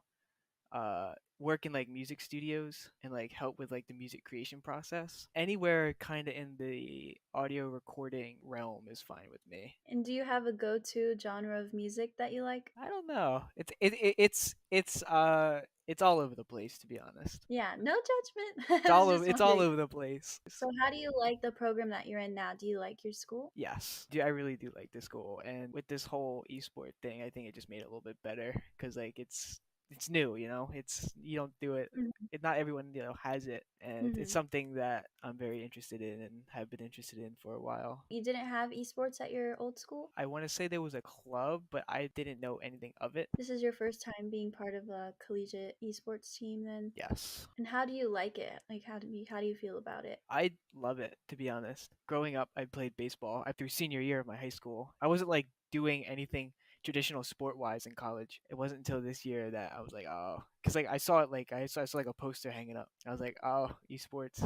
work in like music studios and like help with like the music creation process. Anywhere kind of in the audio recording realm is fine with me. And do you have a go-to genre of music that you like? I don't know. It's all over the place, to be honest. Yeah, no judgment. It's all over the place. So how do you like the program that you're in now? Do you like your school? Yes, I really do like this school, and with this whole esport thing, I think it just made it a little bit better because like it's new, you know. You don't do it. Mhm. Not everyone has it, and Mhm. it's something that I'm very interested in and have been interested in for a while. You didn't have esports at your old school? I want to say there was a club, but I didn't know anything of it. This is your first time being part of a collegiate esports team then? Yes. And how do you like it? Like how do you feel about it? I love it, to be honest. Growing up, I played baseball through senior year of my high school. I wasn't like doing anything traditional sport wise in college. It wasn't until this year that I was like, oh, because like I saw it, like I saw like a poster hanging up. I was like, oh, esports,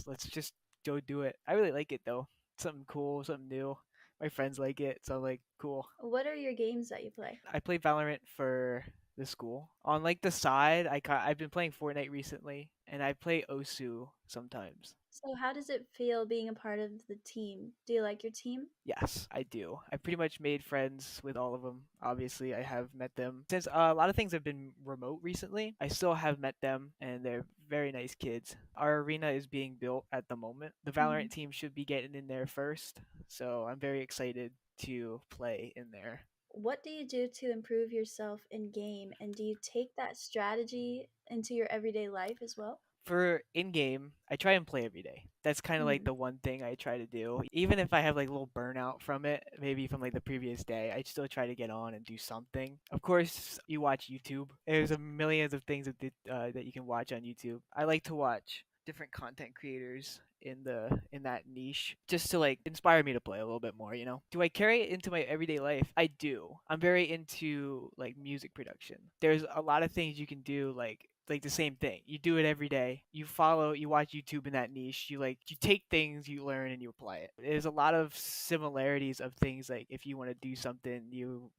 let's just go do it. I really like it though. Something cool, something new. My friends like it, so I'm like, cool. What are your games that you play? I play Valorant for the school. On like the side, I've been playing Fortnite recently, and I play Osu sometimes. So how does it feel being a part of the team? Do you like your team? Yes, I do. I pretty much made friends with all of them. Obviously, I have met them. Since a lot of things have been remote recently, I still have met them, and they're very nice kids. Our arena is being built at the moment. The Valorant team should be getting in there first, so I'm very excited to play in there. What do you do to improve yourself in game, and do you take that strategy into your everyday life as well? For in-game, I try and play every day. That's kind of like the one thing I try to do. Even if I have like a little burnout from it, maybe from like the previous day, I still try to get on and do something. Of course, you watch YouTube. There's a millions of things that you can watch on YouTube. I like to watch different content creators in that niche just to like inspire me to play a little bit more, you know. Do I carry it into my everyday life? I do. I'm very into like music production. There's a lot of things you can do like the same thing. You do it every day. You watch YouTube in that niche. You take things you learn and you apply it. There's a lot of similarities of things like if you want to do something, you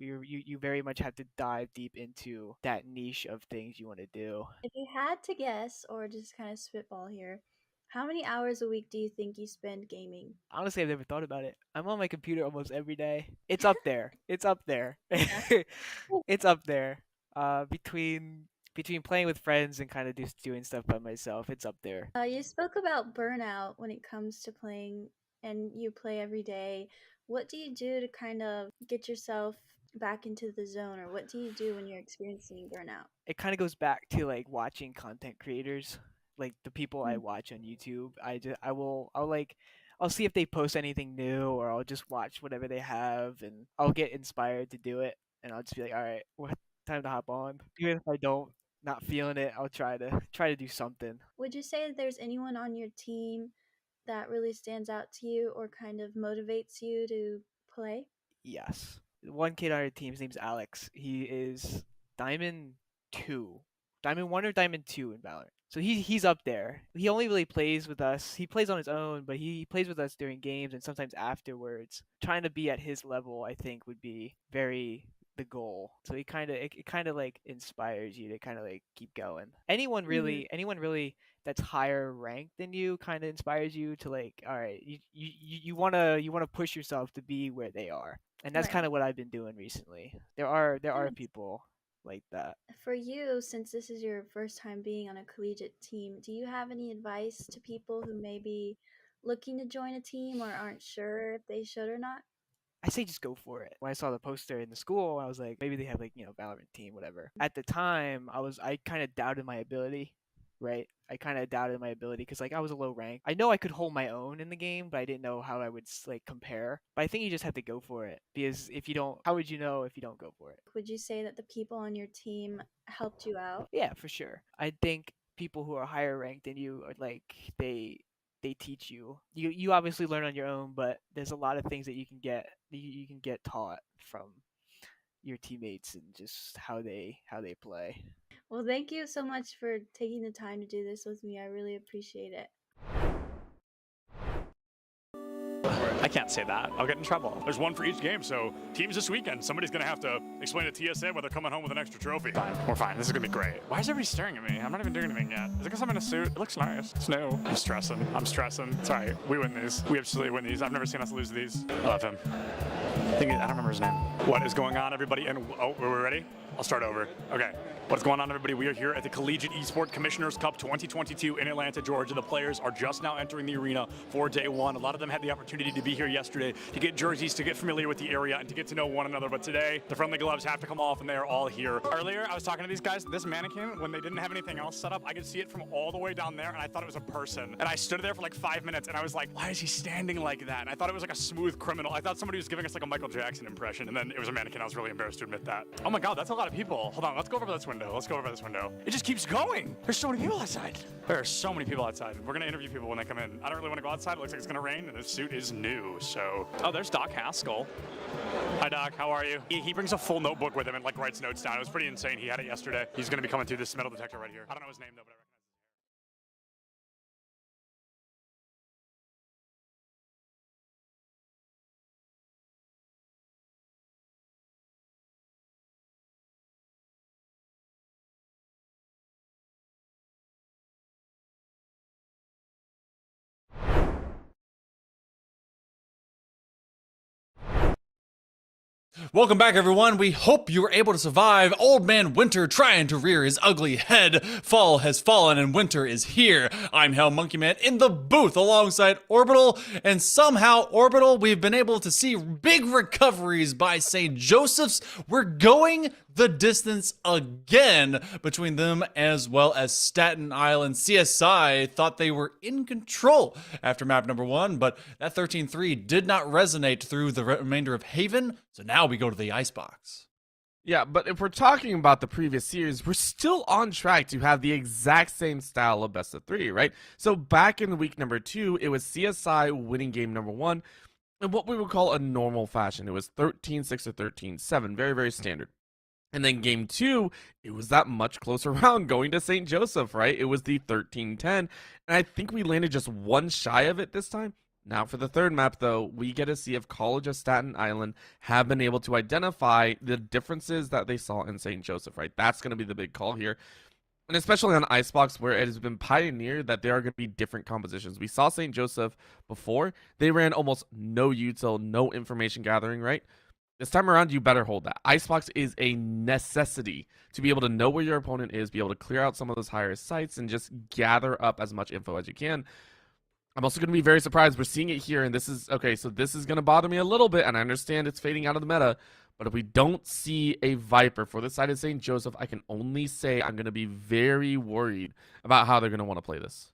very much have to dive deep into that niche of things you want to do. If you had to guess or just kind of spitball here, how many hours a week do you think you spend gaming? Honestly, I've never thought about it. I'm on my computer almost every day. It's up there. It's up there. It's up there. Between playing with friends and kind of just doing stuff by myself, it's up there. You spoke about burnout when it comes to playing, and you play every day. What do you do to kind of get yourself back into the zone, or what do you do when you're experiencing burnout? It kind of goes back to like watching content creators, like the people I watch on YouTube. I'll see if they post anything new, or I'll just watch whatever they have, and I'll get inspired to do it, and I'll just be like, all right, time to hop on. Even if I don't, not feeling it, I'll try to do something. Would you say that there's anyone on your team that really stands out to you or kind of motivates you to play? Yes. One kid on our team, his name's Alex. He is Diamond 2. Diamond 1 or Diamond 2 in Valorant. So he's up there. He only really plays with us. He plays on his own, but he plays with us during games and sometimes afterwards. Trying to be at his level, I think, would be very the goal. So it kind of like inspires you to kind of like keep going. Anyone really that's higher ranked than you kind of inspires you to like, all right, you want to push yourself to be where they are. And that's kind of what I've been doing recently. There are people like that. For you, since this is your first time being on a collegiate team, do you have any advice to people who may be looking to join a team or aren't sure if they should or not? I say just go for it. When I saw the poster in the school, I was like, maybe they have like, Valorant team, whatever. At the time, I kind of doubted my ability, right? I kind of doubted my ability because like I was a low rank. I know I could hold my own in the game, but I didn't know how I would like compare. But I think you just have to go for it because if you don't, how would you know if you don't go for it? Would you say that the people on your team helped you out? Yeah, for sure. I think people who are higher ranked than you are like they teach you. You obviously learn on your own, but there's a lot of things that you can get taught from your teammates and just how they play. Well, thank you so much for taking the time to do this with me. I really appreciate it. I can't say that. I'll get in trouble. There's one for each game, so teams this weekend, somebody's going to have to explain to TSA why they're coming home with an extra trophy. Fine. We're fine. This is going to be great. Why is everybody staring at me? I'm not even doing anything yet. Is it because I'm in a suit? It looks nice. It's new. I'm stressing. It's all right. We win these. We absolutely win these. I've never seen us lose these. I love him. I don't remember his name. What is going on, everybody? And are we ready? I'll start over. Okay. What's going on, everybody? We are here at the Collegiate Esports Commissioners Cup 2022 in Atlanta, Georgia. The players are just now entering the arena for day one. A lot of them had the opportunity to be here yesterday to get jerseys, to get familiar with the area, and to get to know one another. But today, the friendly gloves have to come off, and they are all here. Earlier, I was talking to these guys. This mannequin, when they didn't have anything else set up, I could see it from all the way down there, and I thought it was a person. And I stood there for like 5 minutes, and I was like, why is he standing like that? And I thought it was like a smooth criminal. I thought somebody was giving us like a Michael Jackson impression, and then it was a mannequin. I was really embarrassed to admit that. Oh my God, that's a lot of people. Hold on, let's go over this window. It just keeps going. There's so many people outside. There are so many people outside. We're gonna interview people when they come in. I don't really want to go outside. It looks like it's gonna rain, and this suit is new, so. Oh, there's Doc Haskell. Hi, Doc. How are you? He brings a full notebook with him and like writes notes down. It was pretty insane. He had it yesterday. He's gonna be coming through this metal detector right here. I don't know his name though, but Welcome back, everyone. We hope you were able to survive Old Man Winter trying to rear his ugly head. Fall has fallen and winter is here. I'm Hell Monkey Man in the booth alongside Orbital, and somehow, Orbital, we've been able to see big recoveries by St. Joseph's. We're going the distance again between them as well as Staten Island. CSI thought they were in control after map number 1, but that 13-3 did not resonate through the remainder of Haven, so now we go to the Icebox. Yeah, but if we're talking about the previous series, we're still on track to have the exact same style of best of 3, right? So back in week number 2, it was CSI winning game number 1 in what we would call a normal fashion. It was 13-6 or 13-7, very, very standard. And then game 2, it was that much closer round going to St. Joseph, right? It was the 13-10. And I think we landed just one shy of it this time. Now for the third map, though, we get to see if College of Staten Island have been able to identify the differences that they saw in St. Joseph, right? That's going to be the big call here. And especially on Icebox, where it has been pioneered that there are going to be different compositions. We saw St. Joseph before. They ran almost no util, no information gathering, right? This time around, you better hold that. Icebox is a necessity to be able to know where your opponent is, be able to clear out some of those higher sites, and just gather up as much info as you can. I'm also going to be very surprised. We're seeing it here, and this is, okay, so this is going to bother me a little bit, and I understand it's fading out of the meta, but if we don't see a Viper for the side of St. Joseph, I can only say I'm going to be very worried about how they're going to want to play this.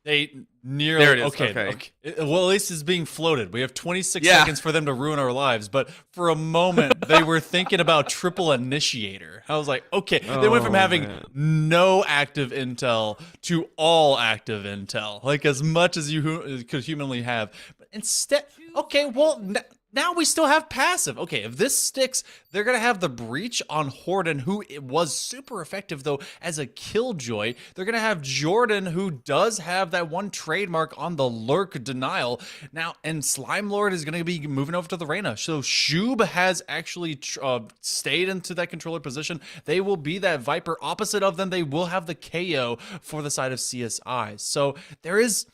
They nearly there it is. Okay. Well, at least it's being floated. We have 26 seconds for them to ruin our lives. But for a moment, they were thinking about triple initiator. I was like, okay. They went from having no active intel to all active intel, like as much as you could humanly have. But instead, okay, well. Now we still have passive. Okay, if this sticks, they're going to have the breach on Horden, who was super effective, though, as a killjoy. They're going to have Jordan, who does have that one trademark on the lurk denial. Now, and Slime Lord is going to be moving over to the Reyna. So Shub has actually stayed into that controller position. They will be that Viper. Opposite of them, they will have the KO for the side of CSI. So there is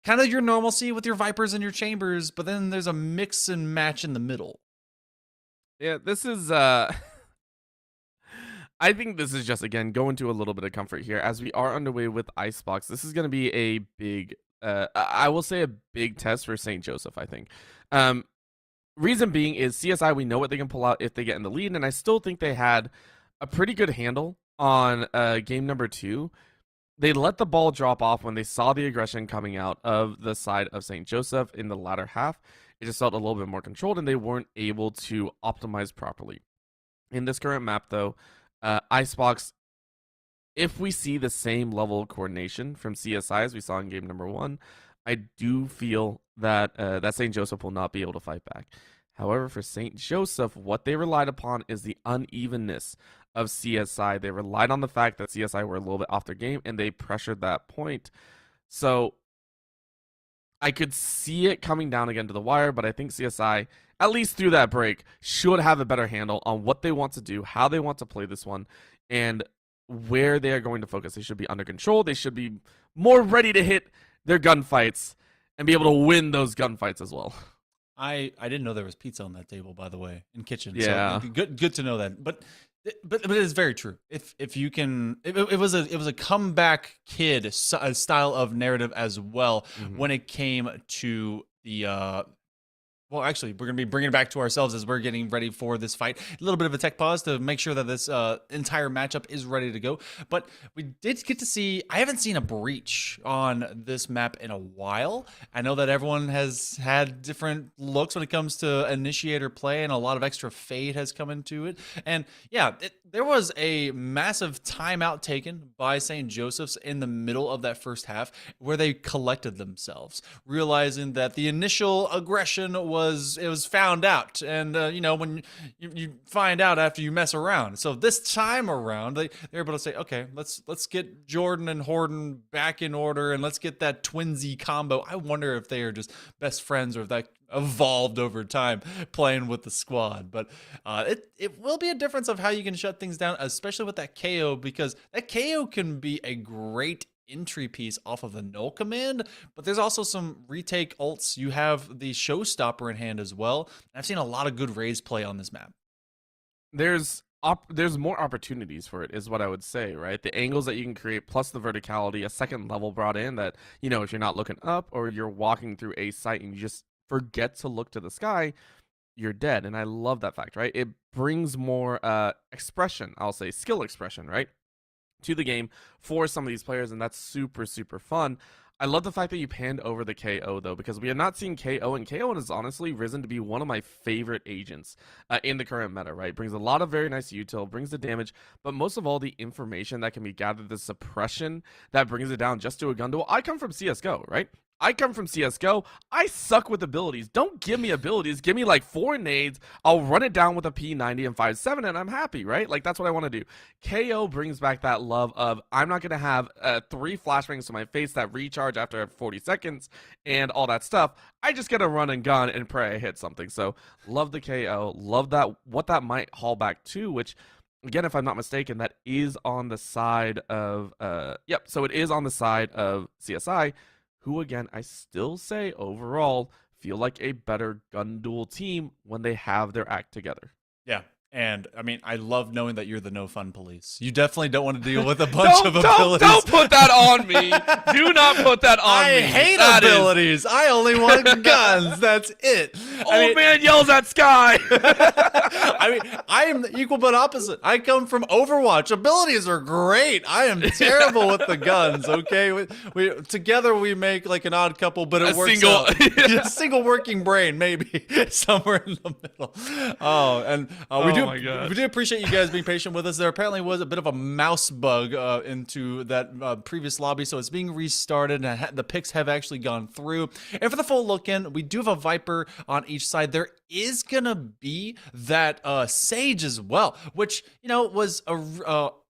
kind of your normalcy with your Vipers and your Chambers, but then there's a mix and match in the middle. Yeah, this is, I think this is just, again, going to a little bit of comfort here. As we are underway with Icebox, this is going to be a big, I will say a big test for St. Joseph, I think. Reason being is CSI, we know what they can pull out if they get in the lead, and I still think they had a pretty good handle on game number 2. They let the ball drop off when they saw the aggression coming out of the side of St. Joseph in the latter half. It just felt a little bit more controlled, and they weren't able to optimize properly. In this current map, though, Icebox, if we see the same level of coordination from CSI as we saw in game number 1, I do feel that that St. Joseph will not be able to fight back. However, for St. Joseph, what they relied upon is the unevenness of CSI. They relied on the fact that CSI were a little bit off their game, and they pressured that point. So I could see it coming down again to the wire, but I think CSI, at least through that break, should have a better handle on what they want to do, how they want to play this one, and where they are going to focus. They should be under control. They should be more ready to hit their gunfights and be able to win those gunfights as well. I didn't know there was pizza on that table, by the way, in kitchen. Yeah. So good to know that. But it is very true. If you can, it was a comeback kid style of narrative as well when it came to the. Well, actually, we're going to be bringing it back to ourselves as we're getting ready for this fight. A little bit of a tech pause to make sure that this entire matchup is ready to go. But we did get to see, I haven't seen a breach on this map in a while. I know that everyone has had different looks when it comes to initiator play, and a lot of extra fade has come into it. And yeah, there was a massive timeout taken by St. Joseph's in the middle of that first half where they collected themselves, realizing that the initial aggression was found out, and you know, when you find out after you mess around. So this time around, they're able to say, okay, let's get Jordan and Horden back in order, and let's get that twinsy combo. I wonder if they are just best friends or if that evolved over time playing with the squad. But it will be a difference of how you can shut things down, especially with that KO, because that KO can be a great entry piece off of the null command, but there's also some retake ults. You have the showstopper in hand as well. I've seen a lot of good Raze play on this map. there's more opportunities for it, is what I would say, right? The angles that you can create, plus the verticality, a second level brought in that, you know, if you're not looking up or you're walking through a site and you just forget to look to the sky, you're dead. And I love that fact, right? It brings more expression, I'll say skill expression, right, to the game for some of these players, and that's super, super fun. I love the fact that you panned over the KO, though, because we have not seen KO, and KO has honestly risen to be one of my favorite agents in the current meta, right? Brings a lot of very nice util, brings the damage, but most of all, the information that can be gathered, the suppression that brings it down just to a gun duel. I come from CSGO, right? I come from CSGO. I suck with abilities. Don't give me abilities. Give me like 4 nades. I'll run it down with a P90 and 5.7 and I'm happy, right? Like, that's what I want to do. KO brings back that love of, I'm not going to have 3 flashbangs to my face that recharge after 40 seconds and all that stuff. I just get to run and gun and pray I hit something. So love the KO. Love that, what that might haul back to, which, again, if I'm not mistaken, that is on the side of, so it is on the side of CSI, who, again, I still say overall feel like a better gun duel team when they have their act together. Yeah. And I mean, I love knowing that you're the no fun police. You definitely don't want to deal with a bunch of abilities. Don't put that on me. Do not put that on me. I hate abilities. I only want guns. That's it. Old man yells at Sky. I mean, I am the equal but opposite. I come from Overwatch. Abilities are great. I am terrible with the guns. Okay, we together we make like an odd couple, but it works out. A single working brain, maybe somewhere in the middle. Oh, and we do appreciate you guys being patient with us. There apparently was a bit of a mouse bug into that previous lobby, so it's being restarted, and the picks have actually gone through. And for the full look in, we do have a Viper on each side. There is gonna be that Sage as well, which, you know, was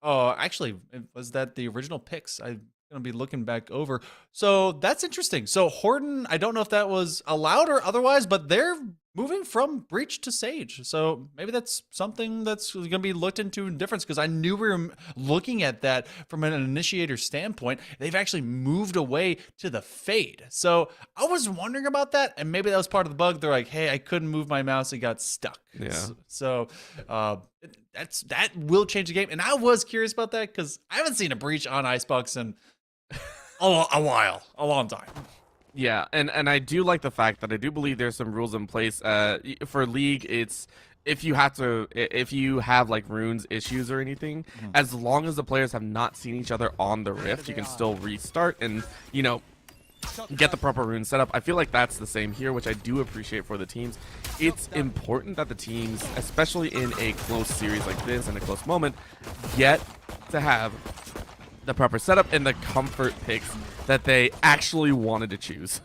actually, was that the original picks? I'm gonna be looking back over, so that's interesting. So Horton, I don't know if that was allowed or otherwise, but they're moving from Breach to Sage, so maybe that's something that's going to be looked into in difference, because I knew we were looking at that from an initiator standpoint. They've actually moved away to the Fade, so I was wondering about that, and maybe that was part of the bug. They're like, hey, I couldn't move my mouse, it got stuck. Yeah. So that will change the game, and I was curious about that because I haven't seen a Breach on Icebox in a while, a long time. Yeah, and I do like the fact that I do believe there's some rules in place. For League, it's if you have like runes issues or anything, as long as the players have not seen each other on the Rift, you can still restart and, you know, get the proper rune setup. I feel like that's the same here, which I do appreciate for the teams. It's important that the teams, especially in a close series like this and a close moment, get to have the proper setup and the comfort picks that they actually wanted to choose.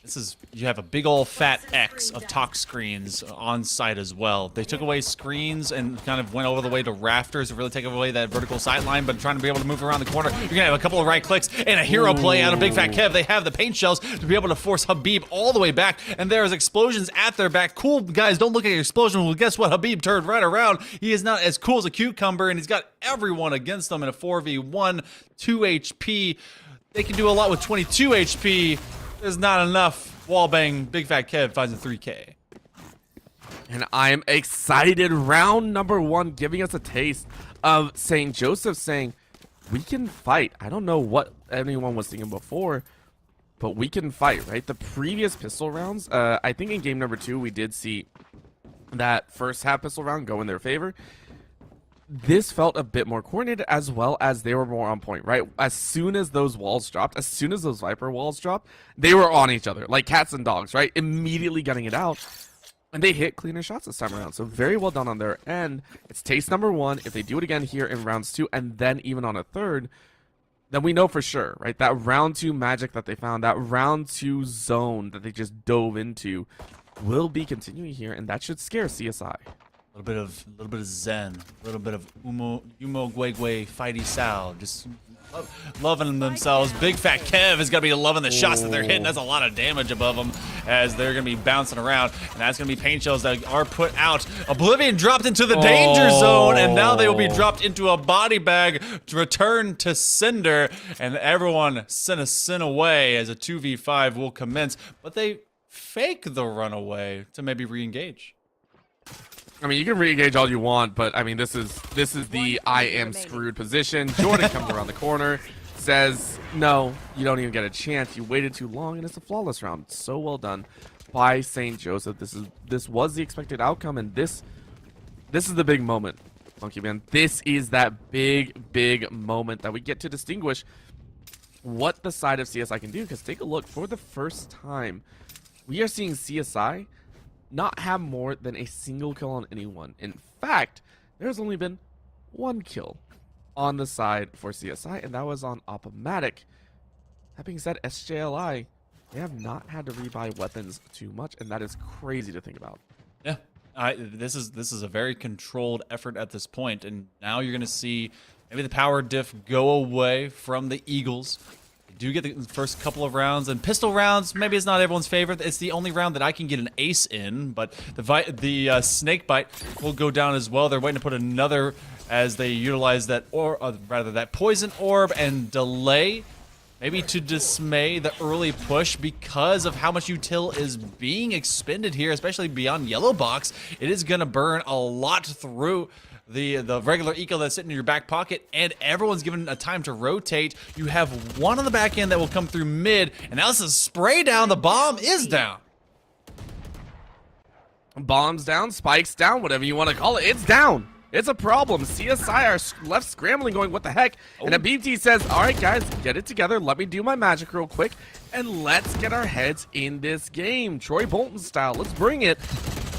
This is, you have a big old fat X of talk screens on site as well. They took away screens and kind of went over the way to rafters to really take away that vertical sight line, but trying to be able to move around the corner. You're gonna have a couple of right clicks and a hero play out of Big Fat Kev. They have the paint shells to be able to force Habib all the way back, and there's explosions at their back. Cool guys, don't look at your explosion. Well, guess what? Habib turned right around. He is not as cool as a cucumber, and he's got everyone against him in a 4v1, 2 HP. They can do a lot with 22 HP. There's not enough. Wallbang, Big Fat Kev finds a 3K. And I'm excited. Round number 1 giving us a taste of St. Joseph saying, we can fight. I don't know what anyone was thinking before, but we can fight, right? The previous pistol rounds, I think in game number 2, we did see that first half pistol round go in their favor. This felt a bit more coordinated, as well as they were more on point, right? As soon as those walls dropped, as soon as those Viper walls dropped, they were on each other, like cats and dogs, right? Immediately getting it out. And they hit cleaner shots this time around. So very well done on their end. It's taste number 1. If they do it again here in rounds 2, and then even on a third, then we know for sure, right? That round 2 magic that they found, that round 2 zone that they just dove into, will be continuing here, and that should scare CSI. A little bit of zen, a little bit of Umo Gwegwe Fighty Sal, just loving themselves. Big Fat Kev is gonna be loving the shots that they're hitting. That's a lot of damage above them as they're gonna be bouncing around, and that's gonna be paint shells that are put out. Oblivion dropped into the danger zone, and now they will be dropped into a body bag to return to Cinder, and everyone sent a sin away as a 2v5 will commence, but they fake the runaway to maybe re-engage. I mean, you can re-engage all you want, but I mean, this is the I am screwed position. Jordan comes around the corner, says, no, you don't even get a chance. You waited too long, and it's a flawless round. So well done by St. Joseph. This was the expected outcome, and this is the big moment, Monkey Man. This is that big moment that we get to distinguish what the side of CSI can do. Because take a look, for the first time, we are seeing CSI not have more than a single kill on anyone. In fact, there's only been one kill on the side for CSI, and that was on Opomatic. That being said, SJLI, they have not had to rebuy weapons too much, and that is crazy to think about. Yeah, this is a very controlled effort at this point, and now you're going to see maybe the power diff go away from the Eagles. Do get the first couple of rounds, and pistol rounds maybe it's not everyone's favorite. It's the only round that I can get an ace in, but the snake bite will go down as well. They're waiting to put another as they utilize that, or rather that poison orb and delay, maybe to dismay the early push because of how much util is being expended here, especially beyond yellow box. It is gonna burn a lot through the regular eco that's sitting in your back pocket, and everyone's given a time to rotate. You have one on the back end that will come through mid, and now this is spray down. The bomb is down. Bombs down, spikes down, whatever you want to call it. It's down. It's a problem. CSI are left scrambling, going, what the heck? And a BT says, all right, guys, get it together. Let me do my magic real quick, and let's get our heads in this game. Troy Bolton style. Let's bring it.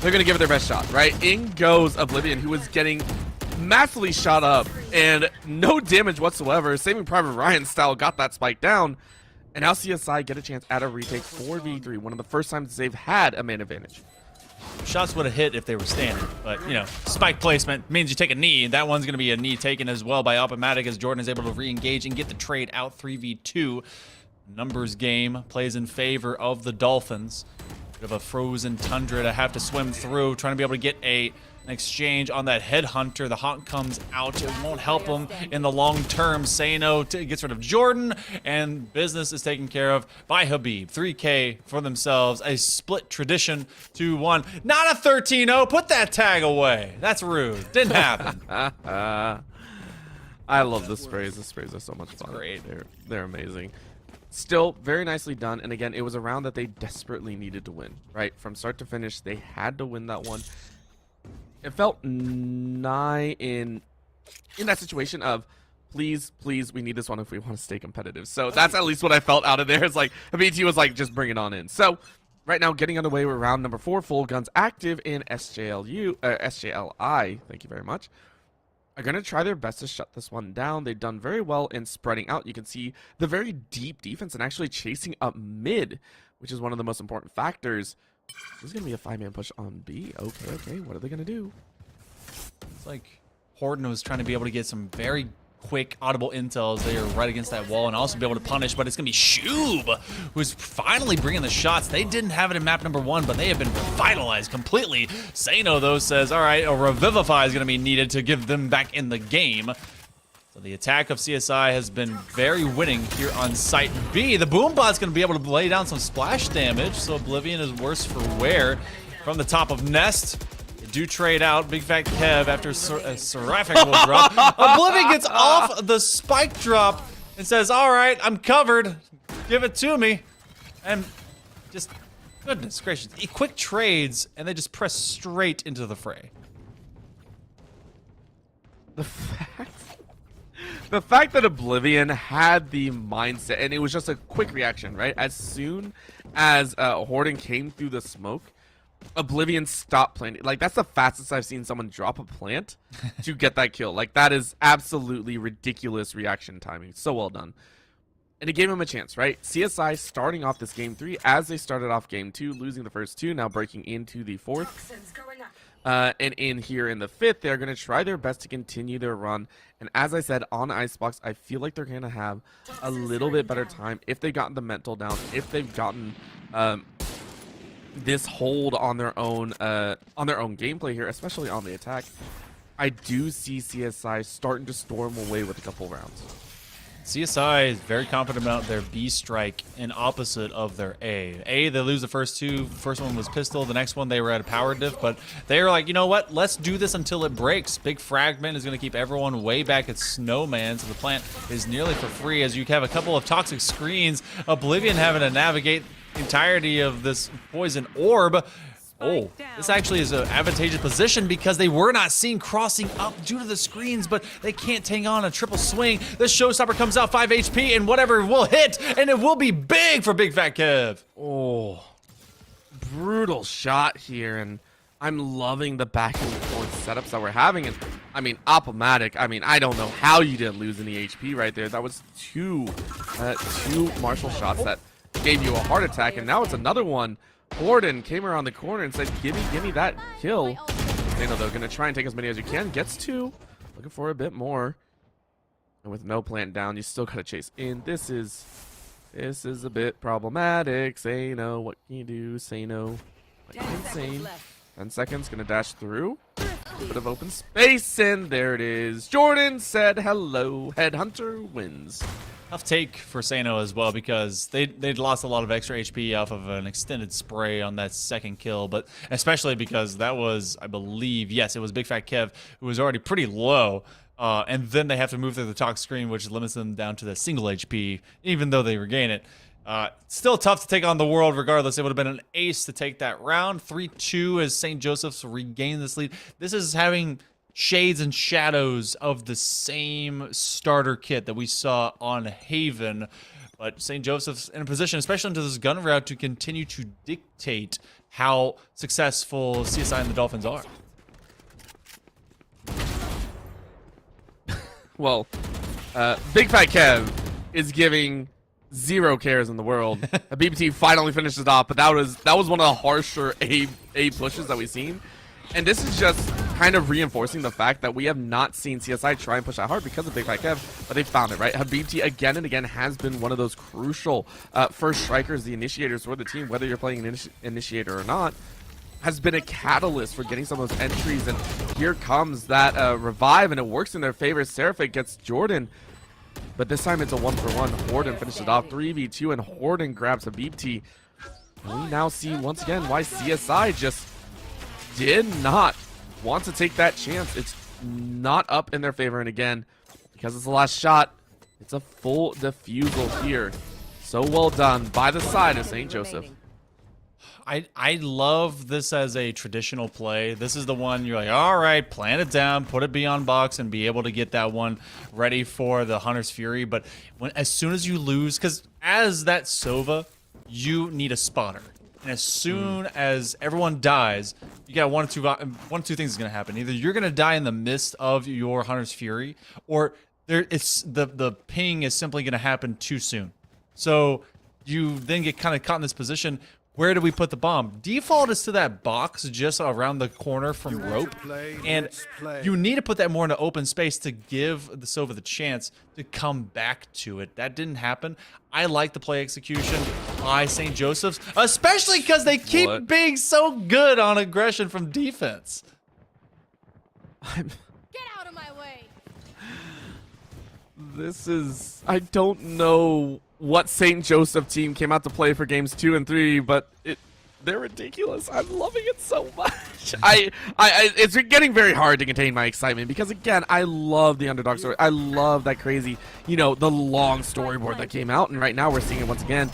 They're going to give it their best shot, right? In goes Oblivion, who is getting massively shot up and no damage whatsoever. Saving Private Ryan style got that spike down. And now CSI get a chance at a retake 4v3, one of the first times they've had a man advantage. Shots would have hit if they were standing, but you know, spike placement means you take a knee. That one's going to be a knee taken as well by Opomatic as Jordan is able to re-engage and get the trade out 3v2. Numbers game plays in favor of the Dolphins. Bit of a frozen tundra to have to swim through, trying to be able to get an exchange on that headhunter. The haunt comes out. It won't help him in the long term. Sayno gets rid of Jordan, and business is taken care of by Habib. 3K for themselves. A split tradition 2-1. Not a 13-0. Put that tag away. That's rude. Didn't happen. I love the sprays. The sprays are so much fun. Great. They're amazing. Still very nicely done, and again, it was a round that they desperately needed to win, right? From start to finish, they had to win that one. It felt nigh in that situation of, please, we need this one if we want to stay competitive. So that's at least what I felt out of there. It's like, BT was like, just bring it on in. So right now, getting underway with round number 4, full guns active in SJLI. Thank you very much. Are going to try their best to shut this one down. They've done very well in spreading out. You can see the very deep defense and actually chasing up mid, which is one of the most important factors. This is going to be a 5-man push on B. Okay. What are they going to do? It's like Horton was trying to be able to get some very quick audible intel as they are right against that wall and also be able to punish, but it's going to be Shub who's finally bringing the shots. They didn't have it in map number 1, but they have been revitalized completely. Sayno, though, says, all right, a Revivify is going to be needed to give them back in the game. So the attack of CSI has been very winning here on Site B. The Boombot's going to be able to lay down some splash damage, so Oblivion is worse for wear. From the top of Nest, do trade out. Big Fat Kev after Seraphic will drop. Oblivion gets off the spike drop and says, all right, I'm covered. Give it to me. And just, goodness gracious. Quick trades, and they just press straight into the fray. The fact that Oblivion had the mindset, and it was just a quick reaction, right? As soon as Horton came through the smoke, Oblivion stopped planting. Like, that's the fastest I've seen someone drop a plant to get that kill. Like, that is absolutely ridiculous reaction timing. So well done. And it gave him a chance, right? CSI starting off this game 3 as they started off game 2, losing the first 2, now breaking into the 4th. And in here in the 5th, they're going to try their best to continue their run. And as I said, on Icebox, I feel like they're going to have a little bit better time if they've gotten the mental down, if they've gotten this hold on their own gameplay here, especially on the attack. I do see CSI starting to storm away with a couple rounds. CSI is very confident about their B strike and opposite of their A. A, they lose the first two. First one was pistol. The next one, they were at a power diff. But they were like, you know what? Let's do this until it breaks. Big Fragment is going to keep everyone way back at Snowman. So the plant is nearly for free as you have a couple of toxic screens. Oblivion having to navigate the entirety of this poison orb. Oh, this actually is an advantageous position because they were not seen crossing up due to the screens, but they can't take on a triple swing. The showstopper comes out 5 HP, and whatever will hit, and it will be big for Big Fat Kev. Oh, brutal shot here, and I'm loving the back and forth setups that we're having. And I mean, Opomatic, I mean, I don't know how you didn't lose any HP right there. That was two Marshall shots that gave you a heart attack, and now it's another one. Gordon came around the corner and said, give me that kill. They know they're going to try and take as many as you can. Gets two. Looking for a bit more. And with no plant down, you still got to chase in. This is a bit problematic. Say no. What can you do? Say no. Like insane. 10 seconds. Going to dash through. A bit of open space. And there it is. Jordan said hello. Headhunter wins. Tough take for Sano as well because they'd lost a lot of extra HP off of an extended spray on that second kill, but especially because that was, I believe, yes, it was Big Fat Kev who was already pretty low, and then they have to move through the toxic screen, which limits them down to the single HP, even though they regain it. Still tough to take on the world regardless. It would have been an ace to take that round. 3-2 as St. Joseph's regain this lead. This is having shades and shadows of the same starter kit that we saw on Haven, but St. Joseph's in a position, especially into this gun route, to continue to dictate how successful CSI and the Dolphins are. Well, Big Fat Kev is giving zero cares in the world. BBT finally finishes it off, but that was one of the harsher A pushes that we've seen. And this is just kind of reinforcing the fact that we have not seen CSI try and push that hard because of Big Fat Kev, but they found it, right? Habibti again and again has been one of those crucial first strikers, the initiators for the team, whether you're playing an initiator or not, has been a catalyst for getting some of those entries. And here comes that revive, and it works in their favor. Seraphic gets Jordan, but this time it's a 1-for-1. Horden finishes it off 3v2, and Horden grabs Habibti. And we now see once again why CSI just did not want to take that chance. It's not up in their favor, and again, because it's the last shot, it's a full defusal here. So well done by the side of St. Joseph. I love this as a traditional play. This is the one you're like, all right, plan it down, put it beyond box, and be able to get that one ready for the Hunter's Fury. But as soon as you lose, because as that Sova, you need a spotter. And as soon as everyone dies, you got one or two things is going to happen. Either you're going to die in the midst of your Hunter's Fury, or the ping is simply going to happen too soon. So you then get kind of caught in this position. Where do we put the bomb? Default is to that box just around the corner from rope. And you need to put that more into open space to give the Sova the chance to come back to it. That didn't happen. I like the play execution by St. Joseph's, especially because they keep being so good on aggression from defense. Get out of my way. This is, I don't know what St. Joseph team came out to play for games 2 and 3, but they're ridiculous. I'm loving it so much. It's getting very hard to contain my excitement because, again, I love the underdog story. I love that crazy, the long storyboard that came out, and right now we're seeing it once again.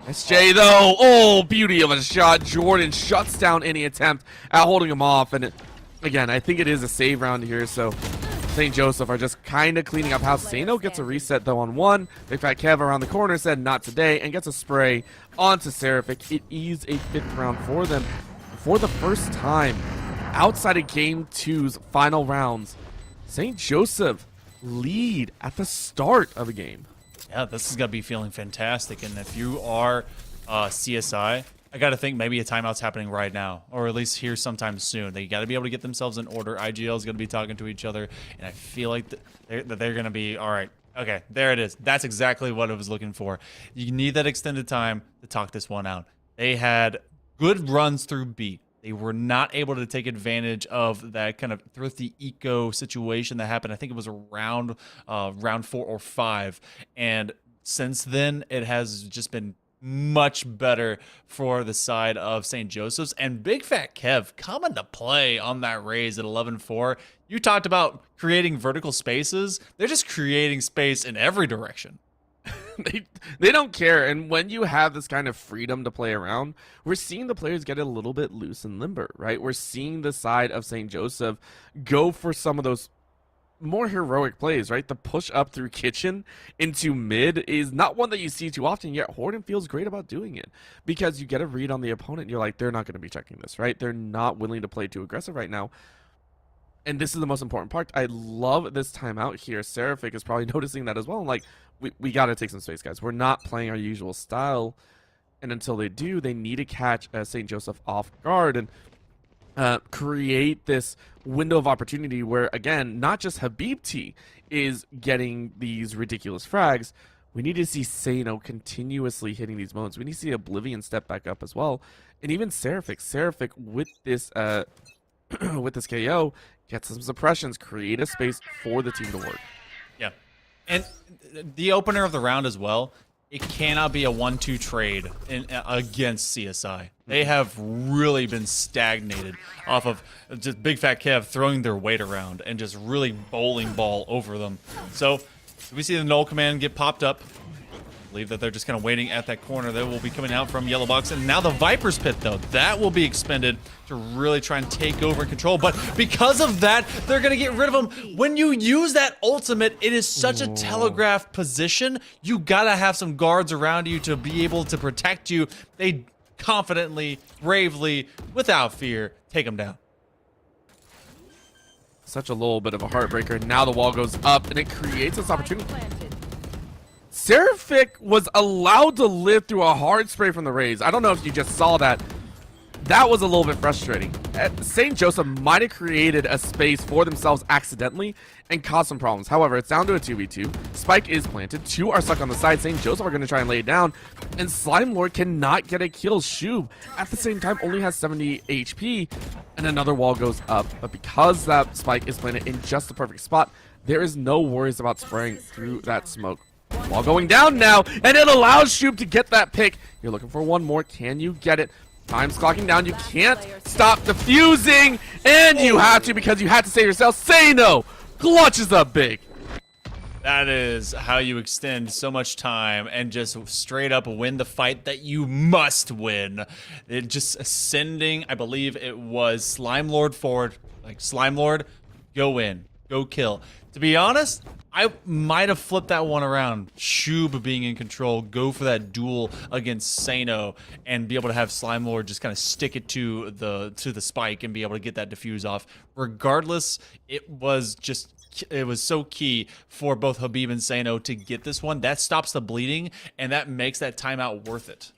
SJ, though, oh, beauty of a shot. Jordan shuts down any attempt at holding him off, and again, I think it is a save round here, so St. Joseph are just kind of cleaning up house. Sano gets a reset, though, on one. Big Fat Kev around the corner said not today and gets a spray onto Seraphic. It is a 5th round for them. For the first time outside of Game 2's final rounds, St. Joseph lead at the start of a game. Yeah, this is going to be feeling fantastic. And if you are CSI, I got to think maybe a timeout's happening right now, or at least here sometime soon. They got to be able to get themselves in order. IGL is going to be talking to each other, and I feel like they're going to be, all right, okay, there it is. That's exactly what I was looking for. You need that extended time to talk this one out. They had good runs through B. They were not able to take advantage of that kind of thrifty eco situation that happened. I think it was around round 4 or 5. And since then, it has just been much better for the side of St. Joseph's. And Big Fat Kev coming to play on that raise at 11-4. You talked about creating vertical spaces. They're just creating space in every direction. They don't care, and when you have this kind of freedom to play around, we're seeing the players get a little bit loose and limber, right? We're seeing the side of St. Joseph go for some of those more heroic plays, right? The push up through kitchen into mid is not one that you see too often, yet Horden feels great about doing it because you get a read on the opponent and you're like, they're not going to be checking this, right? They're not willing to play too aggressive right now. And this is the most important part. I love this timeout here. Seraphic is probably noticing that as well. Like, we got to take some space, guys. We're not playing our usual style. And until they do, they need to catch St. Joseph off guard and create this window of opportunity where, again, not just Habibti is getting these ridiculous frags. We need to see Sano continuously hitting these moments. We need to see Oblivion step back up as well. And even Seraphic with this with this KO, get some suppressions, create a space for the team to work. Yeah. And the opener of the round as well, it cannot be a 1-2 trade against CSI. They have really been stagnated off of just Big Fat Kev throwing their weight around and just really bowling ball over them. So we see the null command get popped up. I believe that they're just kind of waiting at that corner. That will be coming out from Yellow Box. And now the Viper's Pit, though, that will be expended to really try and take over and control. But because of that, they're going to get rid of him. When you use that ultimate, it is such a telegraphed position. You got to have some guards around you to be able to protect you. They confidently, bravely, without fear, take him down. Such a little bit of a heartbreaker. Now the wall goes up, and it creates this opportunity. Seraphic was allowed to live through a hard spray from the Rays. I don't know if you just saw that. That was a little bit frustrating. St. Joseph might have created a space for themselves accidentally and caused some problems. However, it's down to a 2v2. Spike is planted. 2 are stuck on the side. St. Joseph are going to try and lay it down. And Slime Lord cannot get a kill. Shub, at the same time, only has 70 HP. And another wall goes up. But because that Spike is planted in just the perfect spot, there is no worries about spraying through that smoke. Wall going down now, and it allows Shub to get that pick. You're looking for one more. Can you get it? Time's clocking down. You can't stop defusing, and you have to because you have to save yourself. Say no. Clutches up big. That is how you extend so much time and just straight up win the fight that you must win. It just sending, I believe it was Slime Lord forward. Like, Slime Lord, go in. Go kill. To be honest, I might have flipped that one around. Shub being in control, go for that duel against Sano, and be able to have Slime Lord just kind of stick it to the spike and be able to get that diffuse off. Regardless, it was so key for both Habib and Sano to get this one. That stops the bleeding, and that makes that timeout worth it.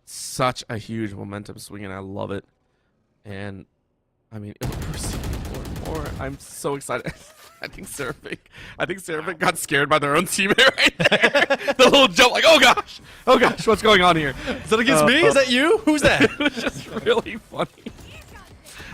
Such a huge momentum swing, and I love it. And I mean, it will proceed more and more. I'm so excited. I think Seraphic got scared by their own teammate right there. The little jump, like, oh gosh, what's going on here? Is that against me? Is that you? Who's that? It was just really funny.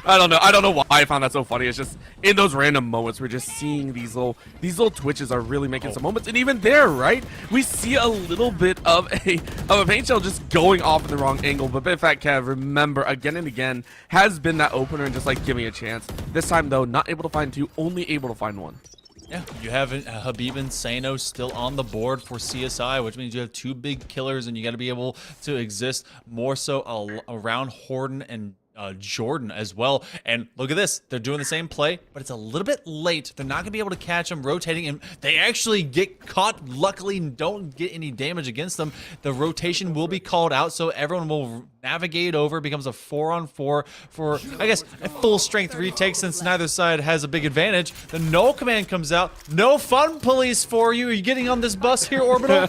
I don't know why I found that so funny. It's just in those random moments we're just seeing these little twitches are really making some moments. And even there, right, we see a little bit of a paint shell just going off in the wrong angle. But Big Fat Kev, remember, again and again, has been that opener and just like giving a chance. This time though, not able to find 2, only able to find 1. Yeah, you have Habib and Sano still on the board for CSI, which means you have 2 big killers, and you got to be able to exist more so around Horden and Jordan as well. And look at this, they're doing the same play, but it's a little bit late. They're not gonna be able to catch them rotating, and they actually get caught. Luckily, don't get any damage against them. The rotation will be called out, so everyone will navigate over. It becomes a 4-on-4 for, I guess, a full strength retake, since neither side has a big advantage. The null command comes out. No fun police for you. Are you getting on this bus here, Orbital?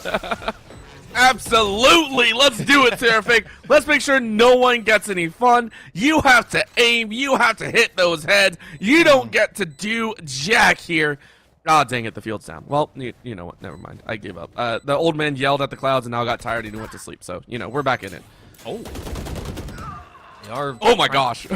Absolutely. Let's do it, Seraphic. Let's make sure no one gets any fun. You have to aim. You have to hit those heads. You don't get to do jack here. Ah, dang it. The field's down. Well, you know what? Never mind. I gave up. The old man yelled at the clouds and now got tired and he went to sleep. So, you know, we're back in it. Oh. They are. Oh my gosh.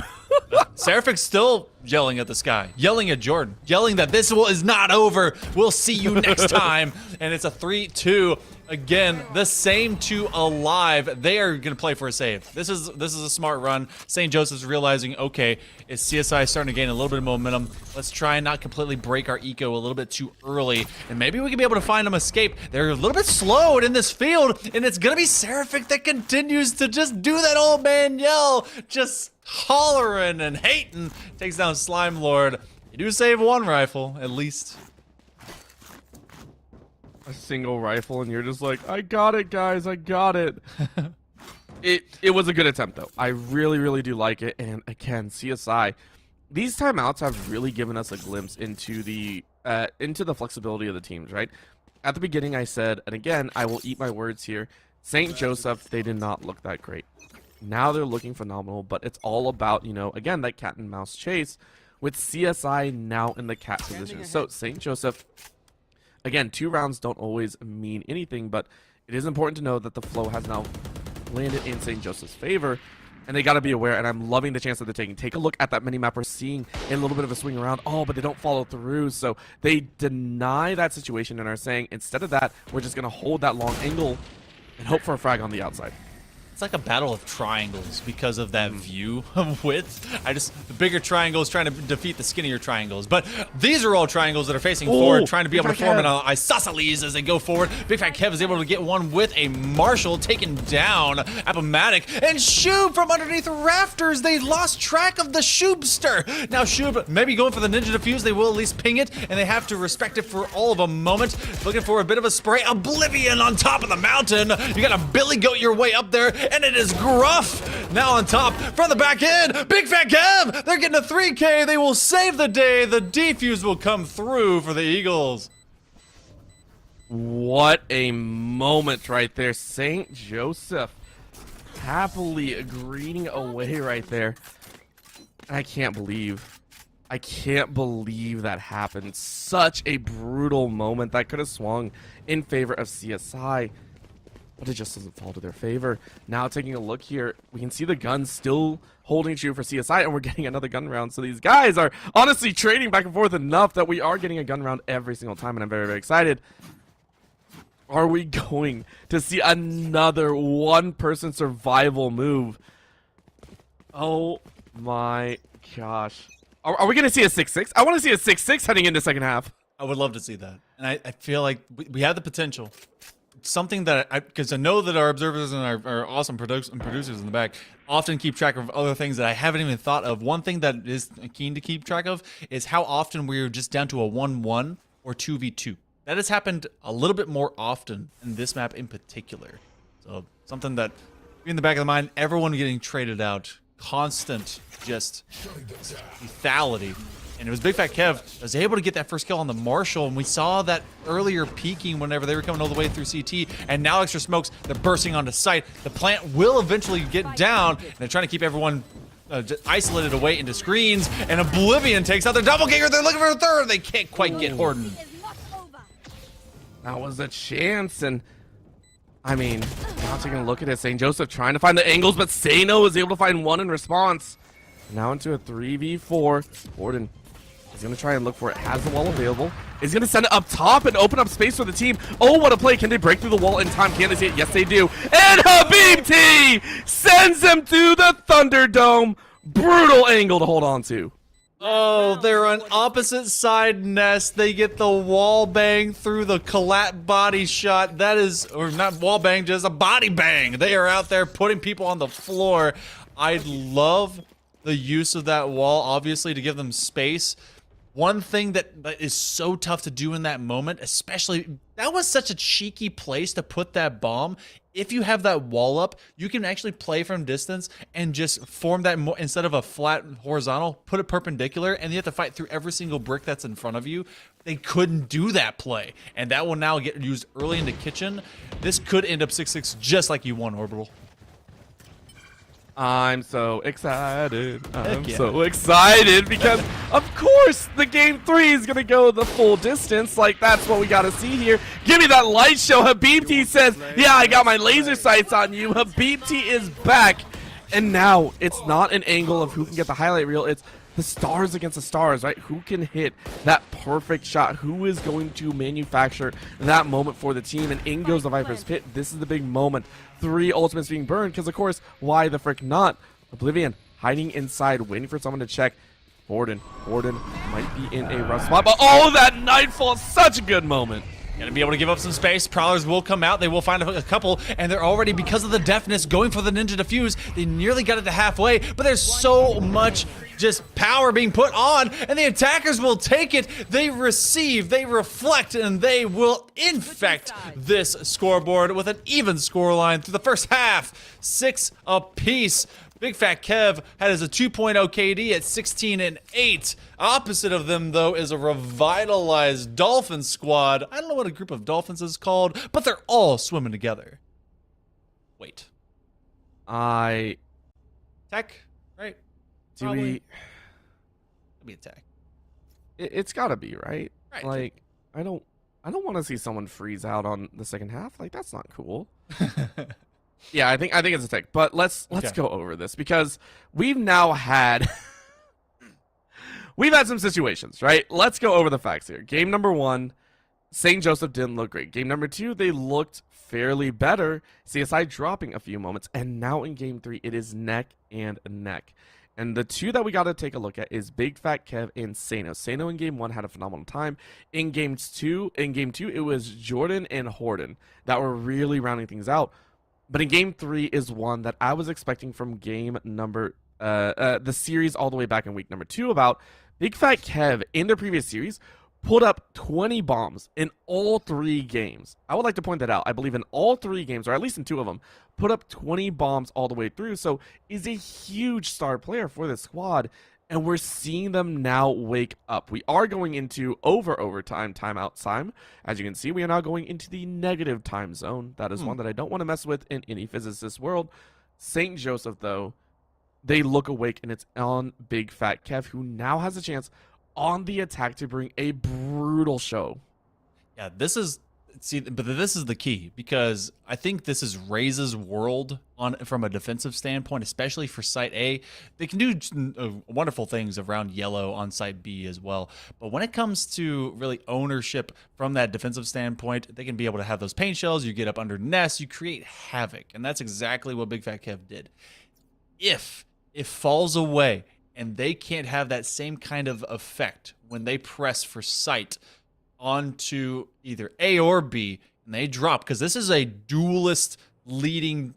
Seraphic's still yelling at the sky, yelling at Jordan, yelling that this is not over. We'll see you next time. And it's a 3-2. Again, the same two alive. They are going to play for a save. This is a smart run. St. Joseph's realizing, okay, is CSI starting to gain a little bit of momentum. Let's try and not completely break our eco a little bit too early. And maybe we can be able to find them escape. They're a little bit slowed in this field, and it's going to be Seraphic that continues to just do that old man yell, just hollering and hating. Takes down Slime Lord. You do save one rifle, at least. A single rifle, and you're just like, I got it, guys, I got it. It was a good attempt, though. I really do like it. And again, CSI, these timeouts have really given us a glimpse into the flexibility of the teams, right? At the beginning, I said, and again, I will eat my words here, St. Joseph, they did not look that great. Now they're looking phenomenal, but it's all about, you know, again, that cat and mouse chase with CSI now in the cat position. So St. Joseph, again, 2 rounds don't always mean anything, but it is important to know that the flow has now landed in St. Joseph's favor, and they got to be aware, and I'm loving the chance that they're taking. Take a look at that mini-map. We're seeing a little bit of a swing around. Oh, but they don't follow through, so they deny that situation and are saying, instead of that, we're just going to hold that long angle and hope for a frag on the outside. It's like a battle of triangles because of that view of width. The bigger triangles trying to defeat the skinnier triangles. But these are all triangles that are facing forward, trying to be able to form an isosceles as they go forward. Big Fat Kev is able to get one with a Marshall, taken down. Appomatic and Shub from underneath rafters. They lost track of the Shubster. Now Shub maybe going for the Ninja Defuse. They will at least ping it, and they have to respect it for all of a moment. Looking for a bit of a spray. Oblivion on top of the mountain. You got to Billy Goat your way up there. And it is Gruff now on top from the back end. Big Fat Kev, they're getting a 3K. They will save the day. The defuse will come through for the Eagles. What a moment right there. St. Joseph happily greeting away right there. I can't believe that happened. Such a brutal moment that could have swung in favor of CSI. But it just doesn't fall to their favor. Now taking a look here, we can see the guns still holding true for CSI, and we're getting another gun round. So these guys are honestly trading back and forth enough that we are getting a gun round every single time, and I'm very excited. Are we going to see another one-person survival move? Oh my gosh. Are we going to see a 6-6? I want to see a 6-6 heading into second half. I would love to see that. And I feel like we have the potential. Something that because I know that our observers and our awesome producers in the back often keep track of other things that I haven't even thought of. One thing that is keen to keep track of is how often we're just down to a 1-1 or 2v2. That has happened a little bit more often in this map in particular. So something that in the back of the mind, everyone getting traded out, constant just lethality. And it was Big Fat Kev that was able to get that first kill on the Marshall, and we saw that earlier peeking whenever they were coming all the way through CT, and now extra smokes, they're bursting onto site. The plant will eventually get down, and they're trying to keep everyone just isolated away into screens, and Oblivion takes out their doppelganger. They're looking for a third. They can't quite get Horden. That was a chance, and I mean, now taking a look at it, St. Joseph trying to find the angles, but Sano is able to find one in response. Now into a 3v4. Horden is going to try and look for it. Has the wall available. Is going to send it up top and open up space for the team. Oh, what a play. Can they break through the wall in time? Can they see it? Yes, they do. And Habibti sends him to the Thunderdome. Brutal angle to hold on to. Oh, they're on opposite side nest. They get the wall bang through the collat body shot. That is, or not wall bang, just a body bang. They are out there putting people on the floor. I love the use of that wall, obviously, to give them space. One thing that is so tough to do in that moment, especially, that was such a cheeky place to put that bomb. If you have that wall up, you can actually play from distance and just form that, instead of a flat horizontal, put it perpendicular, and you have to fight through every single brick that's in front of you. They couldn't do that play, and that will now get used early into kitchen. This could end up 6-6 just like you won, Orbital. I'm so excited. I'm so excited because, of course, the game 3 is going to go the full distance. Like, that's what we got to see here. Give me that light show. Habibti says, yeah, I got my laser sights on you. Habibti is back. And now it's not an angle of who can get the highlight reel. It's the stars against the stars, right? Who can hit that perfect shot? Who is going to manufacture that moment for the team? And in goes the Viper's Pit. This is the big moment. 3 ultimates being burned because, of course, why the frick not? Oblivion hiding inside, waiting for someone to check. Horden might be in a rough spot, but oh, that Nightfall, such a good moment. Gonna be able to give up some space. Prowlers will come out. They will find a couple, and they're already, because of the deafness, going for the Ninja Diffuse. They nearly got it to halfway, but there's so much just power being put on, and the attackers will take it. They receive, they reflect, and they will infect this scoreboard with an even scoreline through the first half. 6 apiece. Big Fat Kev has a 2.0 KD at 16-8. Opposite of them, though, is a revitalized Dolphin squad. I don't know what a group of Dolphins is called, but they're all swimming together. Wait. Tech, right? Do we... It'll be a tech. It's gotta be, right? Right. Like, I don't want to see someone freeze out on the second half. Like, that's not cool. Yeah, I think it's a tech. But let's go over this because we've now had some situations, right? Let's go over the facts here. Game number 1, St. Joseph didn't look great. Game number 2, they looked fairly better. CSI dropping a few moments, and now in game 3, it is neck and neck. And the 2 that we got to take a look at is Big Fat Kev and Sano. Sano in game 1 had a phenomenal time. In game 2, it was Jordan and Horden that were really rounding things out. But in game 3 is one that I was expecting from game number, the series all the way back in week number 2 about Big Fat Kev in their previous series put up 20 bombs in all 3 games. I would like to point that out. I believe in all 3 games, or at least in 2 of them, put up 20 bombs all the way through. So is a huge star player for this squad. And we're seeing them now wake up. We are going into overtime timeout time. As you can see, we are now going into the negative time zone. That is one that I don't want to mess with in any physicist world. St. Joseph, though, they look awake, and it's on Big Fat Kev, who now has a chance on the attack to bring a brutal show. Yeah, this is the key, because I think this is Raze's world from a defensive standpoint, especially for Site A. They can do wonderful things around yellow on Site B as well. But when it comes to really ownership from that defensive standpoint, they can be able to have those paint shells. You get up under nests, you create havoc. And that's exactly what Big Fat Kev did. If it falls away and they can't have that same kind of effect when they press for Site onto either A or B, and they drop, because this is a duelist leading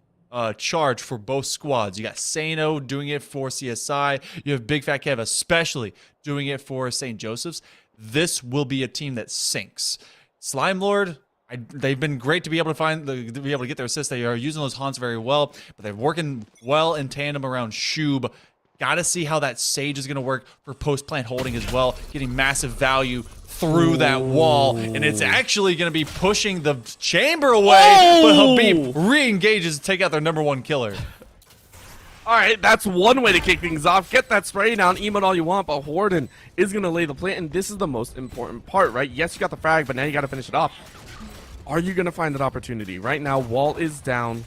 charge for both squads. You got Sano doing it for CSI. You have Big Fat Kev especially doing it for St. Joseph's. This will be a team that sinks. Slime Lord, they've been great to be able to get their assists. They are using those haunts very well, but they're working well in tandem around Shub. Got to see how that Sage is going to work for post-plant holding as well, getting massive value through that wall, and it's actually going to be pushing the chamber away, but Habib re-engages to take out their #1 killer. All right, that's one way to kick things off. Get that spray down, emote all you want, but Horden is going to lay the plant, and this is the most important part, right? Yes, you got the frag, but now you got to finish it off. Are you going to find that opportunity? Right now, wall is down,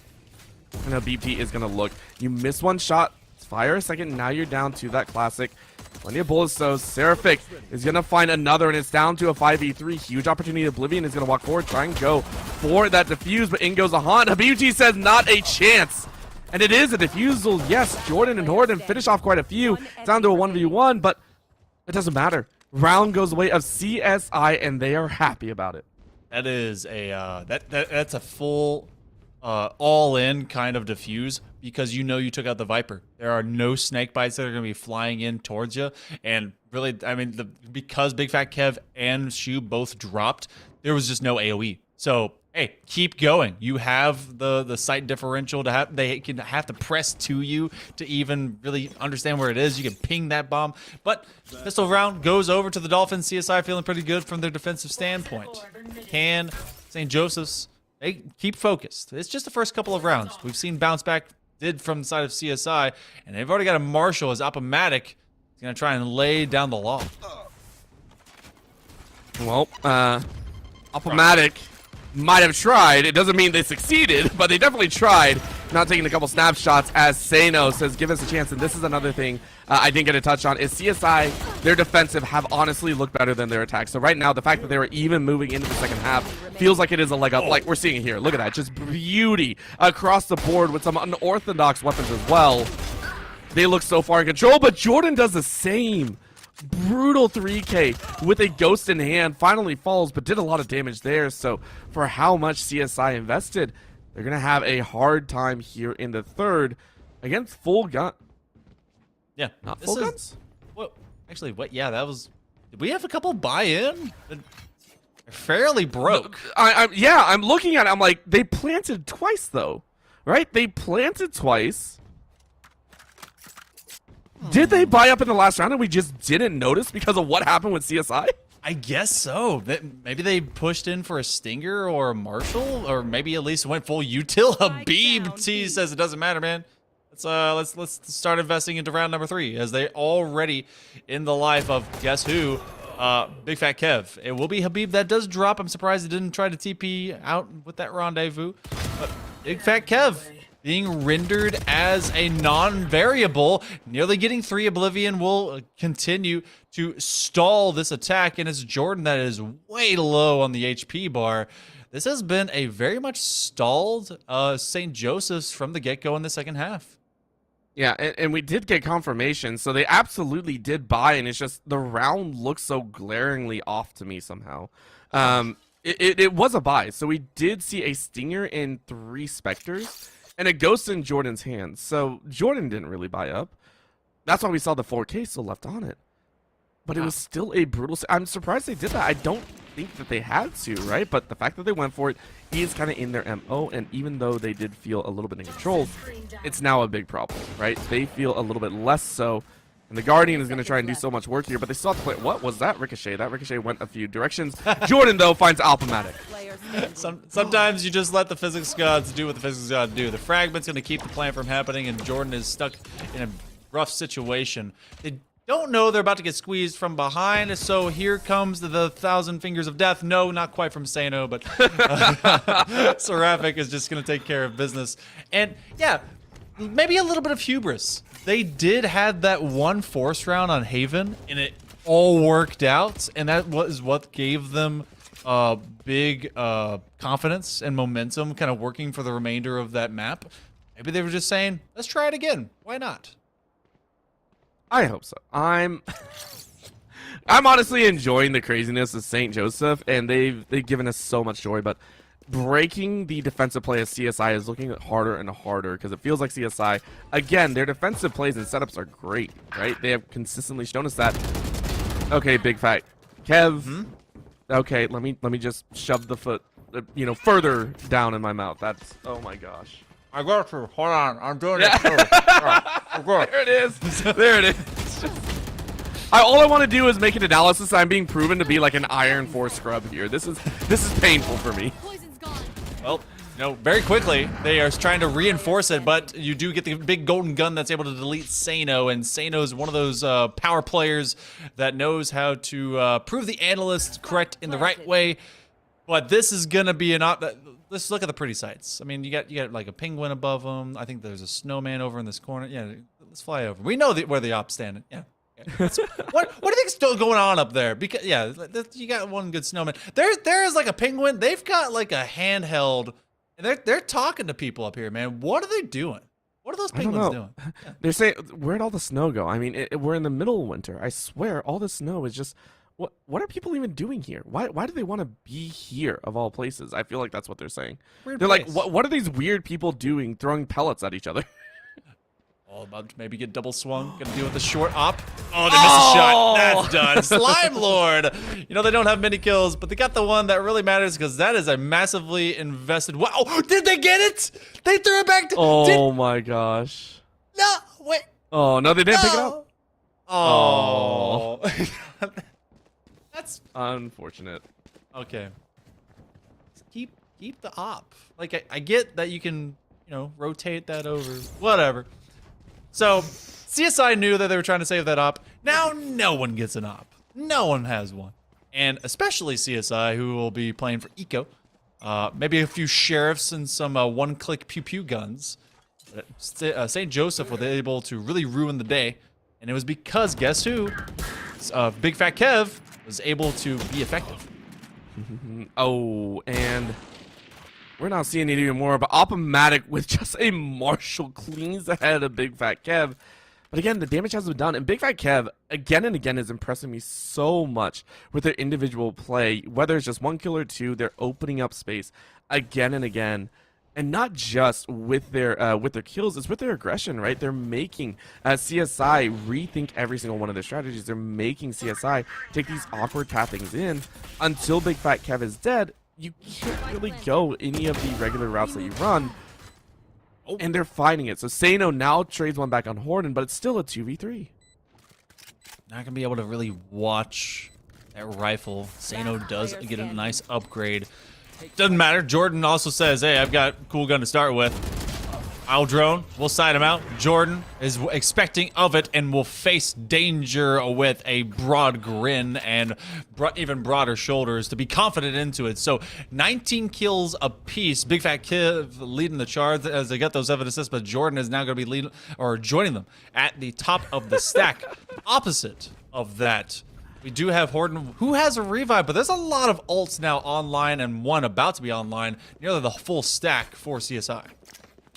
and Habib is going to look. You miss one shot, fire a second, now you're down to that classic. Plenty of bullets, so Seraphic is going to find another, and it's down to a 5v3. Huge opportunity. Oblivion is going to walk forward, try and go for that defuse, but in goes a haunt. Habib says not a chance. And it is a defusal. Yes, Jordan and Horden finish off quite a few. It's down to a 1v1, but it doesn't matter. Round goes the way of CSI, and they are happy about it. That is a that's a full all-in kind of diffuse, because you know you took out the Viper. There are no snake bites that are going to be flying in towards you. And really, I mean, because Big Fat Kev and Shu both dropped, there was just no AoE. So, hey, keep going. You have the sight differential to have. They can have to press to you to even really understand where it is. You can ping that bomb. But pistol round goes over to the Dolphins. CSI feeling pretty good from their defensive standpoint. Can St. Joseph's, they keep focused. It's just the first couple of rounds. We've seen bounce back did from the side of CSI, and they've already got a Marshall as Apomatic. He's going to try and lay down the law. Well, Apomatic might have tried. It doesn't mean they succeeded, but they definitely tried. not taking a couple snapshots as Sano says, give us a chance. And this is another thing I didn't get a touch on is CSI, their defensive have honestly looked better than their attack. So right now, the fact that they were even moving into the second half feels like it is a leg up. Like we're seeing it here. Look at that. Just beauty across the board with some unorthodox weapons as well. They look so far in control, but Jordan does the same. Brutal 3K with a ghost in hand. Finally falls, but did a lot of damage there. So for how much CSI invested, they're going to have a hard time here in the third against full gun. Yeah. Not full guns? What? Actually, what? Yeah, that was... Did we have a couple buy-in? Fairly broke. Yeah, I'm looking at it. I'm like, they planted twice, though. Right? They planted twice. Did they buy up in the last round and we just didn't notice because of what happened with CSI? I guess so. Maybe they pushed in for a Stinger or a Marshall, or maybe at least went full util. Habib T says it doesn't matter, man. Let's start investing into round number 3 as they already in the life of guess who? Big Fat Kev. It will be Habib that does drop. I'm surprised he didn't try to TP out with that rendezvous. But Big Fat Kev being rendered as a non-variable, nearly getting 3. Oblivion will continue to stall this attack, and it's Jordan that is way low on the HP bar. This has been a very much stalled St. Joseph's from the get-go in the second half. Yeah, and we did get confirmation, so they absolutely did buy, and it's just the round looks so glaringly off to me somehow. It was a buy, so we did see a Stinger in 3 Spectres, and a ghost in Jordan's hands. So Jordan didn't really buy up. That's why we saw the 4K still left on it. But it was still a brutal... I'm surprised they did that. I don't think that they had to, right? But the fact that they went for it is kind of in their MO. And even though they did feel a little bit in control, it's now a big problem, right? They feel a little bit less so. And the Guardian is going to try and do so much work here, but they still have to play. What was that Ricochet? That Ricochet went a few directions. Jordan, though, finds Alpamatic. Sometimes you just let the physics gods do what the physics gods do. The fragment's going to keep the plan from happening, and Jordan is stuck in a rough situation. They don't know they're about to get squeezed from behind, so here comes the 1,000 Fingers of Death. No, not quite from Sano, but Seraphic is just going to take care of business. And, yeah, maybe a little bit of hubris. They did have that one force round on Haven, and it all worked out, and that was what gave them big confidence and momentum kind of working for the remainder of that map. Maybe they were just saying, let's try it again. Why not? I hope so. I'm honestly enjoying the craziness of St. Joseph, and they've given us so much joy, but breaking the defensive play of CSI is looking harder and harder because it feels like CSI, again, their defensive plays and setups are great, right? They have consistently shown us that. Okay, Big Fat Kev. Okay, let me just shove the foot, further down in my mouth. That's, oh my gosh. I got you. Hold on, I'm doing it. There it is. There it is. All I want to do is make an analysis. I'm being proven to be like an Iron 4 scrub here. This is painful for me. Well, very quickly, they are trying to reinforce it, but you do get the big golden gun that's able to delete Sano, and Sano is one of those power players that knows how to prove the analyst correct in the right way. But this is going to be let's look at the pretty sights. I mean, you got like a penguin above them. I think there's a snowman over in this corner. Yeah, let's fly over. We know where the op's standing. Yeah. what do you think's still going on up there? Because you got one good snowman. There is like a penguin. They've got like a handheld, and they're talking to people up here, man. What are they doing? What are those penguins doing? Yeah. They're saying, where'd all the snow go? I mean, we're in the middle of winter. I swear, all the snow is just. What are people even doing here? Why do they want to be here of all places? I feel like that's what they're saying. They're like, what are these weird people doing, throwing pellets at each other? All about to maybe get double swung. Gonna deal with the short op. Oh, they missed a shot. That's done. Slime Lord. They don't have many kills, but they got the one that really matters because that is a massively invested. Wow! Did they get it? They threw it back. Oh my gosh. No, wait. Oh no, they didn't pick it up. Oh. That's unfortunate. Okay. Keep the op. Like I get that you can rotate that over. Whatever. So, CSI knew that they were trying to save that op. Now, no one gets an op. No one has one. And especially CSI, who will be playing for Eco. Maybe a few sheriffs and some one-click pew-pew guns. St. Joseph was able to really ruin the day, and it was because, guess who? Big Fat Kev was able to be effective. Oh, and we're not seeing it even more, but Oppomatic with just a Marshall cleans ahead of Big Fat Kev. But again, the damage has been done, and Big Fat Kev, again and again, is impressing me so much with their individual play. Whether it's just one kill or two, they're opening up space again and again. And not just with their kills, it's with their aggression, right? They're making CSI rethink every single one of their strategies. They're making CSI take these awkward pathings in until Big Fat Kev is dead. You can't really go any of the regular routes that you run. And they're finding it. So Sano now trades one back on Horden, but it's still a 2v3. Not going to be able to really watch that rifle. Sano does get a nice upgrade. Doesn't matter. Jordan also says, hey, I've got a cool gun to start with. I'll drone. We'll side him out. Jordan is expecting of it and will face danger with a broad grin and even broader shoulders to be confident into it. So 19 kills apiece. Big Fat Kev leading the charge as they get those 7 assists, but Jordan is now going to be leading or joining them at the top of the stack. Opposite of that, we do have Horden, who has a revive, but there's a lot of ults now online and one about to be online. Nearly the full stack for CSI.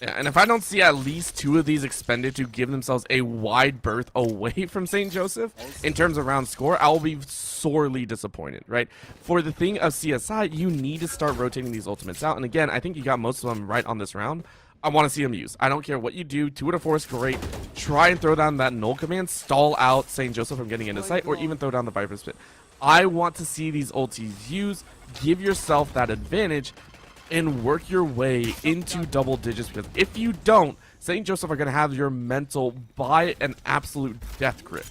Yeah, and if I don't see at least 2 of these expended to give themselves a wide berth away from St. Joseph in terms of round score, I will be sorely disappointed, right? For the thing of CSI, you need to start rotating these ultimates out. And again, I think you got most of them right on this round. I want to see them use. I don't care what you do. 2 out of 4 is great. Try and throw down that null command, stall out St. Joseph from getting into sight, or even throw down the Viper's Pit. I want to see these ultis used. Give yourself that advantage and work your way into double digits, because if you don't, St. Joseph are going to have your mental by an absolute death grip.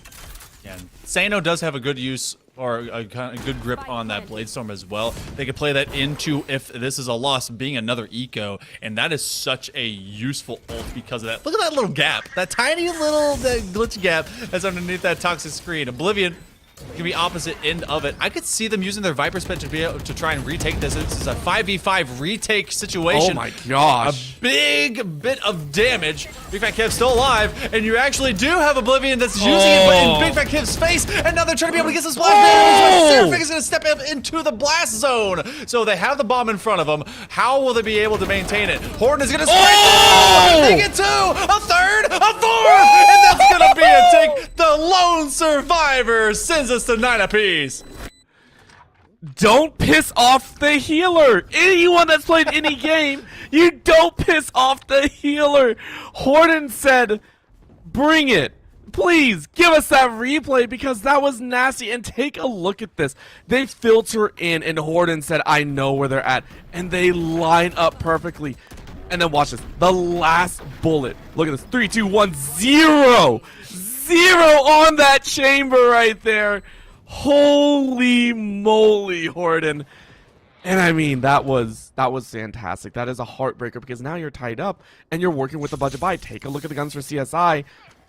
Yeah, Sano does have a good use or a kind of good grip on that Bladestorm as well. They could play that into, if this is a loss, being another eco, and that is such a useful ult because of that. Look at that little gap, that tiny little glitch gap that's underneath that toxic screen. Oblivion can be opposite end of it. I could see them using their Viper Spit to be able to try and retake this. This is a 5v5 retake situation. Oh my gosh. A big bit of damage. Big Fat Kev's still alive, and you actually do have Oblivion that's using it in Big Fat Kev's face, and now they're trying to be able to get some splash damage. Seraphic is going to step up into the blast zone. So they have the bomb in front of them. How will they be able to maintain it? Horden is going to spray. They get 2, a third, a 4th, and that's going to be a take. The lone survivor sends us to 9 apiece. Don't piss off the healer. Anyone that's played any game, you don't piss off the healer. Horden said, bring it. Please give us that replay because that was nasty. And take a look at this. They filter in and Horden said, I know where they're at. And they line up perfectly. And then watch this. The last bullet. Look at this. 3, 2, 1, 0. 0 on that chamber right there. Holy moly, Horden. And I mean, that was fantastic. That is a heartbreaker because now you're tied up and you're working with the budget buy. Take a look at the guns for CSI.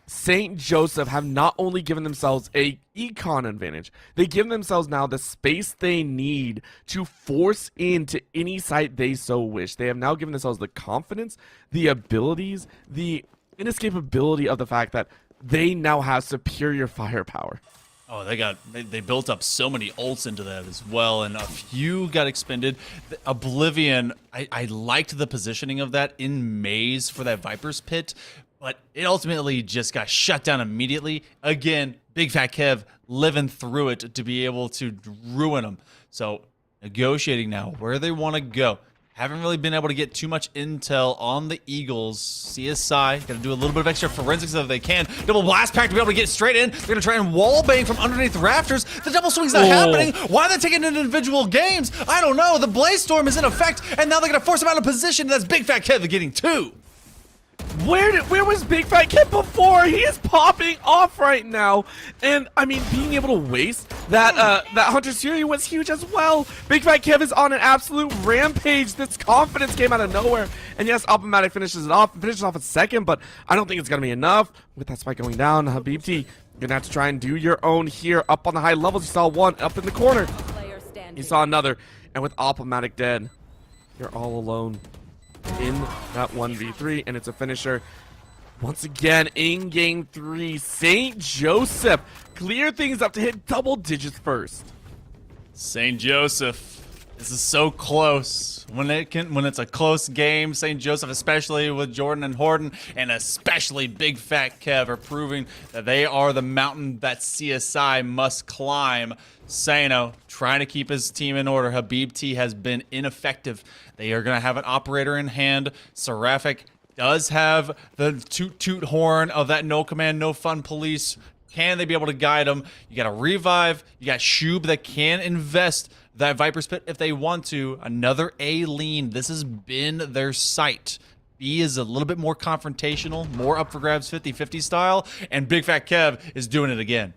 St. Joseph have not only given themselves a econ advantage, they give themselves now the space they need to force into any site they so wish. They have now given themselves the confidence, the abilities, the inescapability of the fact that they now have superior firepower. Oh, they built up so many ults into that as well, and a few got expended. Oblivion, I liked the positioning of that in Maze for that Viper's Pit, but it ultimately just got shut down immediately. Again, Big Fat Kev living through it to be able to ruin them. So negotiating now where they want to go. Haven't really been able to get too much intel on the Eagles. CSI got to do a little bit of extra forensics if they can. Double blast pack to be able to get straight in. They're going to try and wall bang from underneath the rafters. The double swing's not happening. Why are they taking it in individual games? I don't know. The Bladestorm is in effect, and now they're going to force him out of position. That's Big Fat Kev getting 2. Where was Big Fat Kid before? He is popping off right now, and I mean, being able to waste that that Hunter series was huge as well. Big Fat Kev is on an absolute rampage. This confidence came out of nowhere, and yes, Oppomatic finishes off a second, but I don't think it's gonna be enough. With that spike going down, Habibti, you're gonna have to try and do your own here up on the high levels. You saw one up in the corner. You saw another, and with Oppomatic dead, you're all alone. in that 1v3, and it's a finisher. Once again, in game 3, St. Joseph clear things up to hit double digits first. St. Joseph, this is so close. When it's a close game, St. Joseph, especially with Jordan and Horton, and especially Big Fat Kev, are proving that they are the mountain that CSI must climb. Sano trying to keep his team in order. Habib T has been ineffective. They are going to have an operator in hand. Seraphic does have the toot horn of that no command, no fun police. Can they be able to guide them? You got a revive. You got Shub that can invest that Viper's Pit if they want to. Another A lean. This has been their sight. B is a little bit more confrontational, more up for grabs 50-50 style, and Big Fat Kev is doing it again.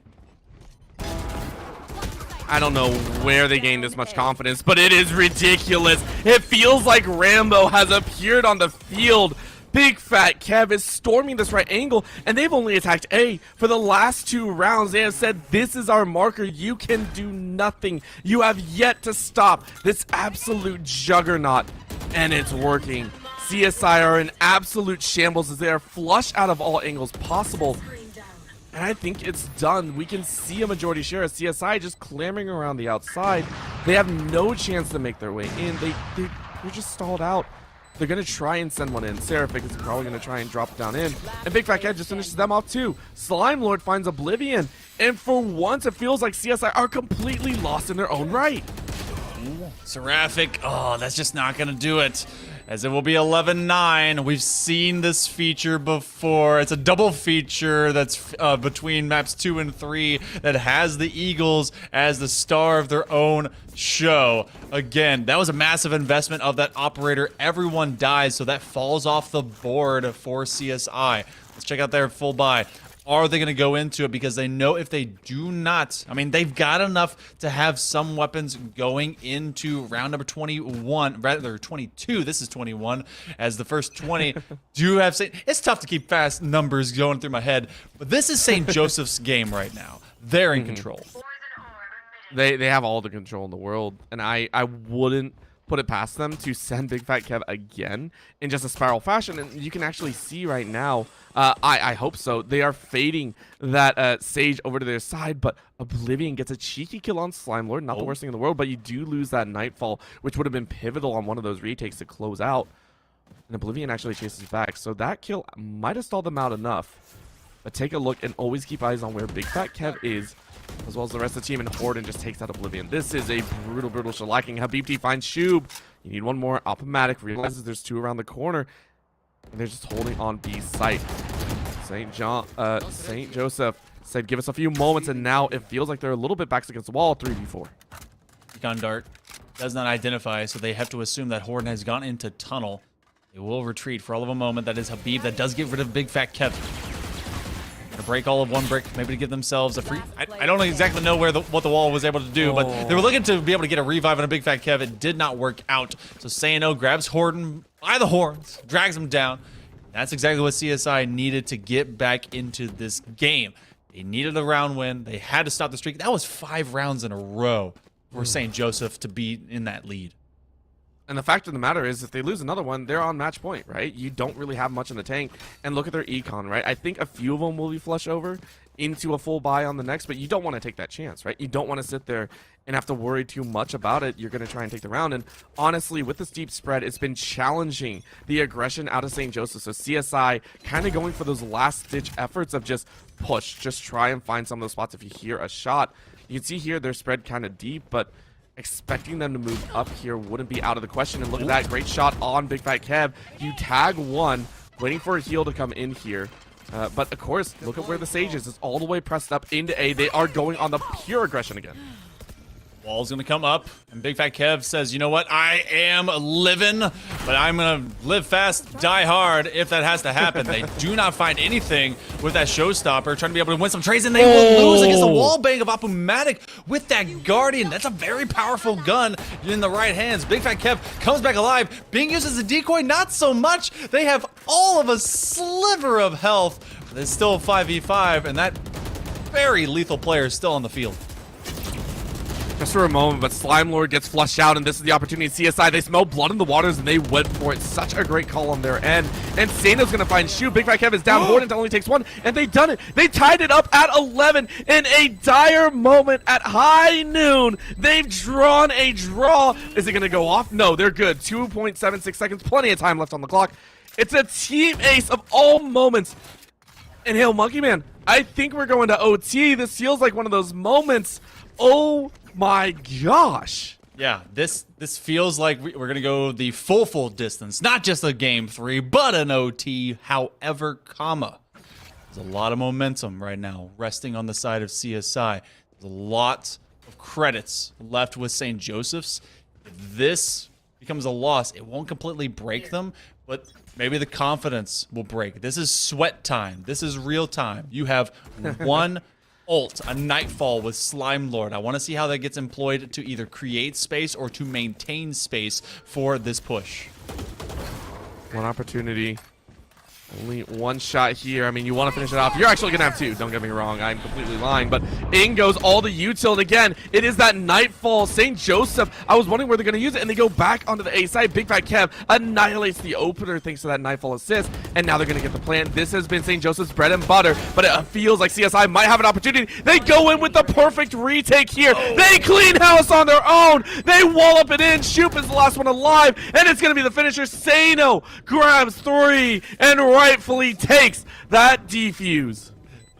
I don't know where they gained this much confidence, but it is ridiculous. It feels like Rambo has appeared on the field. Big Fat Kev is storming this right angle, and they've only attacked A for the last 2 rounds. They have said, this is our marker. You can do nothing. You have yet to stop this absolute juggernaut, and it's working. CSI are in absolute shambles as they are flush out of all angles possible. And I think it's done. We can see a majority share of CSI just clamoring around the outside. They have no chance to make their way in. They're just stalled out. They're going to try and send one in. Seraphic is probably going to try and drop it down in. And Big Fat Cat just finishes them off too. Slime Lord finds Oblivion. And for once, it feels like CSI are completely lost in their own right. Seraphic, oh, that's just not going to do it. As it will be 11-9. We've seen this feature before. It's a double feature that's between maps 2 and 3 that has the Eagles as the star of their own show. Again, that was a massive investment of that operator. Everyone dies, so that falls off the board for CSI. Let's check out their full buy. Are they going to go into it? Because they know if they do not, I mean, they've got enough to have some weapons going into round number 21, rather 22. This is 21, as the first 20 do have St. It's tough to keep fast numbers going through my head, but this is St. Joseph's game right now. They're in control. They have all the control in the world, and I wouldn't put it past them to send Big Fat Kev again in just a spiral fashion. And you can actually see right now, I hope so, they are fading that Sage over to their side, but Oblivion gets a cheeky kill on Slime Lord. Not the worst thing in the world, but you do lose that Nightfall, which would have been pivotal on one of those retakes to close out. And Oblivion actually chases back, so that kill might have stalled them out enough. But take a look and always keep eyes on where Big Fat Kev is, as well as the rest of the team, and Horton just takes out Oblivion. This is a brutal shellacking. Habibti finds Shub. You need one more. Opomatic realizes there's 2 around the corner, and they're just holding on B's site. St. Joseph said, give us a few moments, and now it feels like they're a little bit backs against the wall, 3v4. Recon Dart does not identify, so they have to assume that Horton has gone into tunnel. They will retreat for all of a moment. That is Habib. That does get rid of Big Fat Kev. To break all of one brick, maybe to give themselves a free. I don't exactly know where what the wall was able to do, but they were looking to be able to get a revive on a Big Fat Kev. It did not work out. So Sano grabs Horton by the horns, drags him down. That's exactly what CSI needed to get back into this game. They needed a round win. They had to stop the streak. That was 5 rounds in a row for St. Joseph to be in that lead. And the fact of the matter is, if they lose another one, they're on match point, right? You don't really have much in the tank. And look at their econ, right? I think a few of them will be flush over into a full buy on the next, but you don't want to take that chance, right? You don't want to sit there and have to worry too much about it. You're going to try and take the round. And honestly, with this deep spread, it's been challenging the aggression out of St. Joseph. So CSI kind of going for those last-ditch efforts of just push, just try and find some of those spots if you hear a shot. You can see here they're spread kind of deep, but expecting them to move up here wouldn't be out of the question. And look at that, great shot on Big Fat Kev. You tag one, waiting for a heal to come in here. But of course, look at where the Sage is. It's all the way pressed up into A. They are going on the pure aggression again. Wall's going to come up, and Big Fat Kev says, you know what, I am living, but I'm going to live fast, die hard if that has to happen. They do not find anything with that showstopper, trying to be able to win some trades, and they will lose against the wall bang of Apumatic with that Guardian. That's a very powerful gun in the right hands. Big Fat Kev comes back alive, being used as a decoy, not so much. They have all of a sliver of health. There's still a 5v5, and that very lethal player is still on the field. just for a moment, but Slime Lord gets flushed out, and this is the opportunity. CSI, they smell blood in the waters, and they went for it. Such a great call on their end. And Sano's going to find Shoot. Big Fat Kev is down. Hornet only takes one, and they've done it. They tied it up at 11 in a dire moment at high noon. They've drawn a draw. Is it going to go off? No, they're good. 2.76 seconds. Plenty of time left on the clock. It's a team ace of all moments. And Hail Monkey Man, I think we're going to OT. This feels like one of those moments. Oh my gosh. Yeah, this feels like we're going to go the full distance. Not just a game 3, but an OT, however, comma. There's a lot of momentum right now resting on the side of CSI. There's a lot of credits left with St. Joseph's. If this becomes a loss, it won't completely break them, but maybe the confidence will break. This is sweat time. This is real time. You have one ult, a Nightfall with Slime Lord. I want to see how that gets employed to either create space or to maintain space for this push. One opportunity. Only one shot here. I mean, you want to finish it off. You're actually going to have two. Don't get me wrong. I'm completely lying. But in goes all the util. Again, it is that Nightfall. St. Joseph. I was wondering where they're going to use it. And they go back onto the A side. Big Fat Kev annihilates the opener thanks to that Nightfall assist. And now they're going to get the plant. This has been St. Joseph's bread and butter. But it feels like CSI might have an opportunity. They go in with the perfect retake here. They clean house on their own. They wallop it in. Shoop is the last one alive. And it's going to be the finisher. Sano grabs 3 and rightfully takes that defuse.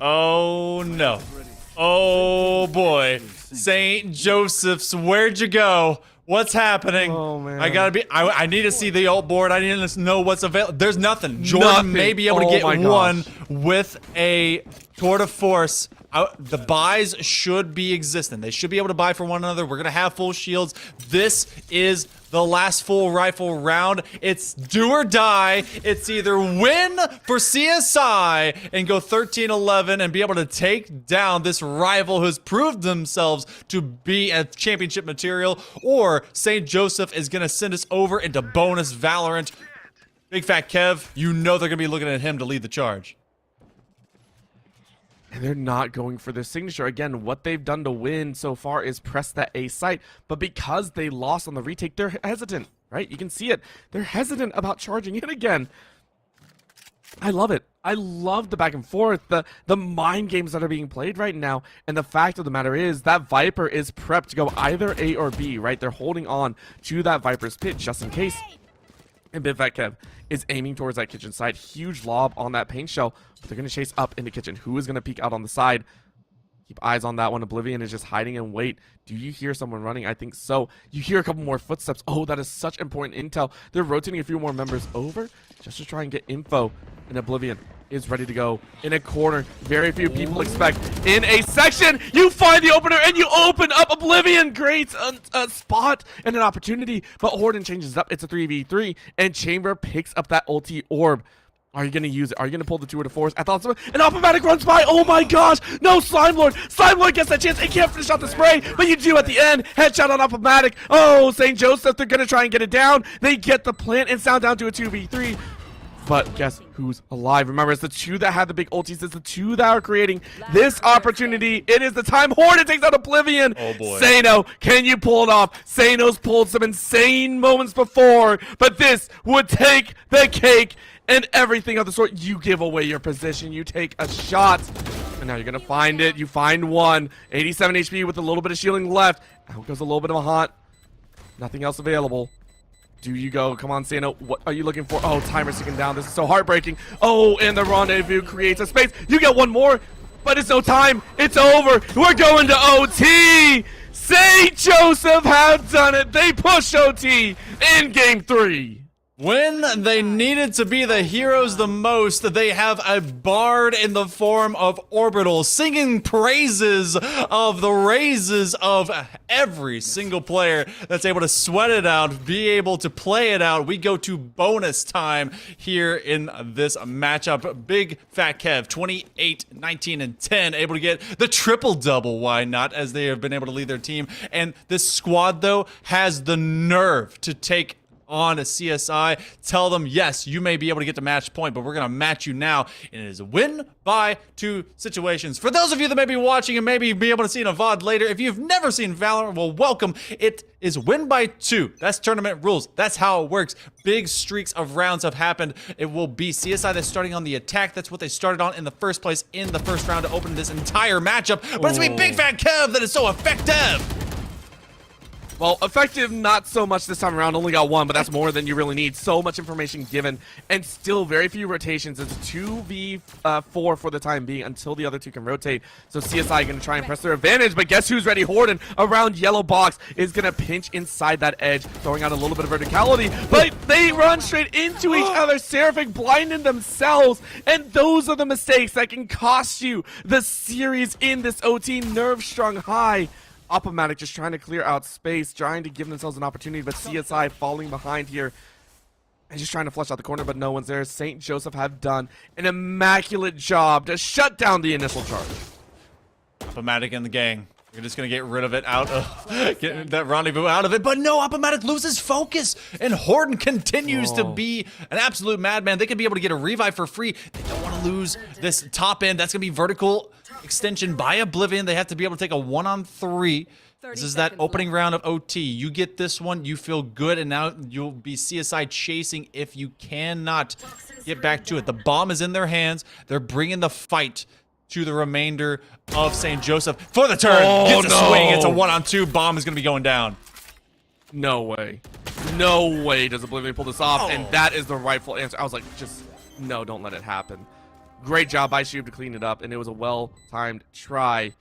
Oh no. Oh boy. St. Joseph's, where'd you go? What's happening? Oh man. I need to see the ult board. I need to know what's available. There's nothing. Jordan may be able to get one with a tour de force. The buys should be existent. They should be able to buy for one another. We're going to have full shields. This is the last full rifle round. It's do or die. It's either win for CSI and go 13-11 and be able to take down this rival who's proved themselves to be a championship material, or St. Joseph is going to send us over into bonus Valorant. Big Fat Kev, you know they're going to be looking at him to lead the charge. And they're not going for their signature. Again, what they've done to win so far is press that A site. But because they lost on the retake, they're hesitant, right? You can see it. They're hesitant about charging it again. I love it. I love the back and forth, the mind games that are being played right now. And the fact of the matter is that Viper is prepped to go either A or B, right? They're holding on to that Viper's pit just in case. And Big Fat Kev is aiming towards that kitchen side. Huge lob on that paint shell. But they're going to chase up into kitchen. Who is going to peek out on the side? Keep eyes on that one. Oblivion is just hiding in wait. Do you hear someone running? I think so. You hear a couple more footsteps. Oh, that is such important intel. They're rotating a few more members over just to try and get info. And Oblivion is ready to go in a corner. Very few people expect. In a section, you find the opener and you open up. Oblivion creates a spot and an opportunity, but Horden changes it up. It's a 3v3, and Chamber picks up that ulti orb. Are you going to use it? Are you going to pull the tour de force? I thought so. An Optimatic runs by. Oh my gosh. No, Slime Lord. Slime Lord gets that chance. He can't finish off the spray, but you do at the end. Headshot on Optimatic. Oh, St. Joseph, they're going to try and get it down. They get the plant and sound down to a 2v3. But guess who's alive? Remember, it's the two that had the big ultis. It's the two that are creating this opportunity. It is the time. Hornet takes out Oblivion. Oh, boy. Sano, can you pull it off? Sano's pulled some insane moments before, but this would take the cake and everything of the sort. You give away your position. You take a shot. And now you're going to find it. You find one. 87 HP with a little bit of shielding left. Out goes a little bit of a haunt. Nothing else available. Do you go? Come on, Sano. What are you looking for? Oh, timer's ticking down. This is so heartbreaking. Oh, and the rendezvous creates a space. You get one more, but it's no time. It's over. We're going to OT. St. Joseph have done it. They push OT in game 3. When they needed to be the heroes the most, they have a bard in the form of Orbital singing praises of the raises of every single player that's able to sweat it out, be able to play it out. We go to bonus time here in this matchup. Big Fat Kev, 28, 19, and 10, able to get the triple-double. Why not? As they have been able to lead their team. And this squad, though, has the nerve to take on CSI. Tell them, yes, you may be able to get to match point, but we're going to match you now. And it is a win by 2 situations. For those of you that may be watching and maybe be able to see in a VOD later, if you've never seen Valorant, well, welcome. It is win by 2. That's tournament rules. That's how it works. Big streaks of rounds have happened. It will be CSI that's starting on the attack. That's what they started on in the first place in the first round to open this entire matchup. But it's going to be Big Fat Kev that is so effective. Well, effective, not so much this time around. Only got 1, but that's more than you really need. So much information given, and still very few rotations. It's 2v4 for the time being until the other 2 can rotate. So CSI going to try and press their advantage, but guess who's ready? Horden around yellow box is going to pinch inside that edge, throwing out a little bit of verticality, but they run straight into each other. Seraphic blinding themselves, and those are the mistakes that can cost you the series in this OT. Nerve strung high. Oppomatic just trying to clear out space, trying to give themselves an opportunity, but CSI falling behind here and just trying to flush out the corner, but no one's there. St. Joseph have done an immaculate job to shut down the initial charge. Oppomatic and the gang. You're just going to get rid of it, get that rendezvous out of it. But no, Oppomatic loses focus, and Horden continues to be an absolute madman. They could be able to get a revive for free. They don't want to lose this top end. That's going to be vertical extension by Oblivion. They have to be able to take a 1-on-3. This is that opening round of OT. You get this one, you feel good, and now you'll be CSI chasing if you cannot get back to it. The bomb is in their hands. They're bringing the fight to the remainder of St. Joseph for the turn. Gets a swing. It's a 1-on-2. Bomb is going to be going down. No way. No way does Oblivion pull this off, and that is the rightful answer. I was like, just, no, don't let it happen. Great job by Shube to clean it up, and it was a well-timed try.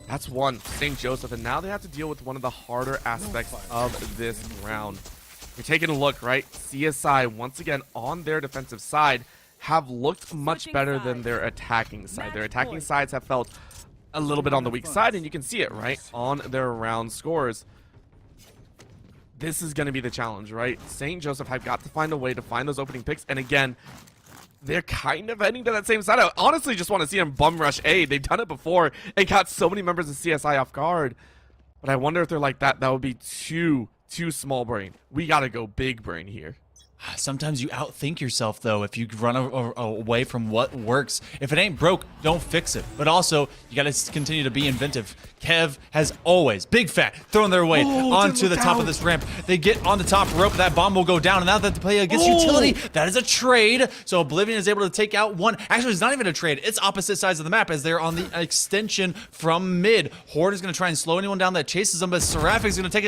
That's one, St. Joseph, and now they have to deal with one of the harder aspects of this round. You're taking a look, right? CSI, once again, on their defensive side, have looked much better than their attacking side. Their attacking sides have felt a little bit on the weak side, and you can see it, right, on their round scores. This is going to be the challenge, right? St. Joseph have got to find a way to find those opening picks, and again, they're kind of heading to that same side. I honestly just want to see them bum rush A. They've done it before and got so many members of CSI off guard. But I wonder if they're like that. That would be too small brain. We got to go big brain here. Sometimes you outthink yourself, though, if you run away from what works. If it ain't broke, don't fix it. But also, you got to continue to be inventive. Kev has always, Big Fat, throwing their weight onto the top of this ramp. They get on the top rope, that bomb will go down, and now that they play against utility, that is a trade. So Oblivion is able to take out one. Actually, it's not even a trade. It's opposite sides of the map as they're on the extension from mid. Horde is going to try and slow anyone down that chases them, but Seraphic is going to take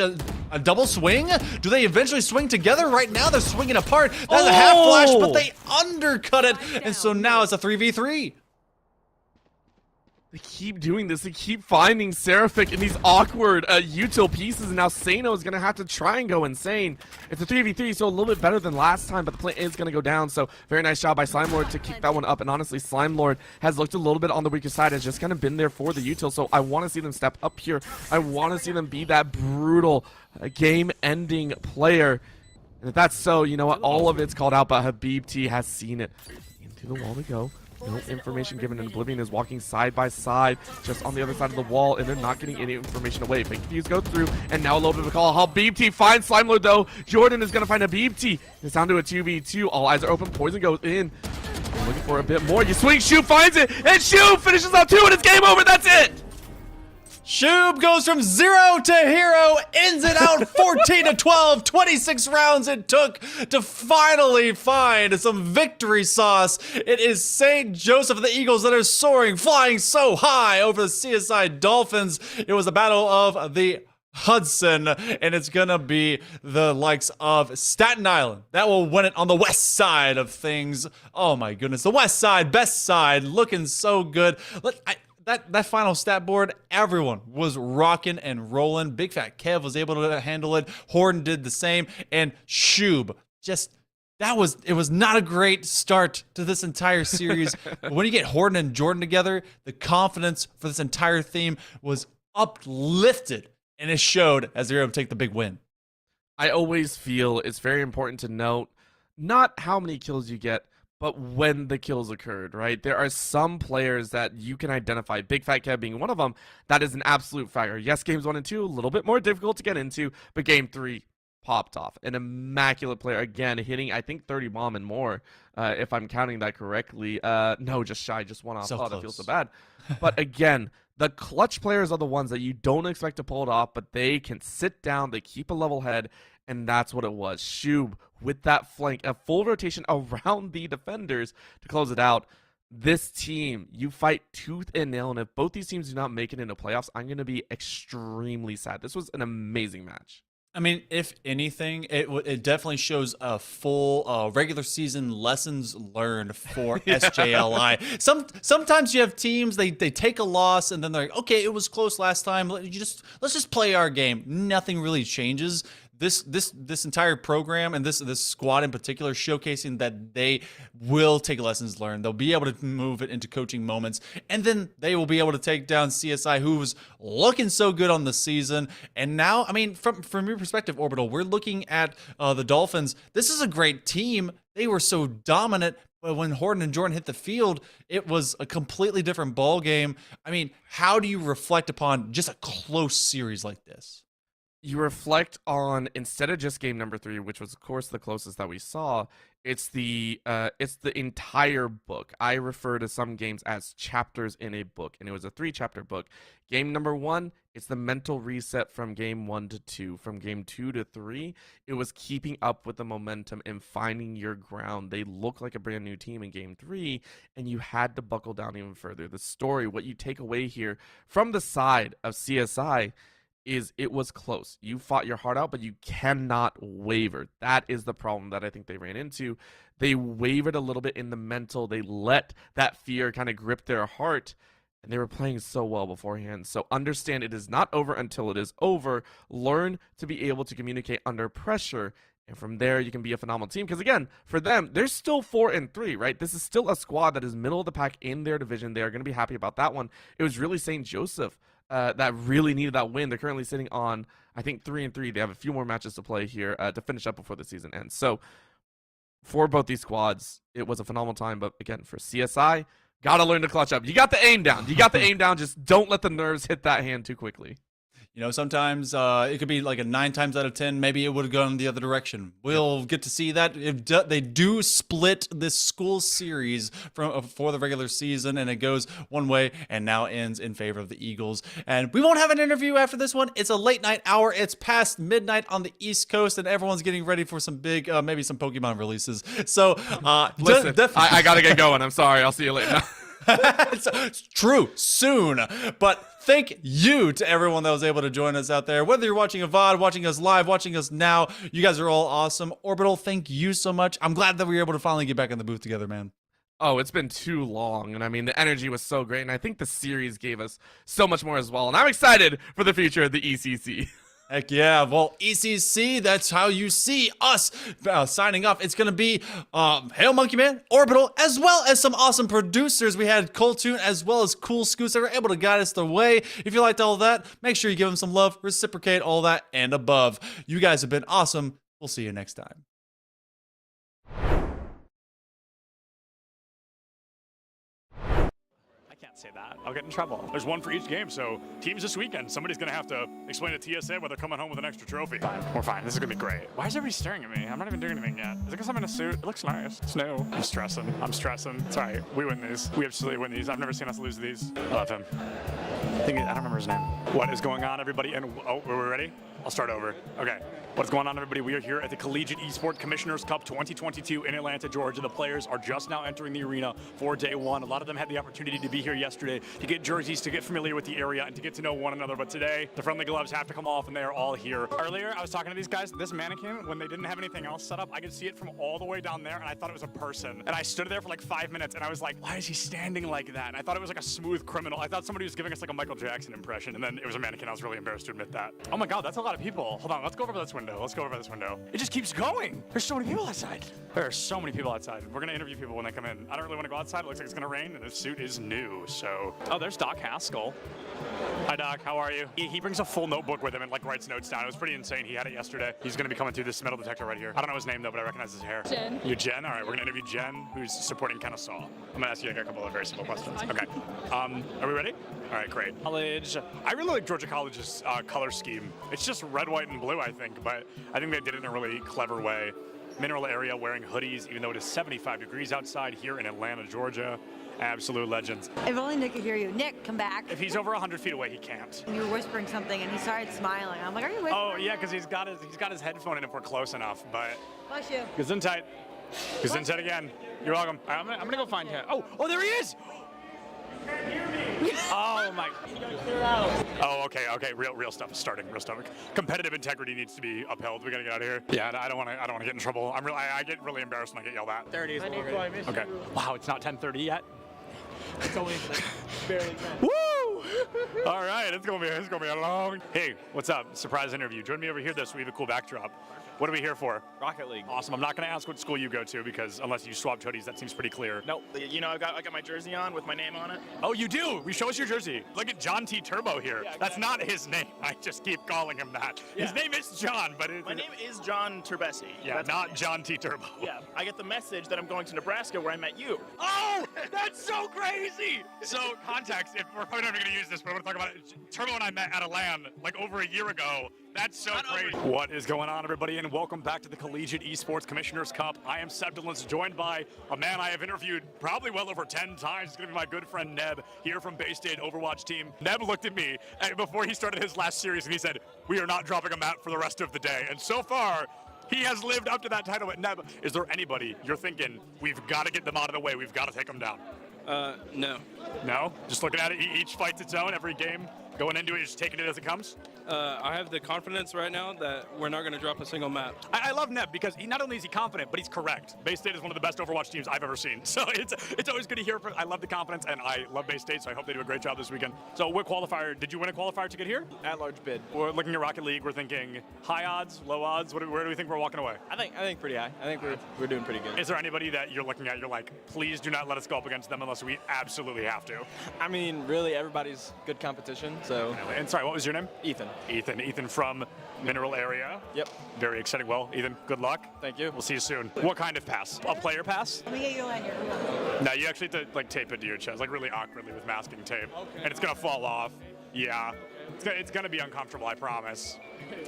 a double swing. Do they eventually swing together? Right now, they're swinging apart. That's a half flash, but they undercut it, and so now it's a 3v3. They keep doing this. They keep finding Seraphic in these awkward util pieces, and now Sano is going to have to try and go insane. It's a 3v3, so a little bit better than last time, but the play is going to go down, so very nice job by Slime Lord to kick that one up, and honestly, Slime Lord has looked a little bit on the weaker side, has just kind of been there for the util, so I want to see them step up here. I want to see them be that brutal game-ending player. And if that's so, you know what? All of it's called out, but Habib T has seen it. Into the wall to go. No information given, and Oblivion is walking side by side, just on the other side of the wall, and they're not getting any information away. Fake Fuse go through, and now a little bit of a call. Habib T finds Slime Lord, though. Jordan is going to find Habib T. It's down to a 2v2. All eyes are open. Poison goes in. They're looking for a bit more. You swing, Shoop finds it, and Shoop finishes out 2, and it's game over. That's it. Shub goes from 0 to hero, ends it out 14-12, 26 rounds it took to finally find some victory sauce. It is St. Joseph of the Eagles that are soaring, flying so high over the CSI Dolphins. It was a battle of the Hudson, and it's gonna be the likes of Staten Island that will win it on the west side of things. Oh my goodness, the west side, best side, looking so good. That final stat board, everyone was rocking and rolling. Big Fat Kev was able to handle it. Horden did the same, and Shub just it was not a great start to this entire series. When you get Horden and Jordan together, the confidence for this entire theme was uplifted, and it showed as they were able to take the big win. I always feel it's very important to note not how many kills you get, but when the kills occurred, right? There are some players that you can identify, Big Fat Kev being one of them, that is an absolute fire. Yes, games 1 and 2, a little bit more difficult to get into, but game 3, popped off. An immaculate player, again, hitting, I think, 30 bomb and more, if I'm counting that correctly. No, just shy, just one off. So that close. feels so bad. But again, the clutch players are the ones that you don't expect to pull it off, but they can sit down, they keep a level head, and that's what it was. Shub with that flank, a full rotation around the defenders to close it out. This team, you fight tooth and nail, and if both these teams do not make it into playoffs, I'm going to be extremely sad. This was an amazing match. I mean, if anything, it definitely shows a full regular season lessons learned for SJLI. Sometimes you have teams, they take a loss and then they're like, okay, it was close last time. Let's just play our game. Nothing really changes. This entire program and this squad in particular showcasing that they will take lessons learned. They'll be able to move it into coaching moments, and then they will be able to take down CSI, who was looking so good on the season. And now, I mean, from your perspective, Orbital, we're looking at the Dolphins. This is a great team. They were so dominant. But when Horton and Jordan hit the field, it was a completely different ball game. I mean, how do you reflect upon just a close series like this? You reflect on, instead of just game number 3, which was of course the closest that we saw, it's the entire book. I refer to some games as chapters in a book, and it was a 3-chapter book. Game number 1, it's the mental reset from game 1 to 2. From game 2 to 3, it was keeping up with the momentum and finding your ground. They look like a brand new team in game 3, and you had to buckle down even further. The story, what you take away here from the side of CSI, is it was close. You fought your heart out, but you cannot waver. That is the problem that I think they ran into. They wavered a little bit in the mental. They let that fear kind of grip their heart, and they were playing so well beforehand. So understand it is not over until it is over. Learn to be able to communicate under pressure, and from there you can be a phenomenal team. Because again, for them, they're still 4-3, right? This is still a squad that is middle of the pack in their division. They are going to be happy about that one. It was really St. Joseph that really needed that win. They're currently sitting on, I think, 3-3. They have a few more matches to play here to finish up before the season ends. So for both these squads, it was a phenomenal time. But again, for CSI, gotta learn to clutch up. You got the aim down. Just don't let the nerves hit that hand too quickly. You know, sometimes it could be like a 9 times out of 10, maybe it would have gone the other direction. We'll get to see that. If they do split this school series for the regular season, and it goes one way and now ends in favor of the Eagles. And we won't have an interview after this one. It's a late night hour. It's past midnight on the East Coast, and everyone's getting ready for some big, maybe some Pokemon releases. So, listen, I gotta get going. I'm sorry. I'll see you later. It's true, soon. But thank you to everyone that was able to join us out there. Whether you're watching a VOD, watching us live, watching us now, you guys are all awesome. Orbital, thank you so much. I'm glad that we were able to finally get back in the booth together, man. Oh, it's been too long. And I mean, the energy was so great. And I think the series gave us so much more as well. And I'm excited for the future of the ECC. Heck yeah. Well, ECC, that's how you see us signing off. It's going to be Hail Monkey Man, Orbital, as well as some awesome producers. We had Coltoon as well as Cool Scoots that were able to guide us the way. If you liked all of that, make sure you give them some love, reciprocate all that and above. You guys have been awesome. We'll see you next time. Say that. I'll get in trouble. There's one for each game, so teams this weekend, somebody's going to have to explain to TSA why they're coming home with an extra trophy. Fine. We're fine. This is going to be great. Why is everybody staring at me? I'm not even doing anything yet. Is it because I'm in a suit? It looks nice. It's new. I'm stressing. It's all right. We win these. We absolutely win these. I've never seen us lose these. I love him. I don't remember his name. What is going on, everybody? And oh, are we ready? I'll start over. Okay. What's going on, everybody? We are here at the Collegiate Esports Commissioners Cup 2022 in Atlanta, Georgia. The players are just now entering the arena for day one. A lot of them had the opportunity to be here yesterday to get jerseys, to get familiar with the area, and to get to know one another. But today, the friendly gloves have to come off, and they are all here. Earlier, I was talking to these guys. This mannequin, when they didn't have anything else set up, I could see it from all the way down there, and I thought it was a person. And I stood there for like 5 minutes, and I was like, why is he standing like that? And I thought it was like a smooth criminal. I thought somebody was giving us like a Michael Jackson impression, and then it was a mannequin. I was really embarrassed to admit that. Oh my God, that's a lot of people. Hold on, let's go over this window. It just keeps going. There's so many people outside. There are so many people outside. We're gonna interview people when they come in. I don't really want to go outside. It looks like it's gonna rain, and this suit is new. So, oh, there's Doc Haskell. Hi, Doc. How are you? He brings a full notebook with him and like writes notes down. It was pretty insane. He had it yesterday. He's gonna be coming through this metal detector right here. I don't know his name though, but I recognize his hair. Jen. You Jen? All right, we're gonna interview Jen, who's supporting Kennesaw. I'm gonna ask you a couple of very simple questions. Okay. Are we ready? All right, great. College. I really like Georgia College's color scheme. It's just red, white, and blue, I think, but I think they did it in a really clever way. Mineral area wearing hoodies, even though it is 75 degrees outside here in Atlanta, Georgia. Absolute legends. If only Nick could hear you. Nick, come back. If he's over 100 feet away, he can't. You were whispering something, and he started smiling. I'm like, are you whispering? Oh yeah, because he's got his headphone in if we're close enough. But Bless you. Gesundheit. Gesundheit again. You're welcome. I'm gonna go find him. Oh, there he is. Oh my. Oh, okay. Real stuff is starting. Real stuff. Competitive integrity needs to be upheld. We gotta get out of here. Yeah, I don't want to get in trouble. I get really embarrassed when I get yelled at. 30 is Okay. Wow, it's not 10:30 yet. It's only barely 10. Woo! All right, it's gonna be a long. Hey, what's up? Surprise interview. Join me over here, though, so we have a cool backdrop. What are we here for? Rocket League. Awesome. I'm not going to ask what school you go to because unless you swapped hoodies, that seems pretty clear. No, you know I got my jersey on with my name on it. Oh, you do? Show us your jersey. Look at John T. Turbo here. Yeah, That's not his name. I just keep calling him that. Yeah. His name is John, but my name is John Turbesi. Yeah, That's not John T. Turbo. Yeah, I get the message that I'm going to Nebraska where I met you. Oh, that's so crazy. So context, if we're probably never going to use this, but we're going to talk about it. Turbo and I met at a LAN like over a year ago. That's so crazy. What is going on, everybody, and welcome back to the Collegiate Esports Commissioner's Cup. I am Seb Dillons, joined by a man I have interviewed probably well over 10 times. It's going to be my good friend Neb, here from Bay State Overwatch team. Neb looked at me before he started his last series, and he said, "We are not dropping a map for the rest of the day." And so far, he has lived up to that title. But Neb, is there anybody you're thinking, we've got to get them out of the way, we've got to take them down? No. No? Just looking at it, each fight's its own, every game, going into it, just taking it as it comes? I have the confidence right now that we're not going to drop a single map. I love Neb because not only is he confident, but he's correct. Bay State is one of the best Overwatch teams I've ever seen. So it's always good to hear. I love the confidence, and I love Bay State, so I hope they do a great job this weekend. So what qualifier, did you win a qualifier to get here? At-large bid. We're looking at Rocket League, we're thinking high odds, low odds, where do we think we're walking away? I think pretty high. I think we're doing pretty good. Is there anybody that you're looking at, you're like, please do not let us go up against them unless we absolutely have to? I mean, really, everybody's good competition, so. And sorry, what was your name? Ethan. Ethan from Mineral Area. Yep. Very exciting. Well, Ethan, good luck. Thank you. We'll see you soon. What kind of pass? A player pass? Let me get your lanyard. No, you actually have to like tape it to your chest, like really awkwardly with masking tape. Okay. And it's gonna fall off. Yeah. It's gonna be uncomfortable, I promise.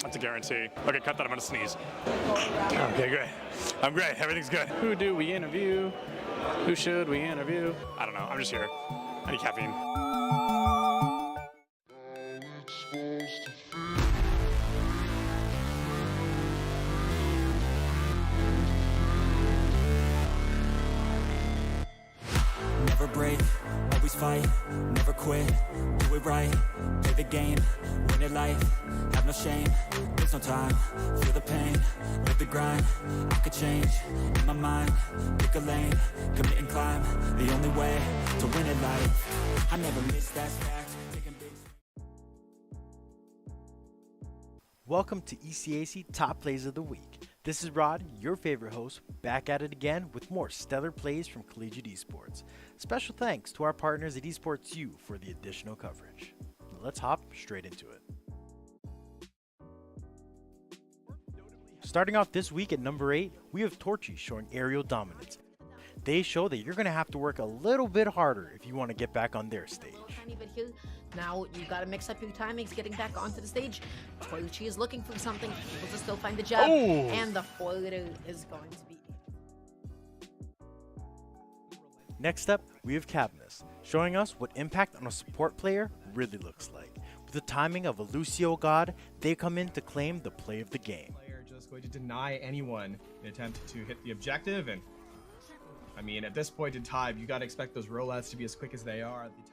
That's a guarantee. Okay, cut that, I'm gonna sneeze. Okay, good. I'm great, everything's good. Who do we interview? Who should we interview? I don't know, I'm just here. I need caffeine. Never break, always fight, never quit, do it right, play the game, win it life, have no shame, there's no time, feel the pain, live the grind, I could change, in my mind, pick a lane, commit and climb, the only way to win it life, I never miss, that's fact, taking big. Welcome to ECAC Top Plays of the Week. This is Rod, your favorite host, back at it again with more stellar plays from Collegiate Esports. Special thanks to our partners at Esports U for the additional coverage. Let's hop straight into it. Starting off this week at number 8, we have Torchy showing aerial dominance. They show that you're going to have to work a little bit harder if you want to get back on their stage. Tiny bit here. Now you gotta mix up your timings getting back onto the stage. Torchy is looking for something, able to still find the jab, and the foiler is going to be. Next up, we have Cavness, showing us what impact on a support player really looks like. With the timing of a Lucio God, they come in to claim the play of the game. Player just going to deny anyone an attempt to hit the objective, and I mean, at this point in time, you gotta expect those rollouts to be as quick as they are. The